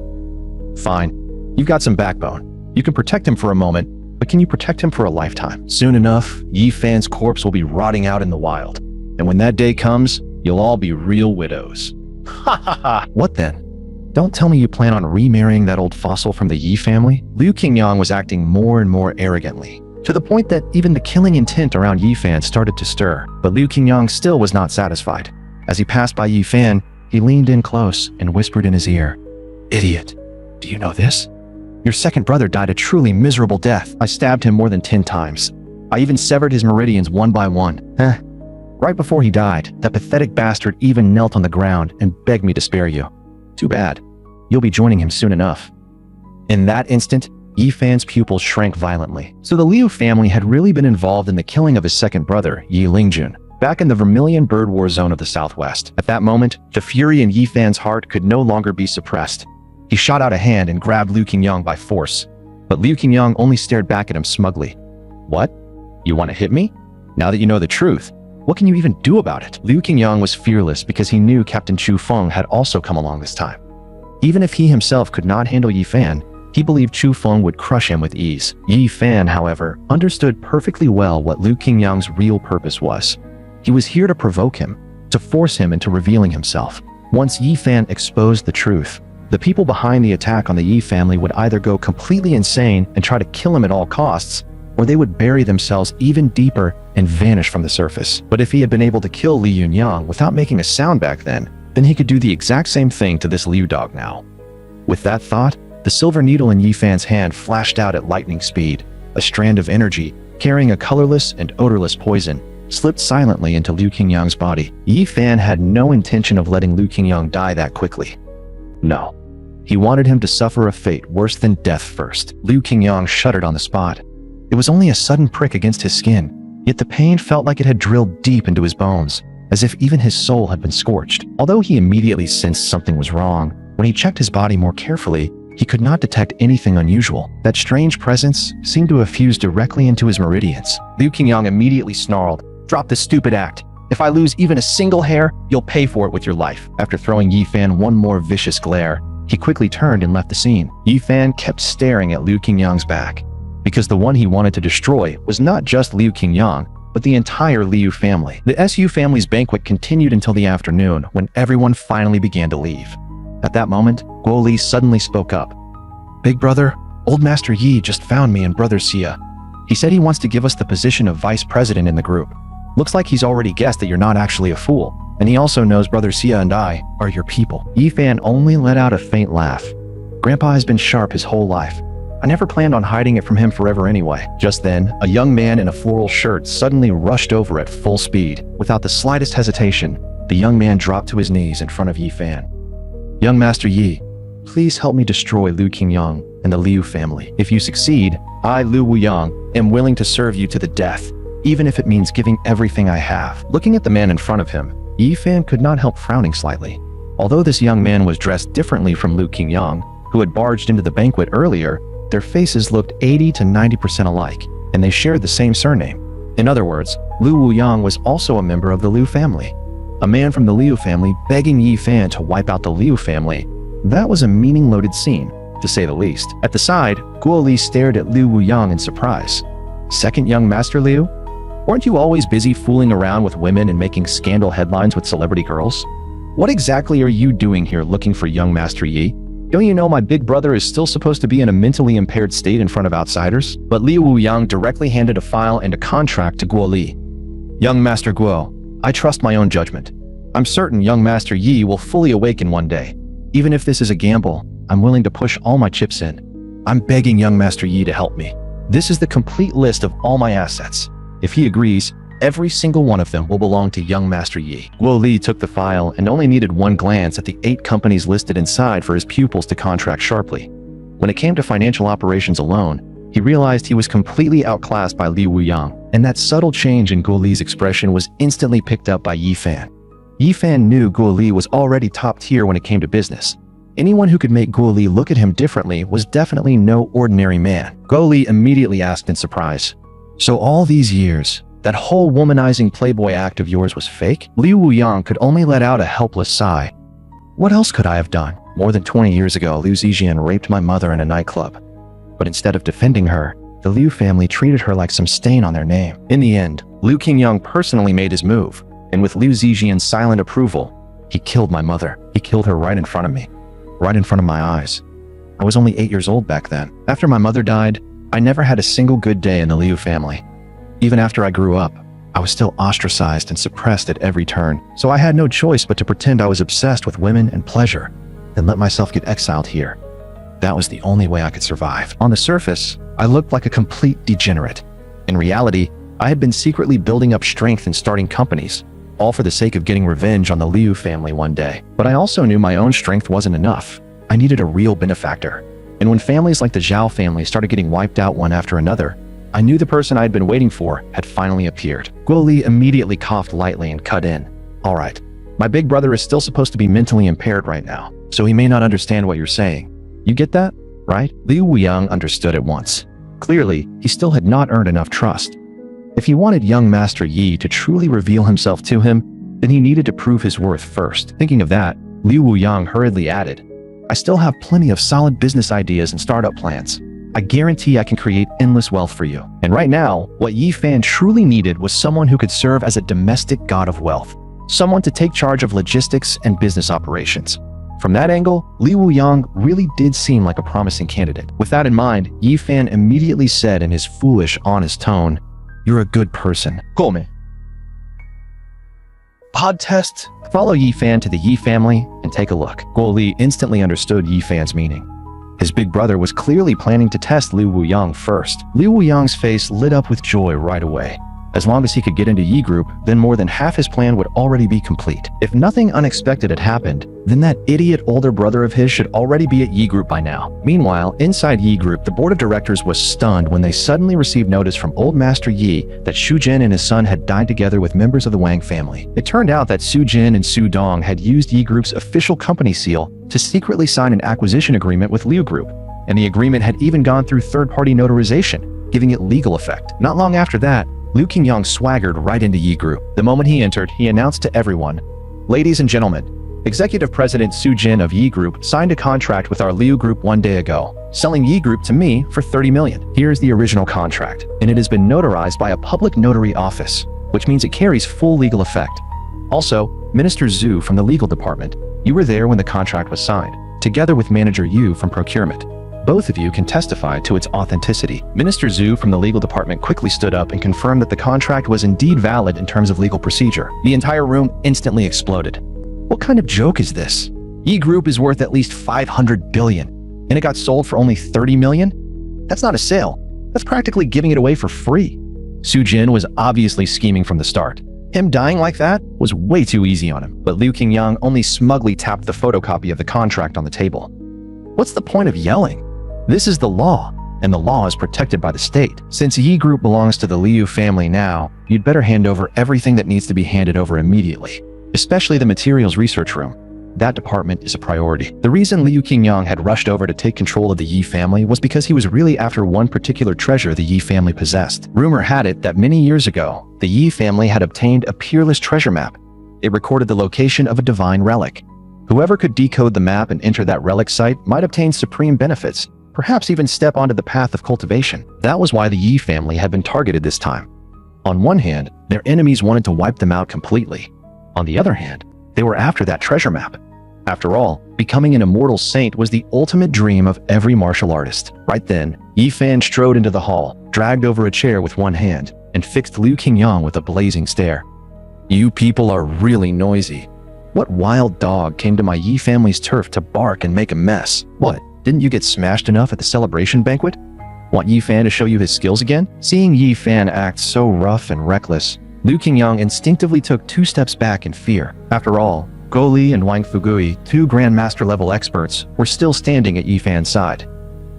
Fine, you've got some backbone. You can protect him for a moment, but can you protect him for a lifetime? Soon enough, Yi Fan's corpse will be rotting out in the wild. And when that day comes, you'll all be real widows. Ha ha ha! What then? Don't tell me you plan on remarrying that old fossil from the Yi family? Liu Qingyang was acting more and more arrogantly, to the point that even the killing intent around Yi Fan started to stir. But Liu Qingyang still was not satisfied. As he passed by Yi Fan, he leaned in close and whispered in his ear, Idiot, do you know this? Your second brother died a truly miserable death. I stabbed him more than 10 times. I even severed his meridians one by one. Right before he died, that pathetic bastard even knelt on the ground and begged me to spare you. Too bad. You'll be joining him soon enough. In that instant, Yi Fan's pupils shrank violently. So the Liu family had really been involved in the killing of his second brother, Yi Lingjun, back in the Vermilion Bird War zone of the Southwest. At that moment, the fury in Yi Fan's heart could no longer be suppressed. He shot out a hand and grabbed Liu Qingyang by force. But Liu Qingyang only stared back at him smugly. What? You want to hit me? Now that you know the truth, what can you even do about it? Liu Qingyang was fearless because he knew Captain Chu Feng had also come along this time. Even if he himself could not handle Yi Fan, he believed Chu Feng would crush him with ease. Yi Fan, however, understood perfectly well what Liu Qingyang's real purpose was. He was here to provoke him, to force him into revealing himself. Once Yi Fan exposed the truth, the people behind the attack on the Yi family would either go completely insane and try to kill him at all costs, or they would bury themselves even deeper and vanish from the surface. But if he had been able to kill Li Yunyang without making a sound back then he could do the exact same thing to this Liu dog now. With that thought, the silver needle in Yi Fan's hand flashed out at lightning speed. A strand of energy, carrying a colorless and odorless poison, slipped silently into Liu Qingyang's body. Yi Fan had no intention of letting Liu Qingyang die that quickly. No. He wanted him to suffer a fate worse than death first. Liu Qingyang shuddered on the spot. It was only a sudden prick against his skin, yet the pain felt like it had drilled deep into his bones, as if even his soul had been scorched. Although he immediately sensed something was wrong, when he checked his body more carefully, He could not detect anything unusual. That strange presence seemed to have fused directly into his meridians. Liu Qingyang immediately snarled, "Drop this stupid act. If I lose even a single hair, you'll pay for it with your life." After throwing Yi Fan one more vicious glare, he quickly turned and left the scene. Yi Fan kept staring at Liu Qingyang's back, because the one he wanted to destroy was not just Liu Qingyang, but the entire Liu family. The Su family's banquet continued until the afternoon, when everyone finally began to leave. At that moment, Guo Li suddenly spoke up. "Big brother, old Master Yi just found me and brother Xia. He said he wants to give us the position of vice president in the group. Looks like he's already guessed that you're not actually a fool, and he also knows brother Xia and I are your people." Yi Fan only let out a faint laugh. "Grandpa has been sharp his whole life. I never planned on hiding it from him forever anyway." Just then, a young man in a floral shirt suddenly rushed over at full speed. Without the slightest hesitation, the young man dropped to his knees in front of Yi Fan. "Young Master Yi, please help me destroy Liu Qingyang and the Liu family. If you succeed, I, Liu Wuyang, am willing to serve you to the death, even if it means giving everything I have." Looking at the man in front of him, Yi Fan could not help frowning slightly. Although this young man was dressed differently from Liu Qingyang, who had barged into the banquet earlier, their faces looked 80 to 90% alike, and they shared the same surname. In other words, Liu Wuyang was also a member of the Liu family. A man from the Liu family begging Yi Fan to wipe out the Liu family. That was a meaning-loaded scene, to say the least. At the side, Guo Li stared at Liu Wuyang in surprise. "Second young Master Liu? Weren't you always busy fooling around with women and making scandal headlines with celebrity girls? What exactly are you doing here looking for young Master Yi? Don't you know my big brother is still supposed to be in a mentally impaired state in front of outsiders?" But Liu Wuyang directly handed a file and a contract to Guo Li. "Young Master Guo, I trust my own judgment. I'm certain young Master Yi will fully awaken one day. Even if this is a gamble, I'm willing to push all my chips in. I'm begging young Master Yi to help me. This is the complete list of all my assets. If he agrees, every single one of them will belong to young Master Yi." Guo Li took the file and only needed one glance at the 8 companies listed inside for his pupils to contract sharply. When it came to financial operations alone, he realized he was completely outclassed by Liu Wuyang, and that subtle change in Guo Li's expression was instantly picked up by Yi Fan. Yi Fan knew Guo Li was already top tier when it came to business. Anyone who could make Guo Li look at him differently was definitely no ordinary man. Guo Li immediately asked in surprise, "So all these years, that whole womanizing playboy act of yours was fake?" Liu Wuyang could only let out a helpless sigh. "What else could I have done? More than 20 years ago, Liu Zijian raped my mother in a nightclub. But instead of defending her, the Liu family treated her like some stain on their name. In the end, Liu Qingyang personally made his move, and with Liu Zijian's silent approval, he killed my mother. He killed her right in front of me, right in front of my eyes. I was only 8 years old back then. After my mother died, I never had a single good day in the Liu family. Even after I grew up, I was still ostracized and suppressed at every turn, so I had no choice but to pretend I was obsessed with women and pleasure, and let myself get exiled here. That was the only way I could survive. On the surface, I looked like a complete degenerate. In reality, I had been secretly building up strength and starting companies, all for the sake of getting revenge on the Liu family one day. But I also knew my own strength wasn't enough. I needed a real benefactor. And when families like the Zhao family started getting wiped out one after another, I knew the person I had been waiting for had finally appeared. Guo Li immediately coughed lightly and cut in. "All right, my big brother is still supposed to be mentally impaired right now, so he may not understand what you're saying. You get that, right?" Liu Wuyang understood at once. Clearly, he still had not earned enough trust. If he wanted young Master Yi to truly reveal himself to him, then he needed to prove his worth first. Thinking of that, Liu Wuyang hurriedly added, "I still have plenty of solid business ideas and startup plans. I guarantee I can create endless wealth for you." And right now, what Yi Fan truly needed was someone who could serve as a domestic god of wealth. Someone to take charge of logistics and business operations. From that angle, Liu Wuyang really did seem like a promising candidate. With that in mind, Yi Fan immediately said in his foolish, honest tone, "You're a good person. Call me." Pod test. Follow Yi Fan to the Yi family and take a look. Guo Li instantly understood Yi Fan's meaning. His big brother was clearly planning to test Liu Wuyang first. Liu Wuyang's face lit up with joy right away. As long as he could get into Yi Group, then more than half his plan would already be complete. If nothing unexpected had happened, then that idiot older brother of his should already be at Yi Group by now. Meanwhile, inside Yi Group, the board of directors was stunned when they suddenly received notice from old Master Yi that Xu Jin and his son had died together with members of the Wang family. It turned out that Su Jin and Su Dong had used Yi Group's official company seal to secretly sign an acquisition agreement with Liu Group, and the agreement had even gone through third-party notarization, giving it legal effect. Not long after that, Liu Qingyang swaggered right into Yi Group. The moment he entered, he announced to everyone, "Ladies and gentlemen, Executive President Su Jin of Yi Group signed a contract with our Liu Group 1 day ago, selling Yi Group to me for 30 million. Here's the original contract, and it has been notarized by a public notary office, which means it carries full legal effect. Also, Minister Zhu from the legal department, you were there when the contract was signed, together with Manager Yu from procurement. Both of you can testify to its authenticity." Minister Zhu from the legal department quickly stood up and confirmed that the contract was indeed valid in terms of legal procedure. The entire room instantly exploded. What kind of joke is this? Yi Group is worth at least 500 billion, and it got sold for only 30 million? That's not a sale. That's practically giving it away for free. Su Jin was obviously scheming from the start. Him dying like that was way too easy on him, but Liu Qingyang only smugly tapped the photocopy of the contract on the table. What's the point of yelling? This is the law, and the law is protected by the state. Since Yi Group belongs to the Liu family now, you'd better hand over everything that needs to be handed over immediately, especially the materials research room. That department is a priority. The reason Liu Qingyang had rushed over to take control of the Yi family was because he was really after one particular treasure the Yi family possessed. Rumor had it that many years ago, the Yi family had obtained a peerless treasure map. It recorded the location of a divine relic. Whoever could decode the map and enter that relic site might obtain supreme benefits, perhaps even step onto the path of cultivation. That was why the Yi family had been targeted this time. On one hand, their enemies wanted to wipe them out completely. On the other hand, they were after that treasure map. After all, becoming an immortal saint was the ultimate dream of every martial artist. Right then, Yi Fan strode into the hall, dragged over a chair with one hand, and fixed Liu Qingyang with a blazing stare. "You people are really noisy. What wild dog came to my Yi family's turf to bark and make a mess? What, didn't you get smashed enough at the celebration banquet? Want Yi Fan to show you his skills again?" Seeing Yi Fan act so rough and reckless, Liu Qingyang instinctively took 2 steps back in fear. After all, Go Li and Wang Fugui, 2 Grandmaster-level experts, were still standing at Yi Fan's side.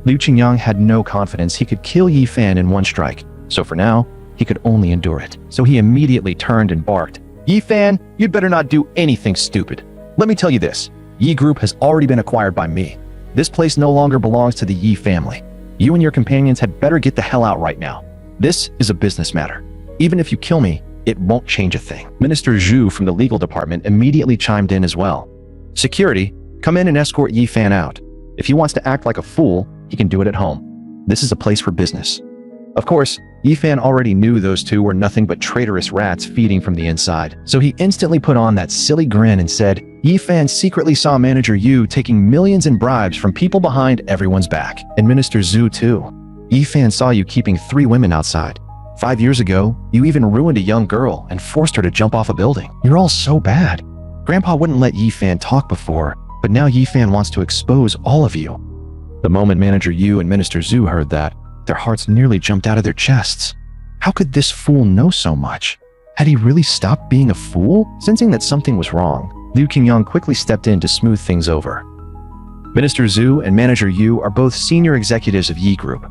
Liu Qingyang had no confidence he could kill Yi Fan in one strike, so for now, he could only endure it. So he immediately turned and barked, "Yi Fan, you'd better not do anything stupid. Let me tell you this, Yi Group has already been acquired by me. This place no longer belongs to the Yi family. You and your companions had better get the hell out right now. This is a business matter. Even if you kill me, it won't change a thing." Minister Zhu from the legal department immediately chimed in as well. "Security, come in and escort Yi Fan out. If he wants to act like a fool, he can do it at home. This is a place for business." Of course, Yi Fan already knew those 2 were nothing but traitorous rats feeding from the inside, so he instantly put on that silly grin and said, "Yi Fan secretly saw Manager Yu taking millions in bribes from people behind everyone's back. And Minister Zhu too. Yi Fan saw you keeping 3 women outside. 5 years ago, you even ruined a young girl and forced her to jump off a building. You're all so bad. Grandpa wouldn't let Yi Fan talk before, but now Yi Fan wants to expose all of you." The moment Manager Yu and Minister Zhu heard that, their hearts nearly jumped out of their chests. How could this fool know so much? Had he really stopped being a fool? Sensing that something was wrong, Liu Qingyang quickly stepped in to smooth things over. Minister Zhu and Manager Yu are both senior executives of Yi Group.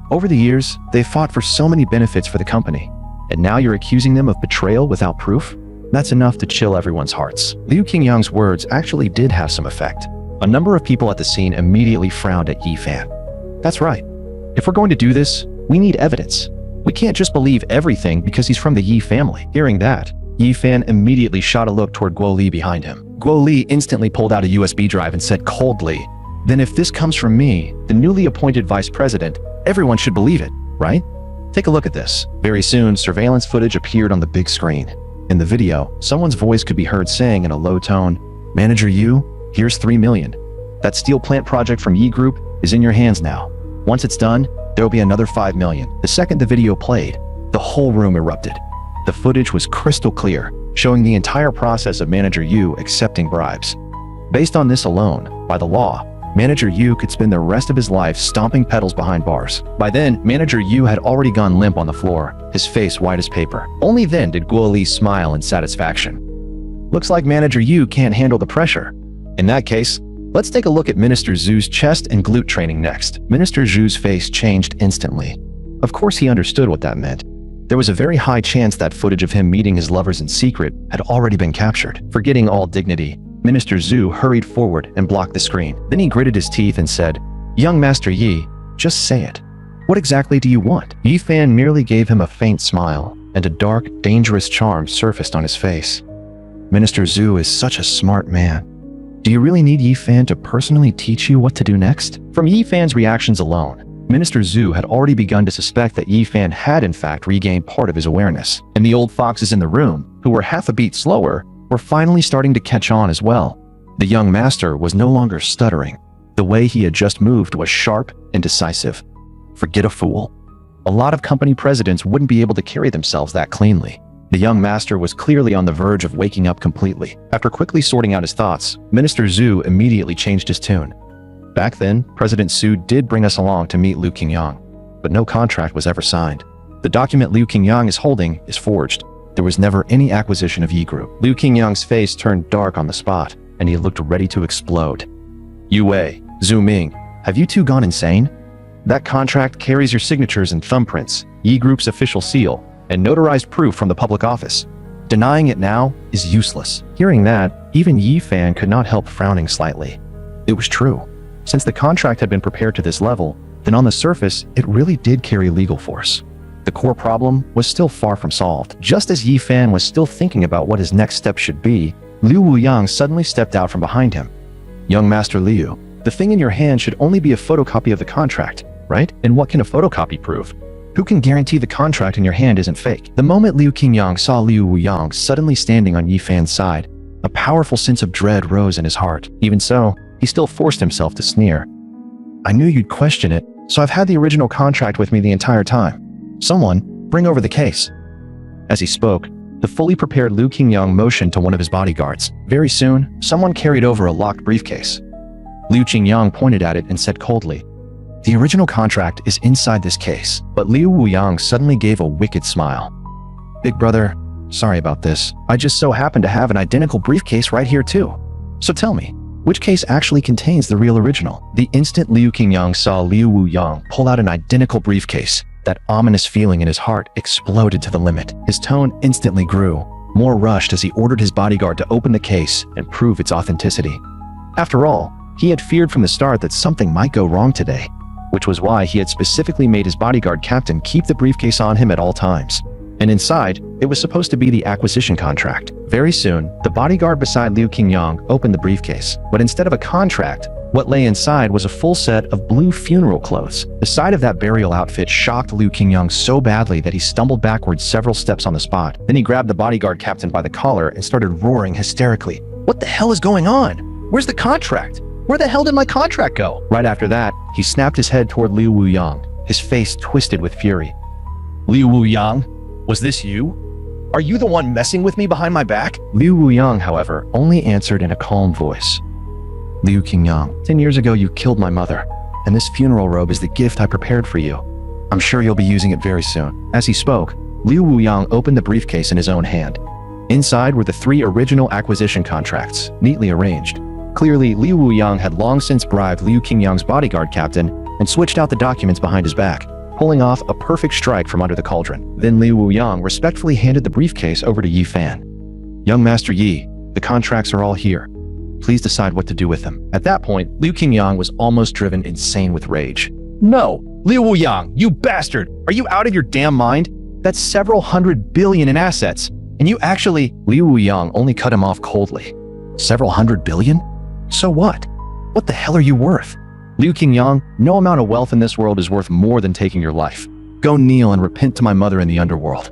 Over the years, they've fought for so many benefits for the company, and now you're accusing them of betrayal without proof? That's enough to chill everyone's hearts. Liu Qingyang's words actually did have some effect. A number of people at the scene immediately frowned at Yi Fan. That's right. If we're going to do this, we need evidence. We can't just believe everything because he's from the Yi family. Hearing that, Yi Fan immediately shot a look toward Guo Li behind him. Guo Li instantly pulled out a USB drive and said coldly, "Then if this comes from me, the newly appointed vice president, everyone should believe it, right? Take a look at this." Very soon, surveillance footage appeared on the big screen. In the video, someone's voice could be heard saying in a low tone, "Manager Yu, here's 3 million. That steel plant project from Yi Group is in your hands now. Once it's done, there'll be another 5 million. The second the video played, the whole room erupted. The footage was crystal clear, showing the entire process of Manager Yu accepting bribes. Based on this alone, by the law, Manager Yu could spend the rest of his life stomping pedals behind bars. By then, Manager Yu had already gone limp on the floor, his face white as paper. Only then did Guo Li smile in satisfaction. Looks like Manager Yu can't handle the pressure. In that case, let's take a look at Minister Zhu's chest and glute training next. Minister Zhu's face changed instantly. Of course he understood what that meant. There was a very high chance that footage of him meeting his lovers in secret had already been captured. Forgetting all dignity, Minister Zhu hurried forward and blocked the screen. Then he gritted his teeth and said, "Young Master Yi, just say it. What exactly do you want?" Yi Fan merely gave him a faint smile, and a dark, dangerous charm surfaced on his face. Minister Zhu is such a smart man. Do you really need Yi Fan to personally teach you what to do next? From Yi Fan's reactions alone, Minister Zhu had already begun to suspect that Yi Fan had in fact regained part of his awareness, and the old foxes in the room, who were half a beat slower, were finally starting to catch on as well. The young master was no longer stuttering. The way he had just moved was sharp and decisive. Forget a fool. A lot of company presidents wouldn't be able to carry themselves that cleanly. The young master was clearly on the verge of waking up completely. After quickly sorting out his thoughts, Minister Zhu immediately changed his tune. Back then, President Su did bring us along to meet Liu Qingyang, but no contract was ever signed. The document Liu Qingyang is holding is forged. There was never any acquisition of Yi Group. Liu Qingyang's face turned dark on the spot, and he looked ready to explode. Yu Wei, Zhu Ming, have you two gone insane? That contract carries your signatures and thumbprints, Yi Group's official seal, and notarized proof from the public office. Denying it now is useless. Hearing that, even Yi Fan could not help frowning slightly. It was true. Since the contract had been prepared to this level, then on the surface, it really did carry legal force. The core problem was still far from solved. Just as Yi Fan was still thinking about what his next step should be, Liu Wuyang suddenly stepped out from behind him. "Young Master Liu, the thing in your hand should only be a photocopy of the contract, right? And what can a photocopy prove? Who can guarantee the contract in your hand isn't fake?" The moment Liu Qingyang saw Liu Wuyang suddenly standing on Yi Fan's side, a powerful sense of dread rose in his heart. Even so, he still forced himself to sneer. "I knew you'd question it, so I've had the original contract with me the entire time. Someone, bring over the case." As he spoke, the fully prepared Liu Qingyang motioned to one of his bodyguards. Very soon, someone carried over a locked briefcase. Liu Qingyang pointed at it and said coldly, "The original contract is inside this case." But Liu Wuyang suddenly gave a wicked smile. "Big brother, sorry about this. I just so happen to have an identical briefcase right here too. So tell me, which case actually contains the real original?" The instant Liu Qingyang saw Liu Wuyang pull out an identical briefcase, that ominous feeling in his heart exploded to the limit. His tone instantly grew, more rushed as he ordered his bodyguard to open the case and prove its authenticity. After all, he had feared from the start that something might go wrong today, which was why he had specifically made his bodyguard captain keep the briefcase on him at all times. And inside, it was supposed to be the acquisition contract. Very soon, the bodyguard beside Liu Qingyang opened the briefcase, but instead of a contract, what lay inside was a full set of blue funeral clothes. The sight of that burial outfit shocked Liu Qingyang so badly that he stumbled backwards several steps on the spot. Then he grabbed the bodyguard captain by the collar and started roaring hysterically. "What the hell is going on? Where's the contract? Where the hell did my contract go?" Right after that, he snapped his head toward Liu Wuyang, his face twisted with fury. "Liu Wuyang, was this you? Are you the one messing with me behind my back?" Liu Wuyang, however, only answered in a calm voice. "Liu Qingyang, 10 years ago you killed my mother, and this funeral robe is the gift I prepared for you. I'm sure you'll be using it very soon." As he spoke, Liu Wuyang opened the briefcase in his own hand. Inside were the 3 original acquisition contracts, neatly arranged. Clearly, Liu Wuyang had long since bribed Liu Qingyang's bodyguard captain and switched out the documents behind his back, pulling off a perfect strike from under the cauldron. Then Liu Wuyang respectfully handed the briefcase over to Yi Fan. "Young Master Yi, the contracts are all here. Please decide what to do with them." At that point, Liu Qingyang was almost driven insane with rage. "No! Liu Wuyang, you bastard! Are you out of your damn mind? That's several $100 billion in assets, and you actually—" Liu Wuyang only cut him off coldly. "Several $100 billion? So what? What the hell are you worth? Liu Qingyang, no amount of wealth in this world is worth more than taking your life. Go kneel and repent to my mother in the underworld."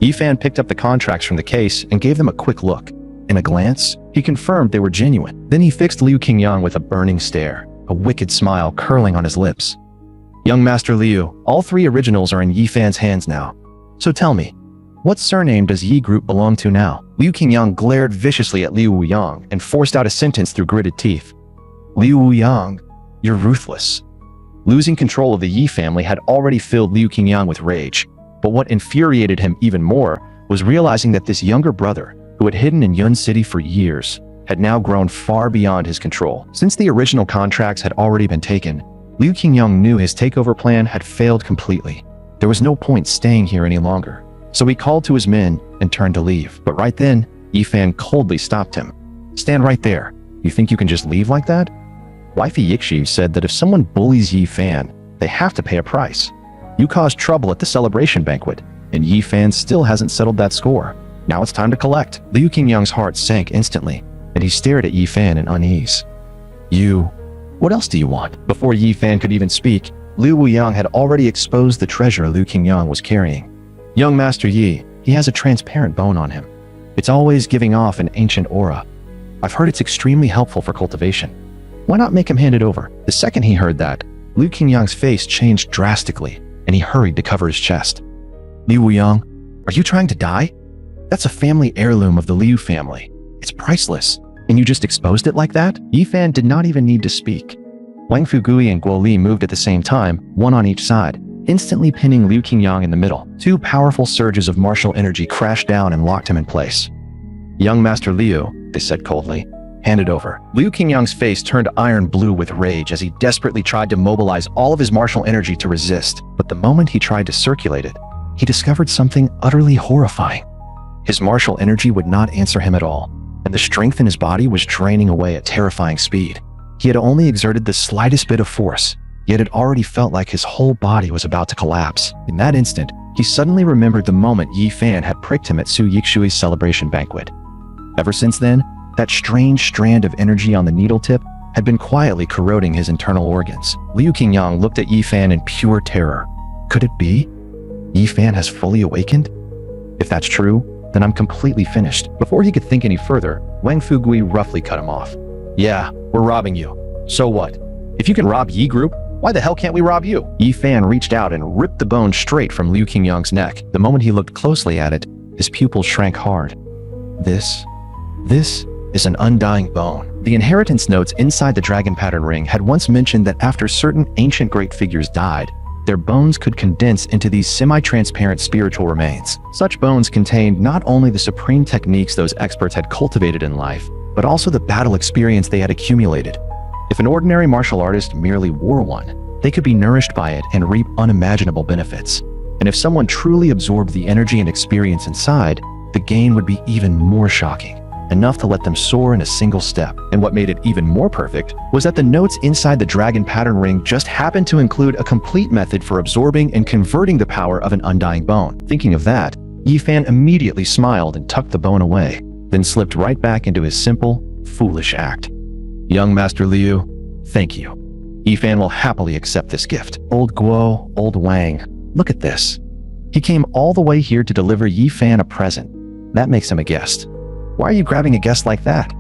Yi Fan picked up the contracts from the case and gave them a quick look. In a glance, he confirmed they were genuine. Then he fixed Liu Qingyang with a burning stare, a wicked smile curling on his lips. "Young Master Liu, all 3 originals are in Yi Fan's hands now. So tell me, what surname does Yi Group belong to now?" Liu Qingyang glared viciously at Liu Wuyang and forced out a sentence through gritted teeth. "Liu Wuyang, you're ruthless." Losing control of the Yi family had already filled Liu Qingyang with rage, but what infuriated him even more was realizing that this younger brother, who had hidden in Yun City for years, had now grown far beyond his control. Since the original contracts had already been taken, Liu Qingyang knew his takeover plan had failed completely. There was no point staying here any longer. So he called to his men and turned to leave. But right then, Yi Fan coldly stopped him. Stand right there. You think you can just leave like that? Wifey Yixi said that if someone bullies Yi Fan, they have to pay a price. You caused trouble at the celebration banquet, and Yi Fan still hasn't settled that score. Now it's time to collect. Liu Qingyang's heart sank instantly, and he stared at Yi Fan in unease. What else do you want? Before Yi Fan could even speak, Liu Wuyang had already exposed the treasure Liu Qingyang was carrying. Young Master Yi, he has a transparent bone on him. It's always giving off an ancient aura. I've heard it's extremely helpful for cultivation. Why not make him hand it over? The second he heard that, Liu Qingyang's face changed drastically, and he hurried to cover his chest. Liu Wuyang, are you trying to die? That's a family heirloom of the Liu family. It's priceless, and you just exposed it like that? Yi Fan did not even need to speak. Wang Fugui and Guo Li moved at the same time, one on each side, instantly pinning Liu Qingyang in the middle. Two powerful surges of martial energy crashed down and locked him in place. Young Master Liu, they said coldly, hand it over. Liu Qingyang's face turned iron blue with rage as he desperately tried to mobilize all of his martial energy to resist. But the moment he tried to circulate it, he discovered something utterly horrifying. His martial energy would not answer him at all, and the strength in his body was draining away at terrifying speed. He had only exerted the slightest bit of force, yet it already felt like his whole body was about to collapse. In that instant, he suddenly remembered the moment Yi Fan had pricked him at Su Yixui's celebration banquet. Ever since then, that strange strand of energy on the needle tip had been quietly corroding his internal organs. Liu Qingyang looked at Yi Fan in pure terror. Could it be? Yi Fan has fully awakened? If that's true, then I'm completely finished. Before he could think any further, Wang Fugui roughly cut him off. Yeah, we're robbing you. So what? If you can rob Yi Group, why the hell can't we rob you? Yi Fan reached out and ripped the bone straight from Liu Qingyang's neck. The moment he looked closely at it, his pupils shrank hard. This is an undying bone. The inheritance notes inside the dragon pattern ring had once mentioned that after certain ancient great figures died, their bones could condense into these semi-transparent spiritual remains. Such bones contained not only the supreme techniques those experts had cultivated in life, but also the battle experience they had accumulated. If an ordinary martial artist merely wore one, they could be nourished by it and reap unimaginable benefits. And if someone truly absorbed the energy and experience inside, the gain would be even more shocking, enough to let them soar in a single step. And what made it even more perfect was that the notes inside the dragon pattern ring just happened to include a complete method for absorbing and converting the power of an undying bone. Thinking of that, Yi Fan immediately smiled and tucked the bone away, then slipped right back into his simple, foolish act. Young Master Liu, thank you. Yi Fan will happily accept this gift. Old Guo, old Wang, look at this. He came all the way here to deliver Yi Fan a present. That makes him a guest. Why are you grabbing a guest like that?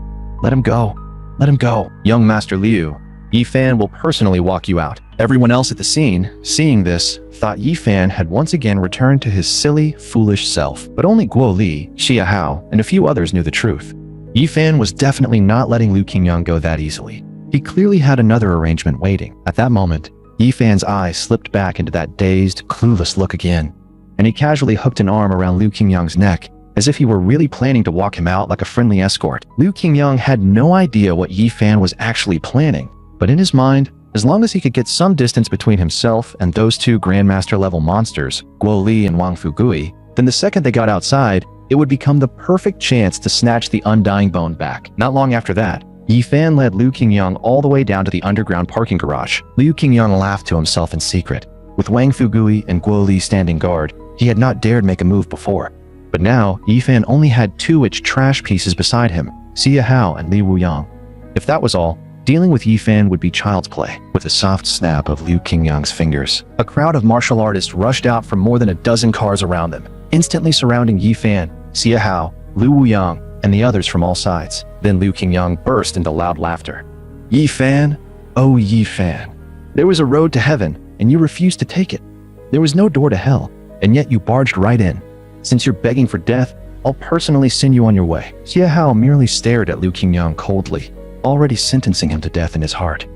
Let him go. Let him go. Young Master Liu, Yi Fan will personally walk you out. Everyone else at the scene, seeing this, thought Yi Fan had once again returned to his silly, foolish self. But only Guo Li, Xia Hao, and a few others knew the truth. Yi Fan was definitely not letting Liu Qingyang go that easily. He clearly had another arrangement waiting. At that moment, Yi Fan's eyes slipped back into that dazed, clueless look again, and he casually hooked an arm around Liu Qingyang's neck, as if he were really planning to walk him out like a friendly escort. Liu Qingyang had no idea what Yi Fan was actually planning, but in his mind, as long as he could get some distance between himself and those two Grandmaster-level monsters, Guo Li and Wang Fugui, then the second they got outside, it would become the perfect chance to snatch the undying bone back. Not long after that, Yi Fan led Liu Qingyang all the way down to the underground parking garage. Liu Qingyang laughed to himself in secret. With Wang Fugui and Guo Li standing guard, he had not dared make a move before. But now, Yi Fan only had two trash pieces beside him, Xia Hao and Li Wuyang. If that was all, dealing with Yi Fan would be child's play. With a soft snap of Liu Qingyang's fingers, a crowd of martial artists rushed out from more than a dozen cars around them, instantly surrounding Yi Fan, Xia Hao, Li Wuyang, and the others from all sides. Then Liu Qingyang burst into loud laughter. Yi Fan, oh Yi Fan, there was a road to heaven, and you refused to take it. There was no door to hell, and yet you barged right in. Since you're begging for death, I'll personally send you on your way. Xia Hao merely stared at Liu Qingyang coldly, already sentencing him to death in his heart.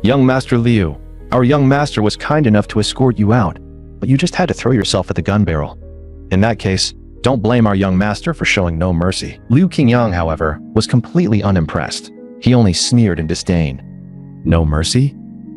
Young Master Liu, our young master was kind enough to escort you out, but you just had to throw yourself at the gun barrel. In that case, don't blame our young master for showing no mercy. Liu Qingyang, however, was completely unimpressed. He only sneered in disdain. No mercy?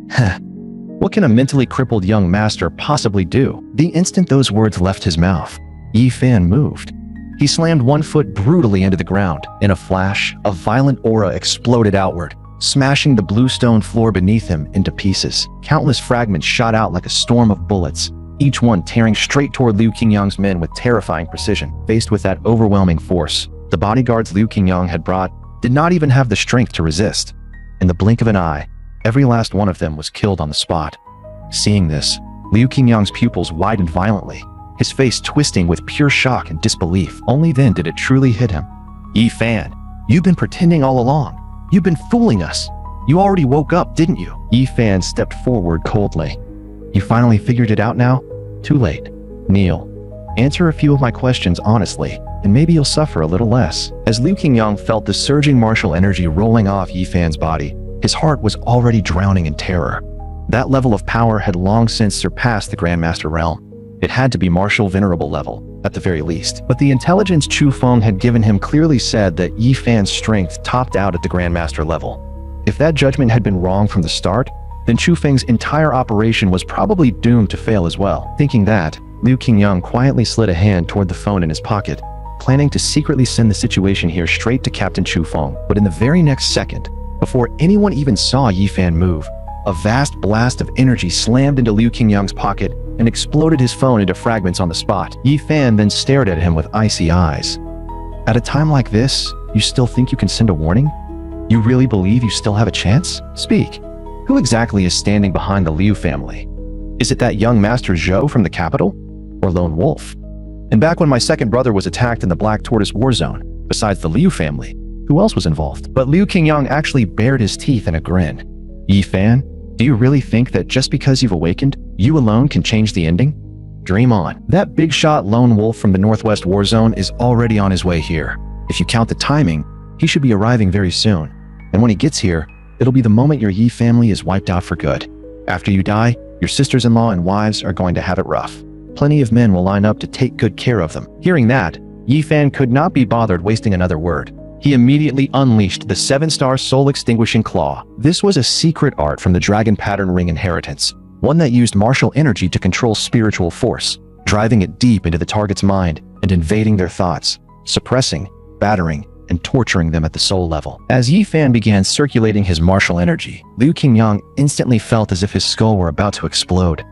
Heh. What can a mentally crippled young master possibly do? The instant those words left his mouth, Yi Fan moved. He slammed one foot brutally into the ground. In a flash, a violent aura exploded outward, smashing the blue stone floor beneath him into pieces. Countless fragments shot out like a storm of bullets, each one tearing straight toward Liu Qingyang's men with terrifying precision. Faced with that overwhelming force, the bodyguards Liu Qingyang had brought did not even have the strength to resist. In the blink of an eye, every last one of them was killed on the spot. Seeing this, Liu Qingyang's pupils widened violently, his face twisting with pure shock and disbelief. Only then did it truly hit him. Yi Fan, you've been pretending all along. You've been fooling us. You already woke up, didn't you? Yi Fan stepped forward coldly. You finally figured it out now? Too late. Kneel. Answer a few of my questions honestly, and maybe you'll suffer a little less. As Liu Qingyang felt the surging martial energy rolling off Yi Fan's body, his heart was already drowning in terror. That level of power had long since surpassed the Grandmaster realm. It had to be martial venerable level, at the very least. But the intelligence Chu Feng had given him clearly said that Yi Fan's strength topped out at the Grandmaster level. If that judgment had been wrong from the start, then Chu Feng's entire operation was probably doomed to fail as well. Thinking that, Liu Qingyang quietly slid a hand toward the phone in his pocket, planning to secretly send the situation here straight to Captain Chu Feng. But in the very next second, before anyone even saw Yi Fan move, a vast blast of energy slammed into Liu Qingyang's pocket and exploded his phone into fragments on the spot. Yi Fan then stared at him with icy eyes. At a time like this, you still think you can send a warning? You really believe you still have a chance? Speak. Who exactly is standing behind the Liu family? Is it that young Master Zhou from the capital? Or Lone Wolf? And back when my second brother was attacked in the Black Tortoise War Zone, besides the Liu family, who else was involved? But Liu Qingyang actually bared his teeth in a grin. Yi Fan, do you really think that just because you've awakened, you alone can change the ending? Dream on. That big shot Lone Wolf from the Northwest War Zone is already on his way here. If you count the timing, he should be arriving very soon. And when he gets here, it'll be the moment your Yi family is wiped out for good. After you die, your sisters-in-law and wives are going to have it rough. Plenty of men will line up to take good care of them. Hearing that, Yi Fan could not be bothered wasting another word. He immediately unleashed the 7-star soul-extinguishing claw. This was a secret art from the Dragon Pattern Ring inheritance, one that used martial energy to control spiritual force, driving it deep into the target's mind and invading their thoughts, suppressing, battering, and torturing them at the soul level. As Yi Fan began circulating his martial energy, Liu Qingyang instantly felt as if his skull were about to explode.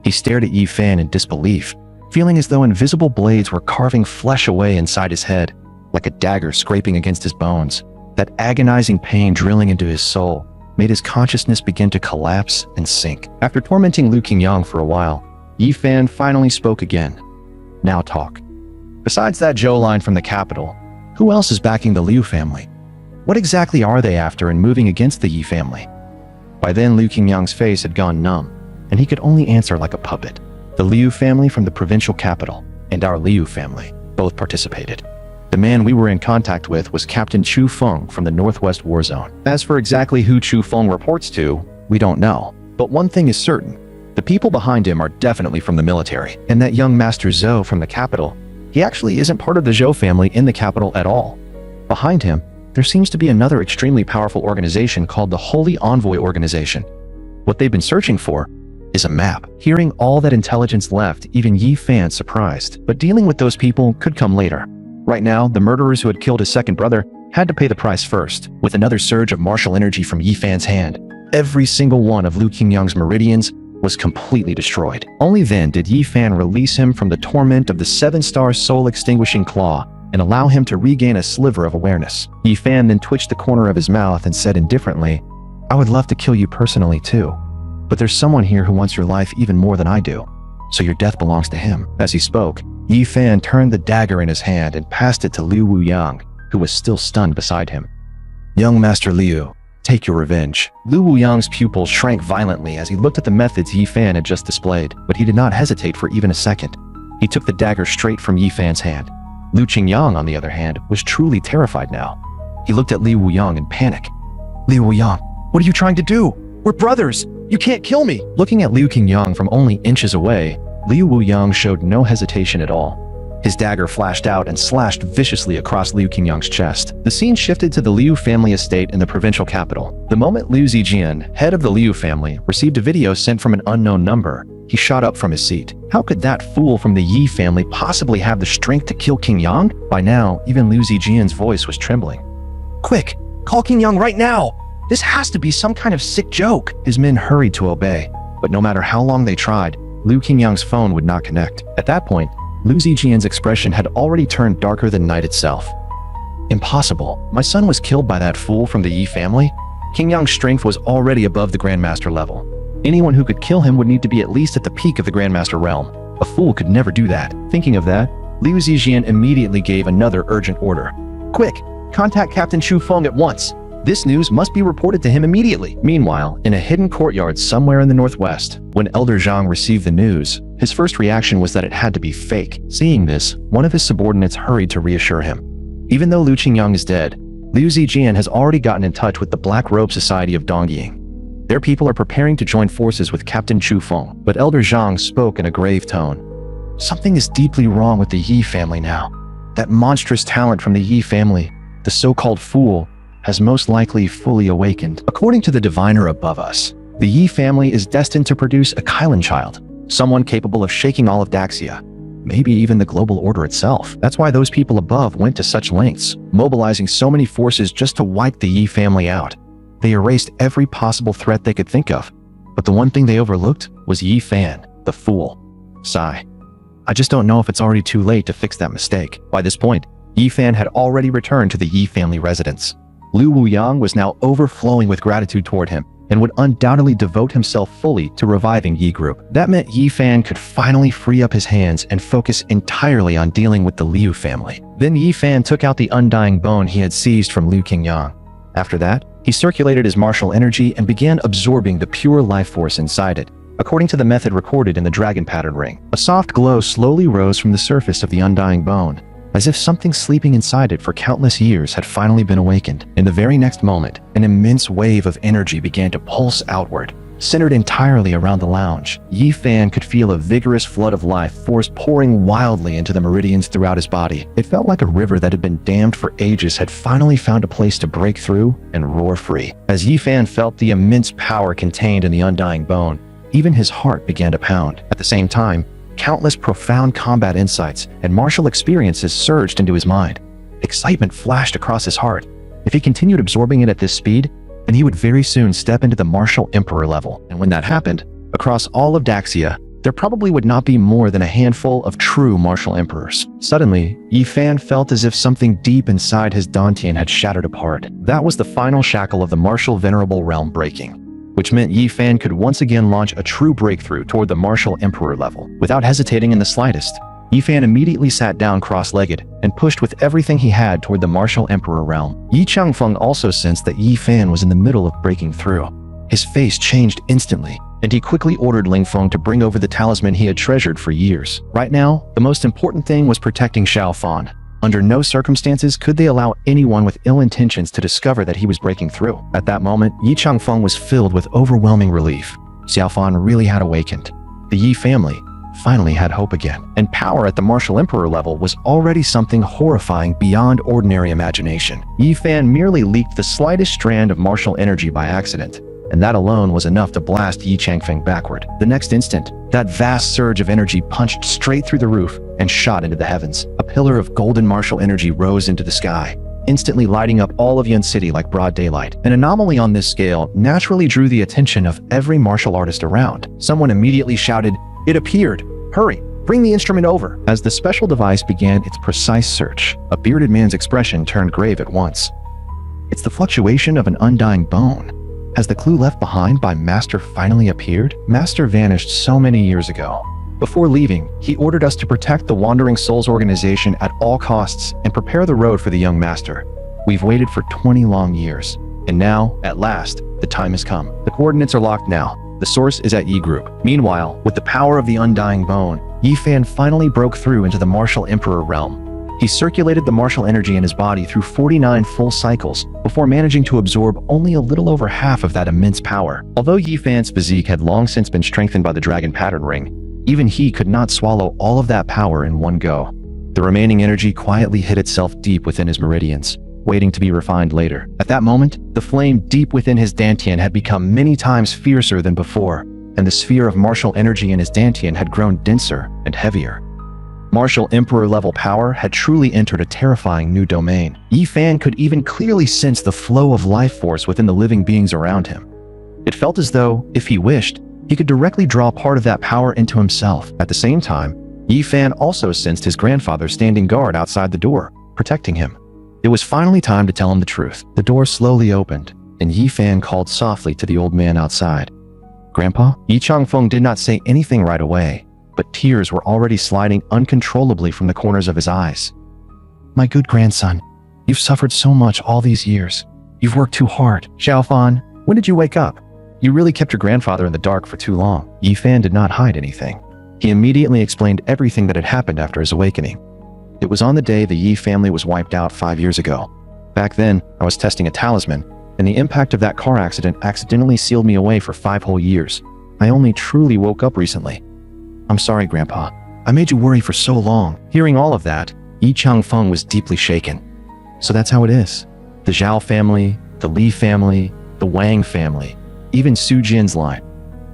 He stared at Yi Fan in disbelief, feeling as though invisible blades were carving flesh away inside his head, like a dagger scraping against his bones. That agonizing pain drilling into his soul made his consciousness begin to collapse and sink. After tormenting Liu Qingyang for a while, Yi Fan finally spoke again. Now talk. Besides that Zhou line from the capital, who else is backing the Liu family? What exactly are they after in moving against the Yi family? By then, Liu Qingyang's face had gone numb, and he could only answer like a puppet. The Liu family from the provincial capital and our Liu family both participated. The man we were in contact with was Captain Chu Feng from the Northwest War Zone. As for exactly who Chu Feng reports to, we don't know. But one thing is certain, the people behind him are definitely from the military. And that young Master Zhou from the capital, he actually isn't part of the Zhou family in the capital at all. Behind him, there seems to be another extremely powerful organization called the Holy Envoy Organization. What they've been searching for is a map. Hearing all that intelligence left even Yi Fan surprised, but dealing with those people could come later. Right now, the murderers who had killed his second brother had to pay the price first. With another surge of martial energy from Yi Fan's hand, every single one of Liu Qingyang's meridians was completely destroyed. Only then did Yi Fan release him from the torment of the 7-star soul-extinguishing claw and allow him to regain a sliver of awareness. Yi Fan then twitched the corner of his mouth and said indifferently, "I would love to kill you personally too, but there's someone here who wants your life even more than I do, so your death belongs to him." As he spoke, Yi Fan turned the dagger in his hand and passed it to Liu Wuyang, who was still stunned beside him. "Young Master Liu, take your revenge." Liu Wuyang's pupils shrank violently as he looked at the methods Yi Fan had just displayed, but he did not hesitate for even a second. He took the dagger straight from Yi Fan's hand. Liu Qingyang, on the other hand, was truly terrified now. He looked at Liu Wuyang in panic. "Liu Wuyang, what are you trying to do? We're brothers! You can't kill me!" Looking at Liu Qingyang from only inches away, Liu Wuyang showed no hesitation at all. His dagger flashed out and slashed viciously across Liu Qingyang's chest. The scene shifted to the Liu family estate in the provincial capital. The moment Liu Zijian, head of the Liu family, received a video sent from an unknown number, he shot up from his seat. How could that fool from the Yi family possibly have the strength to kill Qingyang? By now, even Liu Zijian's voice was trembling. "Quick, call Qingyang right now! This has to be some kind of sick joke!" His men hurried to obey, but no matter how long they tried, Liu Qingyang's phone would not connect. At that point, Liu Zijian's expression had already turned darker than night itself. "Impossible. My son was killed by that fool from the Yi family?" Qingyang's strength was already above the Grandmaster level. Anyone who could kill him would need to be at least at the peak of the Grandmaster realm. A fool could never do that. Thinking of that, Liu Zijian immediately gave another urgent order. "Quick, contact Captain Chu Feng at once. This news must be reported to him immediately." Meanwhile, in a hidden courtyard somewhere in the northwest, when Elder Zhang received the news, his first reaction was that it had to be fake. Seeing this, one of his subordinates hurried to reassure him. Even though Liu Qingyang is dead, Liu Zijian has already gotten in touch with the Black Robe Society of Dongying. Their people are preparing to join forces with Captain Chu Feng, but Elder Zhang spoke in a grave tone. "Something is deeply wrong with the Yi family now. That monstrous talent from the Yi family, the so-called fool, has most likely fully awakened. According to the diviner above us, the Yi family is destined to produce a Kylan child, someone capable of shaking all of Daxia, maybe even the global order itself. That's why those people above went to such lengths, mobilizing so many forces just to wipe the Yi family out. They erased every possible threat they could think of, but the one thing they overlooked was Yi Fan, the fool." Sigh. I just don't know if it's already too late to fix that mistake. By this point, Yi Fan had already returned to the Yi family residence. Liu Wuyang was now overflowing with gratitude toward him and would undoubtedly devote himself fully to reviving Yi Group. That meant Yi Fan could finally free up his hands and focus entirely on dealing with the Liu family. Then Yi Fan took out the undying bone he had seized from Liu Qingyang. After that, he circulated his martial energy and began absorbing the pure life force inside it. According to the method recorded in the dragon pattern ring, a soft glow slowly rose from the surface of the undying bone, as if something sleeping inside it for countless years had finally been awakened. In the very next moment, an immense wave of energy began to pulse outward. Centered entirely around the lounge, Yi Fan could feel a vigorous flood of life force pouring wildly into the meridians throughout his body. It felt like a river that had been dammed for ages had finally found a place to break through and roar free. As Yi Fan felt the immense power contained in the undying bone, even his heart began to pound. At the same time, countless profound combat insights and martial experiences surged into his mind. Excitement flashed across his heart. If he continued absorbing it at this speed, then he would very soon step into the martial emperor level. And when that happened, across all of Daxia, there probably would not be more than a handful of true martial emperors. Suddenly, Yi Fan felt as if something deep inside his dantian had shattered apart. That was the final shackle of the martial venerable realm breaking, which meant Yi Fan could once again launch a true breakthrough toward the martial emperor level. Without hesitating in the slightest, Yi Fan immediately sat down cross-legged and pushed with everything he had toward the martial emperor realm. Yi Changfeng also sensed that Yi Fan was in the middle of breaking through. His face changed instantly, and he quickly ordered Ling Feng to bring over the talisman he had treasured for years. Right now, the most important thing was protecting Xiao Fan. Under no circumstances could they allow anyone with ill intentions to discover that he was breaking through. At that moment, Yi Changfeng was filled with overwhelming relief. Xiao Fan really had awakened. The Yi family finally had hope again, and power at the martial emperor level was already something horrifying beyond ordinary imagination. Yi Fan merely leaked the slightest strand of martial energy by accident, and that alone was enough to blast Yi Changfeng backward. The next instant, that vast surge of energy punched straight through the roof and shot into the heavens. A pillar of golden martial energy rose into the sky, instantly lighting up all of Yun City like broad daylight. An anomaly on this scale naturally drew the attention of every martial artist around. Someone immediately shouted, "It appeared! Hurry! Bring the instrument over!" As the special device began its precise search, a bearded man's expression turned grave at once. "It's the fluctuation of an undying bone. Has the clue left behind by Master finally appeared?" Master vanished so many years ago. Before leaving, he ordered us to protect the Wandering Souls organization at all costs and prepare the road for the young Master. We've waited for 20 long years, and now, at last, the time has come. The coordinates are locked now. The source is at Yi Group. Meanwhile, with the power of the undying bone, Yi Fan finally broke through into the martial emperor realm. He circulated the martial energy in his body through 49 full cycles before managing to absorb only a little over half of that immense power. Although Yi Fan's physique had long since been strengthened by the dragon pattern ring, even he could not swallow all of that power in one go. The remaining energy quietly hid itself deep within his meridians, waiting to be refined later. At that moment, the flame deep within his dantian had become many times fiercer than before, and the sphere of martial energy in his dantian had grown denser and heavier. Martial Emperor-level power had truly entered a terrifying new domain. Yi Fan could even clearly sense the flow of life force within the living beings around him. It felt as though, if he wished, he could directly draw part of that power into himself. At the same time, Yi Fan also sensed his grandfather standing guard outside the door, protecting him. It was finally time to tell him the truth. The door slowly opened, and Yi Fan called softly to the old man outside. "Grandpa?" Yi Changfeng did not say anything right away, but tears were already sliding uncontrollably from the corners of his eyes. "My good grandson, you've suffered so much all these years. You've worked too hard." "Xiaofan, when did you wake up? You really kept your grandfather in the dark for too long." Yi Fan did not hide anything. He immediately explained everything that had happened after his awakening. "It was on the day the Yi family was wiped out 5 years ago. Back then, I was testing a talisman, and the impact of that car accident accidentally sealed me away for 5 whole years. I only truly woke up recently. I'm sorry, Grandpa. I made you worry for so long." Hearing all of that, Yi Changfeng was deeply shaken. So that's how it is. The Zhao family, the Li family, the Wang family, even Su Jin's line.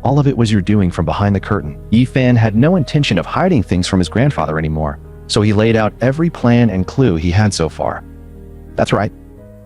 All of it was your doing from behind the curtain. Yi Fan had no intention of hiding things from his grandfather anymore, so he laid out every plan and clue he had so far. That's right.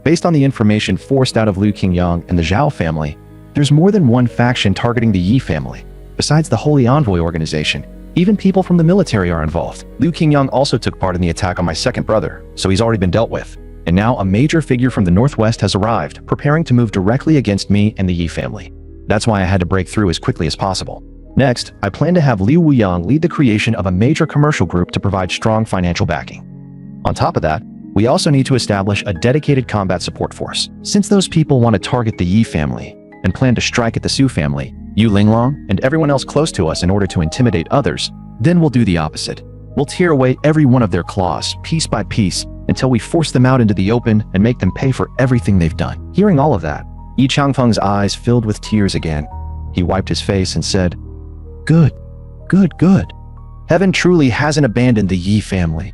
Based on the information forced out of Liu Qingyang and the Zhao family, there's more than one faction targeting the Yi family. Besides the Holy Envoy organization, even people from the military are involved. Liu Qingyang also took part in the attack on my second brother, so he's already been dealt with. And now a major figure from the northwest has arrived, preparing to move directly against me and the Yi family. That's why I had to break through as quickly as possible. Next, I plan to have Liu Wuyang lead the creation of a major commercial group to provide strong financial backing. On top of that, we also need to establish a dedicated combat support force. Since those people want to target the Yi family and plan to strike at the Su family, Yu Linglong, and everyone else close to us in order to intimidate others, then we'll do the opposite. We'll tear away every one of their claws, piece by piece, until we force them out into the open and make them pay for everything they've done. Hearing all of that, Yi Changfeng's eyes filled with tears again. He wiped his face and said, "Good, good, good. Heaven truly hasn't abandoned the Yi family.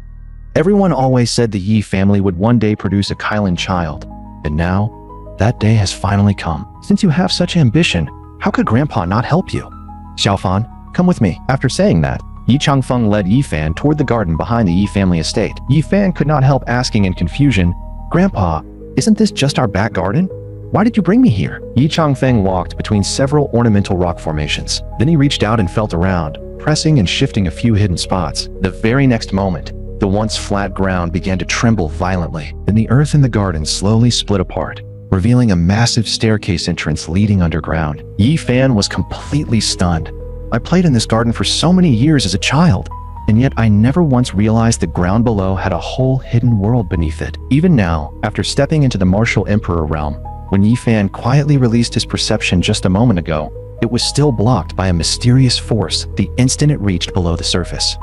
Everyone always said the Yi family would one day produce a Kylin child, and now, that day has finally come. Since you have such ambition, how could Grandpa not help you? Xiaofan, come with me." After saying that, Yi Changfeng led Yi Fan toward the garden behind the Yi family estate. Yi Fan could not help asking in confusion, "Grandpa, isn't this just our back garden? Why did you bring me here?" Yi Changfeng walked between several ornamental rock formations. Then he reached out and felt around, pressing and shifting a few hidden spots. The very next moment, the once flat ground began to tremble violently. Then the earth in the garden slowly split apart, revealing a massive staircase entrance leading underground. Yi Fan was completely stunned. I played in this garden for so many years as a child, and yet I never once realized the ground below had a whole hidden world beneath it. Even now, after stepping into the martial emperor realm, when Yi Fan quietly released his perception just a moment ago, it was still blocked by a mysterious force the instant it reached below the surface.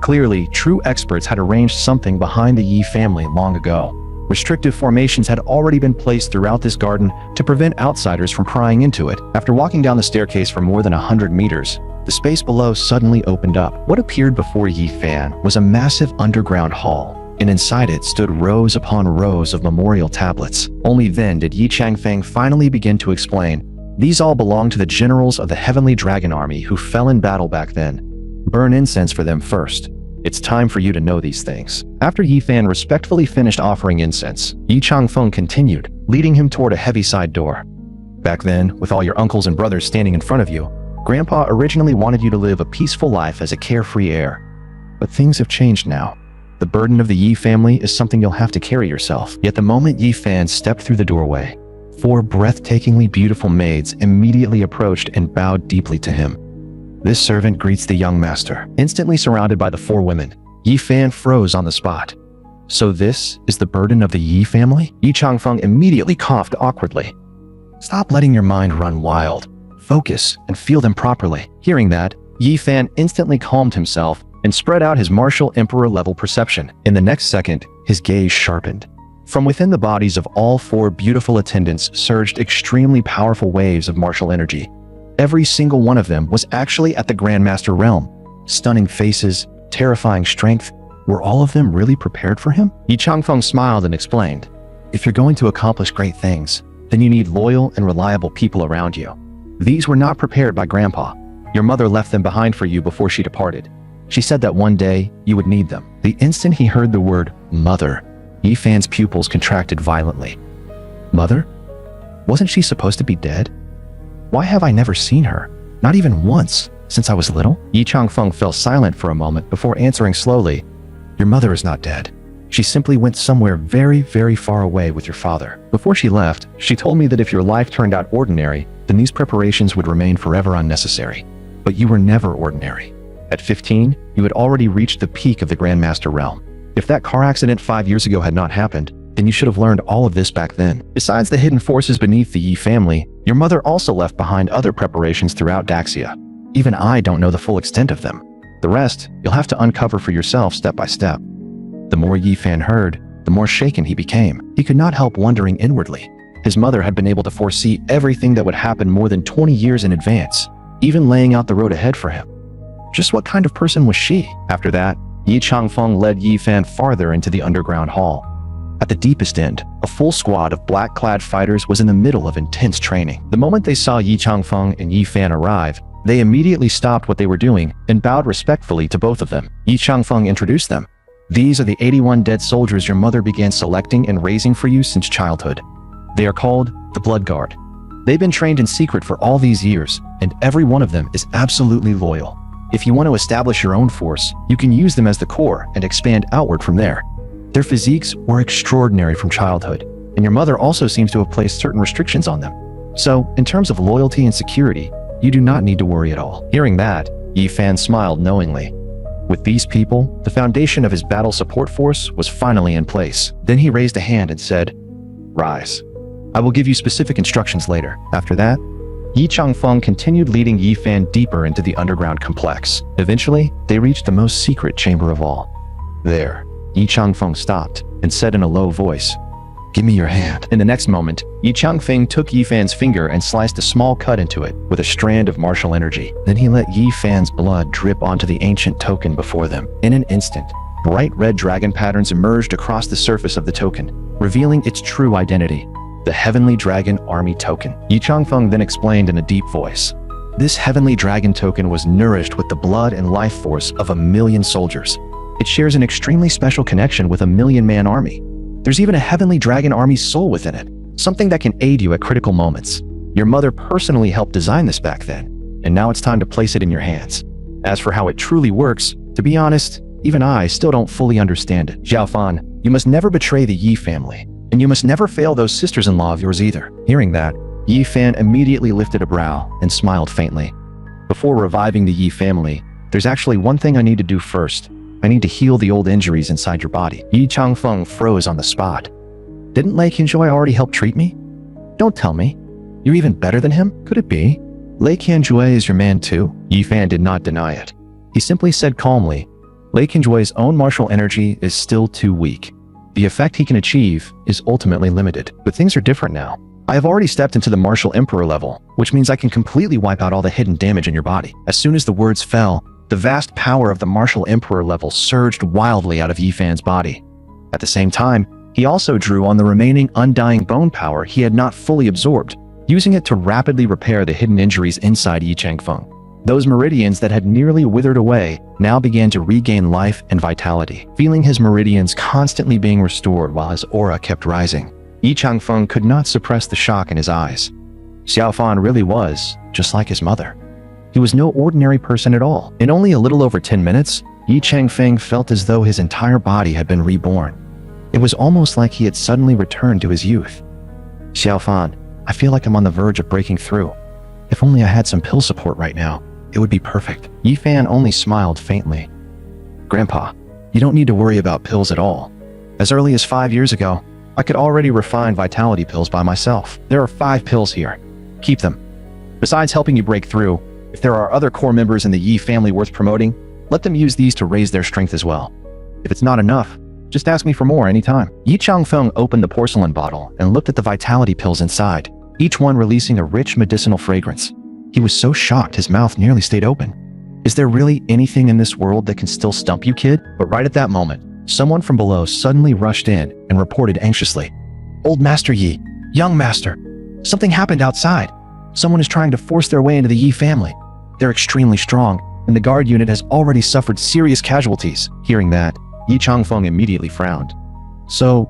Clearly, true experts had arranged something behind the Yi family long ago. Restrictive formations had already been placed throughout this garden to prevent outsiders from prying into it. After walking down the staircase for more than 100 meters, the space below suddenly opened up. What appeared before Yi Fan was a massive underground hall, and inside it stood rows upon rows of memorial tablets. Only then did Yi Changfeng finally begin to explain. These all belong to the generals of the Heavenly Dragon Army who fell in battle back then. Burn incense for them first. It's time for you to know these things. After Yi Fan respectfully finished offering incense, Yi Changfeng continued, leading him toward a heavy side door. Back then, with all your uncles and brothers standing in front of you, Grandpa originally wanted you to live a peaceful life as a carefree heir. But things have changed now. The burden of the Yi family is something you'll have to carry yourself. Yet the moment Yi Fan stepped through the doorway, 4 breathtakingly beautiful maids immediately approached and bowed deeply to him. This servant greets the young master. Instantly surrounded by the 4 women, Yi Fan froze on the spot. So this is the burden of the Yi family? Yi Changfeng immediately coughed awkwardly. Stop letting your mind run wild. Focus and feel them properly. Hearing that, Yi Fan instantly calmed himself and spread out his martial emperor-level perception. In the next second, his gaze sharpened. From within the bodies of all 4 beautiful attendants surged extremely powerful waves of martial energy. Every single one of them was actually at the Grandmaster realm. Stunning faces, terrifying strength, Were all of them really prepared for him? Yi Changfeng smiled and explained, if you're going to accomplish great things, then you need loyal and reliable people around you. These were not prepared by Grandpa. Your mother left them behind for you before she departed. She said that one day you would need them. The instant he heard the word mother, Yi Fan's pupils contracted violently. Mother? Wasn't she supposed to be dead? Why have I never seen her? Not even once, since I was little? Yi Changfeng fell silent for a moment before answering slowly, your mother is not dead. She simply went somewhere very, very far away with your father. Before she left, she told me that if your life turned out ordinary, then these preparations would remain forever unnecessary. But you were never ordinary. At 15, you had already reached the peak of the Grandmaster realm. If that car accident 5 years ago had not happened, then you should have learned all of this back then. Besides the hidden forces beneath the Yi family, your mother also left behind other preparations throughout Daxia. Even I don't know the full extent of them. The rest, you'll have to uncover for yourself step by step. The more Yi Fan heard, the more shaken he became. He could not help wondering inwardly. His mother had been able to foresee everything that would happen more than 20 years in advance, even laying out the road ahead for him. Just what kind of person was she? After that, Yi Changfeng led Yi Fan farther into the underground hall. At the deepest end, a full squad of black-clad fighters was in the middle of intense training. The moment they saw Yi Changfeng and Yi Fan arrive, they immediately stopped what they were doing and bowed respectfully to both of them. Yi Changfeng introduced them. These are the 81 dead soldiers your mother began selecting and raising for you since childhood. They are called the Blood Guard. They've been trained in secret for all these years, and every one of them is absolutely loyal. If you want to establish your own force, you can use them as the core and expand outward from there. Their physiques were extraordinary from childhood, and your mother also seems to have placed certain restrictions on them. So, in terms of loyalty and security, you do not need to worry at all. Hearing that, Yi Fan smiled knowingly. With these people, the foundation of his battle support force was finally in place. Then he raised a hand and said, rise. I will give you specific instructions later. After that, Yi Changfeng continued leading Yi Fan deeper into the underground complex. Eventually, they reached the most secret chamber of all. There, Yi Changfeng stopped and said in a low voice, give me your hand. In the next moment, Yi Changfeng took Yi Fan's finger and sliced a small cut into it with a strand of martial energy. Then he let Yi Fan's blood drip onto the ancient token before them. In an instant, bright red dragon patterns emerged across the surface of the token, revealing its true identity, the Heavenly Dragon Army Token. Yi Changfeng then explained in a deep voice, this Heavenly Dragon Token was nourished with the blood and life force of 1,000,000 soldiers. It shares an extremely special connection with a 1,000,000-man army. There's even a Heavenly Dragon Army soul within it, something that can aid you at critical moments. Your mother personally helped design this back then, and now it's time to place it in your hands. As for how it truly works, to be honest, even I still don't fully understand it. Xiaofan, you must never betray the Yi family, and you must never fail those sisters-in-law of yours either. Hearing that, Yi Fan immediately lifted a brow and smiled faintly. Before reviving the Yi family, there's actually one thing I need to do first. I need to heal the old injuries inside your body. Yi Changfeng froze on the spot. Didn't Lei Qianjui already help treat me? Don't tell me. You're even better than him? Could it be? Lei Qianjui is your man too? Yi Fan did not deny it. He simply said calmly, Lei Qianjui's own martial energy is still too weak. The effect he can achieve is ultimately limited. But things are different now. I have already stepped into the Martial Emperor level, which means I can completely wipe out all the hidden damage in your body. As soon as the words fell, the vast power of the Martial Emperor level surged wildly out of Yi Fan's body. At the same time, he also drew on the remaining undying bone power he had not fully absorbed, using it to rapidly repair the hidden injuries inside Yi Changfeng. Those meridians that had nearly withered away now began to regain life and vitality, feeling his meridians constantly being restored while his aura kept rising. Yi Changfeng could not suppress the shock in his eyes. Xiaofan really was just like his mother. He was no ordinary person at all. In only a little over 10 minutes, Yi Changfeng felt as though his entire body had been reborn. It was almost like he had suddenly returned to his youth. Xiaofan, I feel like I'm on the verge of breaking through. If only I had some pill support right now, it would be perfect. Yi Fan only smiled faintly. Grandpa, you don't need to worry about pills at all. As early as 5 years ago, I could already refine vitality pills by myself. There are 5 pills here. Keep them. Besides helping you break through, if there are other core members in the Yi family worth promoting, let them use these to raise their strength as well. If it's not enough, just ask me for more anytime. Yi Changfeng opened the porcelain bottle and looked at the vitality pills inside, each one releasing a rich medicinal fragrance. He was so shocked his mouth nearly stayed open. Is there really anything in this world that can still stump you, kid? But right at that moment, someone from below suddenly rushed in and reported anxiously. Old Master Yi, young master, something happened outside. Someone is trying to force their way into the Yi family. They're extremely strong, and the guard unit has already suffered serious casualties. Hearing that, Yi Changfeng immediately frowned. So,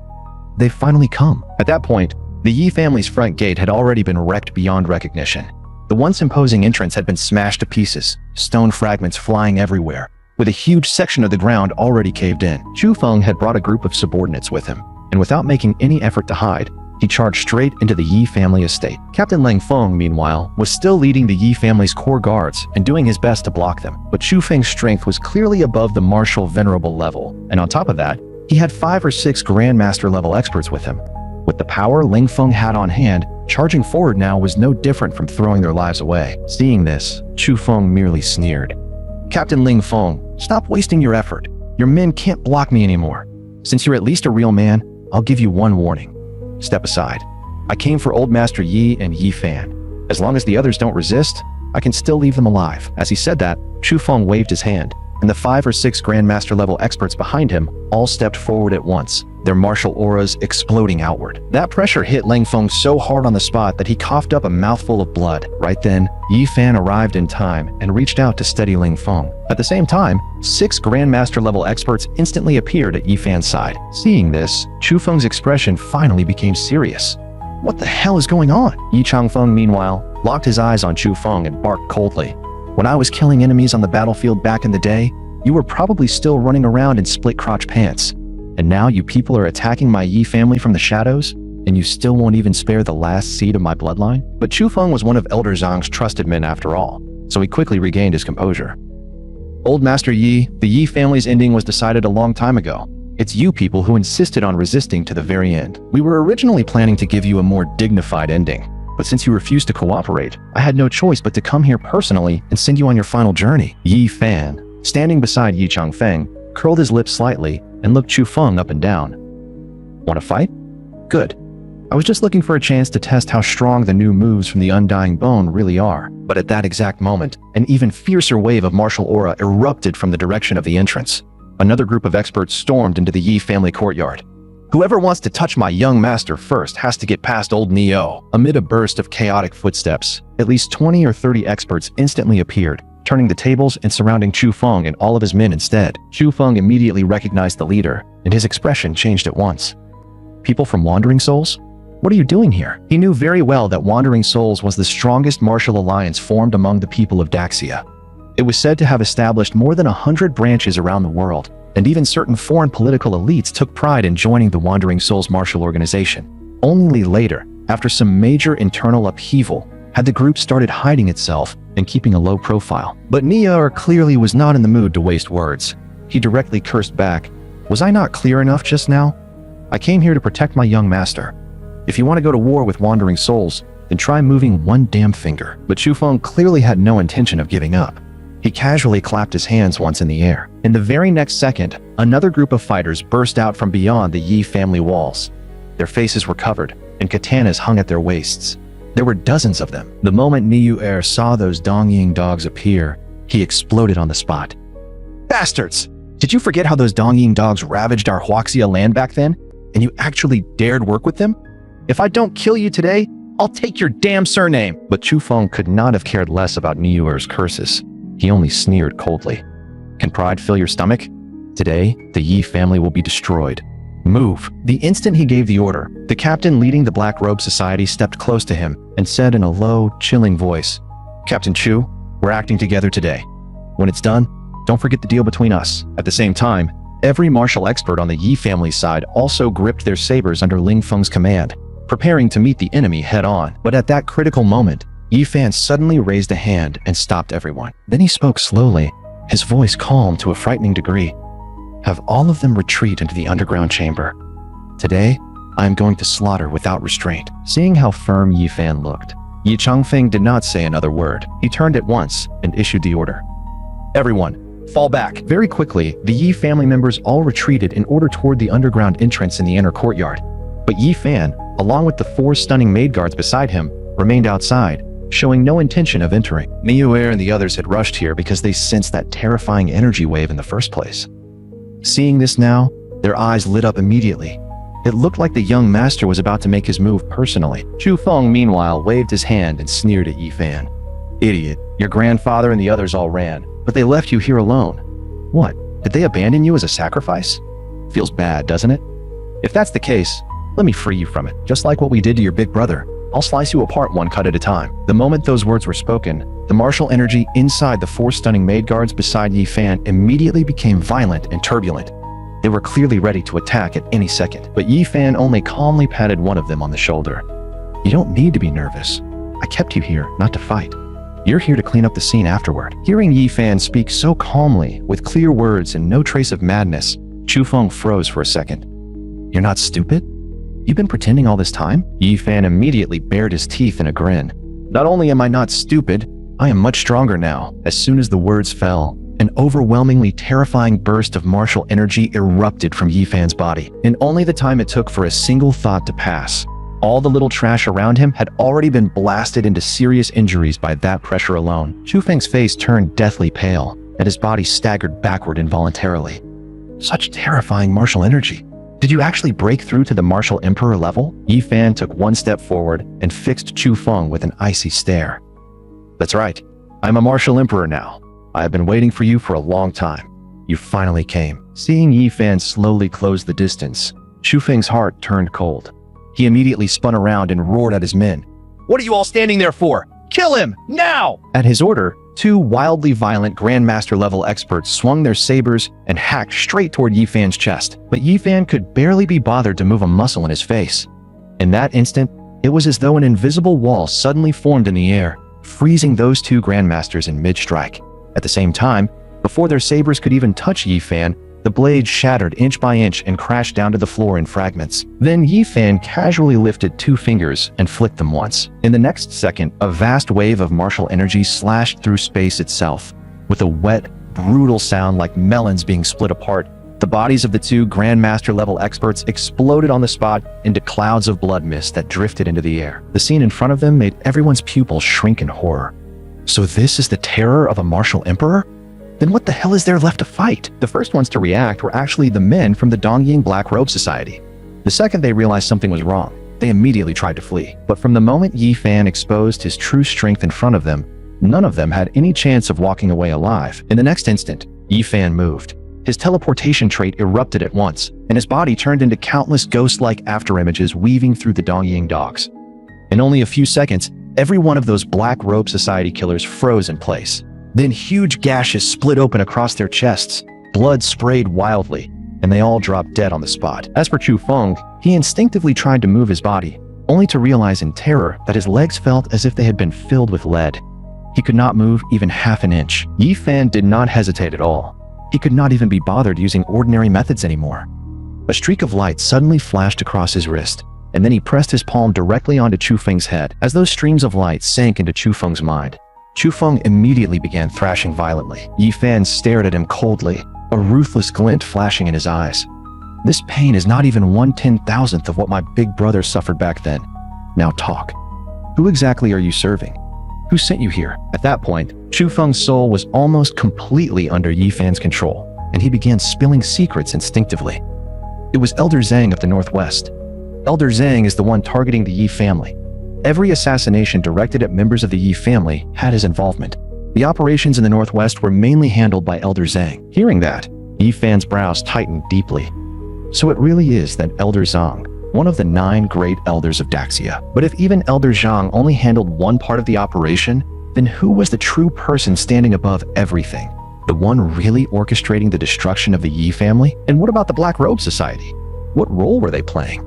they've finally come. At that point, the Yi family's front gate had already been wrecked beyond recognition. The once imposing entrance had been smashed to pieces, stone fragments flying everywhere, with a huge section of the ground already caved in. Chu Feng had brought a group of subordinates with him, and without making any effort to hide, he charged straight into the Yi family estate. Captain Lang Feng, meanwhile, was still leading the Yi family's core guards and doing his best to block them. But Chu Feng's strength was clearly above the martial venerable level, and on top of that, he had 5 or 6 Grandmaster level experts with him. With the power Lang Feng had on hand, charging forward now was no different from throwing their lives away. Seeing this, Chu Feng merely sneered. Captain Ling Feng, stop wasting your effort. Your men can't block me anymore. Since you're at least a real man, I'll give you one warning. Step aside. I came for Old Master Yi and Yi Fan. As long as the others don't resist, I can still leave them alive. As he said that, Chu Feng waved his hand, and the 5 or 6 Grandmaster level experts behind him all stepped forward at once, their martial auras exploding outward. That pressure hit Lang Feng so hard on the spot that he coughed up a mouthful of blood. Right then, Yi Fan arrived in time and reached out to steady Lang Feng. At the same time, 6 Grandmaster level experts instantly appeared at Yi Fan's side. Seeing this, Chu Feng's expression finally became serious. What the hell is going on? Yi Changfeng, meanwhile, locked his eyes on Chu Feng and barked coldly. When I was killing enemies on the battlefield back in the day, you were probably still running around in split-crotch pants. And now you people are attacking my Yi family from the shadows, and you still won't even spare the last seed of my bloodline? But Chu Feng was one of Elder Zhang's trusted men after all, so he quickly regained his composure. Old Master Yi, the Yi family's ending was decided a long time ago. It's you people who insisted on resisting to the very end. We were originally planning to give you a more dignified ending, but since you refused to cooperate, I had no choice but to come here personally and send you on your final journey. Yi Fan, standing beside Yi Changfeng, curled his lips slightly and looked Chu Feng up and down. Want to fight? Good. I was just looking for a chance to test how strong the new moves from the Undying Bone really are. But at that exact moment, an even fiercer wave of martial aura erupted from the direction of the entrance. Another group of experts stormed into the Yi family courtyard. Whoever wants to touch my young master first has to get past old Neo. Amid a burst of chaotic footsteps, at least 20 or 30 experts instantly appeared, turning the tables and surrounding Chu Feng and all of his men instead. Chu Feng immediately recognized the leader, and his expression changed at once. People from Wandering Souls? What are you doing here? He knew very well that Wandering Souls was the strongest martial alliance formed among the people of Daxia. It was said to have established more than 100 branches around the world, and even certain foreign political elites took pride in joining the Wandering Souls martial organization. Only later, after some major internal upheaval, had the group started hiding itself and keeping a low profile. But Nia clearly was not in the mood to waste words. He directly cursed back. Was I not clear enough just now? I came here to protect my young master. If you want to go to war with Wandering Souls, then try moving one damn finger. But Chu Feng clearly had no intention of giving up. He casually clapped his hands once in the air. In the very next second, another group of fighters burst out from beyond the Yi family walls. Their faces were covered, and katanas hung at their waists. There were dozens of them. The moment Niu saw those Dongying dogs appear, he exploded on the spot. Bastards! Did you forget how those Dongying dogs ravaged our Huaxia land back then? And you actually dared work with them? If I don't kill you today, I'll take your damn surname! But Chu Feng could not have cared less about Niu's curses. He only sneered coldly. Can pride fill your stomach? Today, the Yi family will be destroyed. Move. The instant he gave the order, the captain leading the Black Robe Society stepped close to him and said in a low, chilling voice, Captain Chu, we're acting together today. When it's done, don't forget the deal between us. At the same time, every martial expert on the Yi family's side also gripped their sabers under Ling Feng's command, preparing to meet the enemy head-on. But at that critical moment, Yi Fan suddenly raised a hand and stopped everyone. Then he spoke slowly, his voice calm to a frightening degree. Have all of them retreat into the underground chamber. Today, I am going to slaughter without restraint. Seeing how firm Yi Fan looked, Yi Changfeng did not say another word. He turned at once and issued the order. Everyone, fall back. Very quickly, the Yi family members all retreated in order toward the underground entrance in the inner courtyard. But Yi Fan, along with the 4 stunning maid guards beside him, remained outside, showing no intention of entering. Miuer and the others had rushed here because they sensed that terrifying energy wave in the first place. Seeing this now, their eyes lit up immediately. It looked like the young master was about to make his move personally. Chu Feng, meanwhile, waved his hand and sneered at Yi Fan. "Idiot, your grandfather and the others all ran, but they left you here alone. What, did they abandon you as a sacrifice? Feels bad, doesn't it? If that's the case, let me free you from it, just like what we did to your big brother. I'll slice you apart one cut at a time." The moment those words were spoken, the martial energy inside the four stunning maid guards beside Yi Fan immediately became violent and turbulent. They were clearly ready to attack at any second, but Yi Fan only calmly patted one of them on the shoulder. "You don't need to be nervous. I kept you here not to fight. You're here to clean up the scene afterward." Hearing Yi Fan speak so calmly, with clear words and no trace of madness, Chu Feng froze for a second. "You're not stupid? You've been pretending all this time?" Yi Fan immediately bared his teeth in a grin. "Not only am I not stupid, I am much stronger now." As soon as the words fell, an overwhelmingly terrifying burst of martial energy erupted from Yi Fan's body. In only the time it took for a single thought to pass, all the little trash around him had already been blasted into serious injuries by that pressure alone. Chu Feng's face turned deathly pale, and his body staggered backward involuntarily. Such terrifying martial energy. Did you actually break through to the martial emperor level? Yi Fan took one step forward and fixed Chu Feng with an icy stare. "That's right. I'm a martial emperor now. I have been waiting for you for a long time. You finally came." Seeing Yi Fan slowly close the distance, Chu Feng's heart turned cold. He immediately spun around and roared at his men. "What are you all standing there for? Kill him, now!" At his order, two wildly violent Grandmaster-level experts swung their sabers and hacked straight toward Yi Fan's chest. But Yi Fan could barely be bothered to move a muscle in his face. In that instant, it was as though an invisible wall suddenly formed in the air, freezing those two Grandmasters in mid-strike. At the same time, before their sabers could even touch Yi Fan, the blade shattered inch by inch and crashed down to the floor in fragments. Then Yi Fan casually lifted two fingers and flicked them once. In the next second, a vast wave of martial energy slashed through space itself. With a wet, brutal sound like melons being split apart, the bodies of the two Grandmaster-level experts exploded on the spot into clouds of blood mist that drifted into the air. The scene in front of them made everyone's pupils shrink in horror. So this is the terror of a martial emperor? Then what the hell is there left to fight? The first ones to react were actually the men from the Dongying Black Robe Society. The second they realized something was wrong, they immediately tried to flee. But from the moment Yi Fan exposed his true strength in front of them, none of them had any chance of walking away alive. In the next instant, Yi Fan moved. His teleportation trait erupted at once, and his body turned into countless ghost-like afterimages weaving through the Dongying dogs. In only a few seconds, every one of those Black Robe Society killers froze in place. Then huge gashes split open across their chests, blood sprayed wildly, and they all dropped dead on the spot. As for Chu Feng, he instinctively tried to move his body, only to realize in terror that his legs felt as if they had been filled with lead. He could not move even half an inch. Yi Fan did not hesitate at all. He could not even be bothered using ordinary methods anymore. A streak of light suddenly flashed across his wrist, and then he pressed his palm directly onto Chu Feng's head. As those streams of light sank into Chu Feng's mind, Chu Feng immediately began thrashing violently. Yi Fan stared at him coldly, a ruthless glint flashing in his eyes. "This pain is not even 1/10,000th of what my big brother suffered back then. Now talk. Who exactly are you serving? Who sent you here?" At that point, Chu Feng's soul was almost completely under Yi Fan's control, and he began spilling secrets instinctively. It was Elder Zhang of the Northwest. Elder Zhang is the one targeting the Yi family. Every assassination directed at members of the Yi family had his involvement. The operations in the Northwest were mainly handled by Elder Zhang. Hearing that, Yi Fan's brows tightened deeply. So it really is that Elder Zhang, one of the 9 great elders of Daxia. But if even Elder Zhang only handled one part of the operation, then who was the true person standing above everything? The one really orchestrating the destruction of the Yi family? And what about the Black Robe Society? What role were they playing?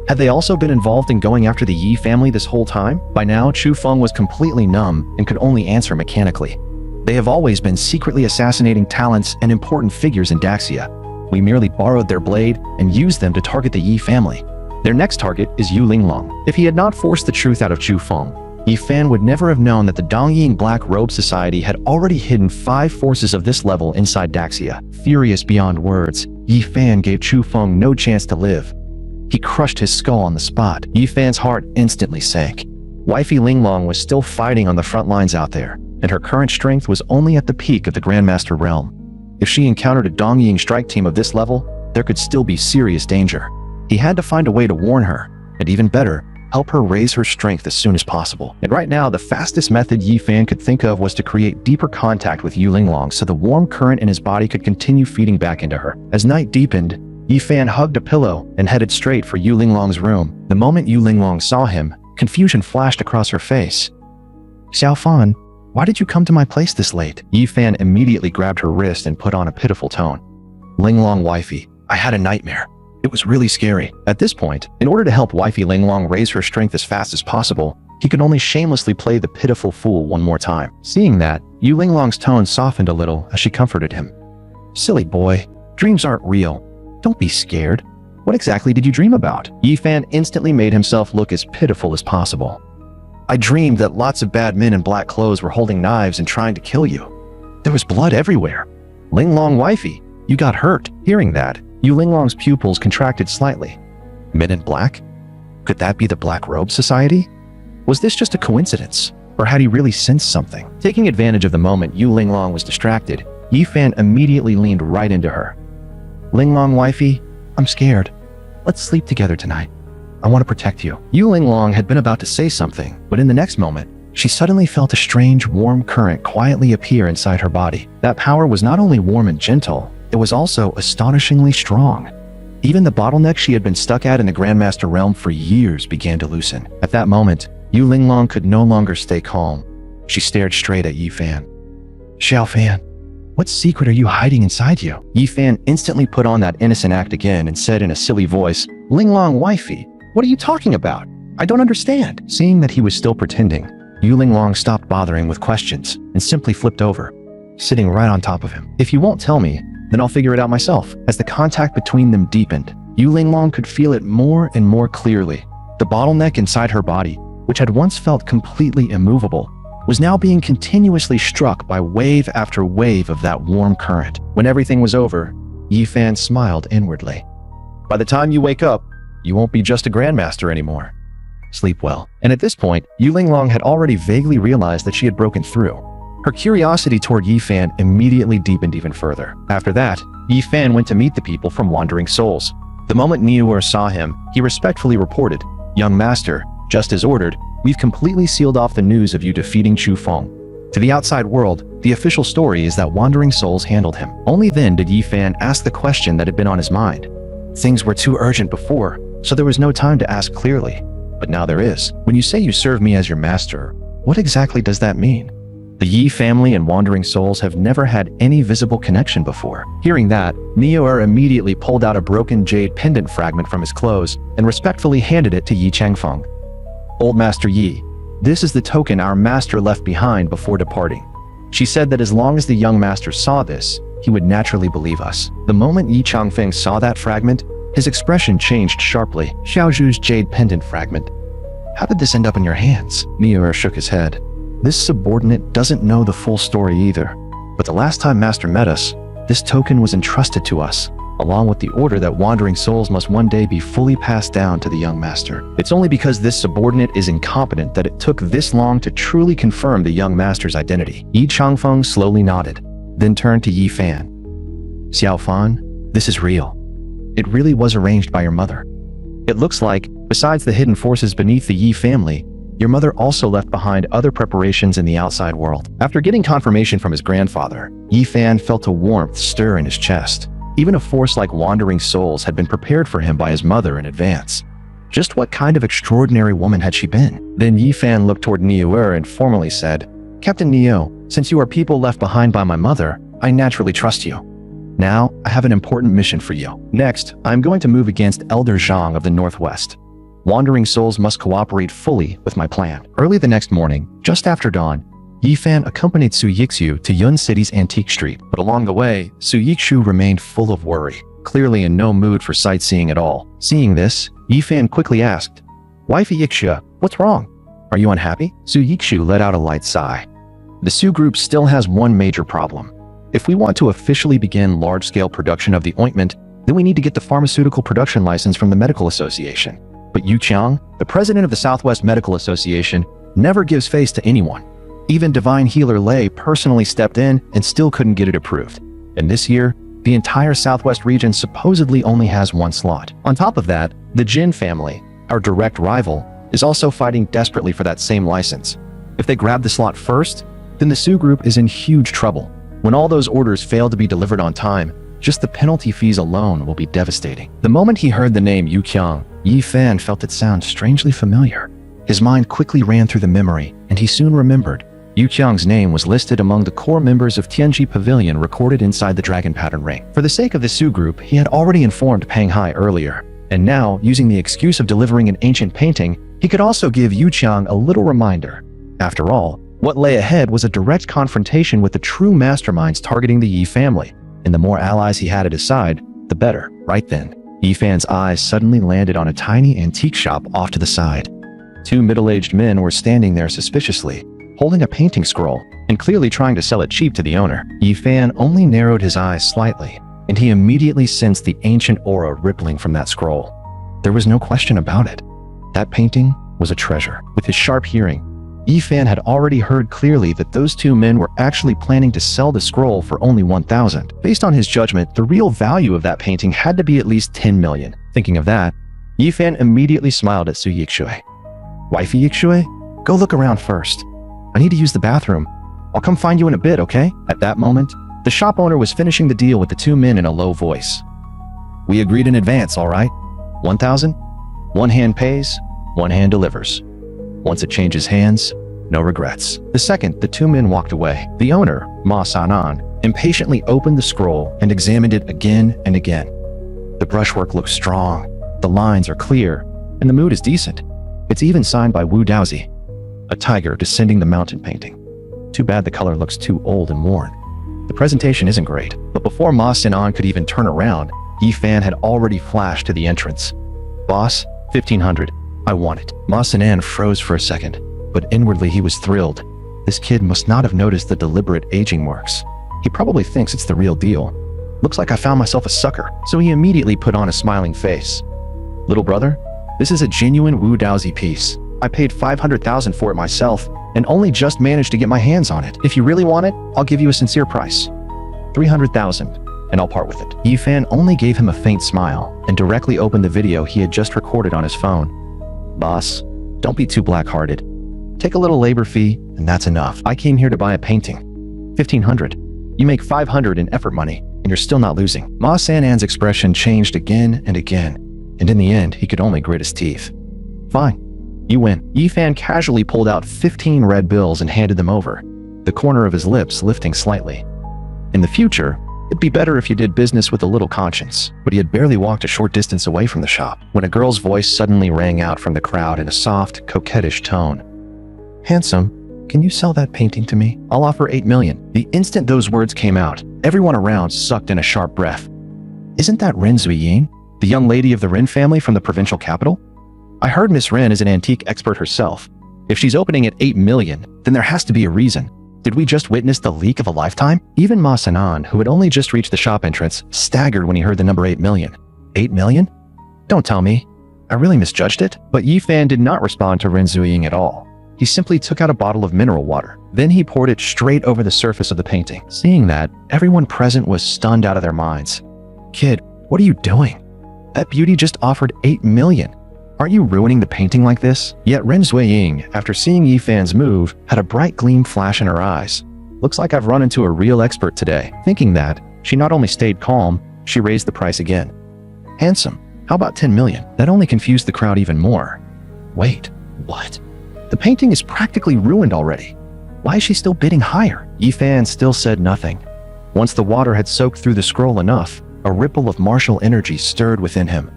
Had they also been involved in going after the Yi family this whole time? By now, Chu Feng was completely numb and could only answer mechanically. They have always been secretly assassinating talents and important figures in Daxia. We merely borrowed their blade and used them to target the Yi family. Their next target is Yu Linglong. If he had not forced the truth out of Chu Feng, Yi Fan would never have known that the Dongying Black Robe Society had already hidden 5 forces of this level inside Daxia. Furious beyond words, Yi Fan gave Chu Feng no chance to live. He crushed his skull on the spot. Yi Fan's heart instantly sank. Wifey Linglong was still fighting on the front lines out there, and her current strength was only at the peak of the Grandmaster realm. If she encountered a Dongying strike team of this level, there could still be serious danger. He had to find a way to warn her, and even better, help her raise her strength as soon as possible. And right now, the fastest method Yi Fan could think of was to create deeper contact with Yu Linglong so the warm current in his body could continue feeding back into her. As night deepened, Yi Fan hugged a pillow and headed straight for Yu Linglong's room. The moment Yu Linglong saw him, confusion flashed across her face. "Xiao Fan, why did you come to my place this late?" Yi Fan immediately grabbed her wrist and put on a pitiful tone. "Linglong wifey, I had a nightmare. It was really scary." At this point, in order to help wifey Linglong raise her strength as fast as possible, he could only shamelessly play the pitiful fool one more time. Seeing that, Yu Linglong's tone softened a little as she comforted him. "Silly boy, dreams aren't real. Don't be scared. What exactly did you dream about?" Yi Fan instantly made himself look as pitiful as possible. "I dreamed that lots of bad men in black clothes were holding knives and trying to kill you. There was blood everywhere. Linglong wifey, you got hurt." Hearing that, Yu Linglong's pupils contracted slightly. Men in black? Could that be the Black Robe Society? Was this just a coincidence, or had he really sensed something? Taking advantage of the moment Yu Linglong was distracted, Yi Fan immediately leaned right into her. "Linglong wifey, I'm scared. Let's sleep together tonight. I want to protect you." Yu Linglong had been about to say something, but in the next moment, she suddenly felt a strange, warm current quietly appear inside her body. That power was not only warm and gentle, it was also astonishingly strong. Even the bottleneck she had been stuck at in the Grandmaster realm for years began to loosen. At that moment, Yu Linglong could no longer stay calm. She stared straight at Yi Fan. "Xiao Fan, what secret are you hiding inside you?" Yi Fan instantly put on that innocent act again and said in a silly voice, "Linglong wifey, what are you talking about? I don't understand." Seeing that he was still pretending, Yu Linglong stopped bothering with questions and simply flipped over, sitting right on top of him. "If you won't tell me, then I'll figure it out myself." As the contact between them deepened, Yu Linglong could feel it more and more clearly. The bottleneck inside her body, which had once felt completely immovable, was now being continuously struck by wave after wave of that warm current. When everything was over, Yi Fan smiled inwardly. "By the time you wake up, you won't be just a Grandmaster anymore. Sleep well." And at this point, Yu Linglong had already vaguely realized that she had broken through. Her curiosity toward Yi Fan immediately deepened even further. After that, Yi Fan went to meet the people from Wandering Souls. The moment Niuer saw him, he respectfully reported, "Young master, just as ordered, we've completely sealed off the news of you defeating Chu Feng." To the outside world, the official story is that Wandering Souls handled him. Only then did Yi Fan ask the question that had been on his mind. Things were too urgent before, so there was no time to ask clearly. But now there is. "When you say you serve me as your master, what exactly does that mean?" The Yi family and Wandering Souls have never had any visible connection before. Hearing that, Niuer immediately pulled out a broken jade pendant fragment from his clothes and respectfully handed it to Yi Changfeng. "Old Master Yi, this is the token our master left behind before departing. She said that as long as the young master saw this, he would naturally believe us." The moment Yi Changfeng saw that fragment, his expression changed sharply. "Xiaozhu's jade pendant fragment. How did this end up in your hands?" Niuer shook his head. "This subordinate doesn't know the full story either, but the last time Master met us, this token was entrusted to us, along with the order that Wandering Souls must one day be fully passed down to the young master. It's only because this subordinate is incompetent that it took this long to truly confirm the young master's identity." Yi Changfeng slowly nodded, then turned to Yi Fan. "Xiao Fan, this is real. It really was arranged by your mother. It looks like, besides the hidden forces beneath the Yi family, your mother also left behind other preparations in the outside world." After getting confirmation from his grandfather, Yi Fan felt a warmth stir in his chest. Even a force like Wandering Souls had been prepared for him by his mother in advance. Just what kind of extraordinary woman had she been? Then Yi Fan looked toward Niuer and formally said, "Captain Neo, since you are people left behind by my mother, I naturally trust you. Now, I have an important mission for you. Next, I am going to move against Elder Zhang of the Northwest. Wandering Souls must cooperate fully with my plan." Early the next morning, just after dawn, Yi Fan accompanied Su Yixu to Yun City's Antique Street, but along the way, Su Yixu remained full of worry, clearly in no mood for sightseeing at all. Seeing this, Yi Fan quickly asked, "Wifey Yixu, what's wrong? Are you unhappy?" Su Yixu let out a light sigh. "The Su group still has one major problem. If we want to officially begin large-scale production of the ointment, then we need to get the pharmaceutical production license from the Medical Association. But Yu Qiang, the president of the Southwest Medical Association, never gives face to anyone. Even divine healer Lei personally stepped in and still couldn't get it approved. And this year, the entire Southwest region supposedly only has one slot. On top of that, the Jin family, our direct rival, is also fighting desperately for that same license. If they grab the slot first, then the Su group is in huge trouble. When all those orders fail to be delivered on time, just the penalty fees alone will be devastating. The moment he heard the name Yu Qiang, Yi Fan felt it sound strangely familiar. His mind quickly ran through the memory, and he soon remembered. Yu Qiang's name was listed among the core members of Tianji Pavilion recorded inside the Dragon Pattern Ring. For the sake of the Su group, he had already informed Pang Hai earlier, and now, using the excuse of delivering an ancient painting, he could also give Yu Qiang a little reminder. After all, what lay ahead was a direct confrontation with the true masterminds targeting the Yi family, and the more allies he had at his side, the better. Right then, Yi Fan's eyes suddenly landed on a tiny antique shop off to the side. Two middle-aged men were standing there suspiciously, holding a painting scroll and clearly trying to sell it cheap to the owner. Yi Fan only narrowed his eyes slightly, and he immediately sensed the ancient aura rippling from that scroll. There was no question about it. That painting was a treasure. With his sharp hearing, Yi Fan had already heard clearly that those two men were actually planning to sell the scroll for only 1,000. Based on his judgment, the real value of that painting had to be at least 10 million. Thinking of that, Yi Fan immediately smiled at Su Yixue. Wifey Yixue, go look around first. I need to use the bathroom. I'll come find you in a bit, okay? At that moment, the shop owner was finishing the deal with the two men in a low voice. We agreed in advance, all right? 1,000? One hand pays, one hand delivers. Once it changes hands, no regrets. The second the two men walked away, the owner, Ma Sanan, impatiently opened the scroll and examined it again and again. The brushwork looks strong, the lines are clear, and the mood is decent. It's even signed by Wu Daozi, a tiger descending the mountain painting. Too bad the color looks too old and worn. The presentation isn't great, but before Ma Sinan could even turn around, Yi Fan had already flashed to the entrance. Boss, 1,500. I want it. Ma Sinan froze for a second, but inwardly he was thrilled. This kid must not have noticed the deliberate aging marks. He probably thinks it's the real deal. Looks like I found myself a sucker, so he immediately put on a smiling face. Little brother, this is a genuine Wu Daozi piece. I paid 500,000 for it myself, and only just managed to get my hands on it. If you really want it, I'll give you a sincere price. 300,000, and I'll part with it. Yi Fan only gave him a faint smile, and directly opened the video he had just recorded on his phone. Boss, don't be too black-hearted. Take a little labor fee, and that's enough. I came here to buy a painting. 1,500. You make 500 in effort money, and you're still not losing. Ma Sanan's expression changed again and again, and in the end, he could only grit his teeth. Fine, you win. Yi Fan casually pulled out 15 red bills and handed them over, the corner of his lips lifting slightly. In the future, it'd be better if you did business with a little conscience, but he had barely walked a short distance away from the shop when a girl's voice suddenly rang out from the crowd in a soft, coquettish tone. Handsome, can you sell that painting to me? I'll offer 8 million. The instant those words came out, everyone around sucked in a sharp breath. Isn't that Ren Zuiying, the young lady of the Ren family from the provincial capital? I heard Miss Ren is an antique expert herself. If she's opening at 8 million, then there has to be a reason. Did we just witness the leak of a lifetime? Even Ma Sanan, who had only just reached the shop entrance, staggered when he heard the number 8 million. 8 million? Don't tell me. I really misjudged it? But Yi Fan did not respond to Ren Zuiying at all. He simply took out a bottle of mineral water. Then he poured it straight over the surface of the painting. Seeing that, everyone present was stunned out of their minds. Kid, what are you doing? That beauty just offered 8 million. Aren't you ruining the painting like this? Yet Ren Zuiying, after seeing Yi Fan's move, had a bright gleam flash in her eyes. Looks like I've run into a real expert today. Thinking that, she not only stayed calm, she raised the price again. Handsome, how about 10 million? That only confused the crowd even more. Wait, what? The painting is practically ruined already. Why is she still bidding higher? Yi Fan still said nothing. Once the water had soaked through the scroll enough, a ripple of martial energy stirred within him.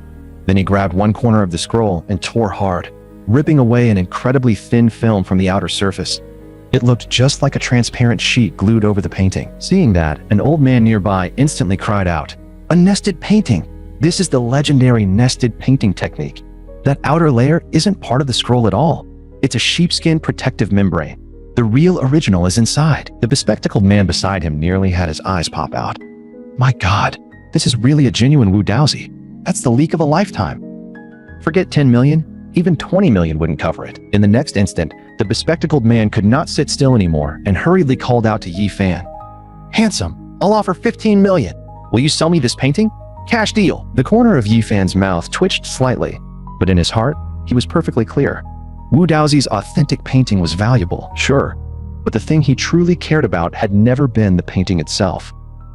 Then he grabbed one corner of the scroll and tore hard, ripping away an incredibly thin film from the outer surface. It looked just like a transparent sheet glued over the painting. Seeing that, an old man nearby instantly cried out, "A nested painting! This is the legendary nested painting technique. That outer layer isn't part of the scroll at all. It's a sheepskin protective membrane. The real original is inside." The bespectacled man beside him nearly had his eyes pop out. My God, this is really a genuine Wu Daozi. That's the leak of a lifetime. Forget 10 million, even 20 million wouldn't cover it. In the next instant, the bespectacled man could not sit still anymore and hurriedly called out to Yi Fan. Handsome, I'll offer 15 million. Will you sell me this painting? Cash deal. The corner of Yi Fan's mouth twitched slightly, but in his heart, he was perfectly clear. Wu Daozi's authentic painting was valuable, sure, but the thing he truly cared about had never been the painting itself.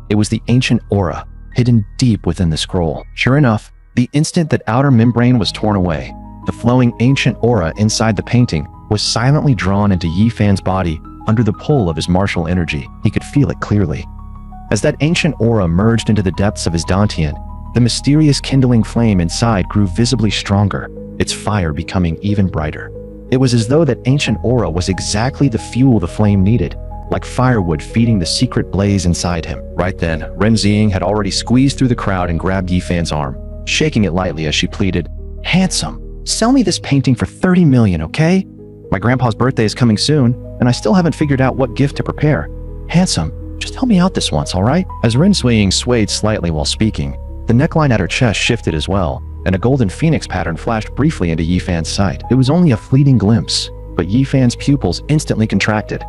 It was the ancient aura, hidden deep within the scroll. Sure enough, the instant that outer membrane was torn away, the flowing ancient aura inside the painting was silently drawn into Yi Fan's body under the pull of his martial energy. He could feel it clearly. As that ancient aura merged into the depths of his dantian, the mysterious kindling flame inside grew visibly stronger, its fire becoming even brighter. It was as though that ancient aura was exactly the fuel the flame needed, like firewood feeding the secret blaze inside him. Right then, Ren Ziying had already squeezed through the crowd and grabbed Yi Fan's arm, shaking it lightly as she pleaded, "Handsome, sell me this painting for 30 million, okay? My grandpa's birthday is coming soon, and I still haven't figured out what gift to prepare. Handsome, just help me out this once, all right?" As Ren Ziying swayed slightly while speaking, the neckline at her chest shifted as well, and a golden phoenix pattern flashed briefly into Yi Fan's sight. It was only a fleeting glimpse, but Yi Fan's pupils instantly contracted.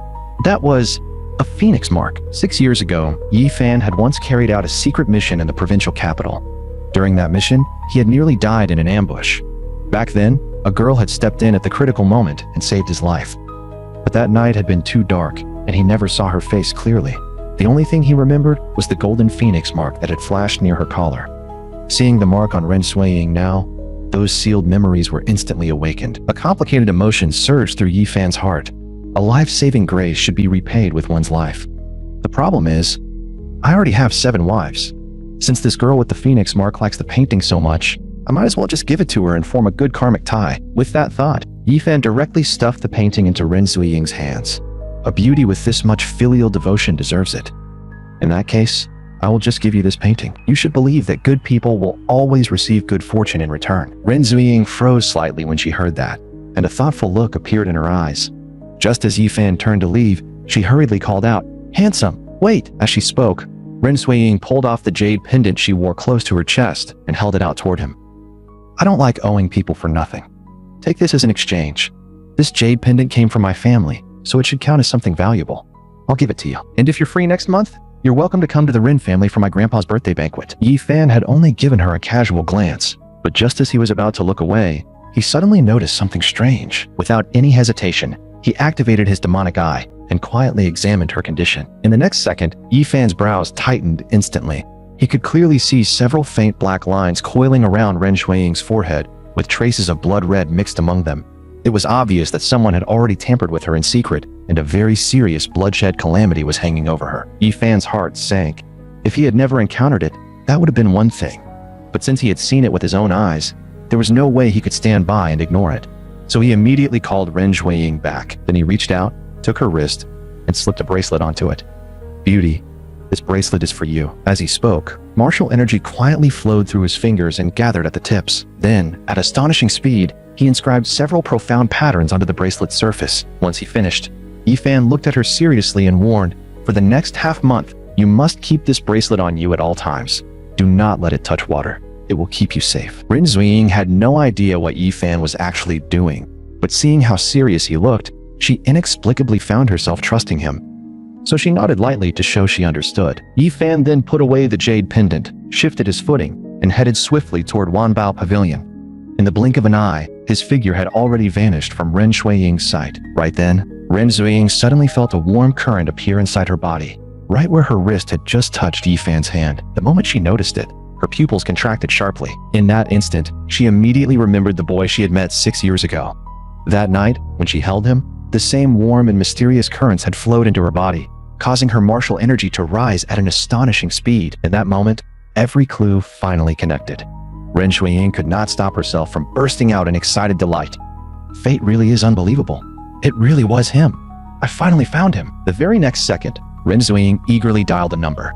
That was a phoenix mark. 6 years ago, Yi Fan had once carried out a secret mission in the provincial capital. During that mission, he had nearly died in an ambush. Back then, a girl had stepped in at the critical moment and saved his life. But that night had been too dark, and he never saw her face clearly. The only thing he remembered was the golden phoenix mark that had flashed near her collar. Seeing the mark on Ren Ziying now, those sealed memories were instantly awakened. A complicated emotion surged through Yi Fan's heart. A life-saving grace should be repaid with one's life. The problem is, I already have 7 wives. Since this girl with the phoenix mark likes the painting so much, I might as well just give it to her and form a good karmic tie. With that thought, Yi Fan directly stuffed the painting into Ren Ziying's hands. A beauty with this much filial devotion deserves it. In that case, I will just give you this painting. You should believe that good people will always receive good fortune in return. Ren Ziying froze slightly when she heard that, and a thoughtful look appeared in her eyes. Just as Yi Fan turned to leave, she hurriedly called out, "Handsome, wait!" As she spoke, Ren Ziying pulled off the jade pendant she wore close to her chest and held it out toward him. "I don't like owing people for nothing. Take this as an exchange. This jade pendant came from my family, so it should count as something valuable. I'll give it to you. And if you're free next month, you're welcome to come to the Ren family for my grandpa's birthday banquet." Yi Fan had only given her a casual glance, but just as he was about to look away, he suddenly noticed something strange. Without any hesitation, he activated his demonic eye and quietly examined her condition. In the next second, Yi Fan's brows tightened instantly. He could clearly see several faint black lines coiling around Ren Ziying's forehead, with traces of blood red mixed among them. It was obvious that someone had already tampered with her in secret, and a very serious bloodshed calamity was hanging over her. Yi Fan's heart sank. If he had never encountered it, that would have been one thing. But since he had seen it with his own eyes, there was no way he could stand by and ignore it. So he immediately called Ren Ziying back. Then he reached out, took her wrist, and slipped a bracelet onto it. "Beauty, this bracelet is for you." As he spoke, martial energy quietly flowed through his fingers and gathered at the tips. Then, at astonishing speed, he inscribed several profound patterns onto the bracelet's surface. Once he finished, Yi Fan looked at her seriously and warned, "For the next half month, you must keep this bracelet on you at all times. Do not let it touch water. It will keep you safe." Ren Ziying had no idea what Yi Fan was actually doing, but seeing how serious he looked, she inexplicably found herself trusting him. So she nodded lightly to show she understood. Yi Fan then put away the jade pendant, shifted his footing, and headed swiftly toward Wanbao Pavilion. In the blink of an eye, his figure had already vanished from Ren Ziying's sight. Right then, Ren Ziying suddenly felt a warm current appear inside her body, right where her wrist had just touched Yi Fan's hand. The moment she noticed it, her pupils contracted sharply. In that instant, she immediately remembered the boy she had met 6 years ago. That night, when she held him, the same warm and mysterious currents had flowed into her body, causing her martial energy to rise at an astonishing speed. In that moment, every clue finally connected. Ren Ziying could not stop herself from bursting out in excited delight. Fate really is unbelievable. It really was him. I finally found him. The very next second, Ren Ziying eagerly dialed a number.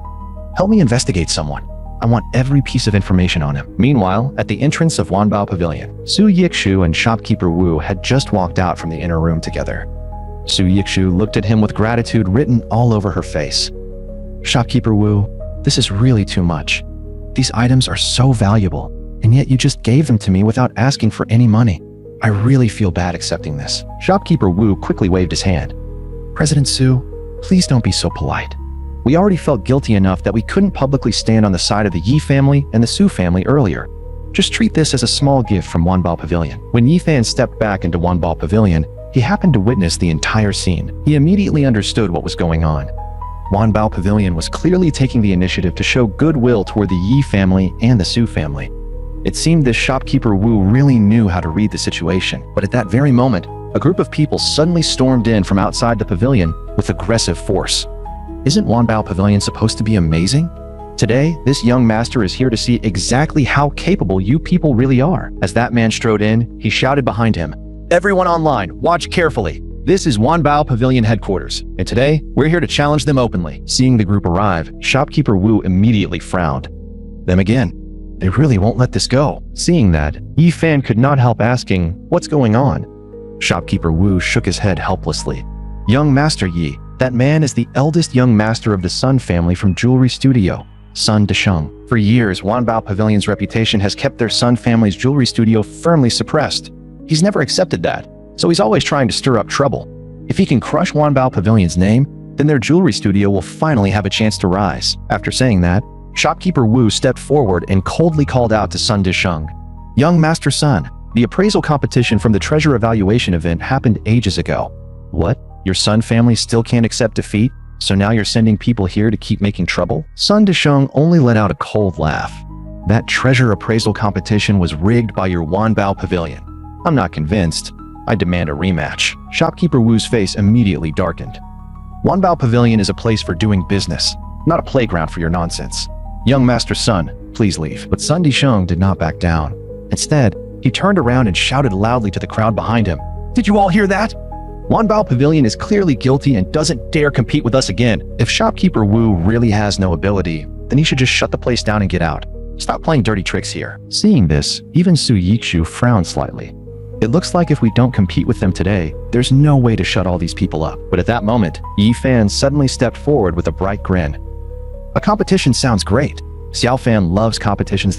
"Help me investigate someone. I want every piece of information on him." Meanwhile, at the entrance of Wanbao Pavilion, Su Yikshu and shopkeeper Wu had just walked out from the inner room together. Su Yikshu looked at him with gratitude written all over her face. "Shopkeeper Wu, this is really too much. These items are so valuable. and yet you just gave them to me without asking for any money. I really feel bad accepting this." Shopkeeper Wu quickly waved his hand. "President Su, please don't be so polite. We already felt guilty enough that we couldn't publicly stand on the side of the Yi family and the Su family earlier. Just treat this as a small gift from Wanbao Pavilion." When Yifan stepped back into Wanbao Pavilion, he happened to witness the entire scene. He immediately understood what was going on. Wanbao Pavilion was clearly taking the initiative to show goodwill toward the Yi family and the Su family. It seemed this shopkeeper Wu really knew how to read the situation, but at that very moment, a group of people suddenly stormed in from outside the pavilion with aggressive force. Isn't Wanbao Pavilion supposed to be amazing? Today, this young master is here to see exactly how capable you people really are. As that man strode in, he shouted behind him, "Everyone online, watch carefully. This is Wanbao Pavilion headquarters, and today, we're here to challenge them openly." Seeing the group arrive, shopkeeper Wu immediately frowned. Them again. They really won't let this go. Seeing that, Yi Fan could not help asking, "What's going on?" Shopkeeper Wu shook his head helplessly. "Young Master Yi, that man is the eldest young master of the Sun family from Jewelry Studio, Sun Desheng. For years, Wanbao Pavilion's reputation has kept their Sun family's jewelry studio firmly suppressed. He's never accepted that, so he's always trying to stir up trouble. If he can crush Wanbao Pavilion's name, then their jewelry studio will finally have a chance to rise." After saying that, Shopkeeper Wu stepped forward and coldly called out to Sun Desheng. "Young Master Sun, the appraisal competition from the treasure evaluation event happened ages ago. What? Your Sun family still can't accept defeat? So now you're sending people here to keep making trouble?" Sun Desheng only let out a cold laugh. "That treasure appraisal competition was rigged by your Wanbao Pavilion. I'm not convinced. I demand a rematch." Shopkeeper Wu's face immediately darkened. "Wanbao Pavilion is a place for doing business, not a playground for your nonsense. Young Master Sun, please leave." But Sun Desheng did not back down. Instead, he turned around and shouted loudly to the crowd behind him, "Did you all hear that? Wanbao Pavilion is clearly guilty and doesn't dare compete with us again. If Shopkeeper Wu really has no ability, then he should just shut the place down and get out. Stop playing dirty tricks here." Seeing this, even Su Yichu frowned slightly. It looks like if we don't compete with them today, there's no way to shut all these people up. But at that moment, Yi Fan suddenly stepped forward with a bright grin. "A competition sounds great. Xiao Fan loves competitions the